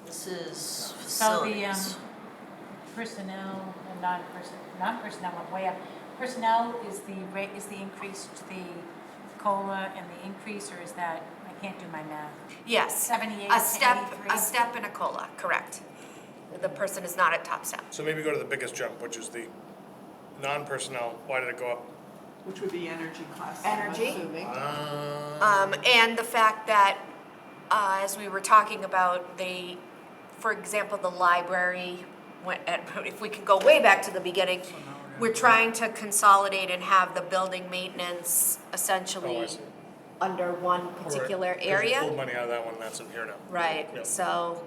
This is So the facilities. personnel and non-personnel went way up. Personnel is the rate, is the increase to the COLA and the increase, or is that, I can't do my math. Yes. 78 A to step, 83. a step and a COLA, correct. The person is not at top step. So maybe go to the biggest jump, which is the non-personnel. Why did it go up? Which would be energy costs, I'm Energy? assuming. And the fact that, as we were talking about, for example, the library, if we could go way back to the beginning, we're trying to consolidate and have the building maintenance Oh, I essentially see. under one particular area. Pulled money out of that one, that's in here now. Right, Yep. so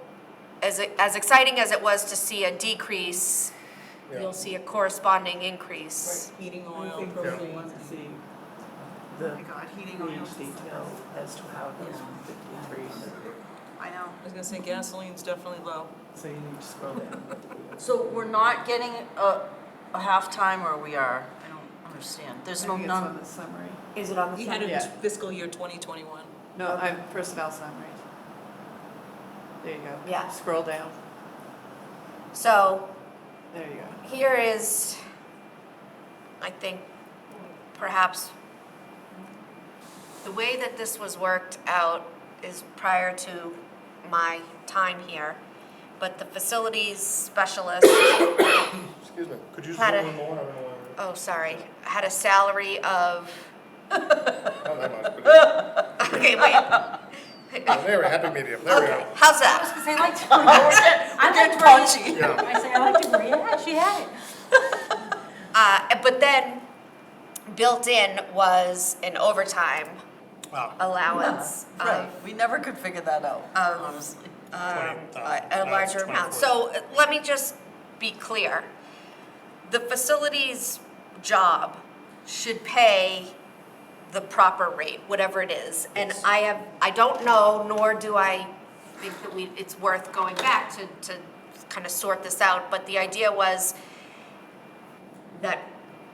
as exciting as it was to see a decrease, Yeah. you'll see a corresponding increase. Heating I oil, think propane. we want to see the Oh my God, heating wage oils. detail as to how it goes from 53. I know. I was gonna say gasoline's definitely low. So you need to scroll down. So we're not getting a halftime, or we are? I don't understand. There's no I think it's on none. the summary. Is it on the We had summary? it in Yeah. fiscal year 2021. No, I'm personnel summaries. There you go. Yeah. Scroll down. So There you go. here is, I think, perhaps the way that this was worked out is prior to my time here, but the facilities specialist, Excuse me, could you Had zoom a- in more? I don't know oh, sorry, had a salary of, Not that much, but okay, wait. there we go, happy medium, there we Okay, go. how's that? I was gonna say, I like to read. I like to read. Yeah. I say, I like to read, yeah, she had it. But then, built in was an overtime Wow. allowance Right, we never could figure that out, of, honestly. a 20,000. larger No, it's amount. 24. So let me just be clear. The facilities job should pay the proper rate, whatever it is. And I don't know, nor do I think that it's worth going back to kind of sort this out, but the idea was that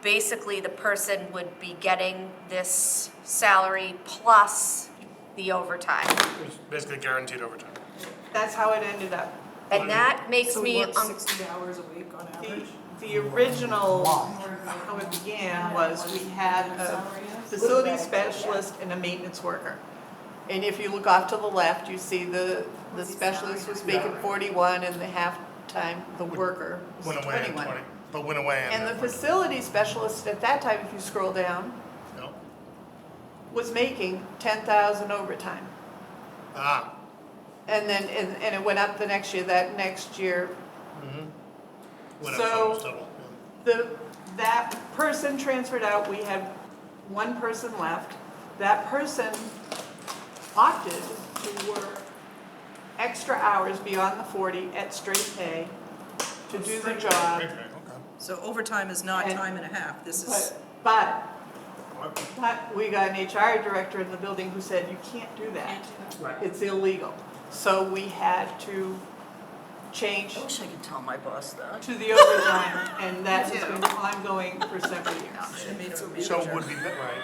basically the person would be getting this salary plus the overtime. It's basically guaranteed overtime. That's how it ended up. And that makes So we me, work 60 hours a week on average? The original, how it began was we had a facility specialist and a maintenance worker. And if you look off to the left, you see the specialist was making 41 and the half-time, the worker was Went away in 21. but went away in. And the facility specialist at that time, if you scroll down, No. was making 10,000 overtime. Ah, And then, and it went up the next year, that next year, went up So- almost double. that person transferred out, we had one person left. That person opted to work extra hours beyond the 40 at straight pay to do the job. Okay, okay. So overtime is not And- time and a half, this is, But we got an HR director in the building who said, you can't do that. It's illegal. So we had to change I wish I could tell my boss that. to the overtime, and that has been ongoing for several years. So it would be, right,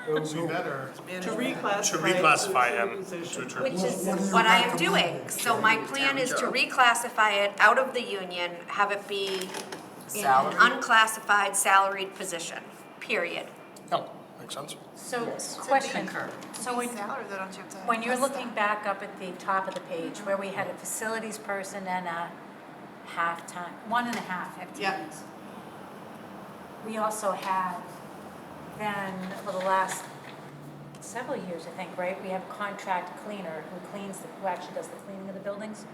it would be better To reclassify. to reclassify him position. to. which is What do you what I am recommend? doing. So my plan is to reclassify it out of the union, have it be in an Salary? unclassified salaried position, period. No, makes sense. So, Yes. question, Concur. so when, Salary, though, don't you have to? when you're adjust looking that? back up at the top of the page, where we had a facilities person and a half-time, 1.5 FTEs. Yeah. We also had, then, for the last several years, I think, right, we have a contract cleaner who actually does the cleaning of the buildings?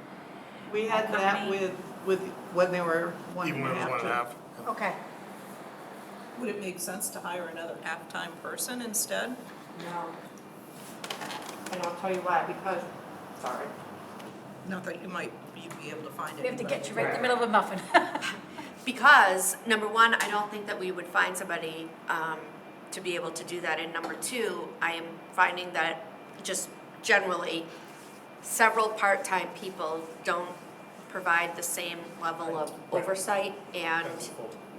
We had that with, when they were one Even and a when it was half. 1.5. to- Okay. would it make sense to hire another half-time person instead? No. And I'll tell you why, because, sorry. Not that you'd be able to find We have to anybody. get you right in the middle of a muffin. Because, number one, I don't think that we would find somebody to be able to do that. And number two, I am finding that just generally, several part-time people don't provide the same level of oversight and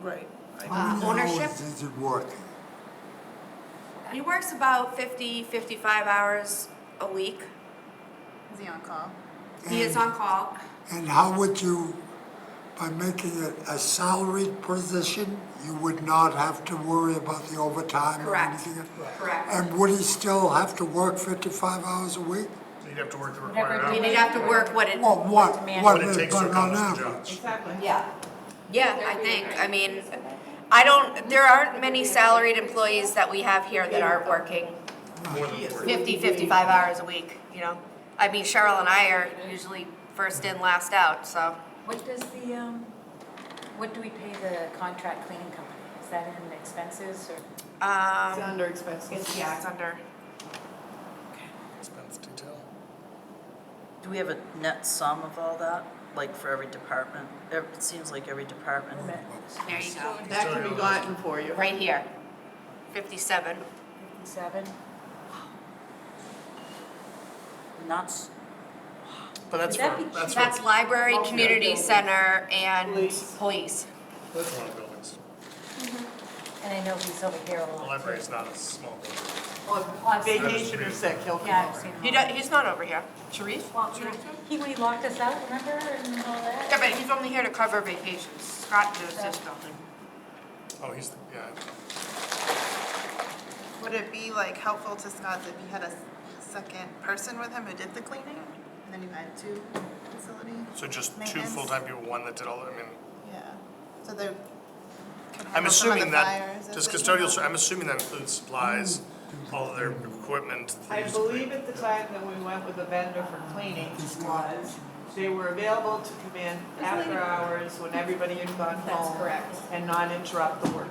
Right, right. How many ownership. hours is it working? He works about 50, 55 hours a week. Is he on call? He is on call. And how would you, by making it a salaried position, you would not have to worry about the overtime or Correct. anything? Correct. And would he still have to work 55 hours a week? So you'd have to work the Whatever required it I mean, hours. they'd have to work what it, Well, what What it is, takes to but on accomplish the job. average? Exactly. yeah, I think, I mean, there aren't many salaried employees that we have here that aren't working More than 40. 50, 55 hours a week, you know? I mean, Cheryl and I are usually first in, last out, so. What does the, what do we pay the contract cleaning company? Is that in expenses or? It's under expenses. Yeah, it's under. Expense detail. Do we have a net sum of all that, like for every department? It seems like every department. There you go. That can be gotten for you. Right here, 57. 57. Nuts. But that's Would that for, be that's That's for, library, Multiple community buildings. center, and Police. police. that's a lot of buildings. And I know he's over here a The lot. library's not a small building. On vacation or sick, he'll come Yeah, I've over. seen him. He does, he's not over here. Sharif? Well, when he locked us out, remember, and all that? Yeah, but he's only here to cover vacations. Scott does his building. Oh, he's, yeah. Would it be like helpful to Scott if you had a second person with him who did the cleaning? And then you had two facility? So just two Maintenance. full-time people, one that did all, I mean, Yeah. So they could I'm handle some of assuming the that, fires as just they custodial, come up? I'm assuming that includes supplies, all of their equipment. they I use to clean. believe at the time that we went with the vendor for cleaning supplies, they were available to come in after hours when everybody had gone home. That's correct. And not interrupt the work.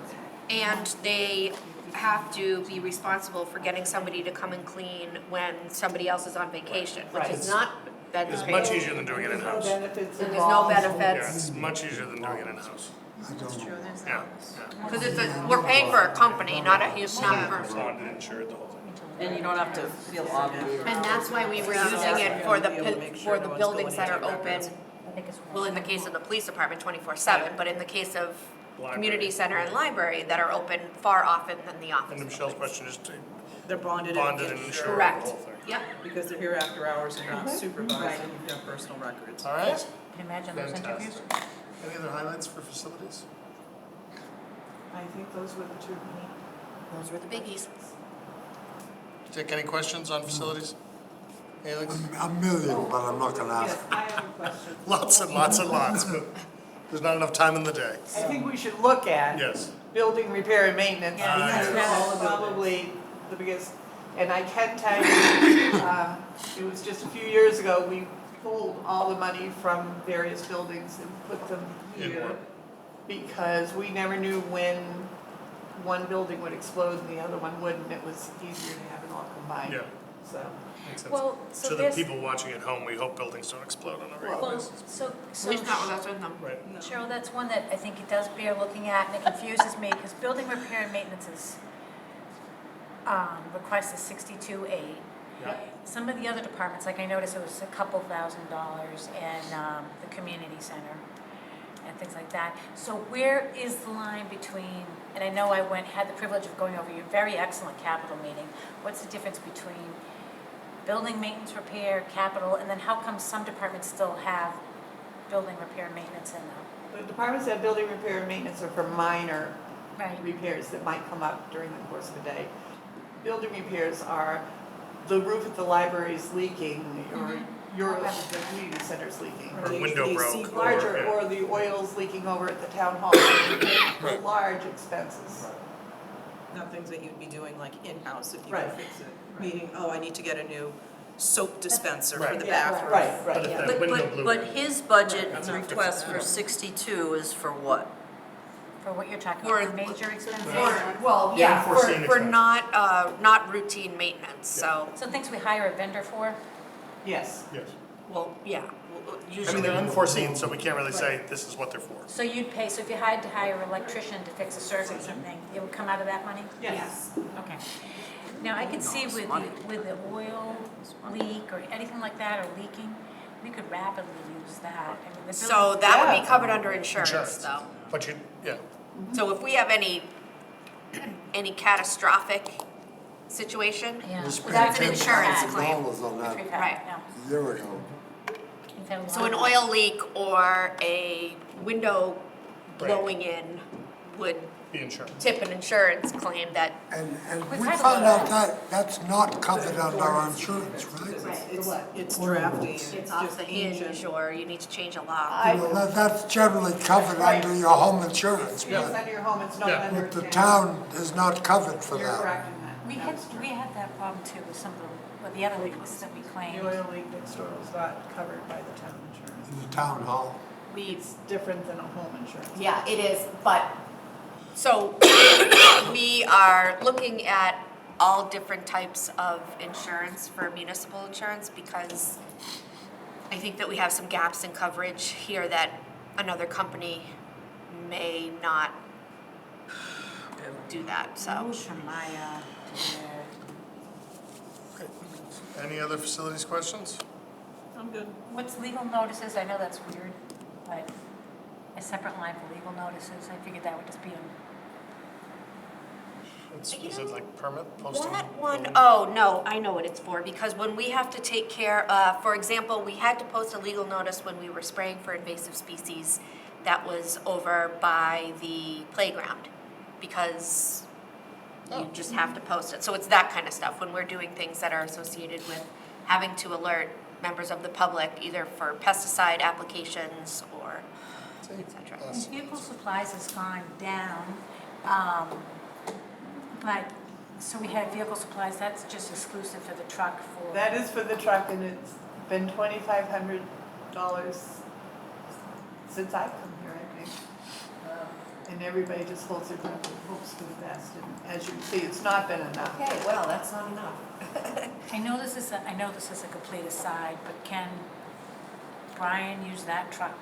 And they have to be responsible for getting somebody to come and clean when somebody else is on vacation, which Right. is not been It's paid. much easier than doing it There's no in-house. benefits And there's involved. no Yeah, benefits, it's much easier than doing it in-house. That's true, there's Yeah, that. yeah. because it's a, we're paying for a company, not a person. Bonded, insured, the whole thing. And you don't have to feel obligated. And that's why we were using it for the buildings that are open, well, in the case of the police department, 24/7, but in the case of community center and library that are open far often than the And office. to Michelle's question, just They're bonded bonded and and insured, the Correct. whole thing. Yep. because they're here after hours and not supervised and you have personal records. All right, Can you imagine those interviews? fantastic. Any other highlights for facilities? I think those were the two. Those were the biggies. Dick, any questions on facilities? Alex? A million, but I'm not gonna ask. Yes, I have a question. Lots and lots and lots, but there's not enough time in the day. I think we should look at Yes. building repair and maintenance, Yeah, because yeah. it's probably the biggest, and I can tell you, it was just a few years ago, we pulled all the money from various buildings and put them In here, what? because we never knew when one building would explode and the other one wouldn't, it was easier to have it all combined. Yeah. So, Makes sense. Well, so To the there's, people watching at home, we hope buildings don't explode on a regular well, basis. so At least not with us in them. Right. Cheryl, that's one that I think it does bear looking at, and it confuses me, because building repair and maintenance is, request is 62.8. Yeah. Some of the other departments, like I noticed it was a couple $1,000s in the community center and things like that. So where is the line between, and I know I had the privilege of going over your very excellent capital meeting, what's the difference between building maintenance, repair, capital, and then how come some departments still have building repair and maintenance in them? the departments that building repair and maintenance are for minor Right. repairs that might come up during the course of the day. Building repairs are the roof at the library is leaking, or your, the community center's leaking. Or a window broke. Larger, yeah. or the oil's leaking over at the town hall. For large expenses. Not things that you'd be doing like in-house if you Right. could fix it. Meaning, oh, I need to get a new soap dispenser for Right. the Yeah, bathroom. right, But right. if that But, window blew. but his budget That's a different request for matter. 62 is for what? For what you're talking For- about, major expenses? Well, Yeah, yeah, unforeseen for expenses. not routine maintenance, so, So things we hire a vendor for? Yes. Yes. well, yeah, I mean, usually. they're unforeseen, so we can't really say this is what they're for. So you'd pay, so if you had to hire an electrician to fix a circuit or something, it would come out of that money? Yes. Okay. Now, I could see with the oil leak or anything like that, or leaking, we could rapidly use that. I mean, the So building- that would Yeah. be covered under insurance, Insurance. though. But you, yeah, So if we have any catastrophic situation, Yeah. We spent that's an insurance $10,000 claim. on that Which we've had, Right. yeah. a year ago. We've had a So lot an of- oil leak or a window blowing in would be insurance. tip an insurance claim that, And We've we had a found lot out that that's not covered under our insurance, right? It's drafty, it's it's off just the ancient. hinge, or you need to change a lock. Well, that's generally covered under your home insurance, Yes, but under your home, it's not Yeah. under. the town is not covered for You're that. correct in that. We had that problem too with some of with the other leaks that we claimed. The oil leak next door was not covered by the town insurance. In the town hall. It's different than a home insurance. Yeah, it is, but, so, we are looking at all different types of insurance for municipal insurance, because I think that we have some gaps in coverage here that another company may not do that, so. Moved from Maya to there. Any other facilities questions? I'm good. What's legal notices? I know that's weird, but a separate line for legal notices, I figured that would just be Is it like permit posting? That one, building? oh, no, I know what it's for, because when we have to take care, for example, we had to post a legal notice when we were spraying for invasive species that was over by the playground, because you just have to post it. So it's that kind of stuff, when we're doing things that are associated with having to alert members of the public, either for pesticide applications or et cetera. And vehicle supplies has gone down, but, so we had vehicle supplies, that's just exclusive for the truck for. That is for the truck, and it's been $2,500 since I've come here, I think. And everybody just holds their breath and hopes for the best, and as you can see, it's not been enough. Okay, well, that's not enough. I know this is a complete aside, but can Brian use that truck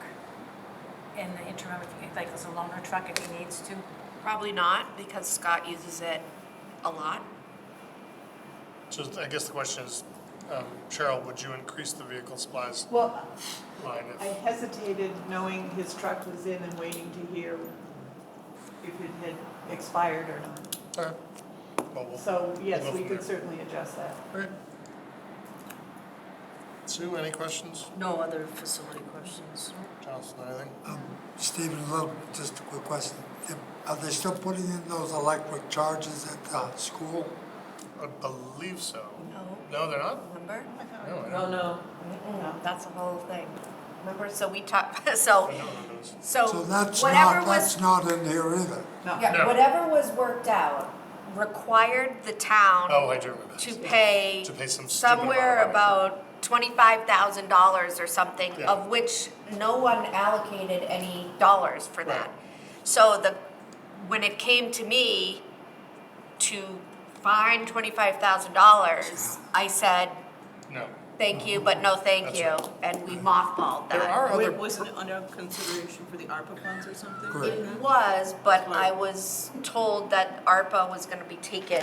in the interim, like as a loaner truck if he needs to? Probably not, because Scott uses it a lot. So I guess the question is, Cheryl, would you increase the vehicle supplies Well, line I if? hesitated knowing his truck was in and waiting to hear if it had expired or not. Okay. Well, So, yes, we'll go we from could there. certainly adjust that. Okay. Sue, any questions? No other facility questions. Jocelyn, anything? Stephen, just a quick question. Are they still putting in those electric charges at the school? I believe so. No. No, they're not? Remember? No, I Oh, don't. no. No, that's the whole thing. Remember, so we talked, so, I know those. So that's whatever not, was, that's not in here either. No. yeah, No. whatever was worked out required the town Oh, I do remember to this. pay To pay some stupid amount of somewhere money. about $25,000 or something, Yeah. of which no one allocated any dollars for that. Right. So when it came to me to find $25,000, I said, No. thank you, but no thank That's you, right. and we mothballed that. There are other, Wasn't it under consideration for the ARPA funds or something? Correct. It was, but I was told that ARPA was gonna be taken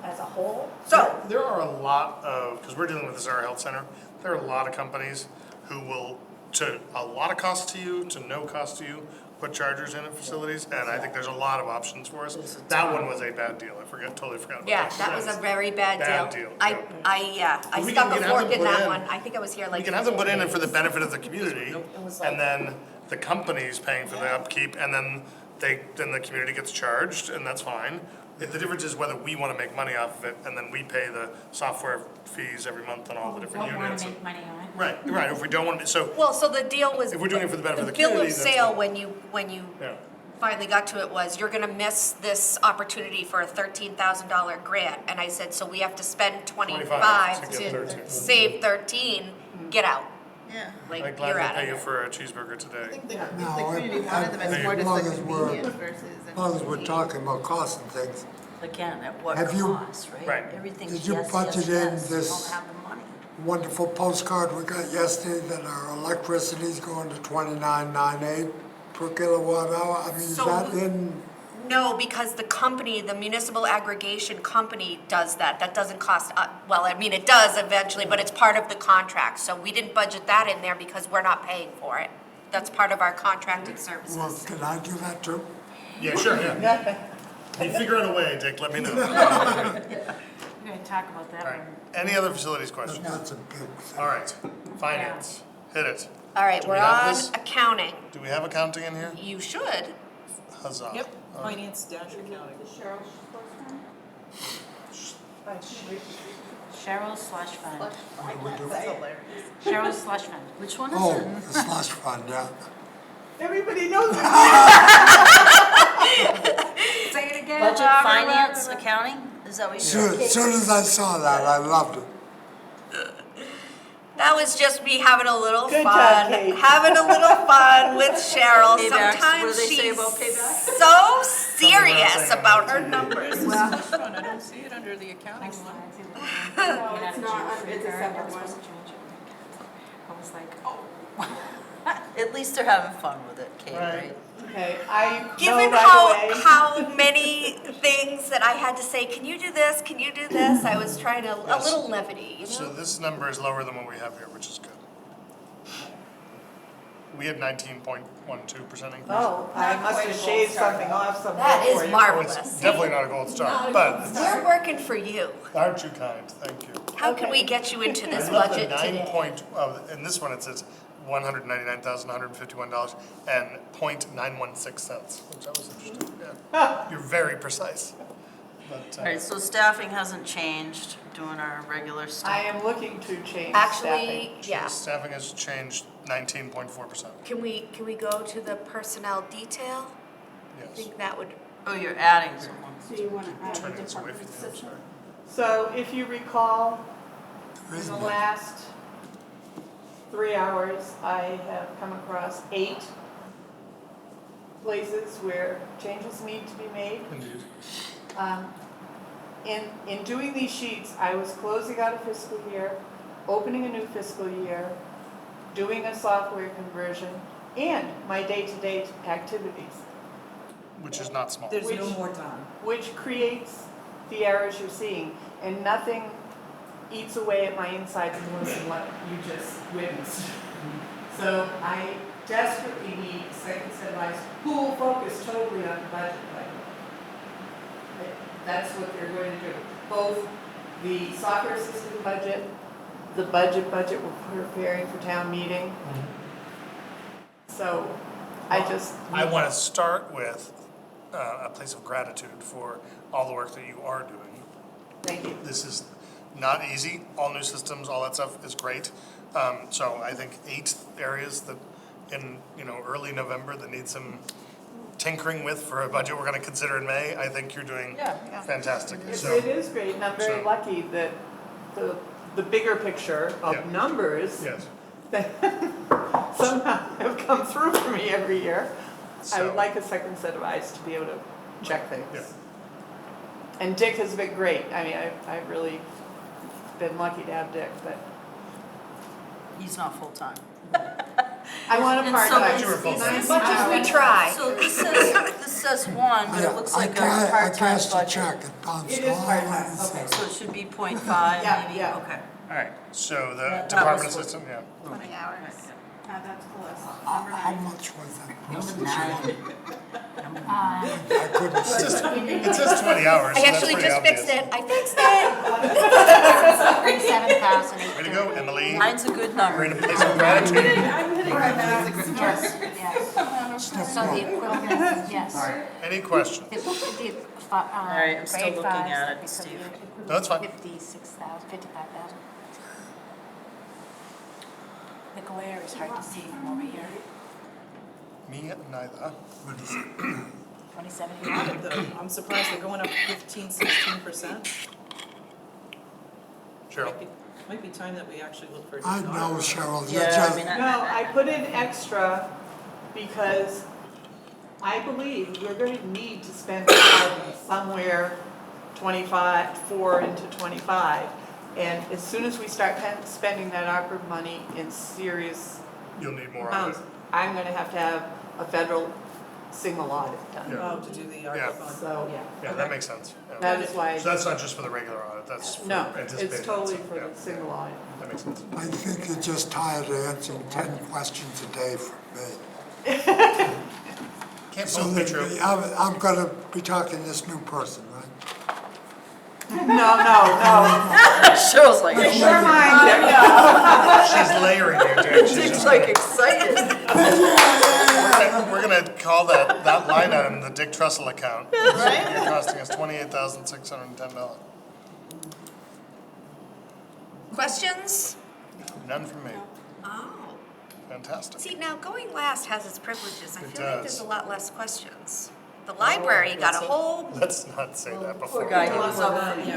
as a whole. So, there are a lot of, because we're dealing with this at our health center, there are a lot of companies who will, to a lot of cost to you, to no cost to you, put chargers in at facilities, and I think there's a lot of options for us. That one was a bad deal, totally forgot about yeah, that. that was a very bad deal. Bad deal, I We stuck can a have fork them in put that in. one. I think I was here like We can have them 4 put in it for the days. benefit of the community, It was like- and then the company's paying for the upkeep, and then then the community gets charged, and that's fine. The difference is whether we wanna make money off of it, and then we pay the software fees every month on all the different Don't wanna units. make money on it. Right, if we don't want to, so, Well, so the deal was. If we're doing it for the benefit of the bill community, of that's sale, fine. when you yeah. finally got to it was, you're gonna miss this opportunity for a $13,000 grant. And I said, so we have to spend 25 to get to 13. save 13, get out. Yeah. Like, I'd you're gladly out of pay you here. for a cheeseburger I today. think the No, community wanted them, it's I- more as just long the as we're- convenience versus. As long as we're talking about costs and things, Again, at what Have you- cost, right? Right. Everything's Did you yes, budget yes, in yes. this- You don't have the money. wonderful postcard we got yesterday that our electricity's going to 29.98 per kilowatt hour. I mean, is So- that in, No, because the company, the municipal aggregation company does that. That doesn't cost, well, I mean, it does eventually, but it's part of the contract. So we didn't budget that in there because we're not paying for it. That's part of our contracted well, services. can I do that too? Yeah, sure, yeah. You figure out a way, Dick, let me know. We're gonna talk about that All right, one. any other facilities I've questions? got some big things. All right, finance, hit it. All right, Do we're we have on this? accounting. Do we have accounting in here? You should. Huzzah. Yep, finance dash accounting. Cheryl Schlossman? Cheryl slush fund. What do we do? That's hilarious. Cheryl slush fund. Which one is Oh, it? the slush fund, yeah. Everybody knows it. Say it again. Budget, finance, accounting? Is that what you said? Soon as I saw that, I loved it. That was just me having a little Good fun. job, Kate. Having a little fun with Cheryl. Paybacks, what do Sometimes they say she's about payback? so serious about her numbers. Slush fund, I don't see it under the accounting one. No, it's not, it's a separate one. I was like, oh. At least they're having fun with it, Kate, right? Okay, I know Given right away. how many things that I had to say, can you do this, can you do this, I was trying to, a Yes. little levity, you So know? this number is lower than what we have here, which is good. We had 19.12% increase. Oh, I must have shaved something off somewhere That is for you. Well, marvelous. it's definitely not a gold star, but We're working for you. aren't you kind? Thank you. How can we get you into this I love budget the 9 today? point, in this one it says $199,151 and .916 which I was interested in. Yeah. You're very precise. But, All right, so staffing hasn't changed, doing our regular stuff. I am looking to change staffing. Actually, yeah. staffing has changed 19.4%. Can we go to the personnel detail? I Yes. think that would, Oh, you're adding someone. So you wanna add Turn the this away department from you, I'm assistant? sorry. So if you recall, in the last 3 hours, I have come across 8 places where changes need to be made. Indeed. In doing these sheets, I was closing out a fiscal year, opening a new fiscal year, doing a software conversion, and my day-to-day activities, Which is not small. There's no more time. Which creates the errors you're seeing, and nothing eats away at my insides more than what you just witnessed. So I desperately need a second set of eyes who will focus totally on the budget. That's what they're going to do. Both the software system budget, the budget we're preparing for town meeting. So I just. I want to start with a place of gratitude for all the work that you are doing. Thank you. This is not easy. All new systems, all that stuff is great. So I think 8 areas that in early November that need some tinkering with for a budget we're going to consider in May. I think you're doing fantastic. So, It is great, and I'm very lucky that the bigger picture of Yeah. numbers yes. that somehow have come through for me every year. I would So- like a second set of eyes to be able to check things. Yeah. And Dick has been great. I mean, I've really been lucky to have Dick, but He's not full-time. I want a And so part-time. You were full-time. as much as we try. So this says 1, but it looks like a I part-time cashed a budget. check and bounced It is all part-time, I okay. So it should be 0.5 Yeah, maybe, yeah. okay. All right. So the That department was what- assistant, yeah. 20 hours. That's close. How much was that? Um, I couldn't It see. says 20 hours. I so that's actually pretty just obvious. fixed it. I fixed it. 37,000. Way to go, Emily. Mine's a good We're number. in a place of gratitude. I'm hitting my max. Yes, yes. So the equivalent, yes. Any questions? All right, I'm still looking at it, Steve. No, that's fine. 56,000, 55,000. The glare is hard to see from over here. Me neither. 27. I'm surprised they're going up 15-16%. Cheryl. Might be time that we actually look for a I new know, auditor. Cheryl, you're Yeah, I just, mean, No, I put in extra because I believe we're going to need to spend somewhere 4 into 25. And as soon as we start spending that ARPA money in serious You'll need more on amounts, it. I'm going to have a federal single audit done. Yeah. Oh, to do the Yeah. ARPA fund. So, Yeah, that makes sense. Yeah. that is why, So that's not just for the regular audit, that's for no, anticipated. it's totally so, for yeah, the single audit. That makes sense. I think you're just tired of answering 10 questions a day from me. Can't So both be true. I'm gonna be talking to this new person, right? No. Cheryl's like, Never mind. She's layering you, dude. She's Dick's just like excited. we're gonna call that line item the Dick Trussell account. Right? It's costing us $28,610. Questions? None from me. Oh. Fantastic. See, now going last has its privileges. I It feel like does. there's a lot less questions. The library got a whole, Let's not say that before. Poor guy, he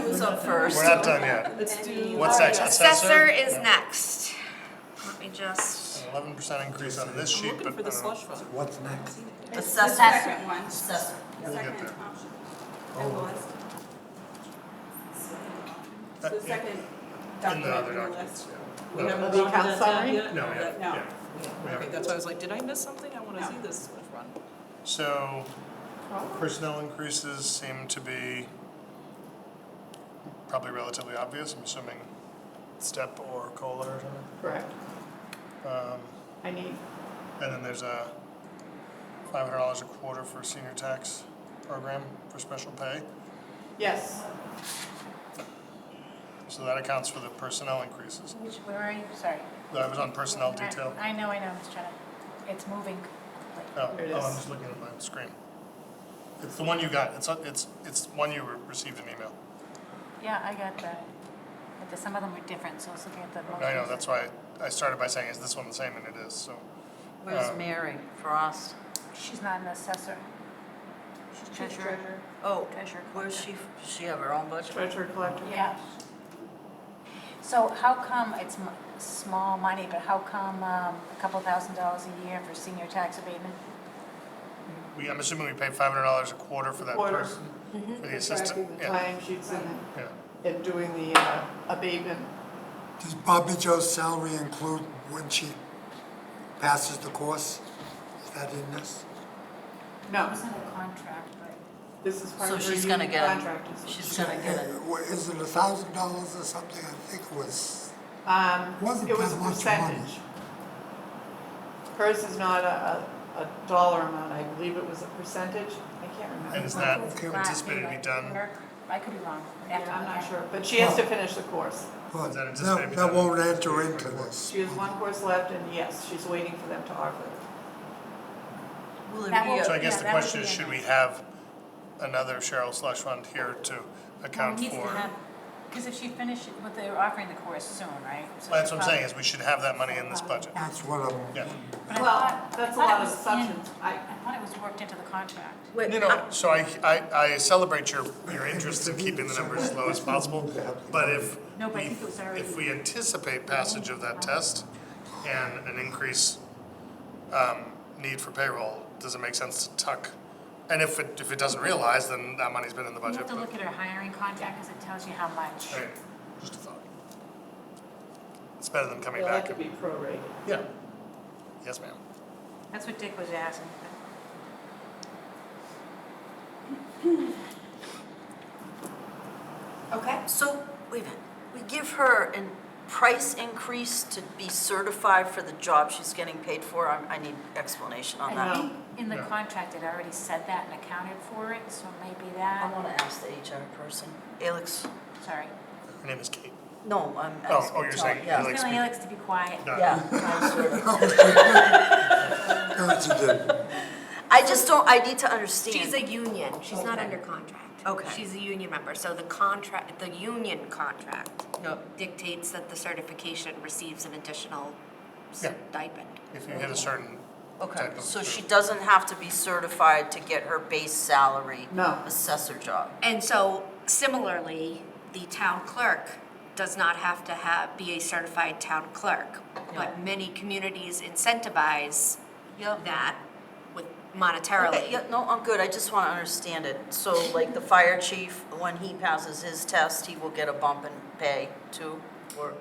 was up first. We're not done yet. Let's do. What's next? assessor is Yeah. next. Let me just, An 11% increase on this I'm sheet, looking but for the I don't know. slush fund. What's next? It's Assessor. the second one. Assessor. We'll get Second there. option. On the list. The second In the document other on the documents, list. yeah. We No. haven't The gone to account that tab summary? yet? No, yeah, No. yeah. Okay, that's why I was like, did I miss something? I wanna see this run. So personnel increases seem to be probably relatively obvious, I'm assuming step or COLA or something. Correct. Um, I need, And then there's a $500 a quarter for senior tax program for special pay. yes, So that accounts for the personnel increases. Where are you? Sorry. That was on personnel detail. I know, I'm just trying to, it's moving. Oh, There it I'm is. just looking at my screen. It's the one you got, it's one you received an email. Yeah, I got that. But some of them were different, so I was looking at the most. I know, that's why I started by saying, is this one the same? And it is, so. Where's Mary Frost? She's not an assessor. She's treasurer. Oh, Treasurer. where's she, does she have her own budget? treasurer collector. Yeah. So how come, it's small money, but how come a couple $1,000s a year for senior tax abatement? I'm assuming we pay $500 a quarter for that Quarter. person, for the assistant. Tracking the Yeah, time sheets yeah. and doing the abatement. Does Bobby Joe's salary include when she passes the course? Is that in this? No, It's in a contract, but. this is part So of her she's gonna union get, contract. she's gonna get it. Is it $1,000 or something? I think it was, wasn't It was a that much money. percentage. Hers is not a dollar amount, I believe it was a percentage, I can't remember. And is that It's flat, anticipated to be like, done? work. I could be wrong. Yeah, I'm not sure, but she has to finish the course. But Is that anticipated to be that done? won't enter into this. She has one course left, and yes, she's waiting for them to offer it. Will there That be will- So I a, guess Yeah, the that would question is, be should in we it. have another Cheryl slush fund here to account Needs to for? have, because if she finishes, what they're offering the course soon, right? So Well, that's she what I'm saying, probably- is we should have that money in this budget. That's what I'm, Yeah. But I Well, thought- that's a I thought lot it of was in- assumptions. I thought it was worked into the contract. You know, so I celebrate your interest in keeping the numbers as low as possible, but No, but I think it was already. if we anticipate passage of that test and an increase, need for payroll, does it make sense to tuck? And if it doesn't realize, then that money's been in the You budget. have to look at her hiring contract, because it tells you how much. Okay, just a thought. It's better than coming They'll have back. to be prorated. Yeah. Yes, ma'am. That's what Dick was asking. Okay. so, wait a minute, we give her a price increase to be certified for the job she's getting paid for? I need explanation on I that. think in the contract, it already said that and accounted for it, so maybe I that, wanna ask the HR person. Alex, sorry. Her name is Kate. no, I'm Oh, asking. you're Tom, saying yeah. Alex. Telling Alex to be quiet. Yeah, I'm certified. that's a good. I just don't, I need to understand. She's a union, she's not Okay. under contract. Okay. She's a union member, so the contract, the union contract Yep. dictates that the certification receives an additional Yeah. stipend. If you hit a certain Okay, type of. so she doesn't have to be certified to get her base salary No. assessor job? And so similarly, the town clerk does not have to be a certified town clerk. But many communities incentivize Yep. that with Okay, monetarily. yeah, no, I'm good, I just wanna understand it. So like the fire chief, when he passes his test, he will get a bump in pay too, or,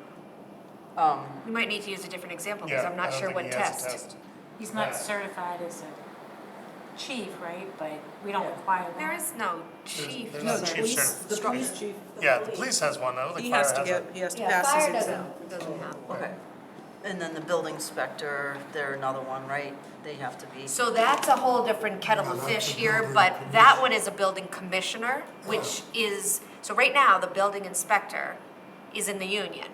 You might need to use a different example, because Yeah, I'm I not don't sure think what he has a test. test. He's not Yeah. certified as a chief, right, but we don't Yeah. require that. There is no chief. There's No, no the chief police, certificate. the police chief. Yeah, the police has one, I don't think He fire has has to one. get, he has to Yeah, pass his fire exam. doesn't have. okay. And then the building inspector, they're another one, right? They have to be. So that's a whole different kettle of Yeah, that's fish a here, building but that commissioner. one is a building commissioner, which is, so right now, the building inspector is in the union.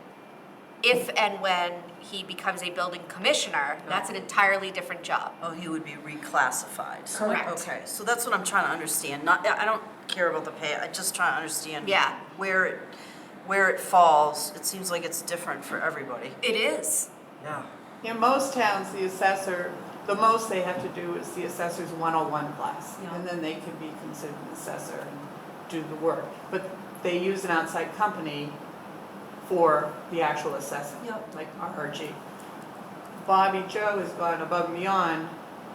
If and when he becomes a building commissioner, that's an entirely different job. Oh, he would be reclassified. Correct. Okay, so that's what I'm trying to understand. Not, I don't care about the pay, I just try to understand. Yeah. Where it falls. It seems like it's different for everybody. It is. Yeah. In most towns, the assessor, the most they have to do is the assessor's 101 class. Yeah. And then they can be considered an assessor and do the work. But they use an outside company for the actual assessing, Yep. like RRG. Bobby Joe has gone above and beyond,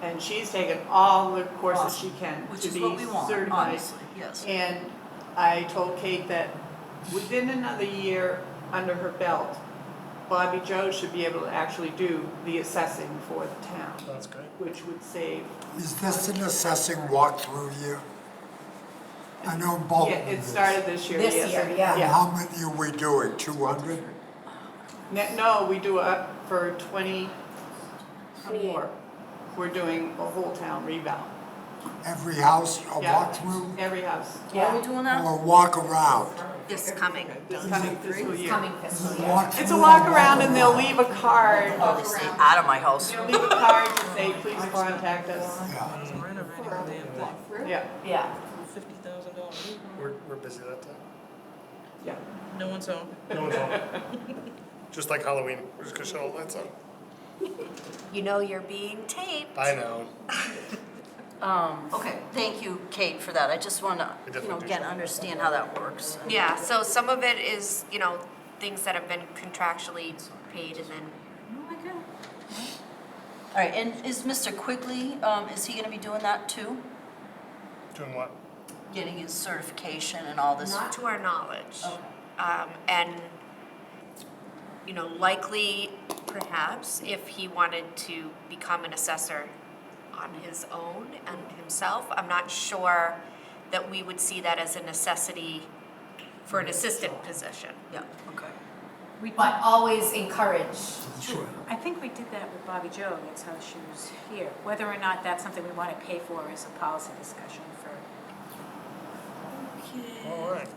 and she's taken all the courses she can Which to is be what we want, certified. honestly, yes. And I told Kate that within another year under her belt, Bobby Joe should be able to actually do the assessing for the town, That's great. which would save. Is this an assessing walkthrough year? I know both Yeah, of it this. started this year, This yes. year, yeah. Yeah. How many are we doing, 200? No, we do up for 24. We're doing a whole town rebound. Every house a Yeah. walkthrough? Every house. Why are we doing that? Or walk around? This coming, This coming fiscal year. coming fiscal year. Walk It's through a or walk around and they'll around? leave a card. Stay out of my house. They'll leave a card to say, please contact us. Yeah. Yeah, Yeah. $50,000. We're busy that time. yeah. No one's home. No one's home. Just like Halloween, we're just gonna shut all the lights on. You know you're being taped. I know. Okay, thank you, Kate, for that. I just want to, again, understand how that works. Yeah, so some of it is, things that have been contractually paid and then, All right, and is Mr. Quigley, is he going to be doing that too? Doing what? Getting his certification and all this? not to our knowledge. Okay. And, likely, perhaps, if he wanted to become an assessor on his own and himself, I'm not sure that we would see that as a necessity for an assistant position. Yeah, okay. But always encourage. Sure. I think we did that with Bobby Joe, that's how she was here. Whether or not that's something we want to pay for is a policy discussion for. All right.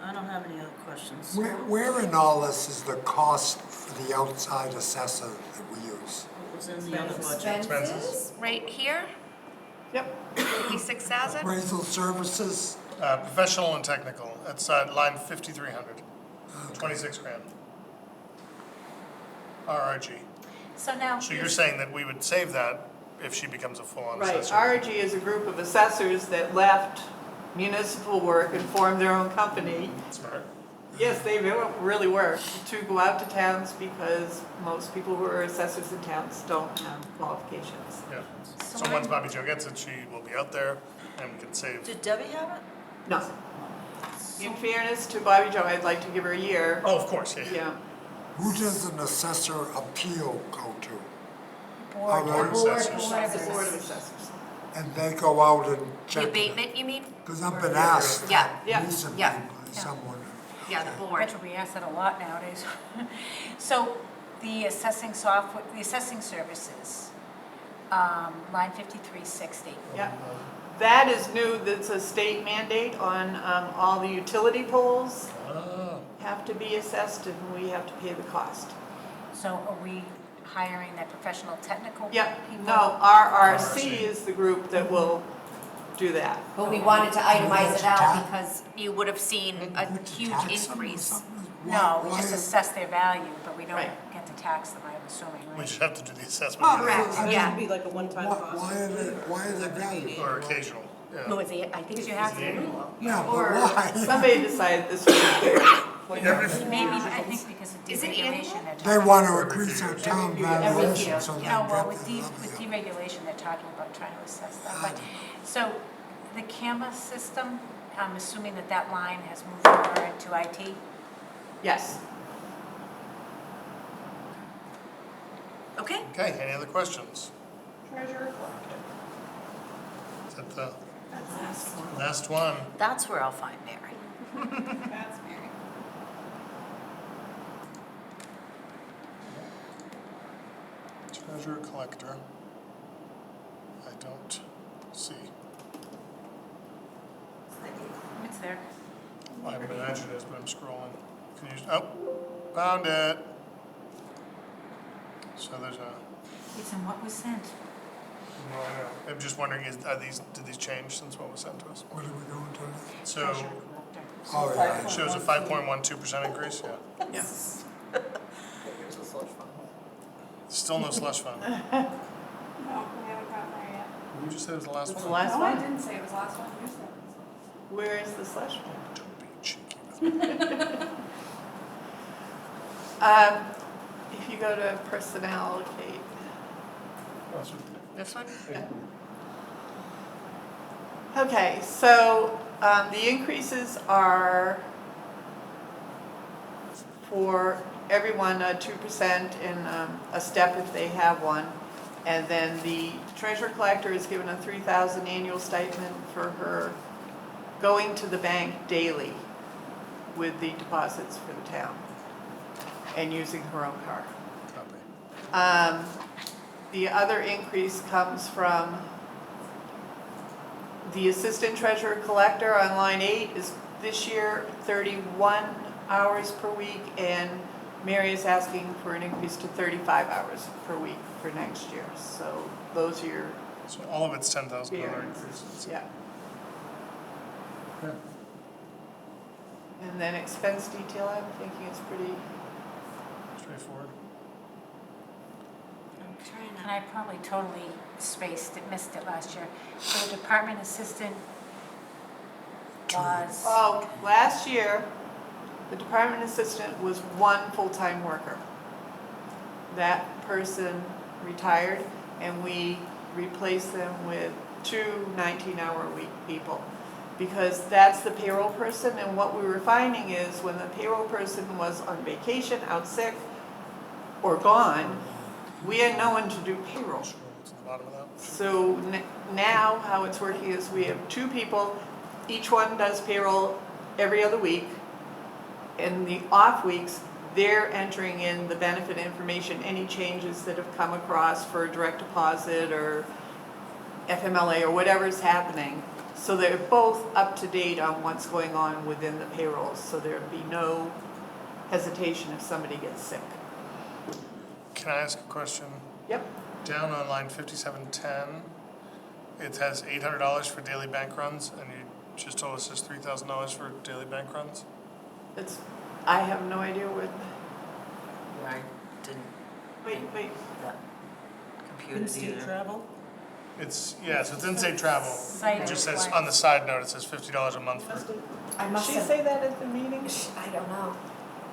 I don't have any other questions. Where in all this is the cost for the outside assessor that we use? It was in the other budget. Expenses, right here, Yep. 56,000. Appraisal services? Professional and technical, it's line 5,300, 26 grand. RRG. So now. So you're saying that we would save that if she becomes a full-on Right, assessor? RG is a group of assessors that left municipal work and formed their own company. Smart. Yes, they really were, to go out to towns because most people who are assessors in towns don't have qualifications. Yeah. So once Bobby Joe gets it, she will be out there and we can save. Did Debbie have it? No. In fairness to Bobby Joe, I'd like to give her a year. Oh, of course, yeah. Yeah. Who does an assessor appeal go to? Board. Board Board assessors. of The Board of Assessors. Assessors. And they go out and The check it? abatement, you mean? Because I've been asked Yeah, yeah, recently yeah. by someone. Yeah, the I board. bet you we ask that a lot nowadays. So the assessing software, the assessing services, line 5360. Yeah. That is new, that's a state mandate on all the utility poles Oh. have to be assessed and we have to pay the cost. So are we hiring that professional technical people? Yep, no, RRC is the group that will do that. But we wanted to itemize it out Tax- because you would have seen a huge Tax them or increase. something? No, we Why just is- assess their value, but we don't Right. get to tax them, I'm assuming, We right? just have to do the assessment. Oh, Correct, I mean, yeah. It'd be like a one-time Why cost. why are they valuable? Or occasional, yeah. No, is it, I think it's You have to. annual. Yeah, but Or why? Somebody decided this was Maybe, I think because of Is it deregulation, they're They talking. want to increase our town Every valuation year. so they No, can well, get with the with levy. deregulation, they're talking about trying to assess that, but, so, the camera system, I'm assuming that that line has moved over into IT? Yes. Okay, Okay, any other questions? Treasurer collector. Is that the That's last one? That's where I'll find Mary. That's Mary. Treasurer collector. I don't see. It's there. I imagine it is, but I'm scrolling. Can you, oh, found it. So there's a, It's in what was sent. no, I know. I'm just wondering, did these change since what was sent to us? What are we going to? So Treasurer collector. Oh, yeah. it shows a 5.12% increase, yeah. Yes. Still no slush fund. No, we haven't gotten there yet. You just said it was the last That's the one? last No, I one. didn't say it was last one, you said it was. Where is the slush fund? Don't be cheeky with me. If you go to personnel, Kate. this one? Okay, so the increases are for everyone, 2% and a step if they have one. And then the treasurer collector is given a 3,000 annual stipend for her going to the bank daily with the deposits for the town and using her own car. The other increase comes from the assistant treasurer collector on line 8 is this year 31 hours per week, and Mary is asking for an increase to 35 hours per week for next year. So those are your So all of it's $10,000 Yeah. increases. yeah. Okay. And then expense detail, I'm thinking it's pretty, Straightforward. I'm trying to, and I probably totally missed it last year. So the department assistant was, oh, last year, the department assistant was one full-time worker. That person retired, and we replaced them with 2 19-hour-a-week people. Because that's the payroll person, and what we were finding is when the payroll person was on vacation, out sick, or gone, we had no one to do payroll. Scroll to the bottom of that. So now, how it's working is we have 2 people, each one does payroll every other week. In the off weeks, they're entering in the benefit information, any changes that have come across for direct deposit or FMLA or whatever's happening. So they're both up to date on what's going on within the payrolls, so there'd be no hesitation if somebody gets sick. Can I ask a question? Yep. Down on line 5710, it has $800 for daily bank runs, and you just told us there's $3,000 for daily bank runs? It's, I have no idea what, I didn't wait, that computed In-state either. travel? It's, yeah, so it's in-state travel. Site It just says, requirements. on the side note, it says $50 a month for, I must did she have, say that at the meeting? I don't know.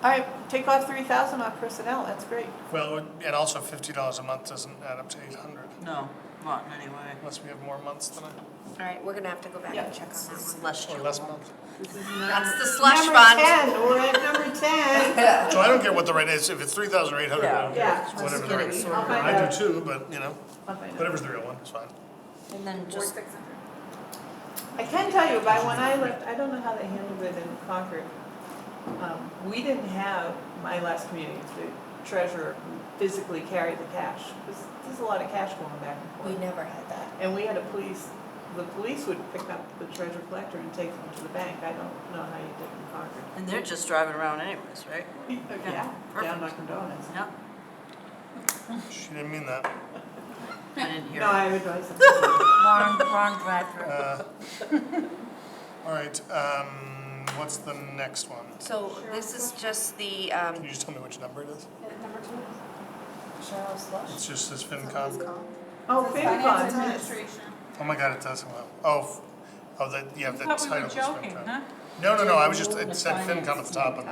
All right, take off 3,000 off personnel, that's great. well, and also $50 a month doesn't add up to 800, No, not in any way. unless we have more months than I, All right, we're gonna have to go back and check on that It's one. less or June. less months. That's the slush Number fund. 10, we're at number 10. So I don't care what the rate is, if it's 3,800, I don't care, Yeah. It's whatever the rate is. I'll find I out. do too, but, you know, I'll find out. whatever's the real one, it's fine. And then just, I can tell you, by when I left, I don't know how they handled it in Concord. We didn't have, my last community, the treasurer physically carry the cash. There's a lot of cash going back and We forth. never had that. And we had the police would pick up the treasurer collector and take them to the bank. I don't know how you did it in Concord. and they're just driving around anyways, right? Yeah, down Dunkin' Donuts. Yep. She didn't mean that. I didn't hear No, it. I would advise them. wrong drive-through. All right, what's the next one? So this is just the, Can you just tell me which number it is? Number 2. Cheryl Slush? It's just this FinCom. Oh, Finance FinCon. administration. Oh my God, it does, well, yeah, the I thought we title were is joking, FinCom. huh? No, I was just, it said FinCom at the top, and,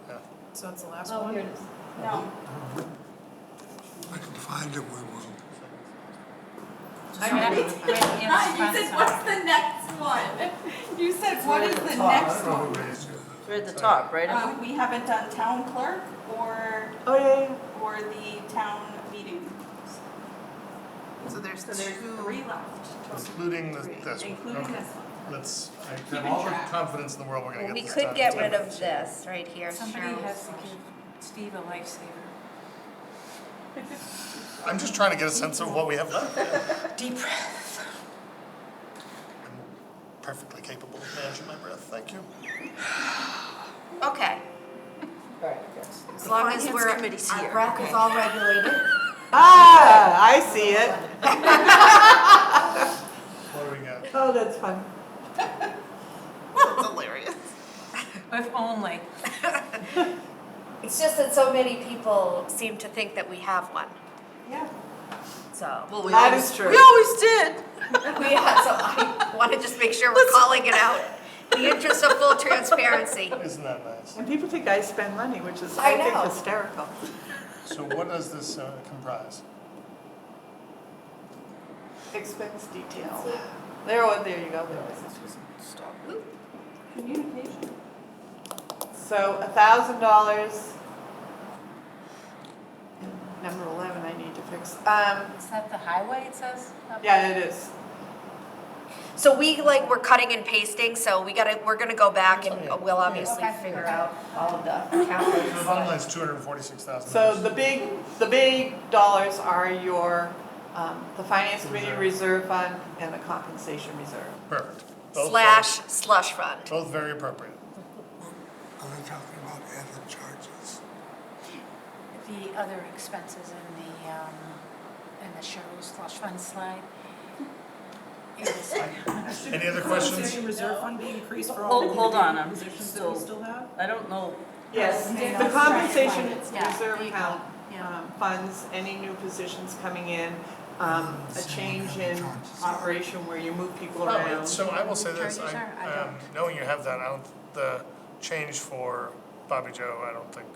yeah. So it's the last Oh, one? here it is. No. I can find it, we will. I mean, You said, what's the next one? You said, what is the next one? We're at the top, right? We haven't done town clerk or, Oh, yeah. or the town meeting. So there's So there's 3 left, Including this one. including Okay. this one. Let's, I have all the confidence in the world we're gonna Well, get we this could done. get rid of this right here. Somebody Cheryl has to Slush. give Steve a lifesaver. I'm just trying to get a sense of what we have left. Deep breath. I'm perfectly capable of managing my breath, thank you. Okay. As long as Finance we're, committee's our here. breath is all regulated. Ah, I see it. What do we got? Oh, that's fun. That's hilarious. If only. It's just that so many people seem to think that we have one, Yeah. so. Well, we That always, is true. we always did. Yeah, so I want to just make sure we're calling it out. In the interest of full transparency. Isn't that nice? And people think I spend money, which is, I I think, know. hysterical. So what does this comprise? Expense detail. There you go, there it is. Communication. So $1,000. Number 11 I need to fix. Is that the highway it says? Yeah, it is. So we're cutting and pasting, so we're gonna go back and we'll obviously Okay. figure out all of the accountants. So the bottom line is $246,000. So the big dollars are your, the finance committee reserve fund and the compensation reserve. Perfect. Both / slush fund. Both very appropriate. Are we talking about other charges? The other expenses in the show slush fund slide. Is- Any other questions? Compensation reserve fund be increased for all the Hold on, I'm positions that we still, still have? I don't know, Yes, Yeah. the compensation Yeah. reserve There you go. account Yeah. funds any new positions coming in, a change in operation where you move people around. So I will say this, Charges are? I don't. knowing you have that, the change for Bobby Joe, I don't think,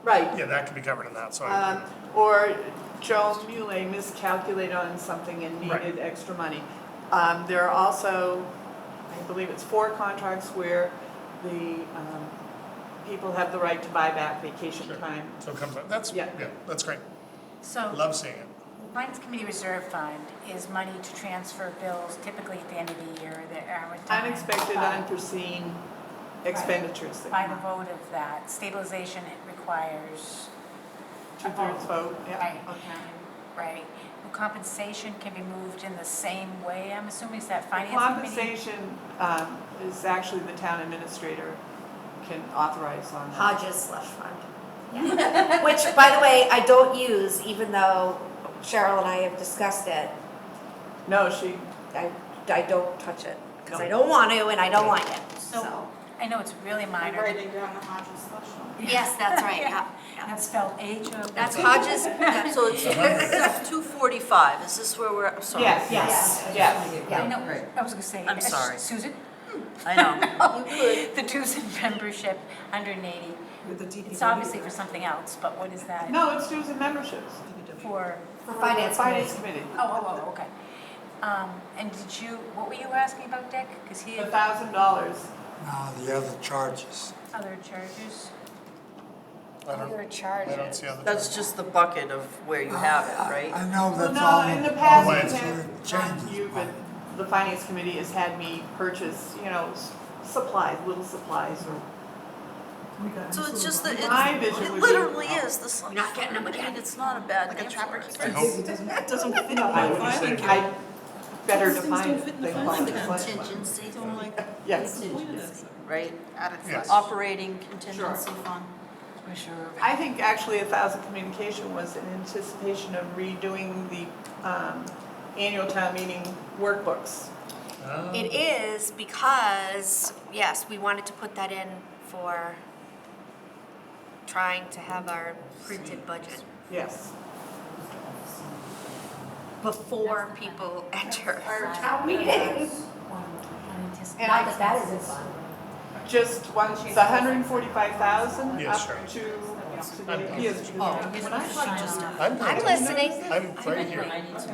Right. yeah, that can be covered in that, so I, Or Joe Muley miscalculated on something and needed extra money. There are also, I believe it's 4 contracts where the people have the right to buy back vacation time. so it comes, that's, Yeah. yeah, that's great. So, Love seeing it. Finance Committee Reserve Fund is money to transfer bills typically at the end of the year that are. Unexpected, unforeseen expenditures that By come the up. vote of that, stabilization, it requires. 2/3 vote, yeah. Right, right. Compensation can be moved in the same way, I'm assuming, is that Finance Committee? Compensation is actually the town administrator can authorize on that. Hodges slush fund. Which, by the way, I don't use, even though Cheryl and I have discussed it. No, I don't touch it, because I don't want to and I don't like it, so. I know it's really I'm minor. writing down the Hodges slush fund. Yes, that's right, yeah. That's spelled H-O. That's Hodges, so it's 245, is this where we're, I'm sorry. Yes, I know, I was gonna say. I'm sorry. Susan? I know, The dues and membership, 180. With the DPW. It's obviously for something else, but what is that? No, it's dues and memberships. For, For finance Committee. oh, okay. And what were you asking about, Dick? Because he The had $1,000. Now, the other charges. other charges. I don't see other. that's just the bucket of where you have it, right? I know Well, that's all. no, in the past, Well, we've it's- had, the finance committee has had me purchase, supplies, little supplies or. So it's just that, My vision it would be- literally is the slush. You're not getting them I mean, again. it's not a bad Like a name trapper for it. I hope, It doesn't fit in No, my filing I cabinet. better Those things define don't it fit in the than filing call it cabinet. slush fund. Contingency, Don't like. Yes. Contingency. right? Added Yes. slush. Operating contingency fund. I think actually 1,000 communication was in anticipation of redoing the annual town meeting workbooks. It is because, yes, we wanted to put that in for trying to have our printed budget Yes. before people enter our town meeting. Not that that isn't fun. Just the 145,000 Yes, up sure. to the, he is. I'm listening. I'm right here.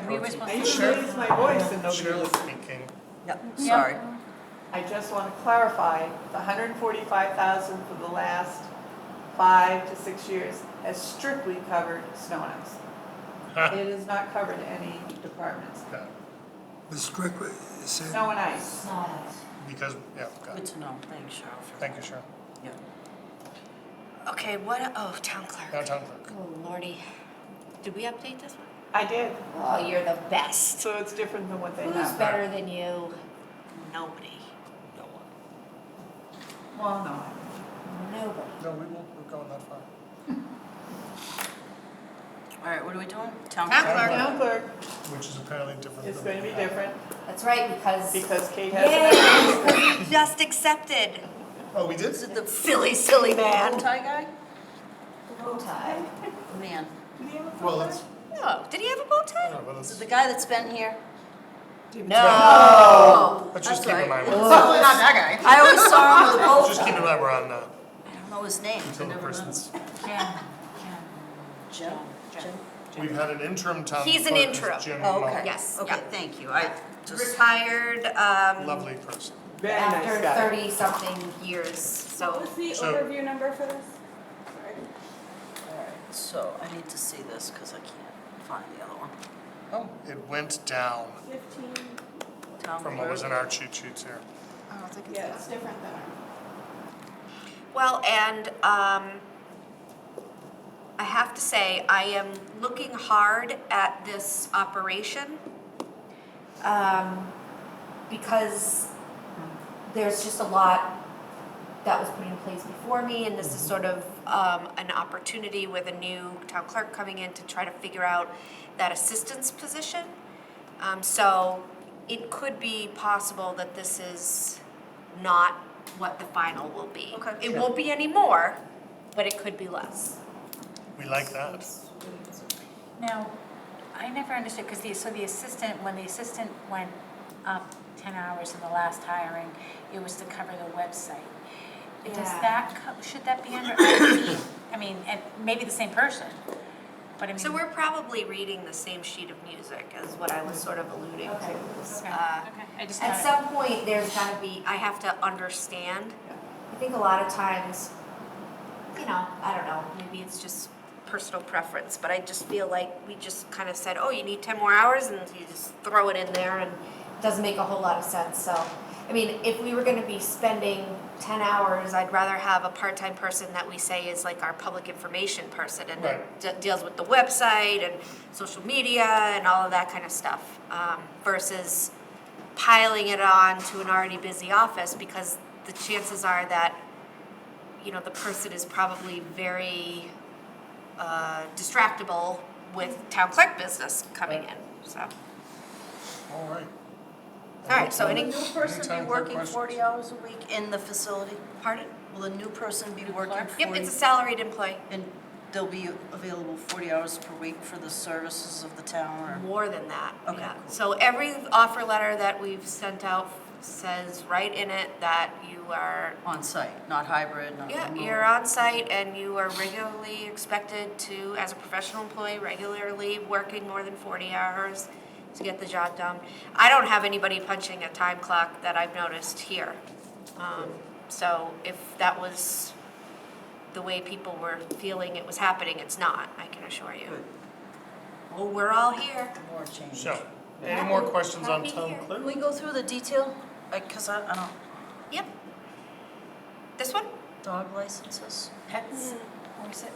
We were supposed I to. used to raise my voice and nobody Cheryl listened. speaking. Sorry. I just want to clarify, the 145,000 for the last 5 to 6 years has strictly covered snow and ice. It has not covered any departments. Ms. Strickland, you said, Snow and ice. Because, yeah, got Good it. to know, thanks, Cheryl. for Thank you, Cheryl. Yeah. Okay, town clerk. Now, town clerk. Oh, Lordy. Did we update this one? I did, Oh, you're the best. so it's different than what they Who's have. better than you? Nobody. Well, no. Nobody. No, we're going that far. All right, what are we doing? Town Town clerk? clerk. Town clerk Which is apparently different. is than- going to be different That's right, because. because Kate has. Yay, because we just accepted. Oh, we did? Is it the Silly bow man. tie guy? Bow tie. Man, Well, it's, Oh, did he have a bow I tie? don't know, but is it it's, the guy that's been here? No. let's just That's keep in right. mind, Not that guy. I always saw him with a bow just keep in tie. mind we're on, I don't know his name. I until the never know. person's, Jim? Jim? we've had an interim town. He's an clerk, interim. Jim Oh, Mull. okay. Yes, Okay, yeah. thank you. I just, Retired, Lovely person. Very nice after guy. 30-something years, so. What was the So- overview number for this? Sorry. All right, so I need to see this because I can't find the other one. Oh, it went down 15, Town from what was clerk. in our cheat sheets here. Oh, it's like yeah, it's different than our. Well, and I have to say, I am looking hard at this operation because there's just a lot that was put in place before me, and this is sort of an opportunity with a new town clerk coming in to try to figure out that assistance position. So it could be possible that this is not what the final will be. Okay. It won't be any more, but it could be less. We like that. Now, I never understood, because the assistant, when the assistant went up 10 hours in the last hiring, it was to cover the website. Does Yeah. that, should that be under IT? I mean, and maybe the same person, but I mean. So we're probably reading the same sheet of music as what I was sort of alluding to. Okay, okay. I just At thought- some point, there's gotta be, I have to understand. I think a lot of times, you know, I don't know, maybe it's just personal preference, but I just feel like we just kind of said, oh, you need 10 more hours, and you just throw it in there, and it doesn't make a whole lot of sense, so. I mean, if we were gonna be spending 10 hours, I'd rather have a part-time person that we say is like our public information person, and that deals with the website and social media and all of that kind of stuff, versus piling it on to an already busy office, because the chances are that, you know, the person is probably very distractible with town clerk business coming in, so. All right. All right, so any, Will the new person Anytime be clerk working questions? 40 hours a week in the facility? pardon? Will the new person be working 40? Yep, it's a salaried employee. And they'll be available 40 hours per week for the services of the town, or? More than that, Okay, yeah. cool. So every offer letter that we've sent out says right in it that you are, On site, not hybrid, not yeah, remote? you're on site and you are regularly expected to, as a professional employee, regularly working more than 40 hours to get the job done. I don't have anybody punching a time clock that I've noticed here. So if that was the way people were feeling it was happening, it's not, I can assure you. Good. Well, we're all here. More change. So, any more questions on Happy town here. clerk? Can we go through the detail? Because I don't, Yep. This one? dog licenses? Pets, or is it?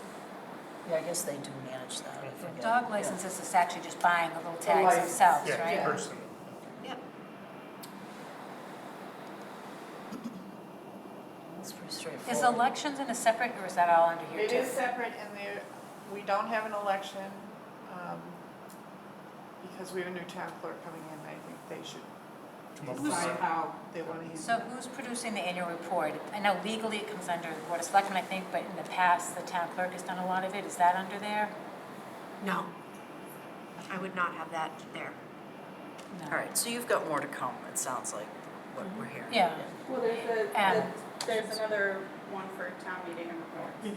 Yeah, I guess they do manage that, I forget. Dog Yeah. licenses is actually just buying the little tags license. themselves, Yeah, right? person. Yep. That's pretty Is straightforward. elections in a separate, or is that all under here It too? is separate and there, we don't have an election, because we have a new town clerk coming in. I think they should Come up with decide how they want to So handle it. who's producing the annual report? I know legally it comes under the Board of Selectmen, I think, but in the past, the town clerk has done a lot of it. Is that under there? No. I would not have that there. No. All right, so you've got more to come, it sounds like, what we're hearing. Yeah. Well, there's And- there's another one for town meeting and reports.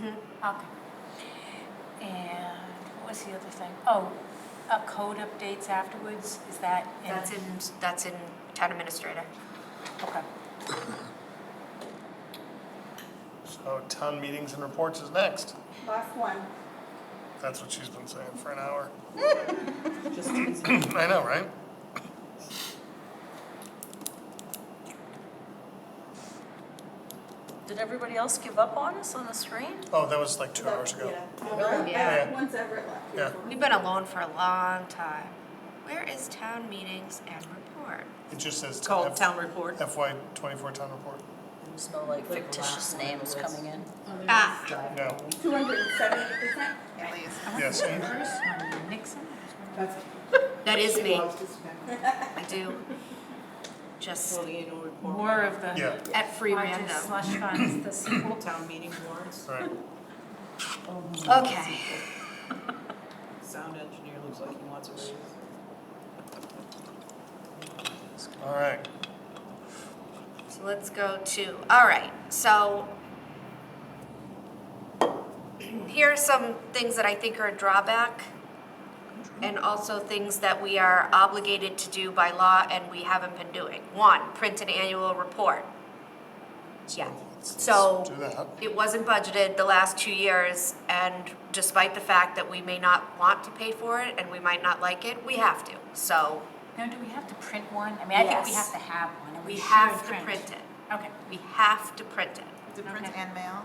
Okay. And what was the other thing? Oh, code updates afterwards, is that in? That's in town administrator. Okay. So, town meetings and reports is next. Last one. That's what she's been saying for an hour. Just easy. I know, right? Did everybody else give up on us on the screen? Oh, that was like 2 hours ago. Really? Yeah. Once Everett left. Yeah. We've been alone for a long time. Where is town meetings and report? It just says. Called town report. FY '24 town report. There's no like fictitious names coming in? Ah, No, 270%? yes, Nixon? that is me. Loves to spend. I do. Just The annual report. More of the yeah, at free budget random. slush funds, the sequel. Town meeting warrants. right. Okay. Sound engineer looks like he wants a raise. All right. So let's go to, all right, so here are some things that I think are a drawback. and also things that we are obligated to do by law and we haven't been doing. One, print an annual report. Yeah, so do that. it wasn't budgeted the last 2 years, and despite the fact that we may not want to pay for it and we might not like it, we have to, so. Now, do we have to print one? I mean, I think we Yes. have to have one, and we We should have to print it. Okay. We have to print it. Is it print and mail?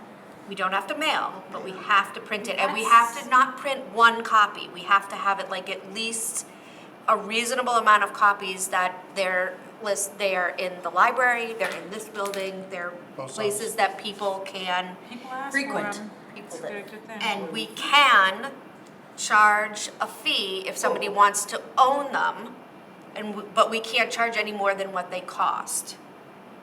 We don't have to mail, but we have to print it, and we have to not print one copy. We have to have it like at least a reasonable amount of copies that they're in the library, they're in this building, they're Both places sides. that people can People ask for frequent. them. It's a good thing. And we can charge a fee if somebody wants to own them, but we can't charge any more than what they cost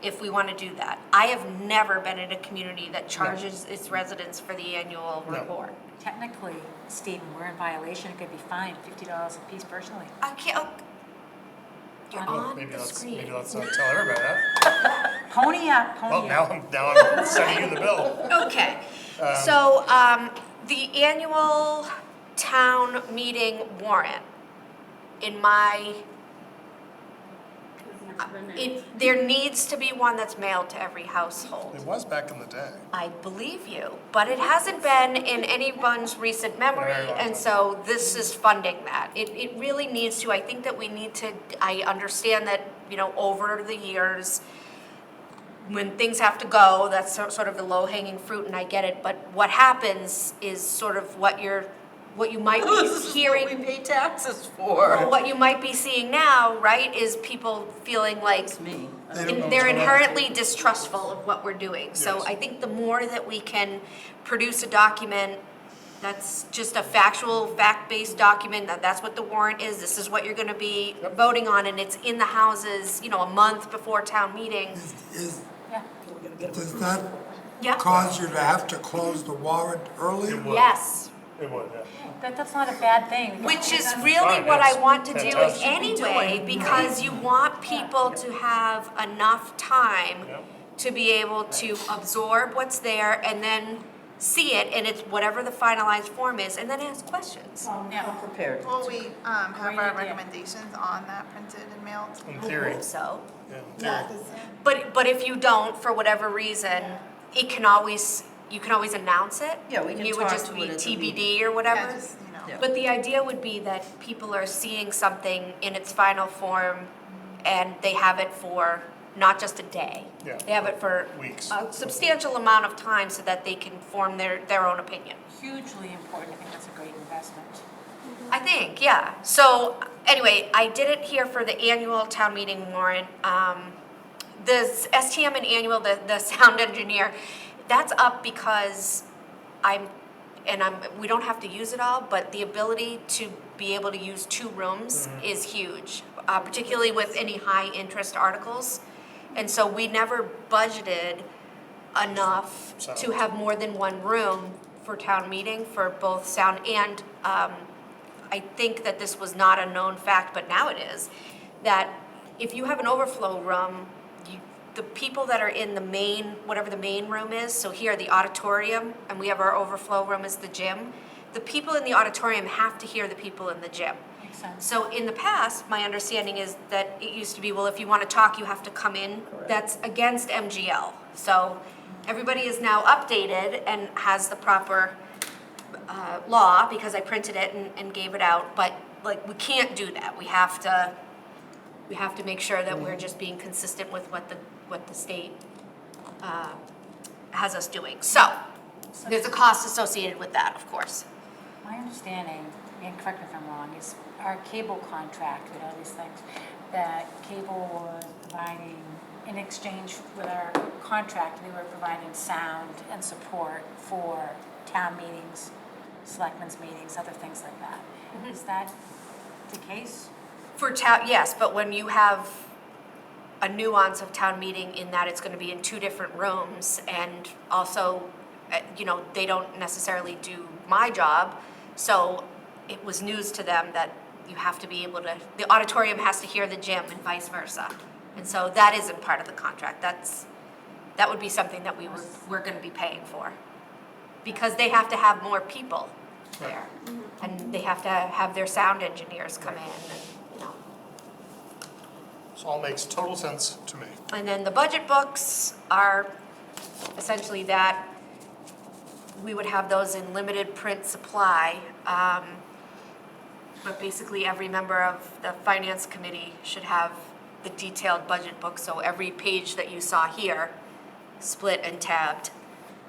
if we want to do that. I have never been in a community that charges its residents for the annual No. report. Technically, Stephen, we're in violation. It could be fined $50 a piece personally. I can't, you're on Maybe the let's screen. tell everybody that. Pony up, Well, pony up. now I'm sending you the bill. Okay, so, the annual town meeting warrant, in my, It's never been made. there needs to be one that's mailed to every household. It was back in the day. I believe you, but it hasn't been in anyone's recent memory, Very long and time. so this is funding that. It really needs to, I think that we need to, I understand that, over the years, when things have to go, that's sort of the low-hanging fruit, and I get it, but what happens is sort of what you might be hearing. We pay taxes Well, for. what you might be seeing now, right, is people feeling like It's me. They don't know they're what's going on. inherently distrustful of what we're doing. So Yes. I think the more that we can produce a document that's just a fact-based document, that's what the warrant is, this is what you're gonna be voting on, and it's in the houses, a month before town meeting. Is, Yeah. does that Yeah, cause you to have to close the warrant early? It would. yes. It would, yeah. That's not a bad thing. Which is That's really fine, what I that's want to do fantastic. anyway, because you want people to have enough time Yep. to be able to absorb what's there and then see it, and it's whatever the finalized form is, and then ask questions. Yeah. Prepared. Will we have Great our idea. recommendations on that printed and mailed? In I theory, hope so. yeah, in theory. But if you don't, for whatever reason, you can always announce it. Yeah, we can You would talk just to be it at the TBD or whatever. Yeah, just, Yeah. But the idea would be that people are seeing something in its final form and they have it for not just a day. Yeah. They have it for Weeks. a substantial amount of time so that they can form their own opinion. Hugely important. I think that's a great investment. I think, yeah. So anyway, I did it here for the annual town meeting warrant. The STM and annual, the sound engineer, that's up because we don't have to use it all, but the ability to be able to use 2 rooms is huge, particularly with any high-interest articles. And so we never budgeted enough to have more than 1 room for town meeting for both sound and, I think that this was not a known fact, but now it is, that if you have an overflow room, the people that are in the main, whatever the main room is, so here the auditorium, and we have our overflow room as the gym, the people in the auditorium have to hear the people in the gym. Makes sense. So in the past, my understanding is that it used to be, well, if you want to talk, you have to come in. That's against MGL. So everybody is now updated and has the proper law, because I printed it and gave it out, but like, we can't do that. We have to make sure that we're just being consistent with what the state has us doing. So, there's a cost associated with that, of course. My understanding, and correct me if I'm wrong, is our cable contract with all these things, that cable was providing, in exchange with our contract, they were providing sound and support for town meetings, selectmen's meetings, other things like that. Is that the case? For town, yes, but when you have a nuance of town meeting in that it's gonna be in 2 different rooms, and also, they don't necessarily do my job, so it was news to them that you have to be able to, the auditorium has to hear the gym and vice versa. And so that isn't part of the contract, that would be something that we're gonna be paying for. Because they have to have more people there. And they have to have their sound engineers come in and, you know. This all makes total sense to me. And then the budget books are essentially that. We would have those in limited print supply. But basically, every member of the finance committee should have the detailed budget book. So every page that you saw here, split and tabbed.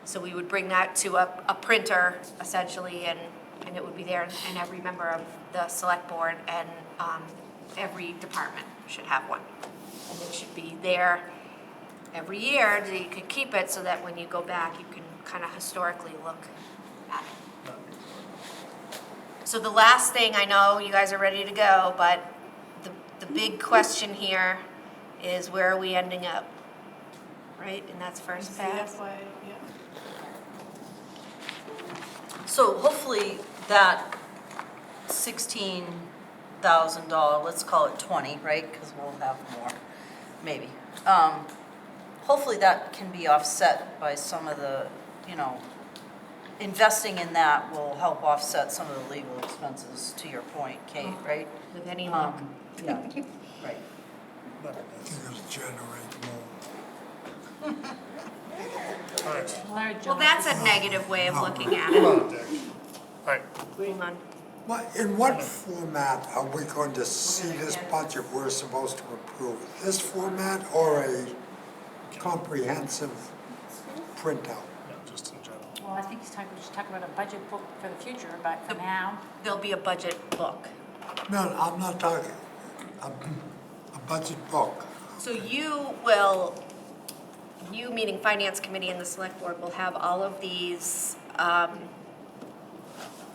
So we would bring that to a printer essentially, and it would be there, and every member of the select board and every department should have one. And it should be there every year, that you could keep it so that when you go back, you can kind of historically look at it. So the last thing, I know you guys are ready to go, but the big question here is, where are we ending up? Right, and that's first pass. CFY, yeah. So hopefully that $16,000, let's call it 20, right? Because we'll have more, maybe. Hopefully that can be offset by some of the, you know, investing in that will help offset some of the legal expenses, to your point, Kate, right? With any luck. Yeah, right. I think it'll generate more. All right. Well, that's a negative way of looking at Come it. on, Dick. All right. Hold on. In what format are we going to see this budget we're supposed to approve? This format or a comprehensive printout? No, just in general. Well, I think he's talking, we should talk about a budget book for the future, but for now. There'll be a budget book. No, I'm not talking, a budget book. So you meaning finance committee and the select board will have all of these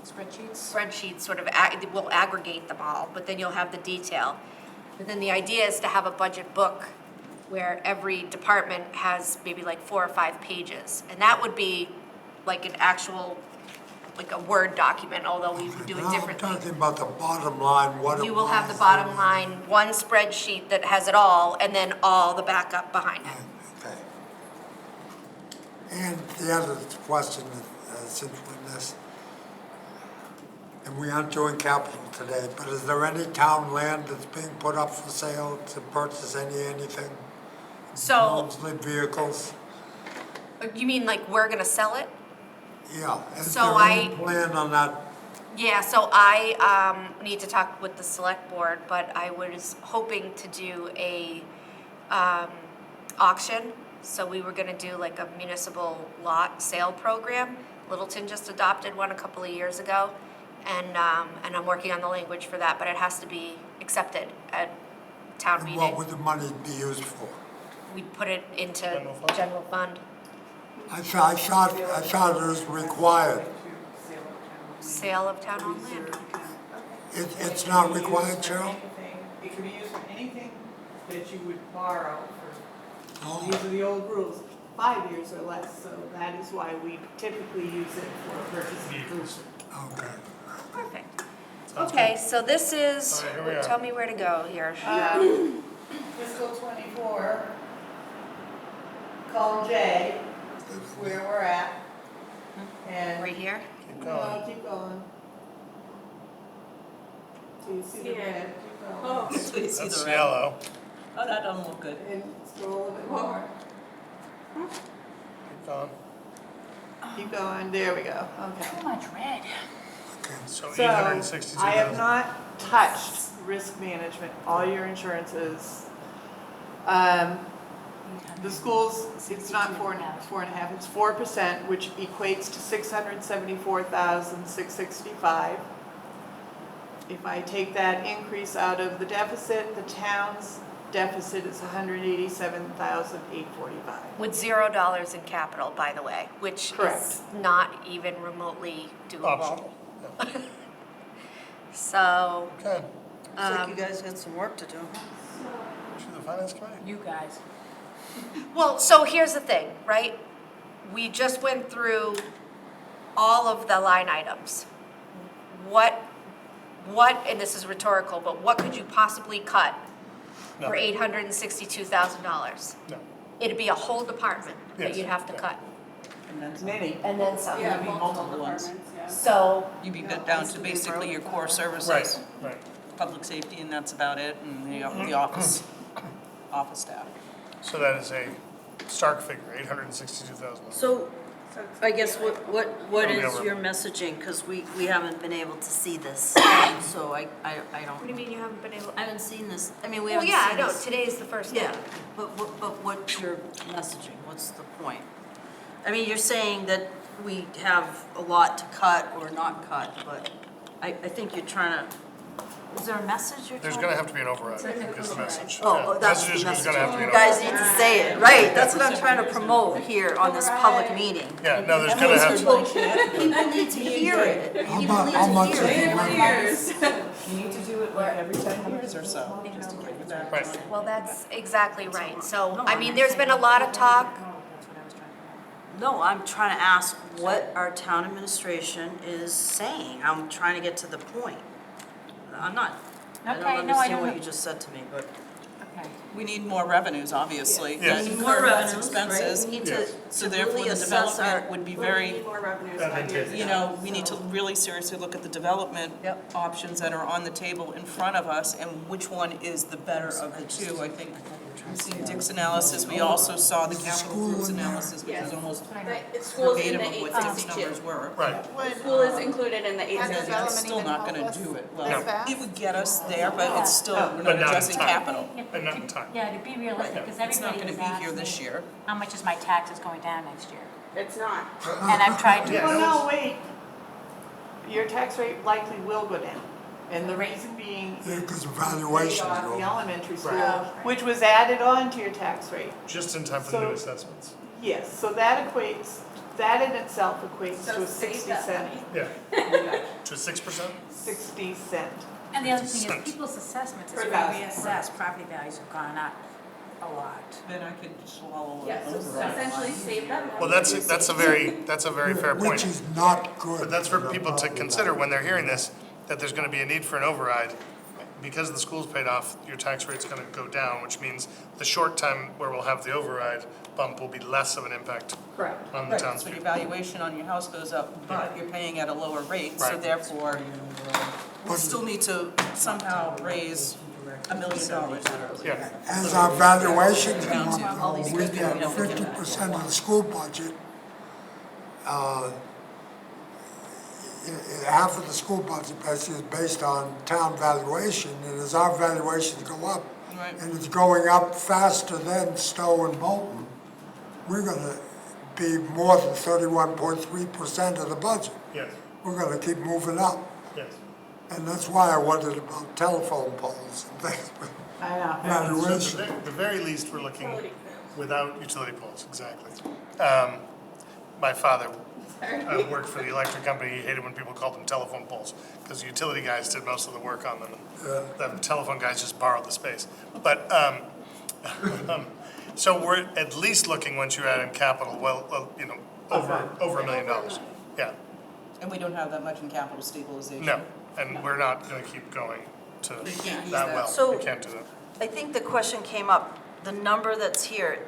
spreadsheets sort of, we'll aggregate them all, but then you'll have the detail. But then the idea is to have a budget book where every department has maybe like 4 or 5 pages. And that would be like an actual, like a Word document, although we would do it differently. I'm talking about the bottom line, what it You will have the was. bottom line, one spreadsheet that has it all, and then all the backup behind it. Okay. And the other question, since we're in this, and we aren't doing capital today, but is there any town land that's being put up for sale to purchase anything? So, Mostly vehicles? you mean like we're gonna sell it? Yeah. Is So there any plan on that? Yeah, so I need to talk with the select board, but I was hoping to do a auction. So we were gonna do like a municipal lot sale program. Littleton just adopted one a couple of years ago. And I'm working on the language for that, but it has to be accepted at town And meeting. what would the money be used for? We'd put it into General fund? general fund. I thought it was required. Sale of town-owned land. It's not required, Cheryl? It could be used for anything that you would borrow for, Oh, these are the old rules, 5 years or less, so that is why we typically use it for purchase of cruiser. okay. Perfect. Sounds Okay, so this is, All right, here we are. tell me where to go here. Fiscal '24, column J is where we're at. And, Right here? Keep no, going. keep going. So you see the red, keep going. Oh, So you see That's the red. yellow. oh, that doesn't look good. And scroll a little bit more. Keep going. Keep going, there we go, okay. Too much red. So So, 862,000. I have not touched risk management, all your insurances. The schools, it's not 4.5, it's 4%, which equates to $674,665. If I take that increase out of the deficit, the town's deficit is $187,845. With $0 in capital, by the way, which Correct. is not even remotely doable. Optional. So, Okay. Looks like you guys got some work to do. To the finance committee. You guys. well, so here's the thing, right? We just went through all of the line items. What, and this is rhetorical, but what could you possibly cut No. for $862,000? No. It'd be a whole department that Yes. you'd have to Yeah. cut. Many. And then some. Yeah, multiple departments, yeah. So, You be down to basically your core services. Right. Public safety, and that's about it, and the office staff. So that is a stark figure, $862,000. So, I guess what It'll be is over. your messaging? Because we haven't been able to see this, so I don't. what do you mean you haven't been able? I haven't seen this, I mean, we Well, haven't yeah, I seen know, this. today's the first day. Yeah, but what's your messaging? What's the point? I mean, you're saying that we have a lot to cut or not cut, but I think you're trying to, is there a message you're trying to? There's gonna have to be an override, is the message. Oh, Yeah. that's the Message is message. gonna have to be an You guys override. need to say it, right, that's what I'm trying to promote here on this public meeting. Yeah, no, there's gonna have to, People need to hear it. How People about, need how to much is hear the it. revenue? You need to do it like every 10 years or so, just to get you back. right. Well, that's exactly right. So, I mean, there's been a lot of talk. No, I'm trying to ask what our town administration is saying. I'm trying to get to the point. I'm not, I Okay, don't no, I understand don't what know. you just said to me, but. Okay. We need more revenues, obviously. Yes. that We need more incur less revenues, right? expenses. We need Yes. So to therefore, really the assess our. development would be very, We need more revenues 5 years ago. you know, we need to really seriously look at the development Yep. options that are on the table in front of us and which one is the better of the two. I think we've seen Dick's analysis, we also saw the capital group's analysis, which was almost The school's in verbatim the of what Dick's 862. numbers were. Right. Would, School is included in the Has 862. That's development still even not help gonna us do it. this Well, fast? it would get us there, but it's still, we're But not not in addressing time. capital. And not in time. Yeah, to be realistic, because It's not everybody gonna is be here this asking, year. how much is my taxes going down next year? It's not. And I've tried to. Well, no, wait. Your tax rate likely will go down. And the reason being, Yeah, because you valuation got the go. elementary school, Right. which was added on to your tax rate. Just in time for the new So- assessments. Yes, so that equates, that in itself equates to a So save 60 that cent, Yeah. To 6%? 60 cent. And the other thing Cents. is, people's assessments, as Per we thousand. reassess, property values have gone up a lot. Then I could swallow it. Yes, so essentially save that. Well, that's a very fair point. Which is not good. But that's for the people to property consider value. when they're hearing this, that there's gonna be a need for an override. Because the school's paid off, your tax rate's gonna go down, which means the short time where we'll have the override bump will be less of an impact Correct. on the Right, so townspeople. your valuation on your house goes up, but you're paying at a lower rate, so Right. therefore, we still need to somehow raise $1 million. Yeah, As our valuations go Down to up, we get 50% of the school budget. Half of the school budget basically is based on town valuation, and as our valuations go up, Right. and it's going up faster than Stowe and Bolton, we're gonna be more than 31.3% of the budget. yes, We're gonna keep moving up, yes. and that's why I wondered about telephone poles and things. I know. So Valuation. at the very least, we're looking without utility poles, exactly. My father worked for the electric company, he hated when people called them telephone poles, because the utility guys did most of the work on them, and the telephone guys just borrowed the space. But, so we're at least looking, once you add in capital, over $1 million, yeah. And we don't have that much in capital stabilization. No, and we're not gonna keep going to They can't use that that. well, So- we can't do that. I think the question came up, the number that's here,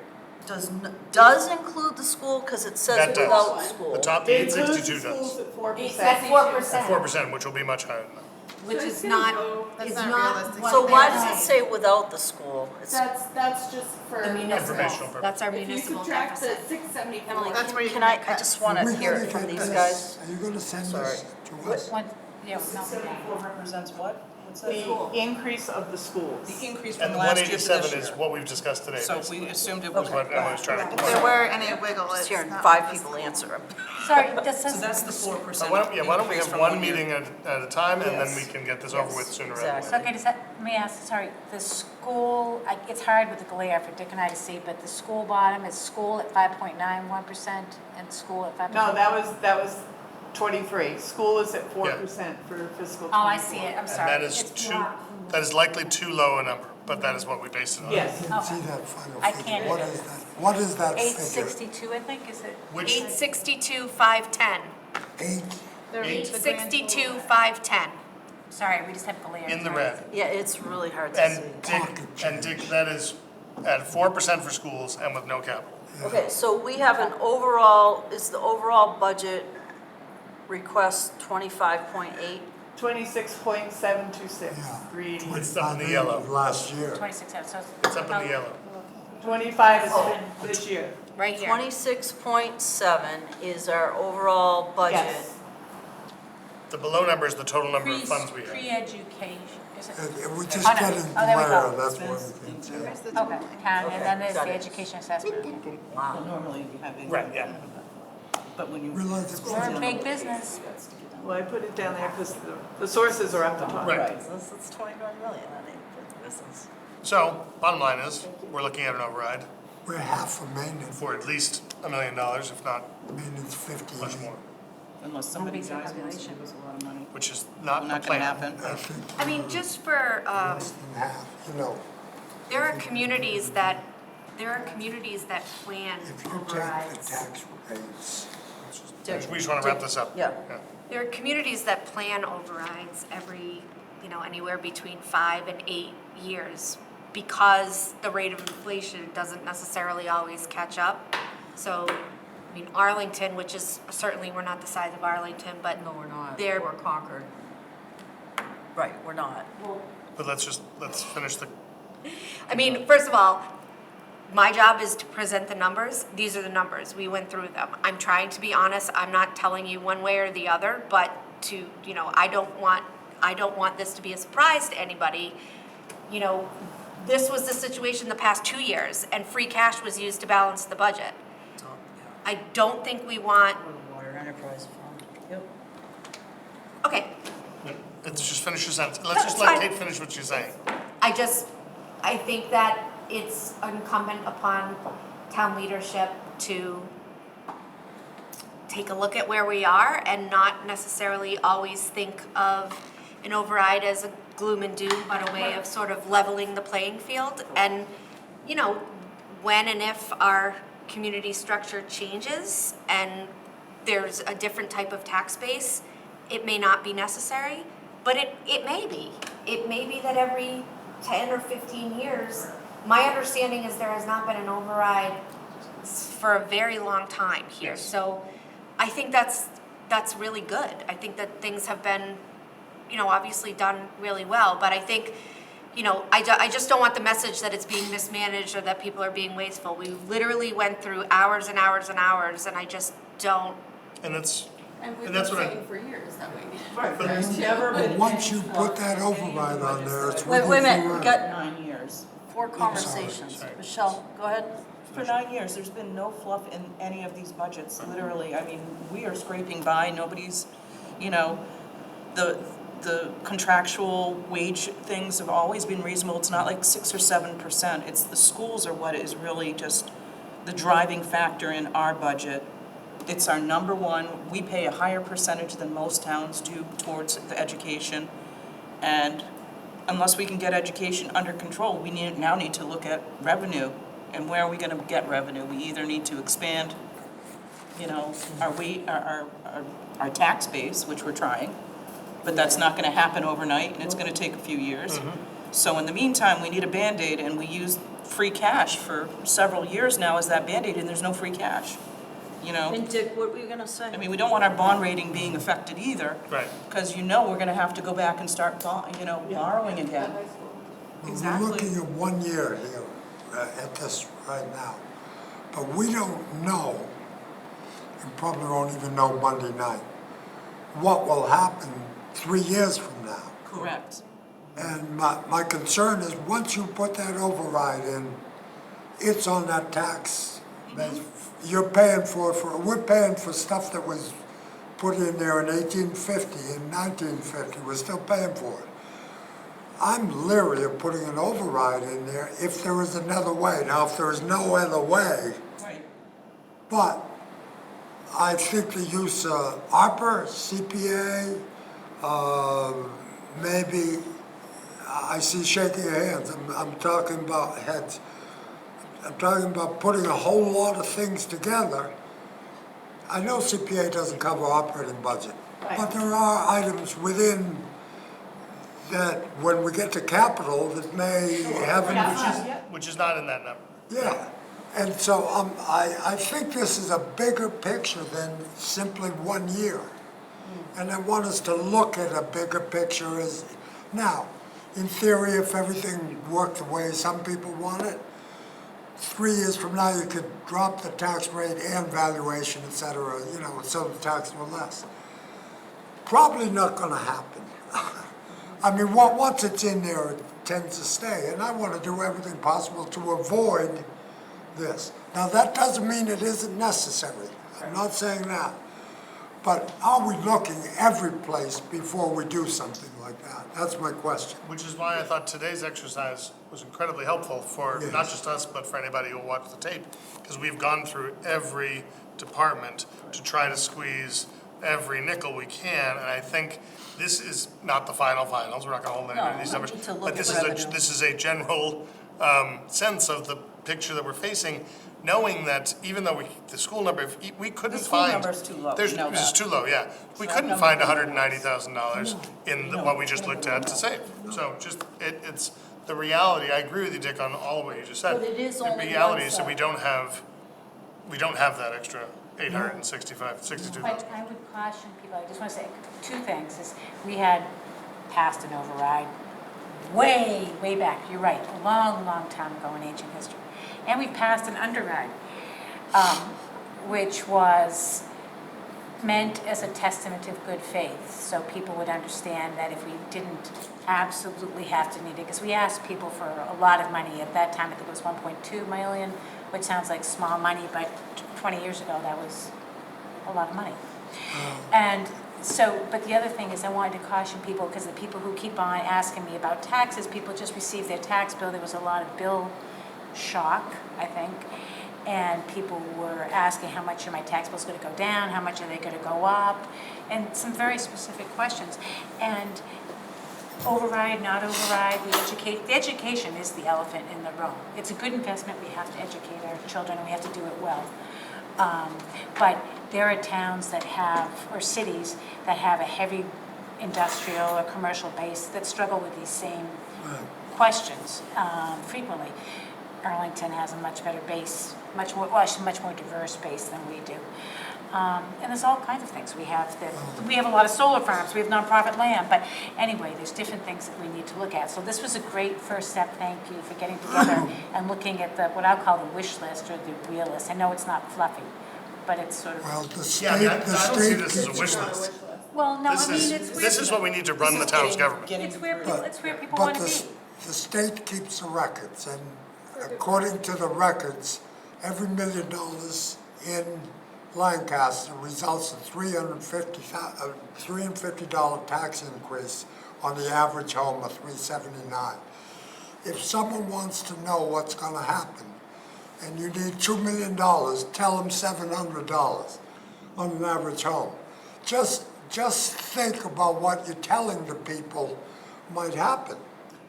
does include the school, because it says That does. without school. The top, the 862 does, At 4%. At 4%. 4%, which will be much higher than that. Which is not, That's is not not realistic. what So why they're does it saying. say without the school? It's- That's just for. The municipal, Informational purpose. that's our If you municipal subtract the deficit. 674. That's where you Can can I make cuts. just want We to hear gotta it from get these this- guys. Are you gonna send Sorry. this to us? One, yeah, no, 674 represents what? What's that? The increase of the schools. The increase And from the last year to 187 this is year. what we've discussed today, So if basically. we assumed it Was was, what Emily was trying to If point there out. were any wiggle, Just it's hearing not 5 realistic. people answer them. sorry, this so is, that's the 4% Why don't we increase have from one year. meeting at a time, and then we Yes. can get this over with sooner rather than Exactly. later. okay, does that, let me ask, sorry, the school, it's hard with the glare for Dick and I to see, but the school bottom, is school at 5.91% and school at 5%? No, that was 23. School is at 4% for fiscal 24. Oh, I see it, I'm And sorry. that is that is likely too low a number, but that is what we based it on. Yes. Didn't see that final I figure. can't- What is that? What is that figure? 862, I think, is it? Which, 862, 510. 8? The- the grand 862, total. 510. Sorry, we just have glare. in the red. Yeah, it's really hard to see. And Dick, that is at 4% for schools and with no capital. Okay, so we have an overall, is the overall budget request 25.8. 26.726, Yeah. 380. It's up in the yellow. Last year. 26 hours, so It's up in the yellow. 25 is this year. Right here. 26.7 is our overall budget. Yes. The below number is the total number of funds we have. Pre-education, is it? We're just Oh, no. getting Oh, there we glare, go. that's why we can say. Where's the Okay, and then there's got the it. education assessment. Wow. Normally you have it. Right, yeah. But when you. Realize it's We're a big business. Well, I put it down there because the sources are up the top. Right. That's 21 million, honey, for the business. So, bottom line is, we're looking at an override We're half for maintenance, for at least $1 million, if not maintenance 50. much more, Unless somebody Nobody's in dies and wants to population. give us a lot of money. which is not the Not gonna plan. happen. I think I mean, just for, less than half, you know. there are communities that plan If you take the overrides. tax rates, We just want to wrap this up. Yeah. There are communities that plan overrides every, anywhere between 5 and 8 years because the rate of inflation doesn't necessarily always catch up. So, Arlington, which is, certainly we're not the size of Arlington, but No, we're not. They're- Or Concord. Right, we're not. But let's finish the, First of all, my job is to present the numbers. These are the numbers. We went through them. I'm trying to be honest. I'm not telling you one way or the other, but I don't want this to be a surprise to anybody. This was the situation the past 2 years, and free cash was used to balance the budget. I don't think we want, Water enterprise fund. Yep. okay, let's just finish your sentence. Let's just That's let fine. Kate finish what she's saying. I think that it's incumbent upon town leadership to take a look at where we are and not necessarily always think of an override as a gloom and doom, but a way of sort of leveling the playing field. And, when and if our community structure changes and there's a different type of tax base, it may not be necessary, but it may be. It may be that every 10 or 15 years, my understanding is there has not been an override for a very long time here. Yes. So I think that's really good. I think that things have been, obviously done really well, but I think, I just don't want the message that it's being mismanaged or that people are being wasteful. We literally went through hours and hours and hours, and I just don't. And that's, And we've And been that's what I- saying for years that we need. Right, But- there's never but been. once you any put that fluff in override any on there, it's budget Wait a minute, we wiggle got 9 years. 4 conversations. sorry. Michelle, go ahead. For 9 years, there's been no fluff in any of these budgets, literally. We are scraping by, nobody's, the contractual wage things have always been reasonable. It's not like 6 or 7%. It's the schools are what is really just the driving factor in our budget. It's our number one. We pay a higher percentage than most towns do towards the education. And unless we can get education under control, we now need to look at revenue. And where are we gonna get revenue? We either need to expand, our tax base, which we're trying, but that's not gonna happen overnight, and it's gonna take a few years. So in the meantime, we need a Band-Aid, and we use free cash for several years now as that Band-Aid, and there's no free cash, And Dick, what were you gonna say? we don't want our bond rating being affected either. right. Because we're gonna have to go back and start, borrowing again. We're looking at 1 year here, at this right now. But we don't know, and probably won't even know Monday night, what will happen 3 years from now. Correct. And my concern is, once you put that override in, it's on that tax. You're paying we're paying for stuff that was put in there in 1850, in 1950, we're still paying for it. I'm leery of putting an override in there if there is another way. Now, if there is no other way, Right. but I think the use of ARPA, CPA, maybe, I see shaking of hands, I'm talking about heads. I'm talking about putting a whole lot of things together. I know CPA doesn't cover operating budget, but there are items within that when we get to capital that may have an. Which is not in that number. Yeah, and so I think this is a bigger picture than simply 1 year. And I want us to look at a bigger picture as, now, in theory, if everything worked the way some people want it, 3 years from now, you could drop the tax rate and valuation, et cetera, you know, so the tax were less. Probably not gonna happen. I mean, once it's in there, it tends to stay, and I wanna do everything possible to avoid this. Now, that doesn't mean it isn't necessary, I'm not saying that. But are we looking every place before we do something like that? That's my question. Which is why I thought today's exercise was incredibly helpful for not Yes. just us, but for anybody who will watch the tape. Because we've gone through every department to try to squeeze every nickel we can. And I think this is not the finals. We're not gonna hold any of these No, numbers. we need to look But at this revenue. is a general sense of the picture that we're facing, knowing that even though the school number, we couldn't The school find. number's too low, There's, we know this is that. too low, yeah. We couldn't find $190,000 in what we just looked at to save. So just, it's the reality. I agree with you, Dick, on all of what you just said. But it is only The reality one is that we side. don't have that extra 62,000. But I would caution people, I just want to say two things, is we had passed an override way, way back, you're right, a long, long time ago in ancient history. And we passed an underride, which was meant as a testament of good faith, so people would understand that if we didn't absolutely have to need it, because we asked people for a lot of money at that time. I think it was 1.2 million, which sounds like small money, but 20 years ago that was a lot of money. And so, but the other thing is I wanted to caution people, because the people who keep on asking me about taxes, people just received their tax bill. There was a lot of bill shock, I think. And people were asking how much are my tax bills going to go down, how much are they going to go up, and some very specific questions. And override, not override, we educate. The education is the elephant in the room. It's a good investment. We have to educate our children, and we have to do it well. But there are towns that have, or cities that have a heavy industrial or commercial base that struggle with these same questions frequently. Arlington has a much better base, much more diverse base than we do. And there's all kinds of things. We have a lot of solar farms, we have nonprofit land, but anyway, there's different things that we need to look at. So this was a great first step. Thank you for getting together and looking at what I'll call the wish list or the real list. I know it's not fluffy, but it's sort of. Well, the Yeah, I mean, I state, the don't see state this as a keeps, wish list. Well, no, I mean, it's where. This is what we need to run the town's government. It's where people but want to be. the state keeps the records, and according to the records, every $1 million in Lancaster results in $350 tax increase on the average home of $379. If someone wants to know what's gonna happen, and you need $2 million, tell them $700 on an average home. Just think about what you're telling the people might happen.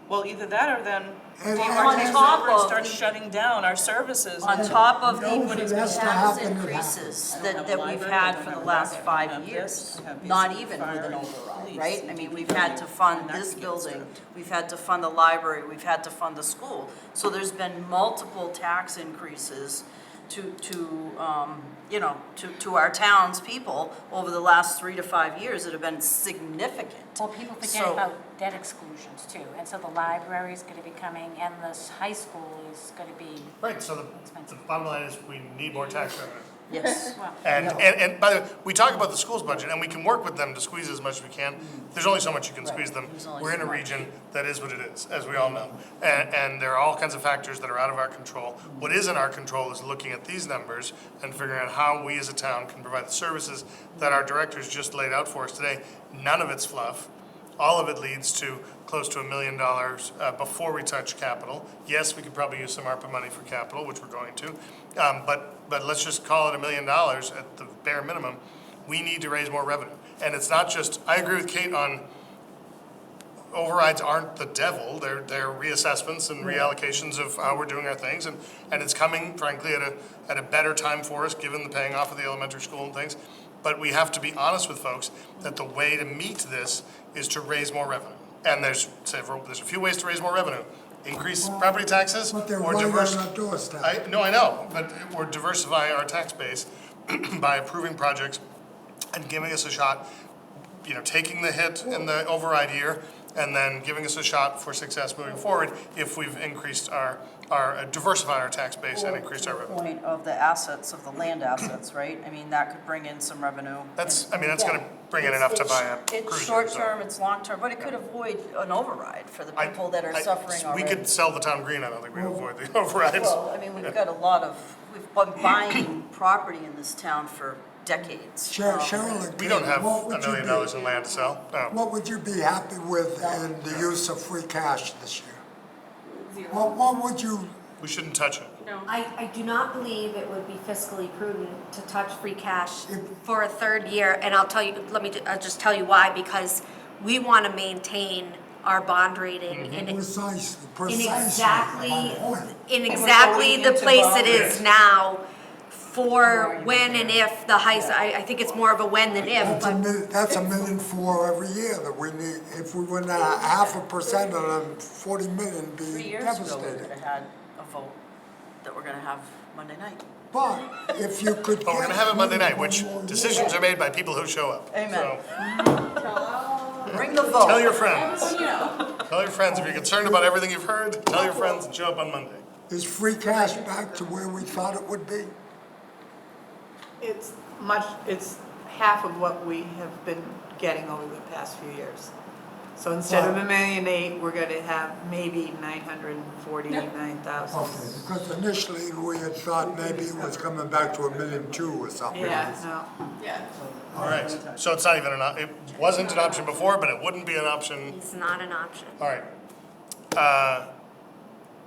Well, either that or then And take on our taxes top over and of start the- shutting down our services. On top of No, the but it has to tax happen, it increases I don't have a that we've library, had I don't for the have a last library, I 5 have years, this, I have not basic even fire with an and override, police right? I and mean, we've DPW, had to fund and that this gets building, disturbed. we've had to fund the library, we've had to fund the school. So there's been multiple tax increases to our townspeople over the last 3 to 5 years that have been significant. Well, people forget So- about debt exclusions too, and so the library is gonna be coming, and the high school is gonna be Right, so the bottom line is we need more tax revenue. Yes. well. And by the way, we talk about the school's budget, and we can work with them to squeeze as much as we can. There's only so much you can squeeze them. There's only We're in so a much. region that is what it is, as we all know. And there are all kinds of factors that are out of our control. What is in our control is looking at these numbers and figuring out how we as a town can provide the services that our directors just laid out for us today. None of it's fluff. All of it leads to close to $1 million before we touch capital. Yes, we could probably use some ARPA money for capital, which we're going to. But let's just call it $1 million at the bare minimum. We need to raise more revenue. And it's not just, I agree with Kate on overrides aren't the devil. They're reassessments and reallocations of how we're doing our things. And it's coming, frankly, at a better time for us, given the paying off of the elementary school and things. But we have to be honest with folks that the way to meet this is to raise more revenue. And there's a few ways to raise more revenue. Increase property taxes but they're or right on diverse. our doorstep. I know, but or diversify our tax base by approving projects and giving us a shot taking the hit in the override year and then giving us a shot for success moving forward if we've increased diversified our tax base and increased our To the revenue. point of the assets, of the land assets, right? I mean, that could bring in some revenue. That's gonna bring in enough to buy a cruiser. It's short-term, it's long-term, but it could avoid an override for the people that are suffering We already. could sell the town green, I don't think we'd avoid the overrides. Well, I mean, we've got we've been buying property in this town for decades. Cheryl, We don't have what would $1 you million be- in land to sell, no. What would you be happy with in the use of free cash this year? Zero. What would you, We shouldn't touch it. No. I do not believe it would be fiscally prudent to touch free cash for a third year, and I'll just tell you why, because we want to maintain our bond rating in precisely. exactly the into place it bond is now for when and if the high, I think it's more of a when than if, That's but that's $1.4 million every year that we need. If we went at 0.5% on 40 million, 3 be years ago, we devastated. could have had a vote that we're gonna have Monday night. But if you could. But we're gonna have it Monday night, which decisions are made by people who show up. Amen. So, Bring the vote. tell your friends. Everyone you know. Tell your friends, if you're concerned about everything you've heard, tell your friends and show up on Monday. Is free cash back to where we thought it would be? It's half of what we have been getting over the past few years. So instead of $1.8 million, we're gonna have maybe 949,000. Okay, because initially we had thought maybe it was coming back to $1.2 million or something. Yeah, no. Yeah. All right, so it's not even it wasn't an option before, but it wouldn't be an option. it's not an option. All right.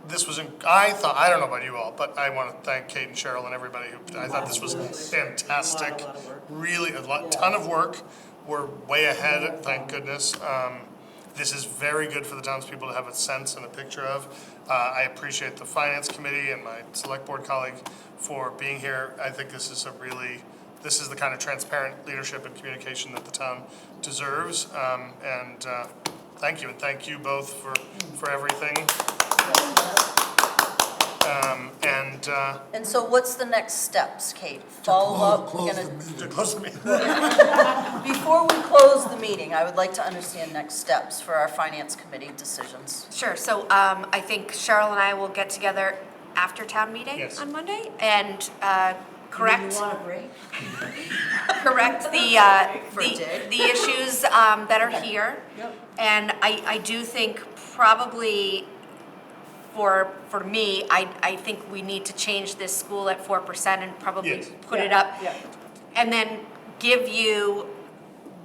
This was, I don't know about you all, but I want to thank Kate and Cheryl and everybody I thought this was fantastic. Really, ton of work. We're way ahead, thank goodness. This is very good for the townspeople to have a sense and a picture of. I appreciate the finance committee and my select board colleague for being here. I think this is the kind of transparent leadership and communication that the town deserves. Thank you, and thank you both for everything. And so what's the next steps, Kate? Follow up? We're gonna- To close the meeting. Before we close the meeting, I would like to understand next steps for our finance committee decisions. Sure, so I think Cheryl and I will get together after town meeting Yes. on Monday and correct. You want a break? Correct For a day. the issues that are here. Yep. And I do think probably for me, I think we need to change this school at 4% and probably Yes. put it up. Yeah. And then give you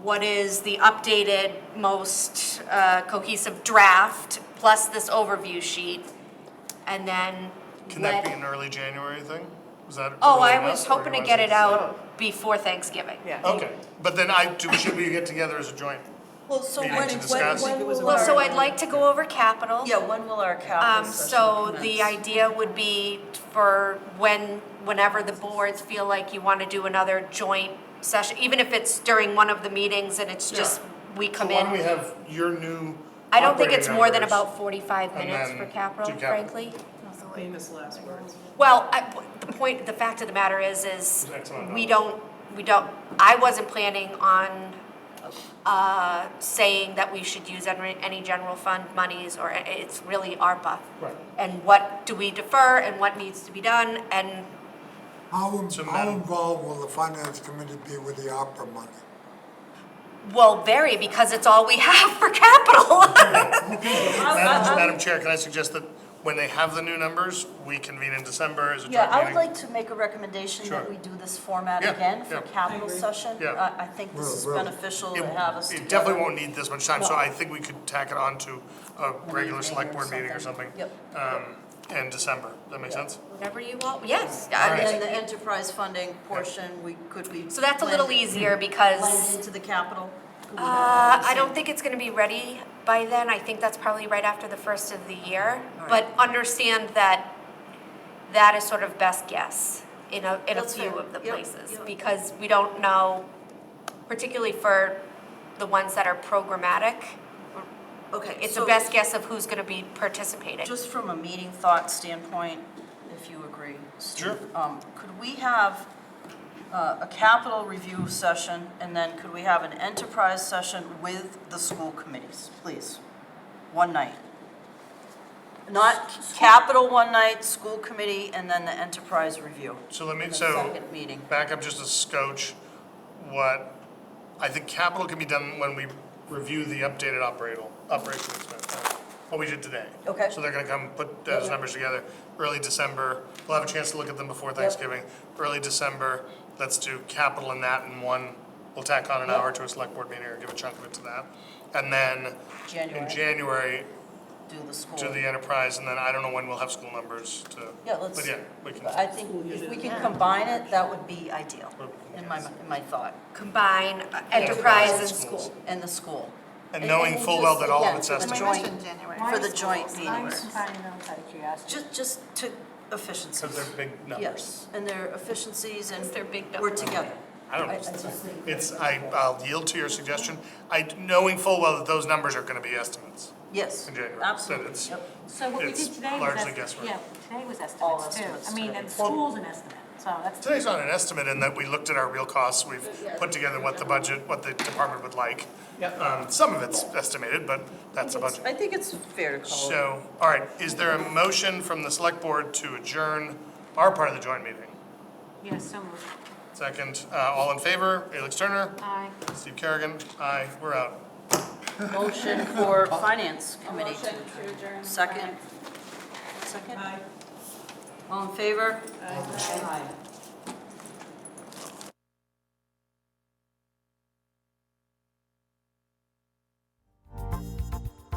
what is the updated, most cohesive draft, plus this overview sheet. And then Can that be an early January thing? Was that? Oh, early I enough, was or hoping do to you get want it out before Thanksgiving. Yeah. Okay, but then should we get together as a joint? Well, so Meeting when, to discuss? when will Well, so our- I'd like to go over capital. Yeah, when will our capital session So the commence? idea would be for whenever the boards feel like you want to do another joint session, even if it's during one of the meetings and it's just, we come So why don't we in. have your new I don't think operating it's more than numbers, about 45 and minutes then for capital, do capital. frankly. Famous last words. Well, the fact of the matter is It's excellent. we don't, I wasn't planning on saying that we should use any general fund monies, or it's really ARPA. Right. And what do we defer and what needs to be done, and How Madam- involved will the finance committee be with the opera money? will vary because it's all we have for capital. Madam Chair, can I suggest that when they have the new numbers, we convene in December as a Yeah, joint I would meeting? like to make a recommendation that Sure. we do this format Yeah, again for yeah. capital session. Yeah. I think this is Really. beneficial to have us together. It definitely won't need this much time, so No. I think we could tack it on to a regular select board meeting or something. Yep. In December. Does that make sense? Whatever you want, yes. All I right. mean, And the enterprise funding portion, could we? So that's a little blend- easier because Blend into the capital? Could we have all the I don't same- think it's gonna be ready by then. I think that's probably right after the first of the year. All But right. understand that that is sort of best guess in a That's few fair. of the Yep, places. yep. Because we don't know, particularly for the ones that are programmatic, Okay. it's so a best guess of who's gonna be participating. Just from a meeting thought standpoint, if you agree, Steve, Sure. could we have a capital review session, and then could we have an enterprise session with the school committees, please? One night. Not capital one night, school committee, and then the enterprise review. So let me, The so, second meeting. back up just a scotch. What, I think capital can be done when we review the updated operational expense, what we did today. Okay. So they're gonna come put those numbers together, early December, we'll have a chance to look at them before Thanksgiving. Early December, let's do capital and that in one, we'll tack on an hour to a select board meeting or give a chunk of it to that. And then in January, January, do the school. do the enterprise, and then I don't know when we'll have school numbers to, Yeah, let's, but yeah, we can. I think if we can combine it, that would be ideal, in my thought. Combine enterprise and school. And the school. And knowing full well that all of it's again, for the estimated, joint- January. For the joint meeting. Why are you combining those out of curiosity? Just to efficiencies. because they're big numbers. Yes, and their efficiencies and They're big we're numbers. together. I don't, I just think. it's, I'll yield to your suggestion. Knowing full well that those numbers are gonna be estimates Yes, in January. absolutely. That it's, Yep. So what we It's did today was largely estimates. guesswork. Yeah, today was All estimates too. estimates I mean, today. and school's an estimate, so that's. today's not an estimate in that we looked at our real costs, we've put together what the budget, what the department would like. Some of it's estimated, but that's a budget. I think it's fair to call it. So, all right, is there a motion from the select board to adjourn our part of the joint meeting? Yes, so moved. Second, all in favor? Alex Turner? Aye. Steve Kerrigan? Aye, we're out. Motion for finance committee. Motion to adjourn. Second? Second? All in favor? Aye.